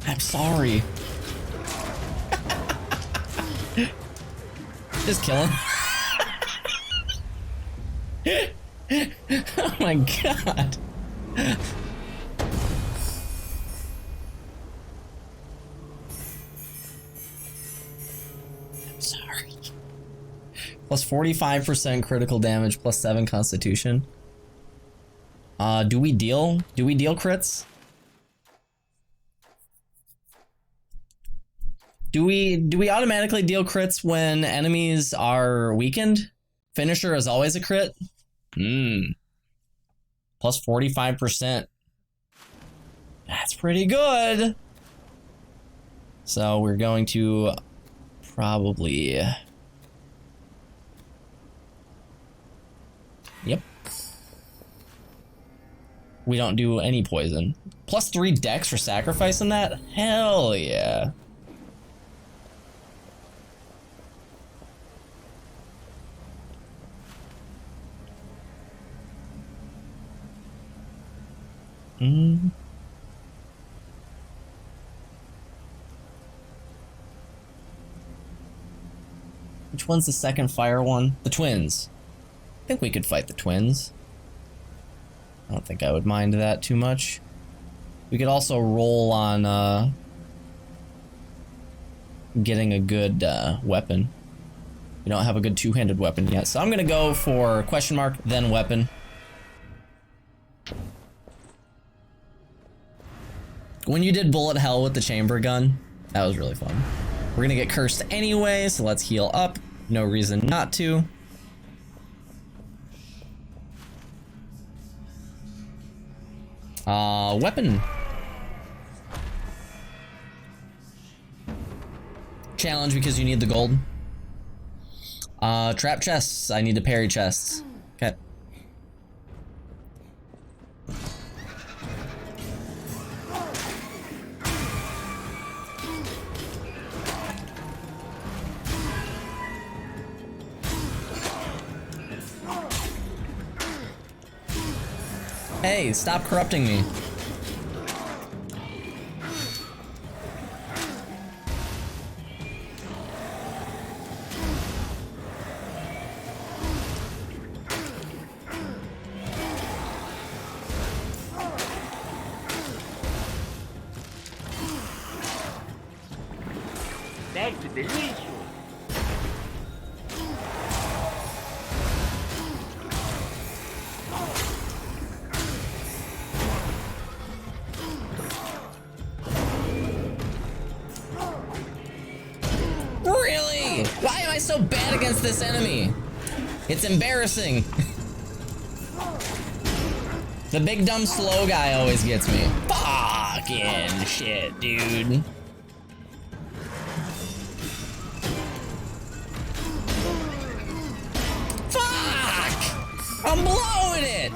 I'm sorry. Just kill him. Oh my god. I'm sorry. Plus 45% critical damage, plus 7 constitution. Do we deal crits? Do we automatically deal crits when enemies are weakened? Finisher is always a crit? Plus 45%. That's pretty good. So we're going to probably... Yep. We don't do any poison. Plus 3 dex for sacrificing that? Hell yeah. Which one's the second fire one? The twins. I think we could fight the twins. I don't think I would mind that too much. We could also roll on getting a good weapon. We don't have a good two-handed weapon yet, so I'm gonna go for question mark, then weapon. When you did bullet hell with the chamber gun, that was really fun. We're gonna get cursed anyway, so let's heal up. No reason not to. Weapon. Challenge because you need the gold. Trap chests. I need to parry chests. Okay. Hey, stop corrupting me. That's delicious. Really? Why am I so bad against this enemy? It's embarrassing. The big dumb slow guy always gets me. Fucking shit, dude. Fuck! I'm blowing it!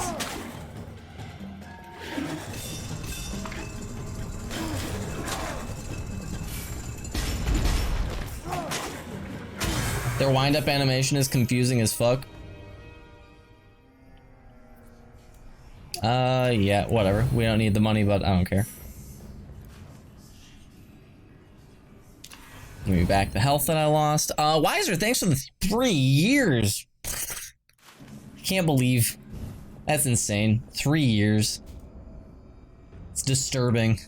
Their wind-up animation is confusing as fuck. Yeah, whatever. We don't need the money, but I don't care. Give me back the health that I lost. Wiser, thanks for the 3 years. Can't believe. That's insane. 3 years. It's disturbing.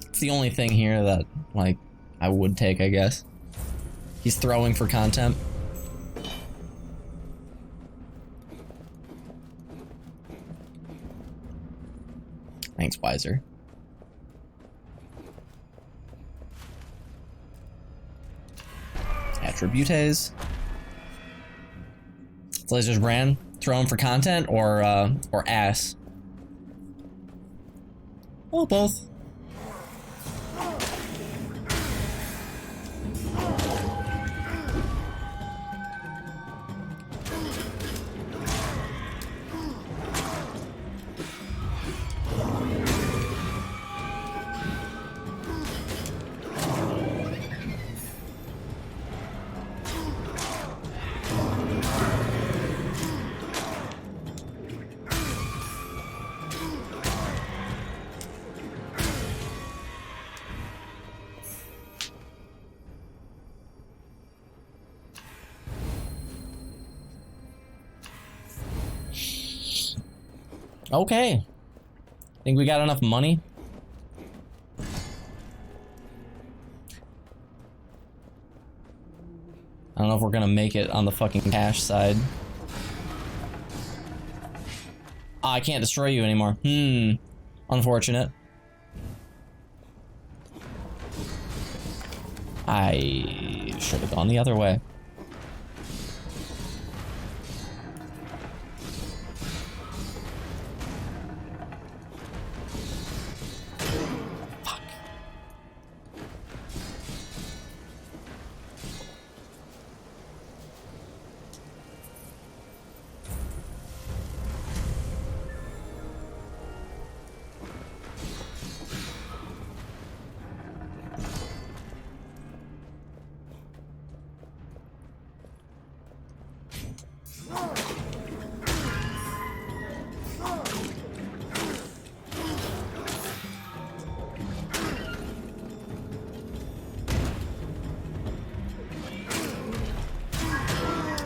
It's the only thing here that, like, I would take, I guess. He's throwing for content. Thanks, Wiser. Attributes. So I just ran, throwing for content, or ass. Oh, both. Okay. Think we got enough money? I don't know if we're gonna make it on the fucking cash side. Ah, I can't destroy you anymore. Unfortunate. I should have gone the other way.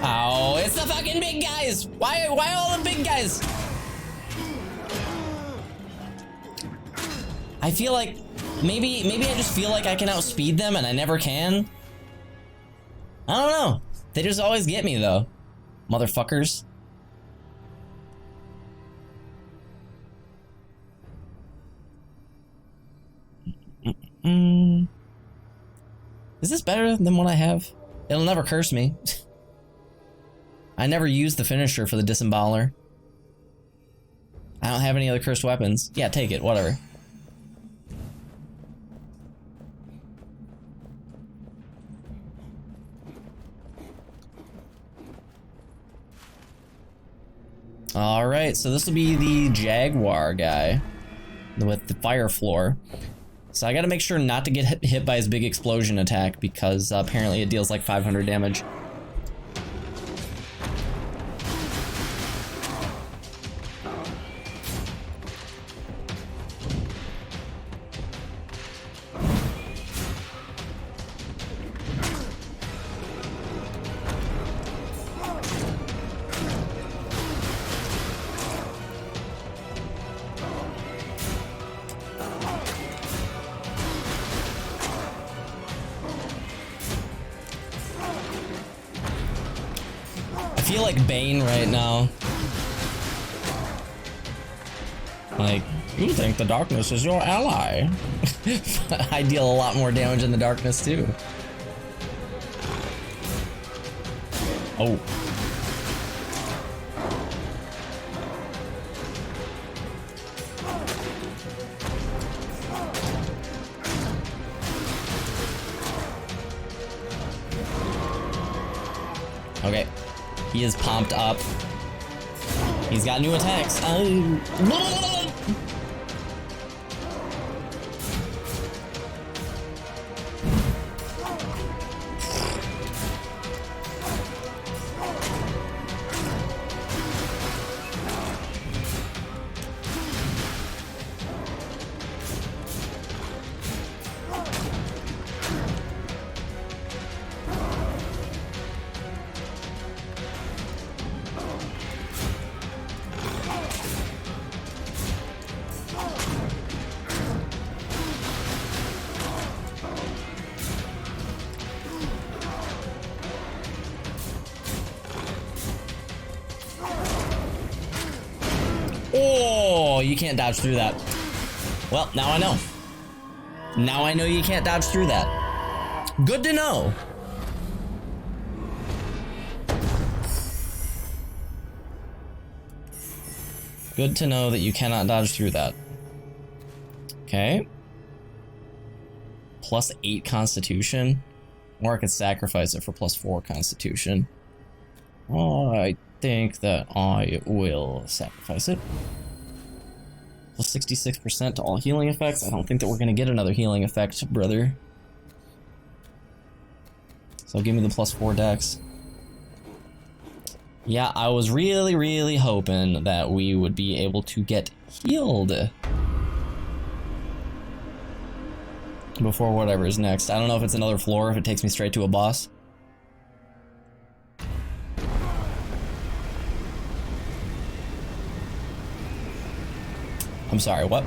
Oh, it's the fucking big guys! Why all the big guys? I feel like maybe I just feel like I can outspeed them and I never can. I don't know. They just always get me though. motherfuckers. Is this better than what I have? It'll never curse me. I never used the finisher for the disemboweler. I don't have any other cursed weapons. Yeah, take it, whatever. Alright, so this will be the Jaguar guy with the fire floor. So I gotta make sure not to get hit by his big explosion attack because apparently it deals like 500 damage. I feel like Bane right now. Like, you think the darkness is your ally. I deal a lot more damage in the darkness too. Oh. Okay. He is pumped up. He's got new attacks. Oh, you can't dodge through that. Well, now I know. Now I know you can't dodge through that. Good to know. Good to know that you cannot dodge through that. Okay. +8 Constitution. Or I could sacrifice it for +4 Constitution. Oh, I think that I will sacrifice it. +66% to all healing effects. I don't think that we're gonna get another healing effect, brother. So give me the +4 dex. Yeah, I was really hoping that we would be able to get healed before whatever is next. I don't know if it's another floor, if it takes me straight to a boss. I'm sorry, what?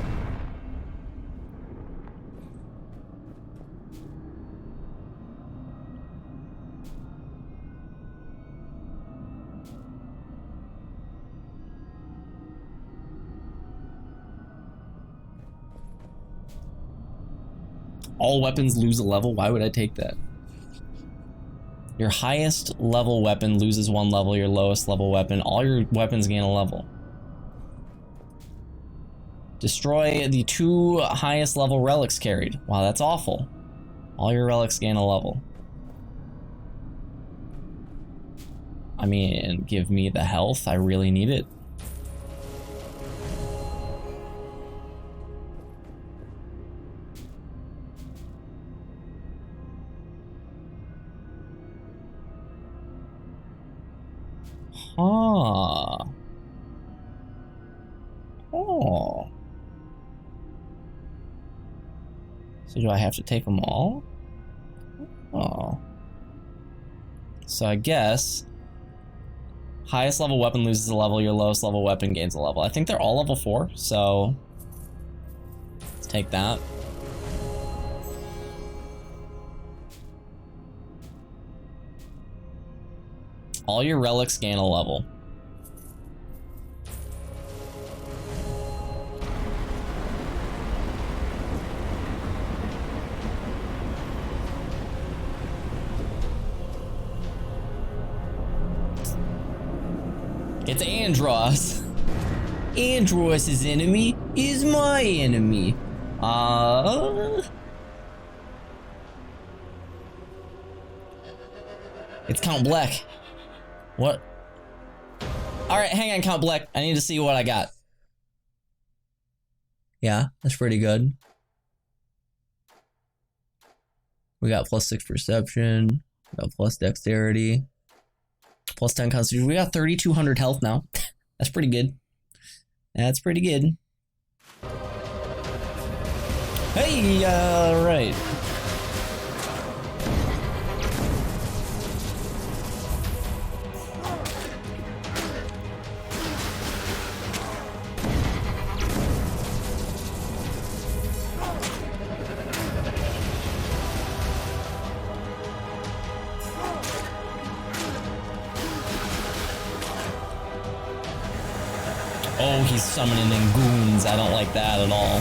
All weapons lose a level? Why would I take that? Your highest level weapon loses 1 level, your lowest level weapon. All your weapons gain a level. Destroy the 2 highest level relics carried. Wow, that's awful. All your relics gain a level. I mean, give me the health. I really need it. Huh. Oh. So do I have to take them all? Oh. So I guess highest level weapon loses a level, your lowest level weapon gains a level. I think they're all level 4, so let's take that. All your relics gain a level. It's Andros. Andros' enemy is my enemy. It's Count Black. What? Alright, hang on, Count Black. I need to see what I got. Yeah, that's pretty good. We got +6 perception. We got plus dexterity. +10 constitution. We got 3,200 health now. That's pretty good. That's pretty good. Hey, alright. Oh, he's summoning in goons. I don't like that at all.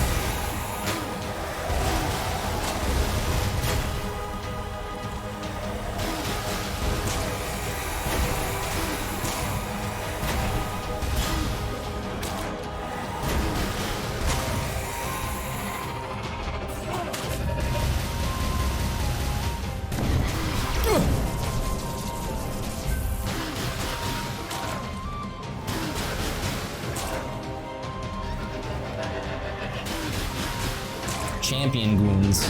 Champion goons.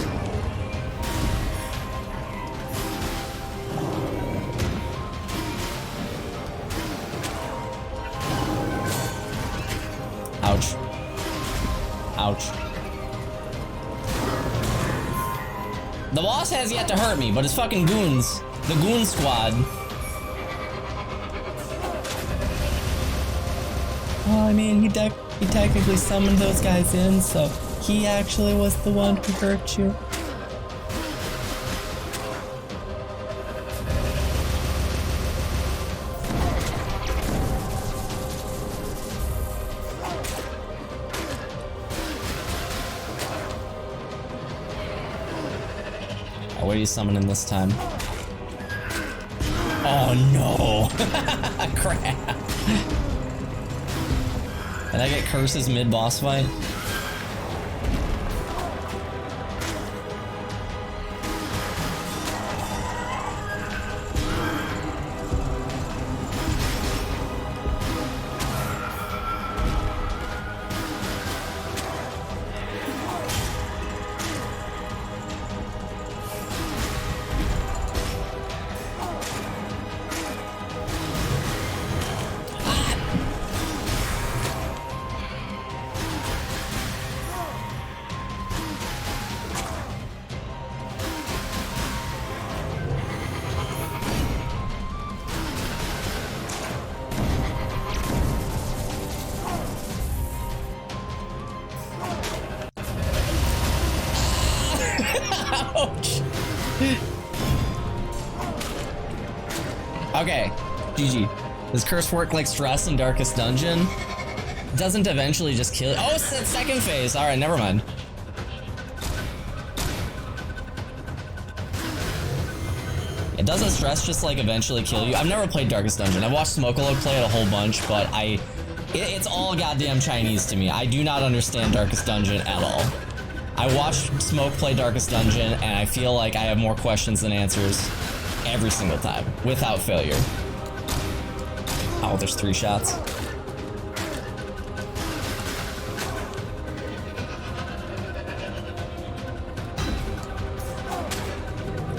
Ouch. Ouch. The boss has yet to hurt me, but it's fucking goons. The goon squad. Well, I mean, he technically summoned those guys in, so he actually was the one who hurt you. Oh, what are you summoning this time? Oh no! Crap! Did I get curses mid-boss fight? Ouch. Okay, GG. Does curse work like stress in Darkest Dungeon? Doesn't eventually just kill you? Oh, it's that second phase. Alright, never mind. It doesn't stress just like eventually kill you. I've never played Darkest Dungeon. I've watched Smokeload play it a whole bunch, but it's all goddamn Chinese to me. I do not understand Darkest Dungeon at all. I watched Smoke play Darkest Dungeon, and I feel like I have more questions than answers every single time, without failure. Oh, there's 3 shots.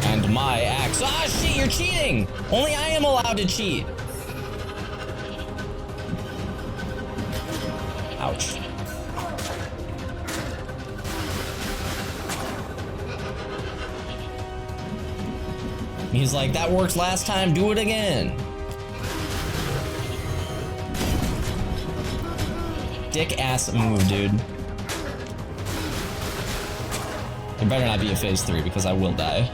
And my axe. Ah, shit, you're cheating! Only I am allowed to cheat. Ouch. He's like, that worked last time, do it again. Dick ass move, dude. It better not be a phase 3 because I will die.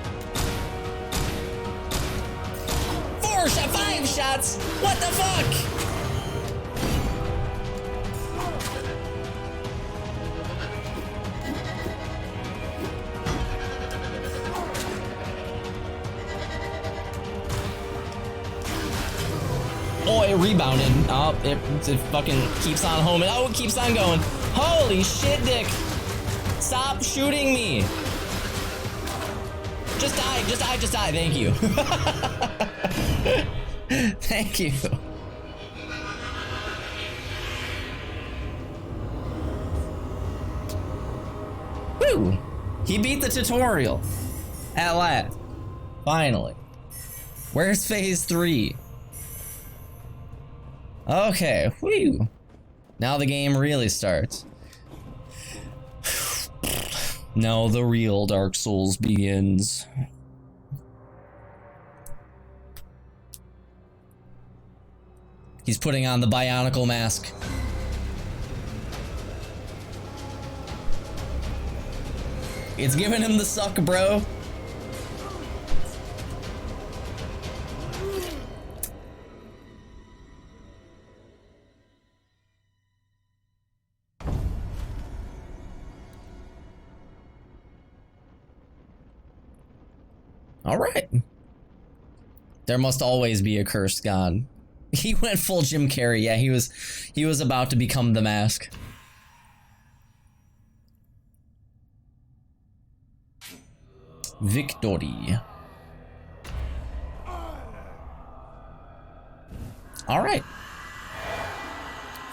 5 shots. What the fuck? Oh, it rebounded. Oh, it fucking keeps on homing. Oh, it keeps on going. Holy shit, Dick. Stop shooting me. Just die, just die, just die. Thank you. Thank you. Woo! He beat the tutorial. At last. Finally. Where's phase 3? Okay, whew. Now the game really starts. Now the real Dark Souls begins. He's putting on the Bionicle mask. It's giving him the suck, bro. All right. There must always be a cursed god. He went full Jim Carrey. Yeah, he was about to become the mask. Victory. All right.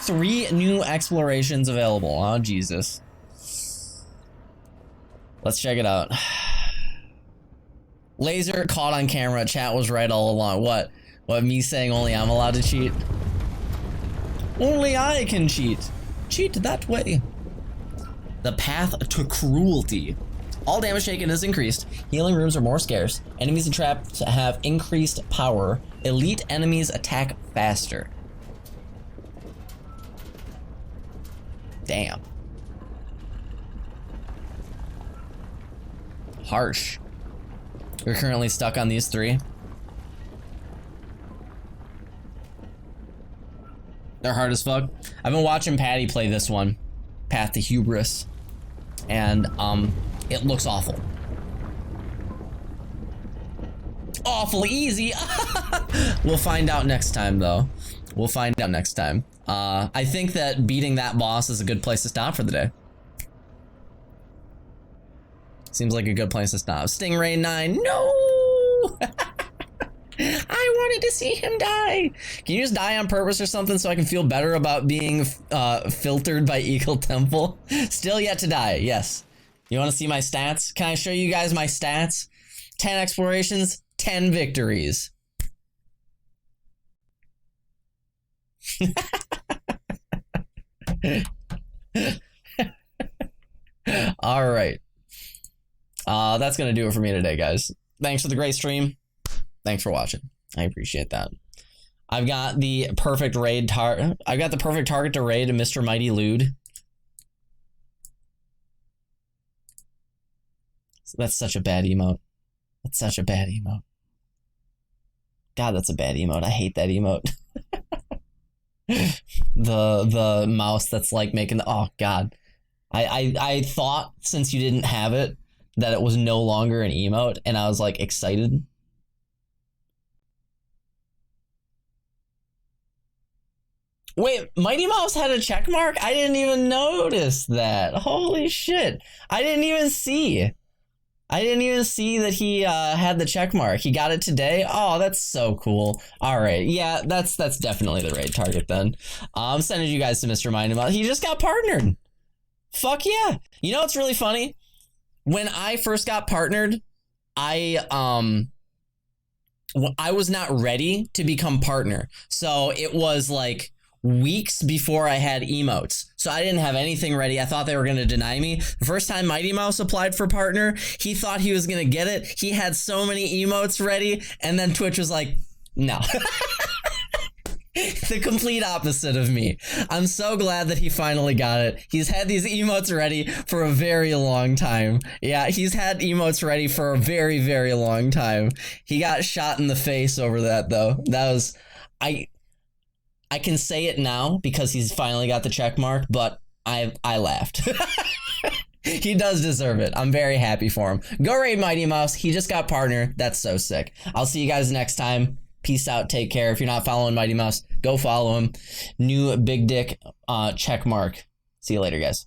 3 new explorations available. Oh, Jesus. Let's check it out. Laser caught on camera. Chat was right all along. What? What, me saying only I'm allowed to cheat? Only I can cheat. Cheat that way. The path to cruelty. All damage taken is increased. Healing rooms are more scarce. Enemies and traps have increased power. Elite enemies attack faster. Damn. Harsh. We're currently stuck on these 3. They're hard as fuck. I've been watching Patty play this one, Path to Hubris, and it looks awful. Awful easy. We'll find out next time, though. We'll find out next time. I think that beating that boss is a good place to stop for the day. Seems like a good place to stop. Stingray 9, no! I wanted to see him die. Can you just die on purpose or something so I can feel better about being filtered by Eagle Temple? Still yet to die, yes. You want to see my stats? Can I show you guys my stats? 10 explorations, 10 victories. All right. That's gonna do it for me today, guys. Thanks for the great stream. Thanks for watching. I appreciate that. I've got the perfect raid target. I've got the perfect target to raid Mr. Mighty Lewd. That's such a bad emote. That's such a bad emote. God, that's a bad emote. I hate that emote. the mouse that's like making the, oh God. I thought since you didn't have it that it was no longer an emote, and I was like excited. Wait, Mighty Mouse had a check mark? I didn't even notice that. Holy shit. I didn't even see. I didn't even see that he had the check mark. He got it today. Oh, that's so cool. All right. Yeah, that's definitely the raid target then. I'm sending you guys to Mr. Mighty Mouse. He just got partnered. Fuck yeah. You know what's really funny? When I first got partnered, I was not ready to become partner. So it was like weeks before I had emotes. So I didn't have anything ready. I thought they were going to deny me. The first time Mighty Mouse applied for partner, he thought he was going to get it. He had so many emotes ready, and then Twitch was like, no. The complete opposite of me. I'm so glad that he finally got it. He's had these emotes ready for a very long time. Yeah, he's had emotes ready for a very, very long time. He got shot in the face over that, though. That was... I can say it now because he's finally got the check mark, but I laughed. He does deserve it. I'm very happy for him. Go raid Mighty Mouse. He just got partner. That's so sick. I'll see you guys next time. Peace out. Take care. If you're not following Mighty Mouse, go follow him. New big dick check mark. See you later, guys.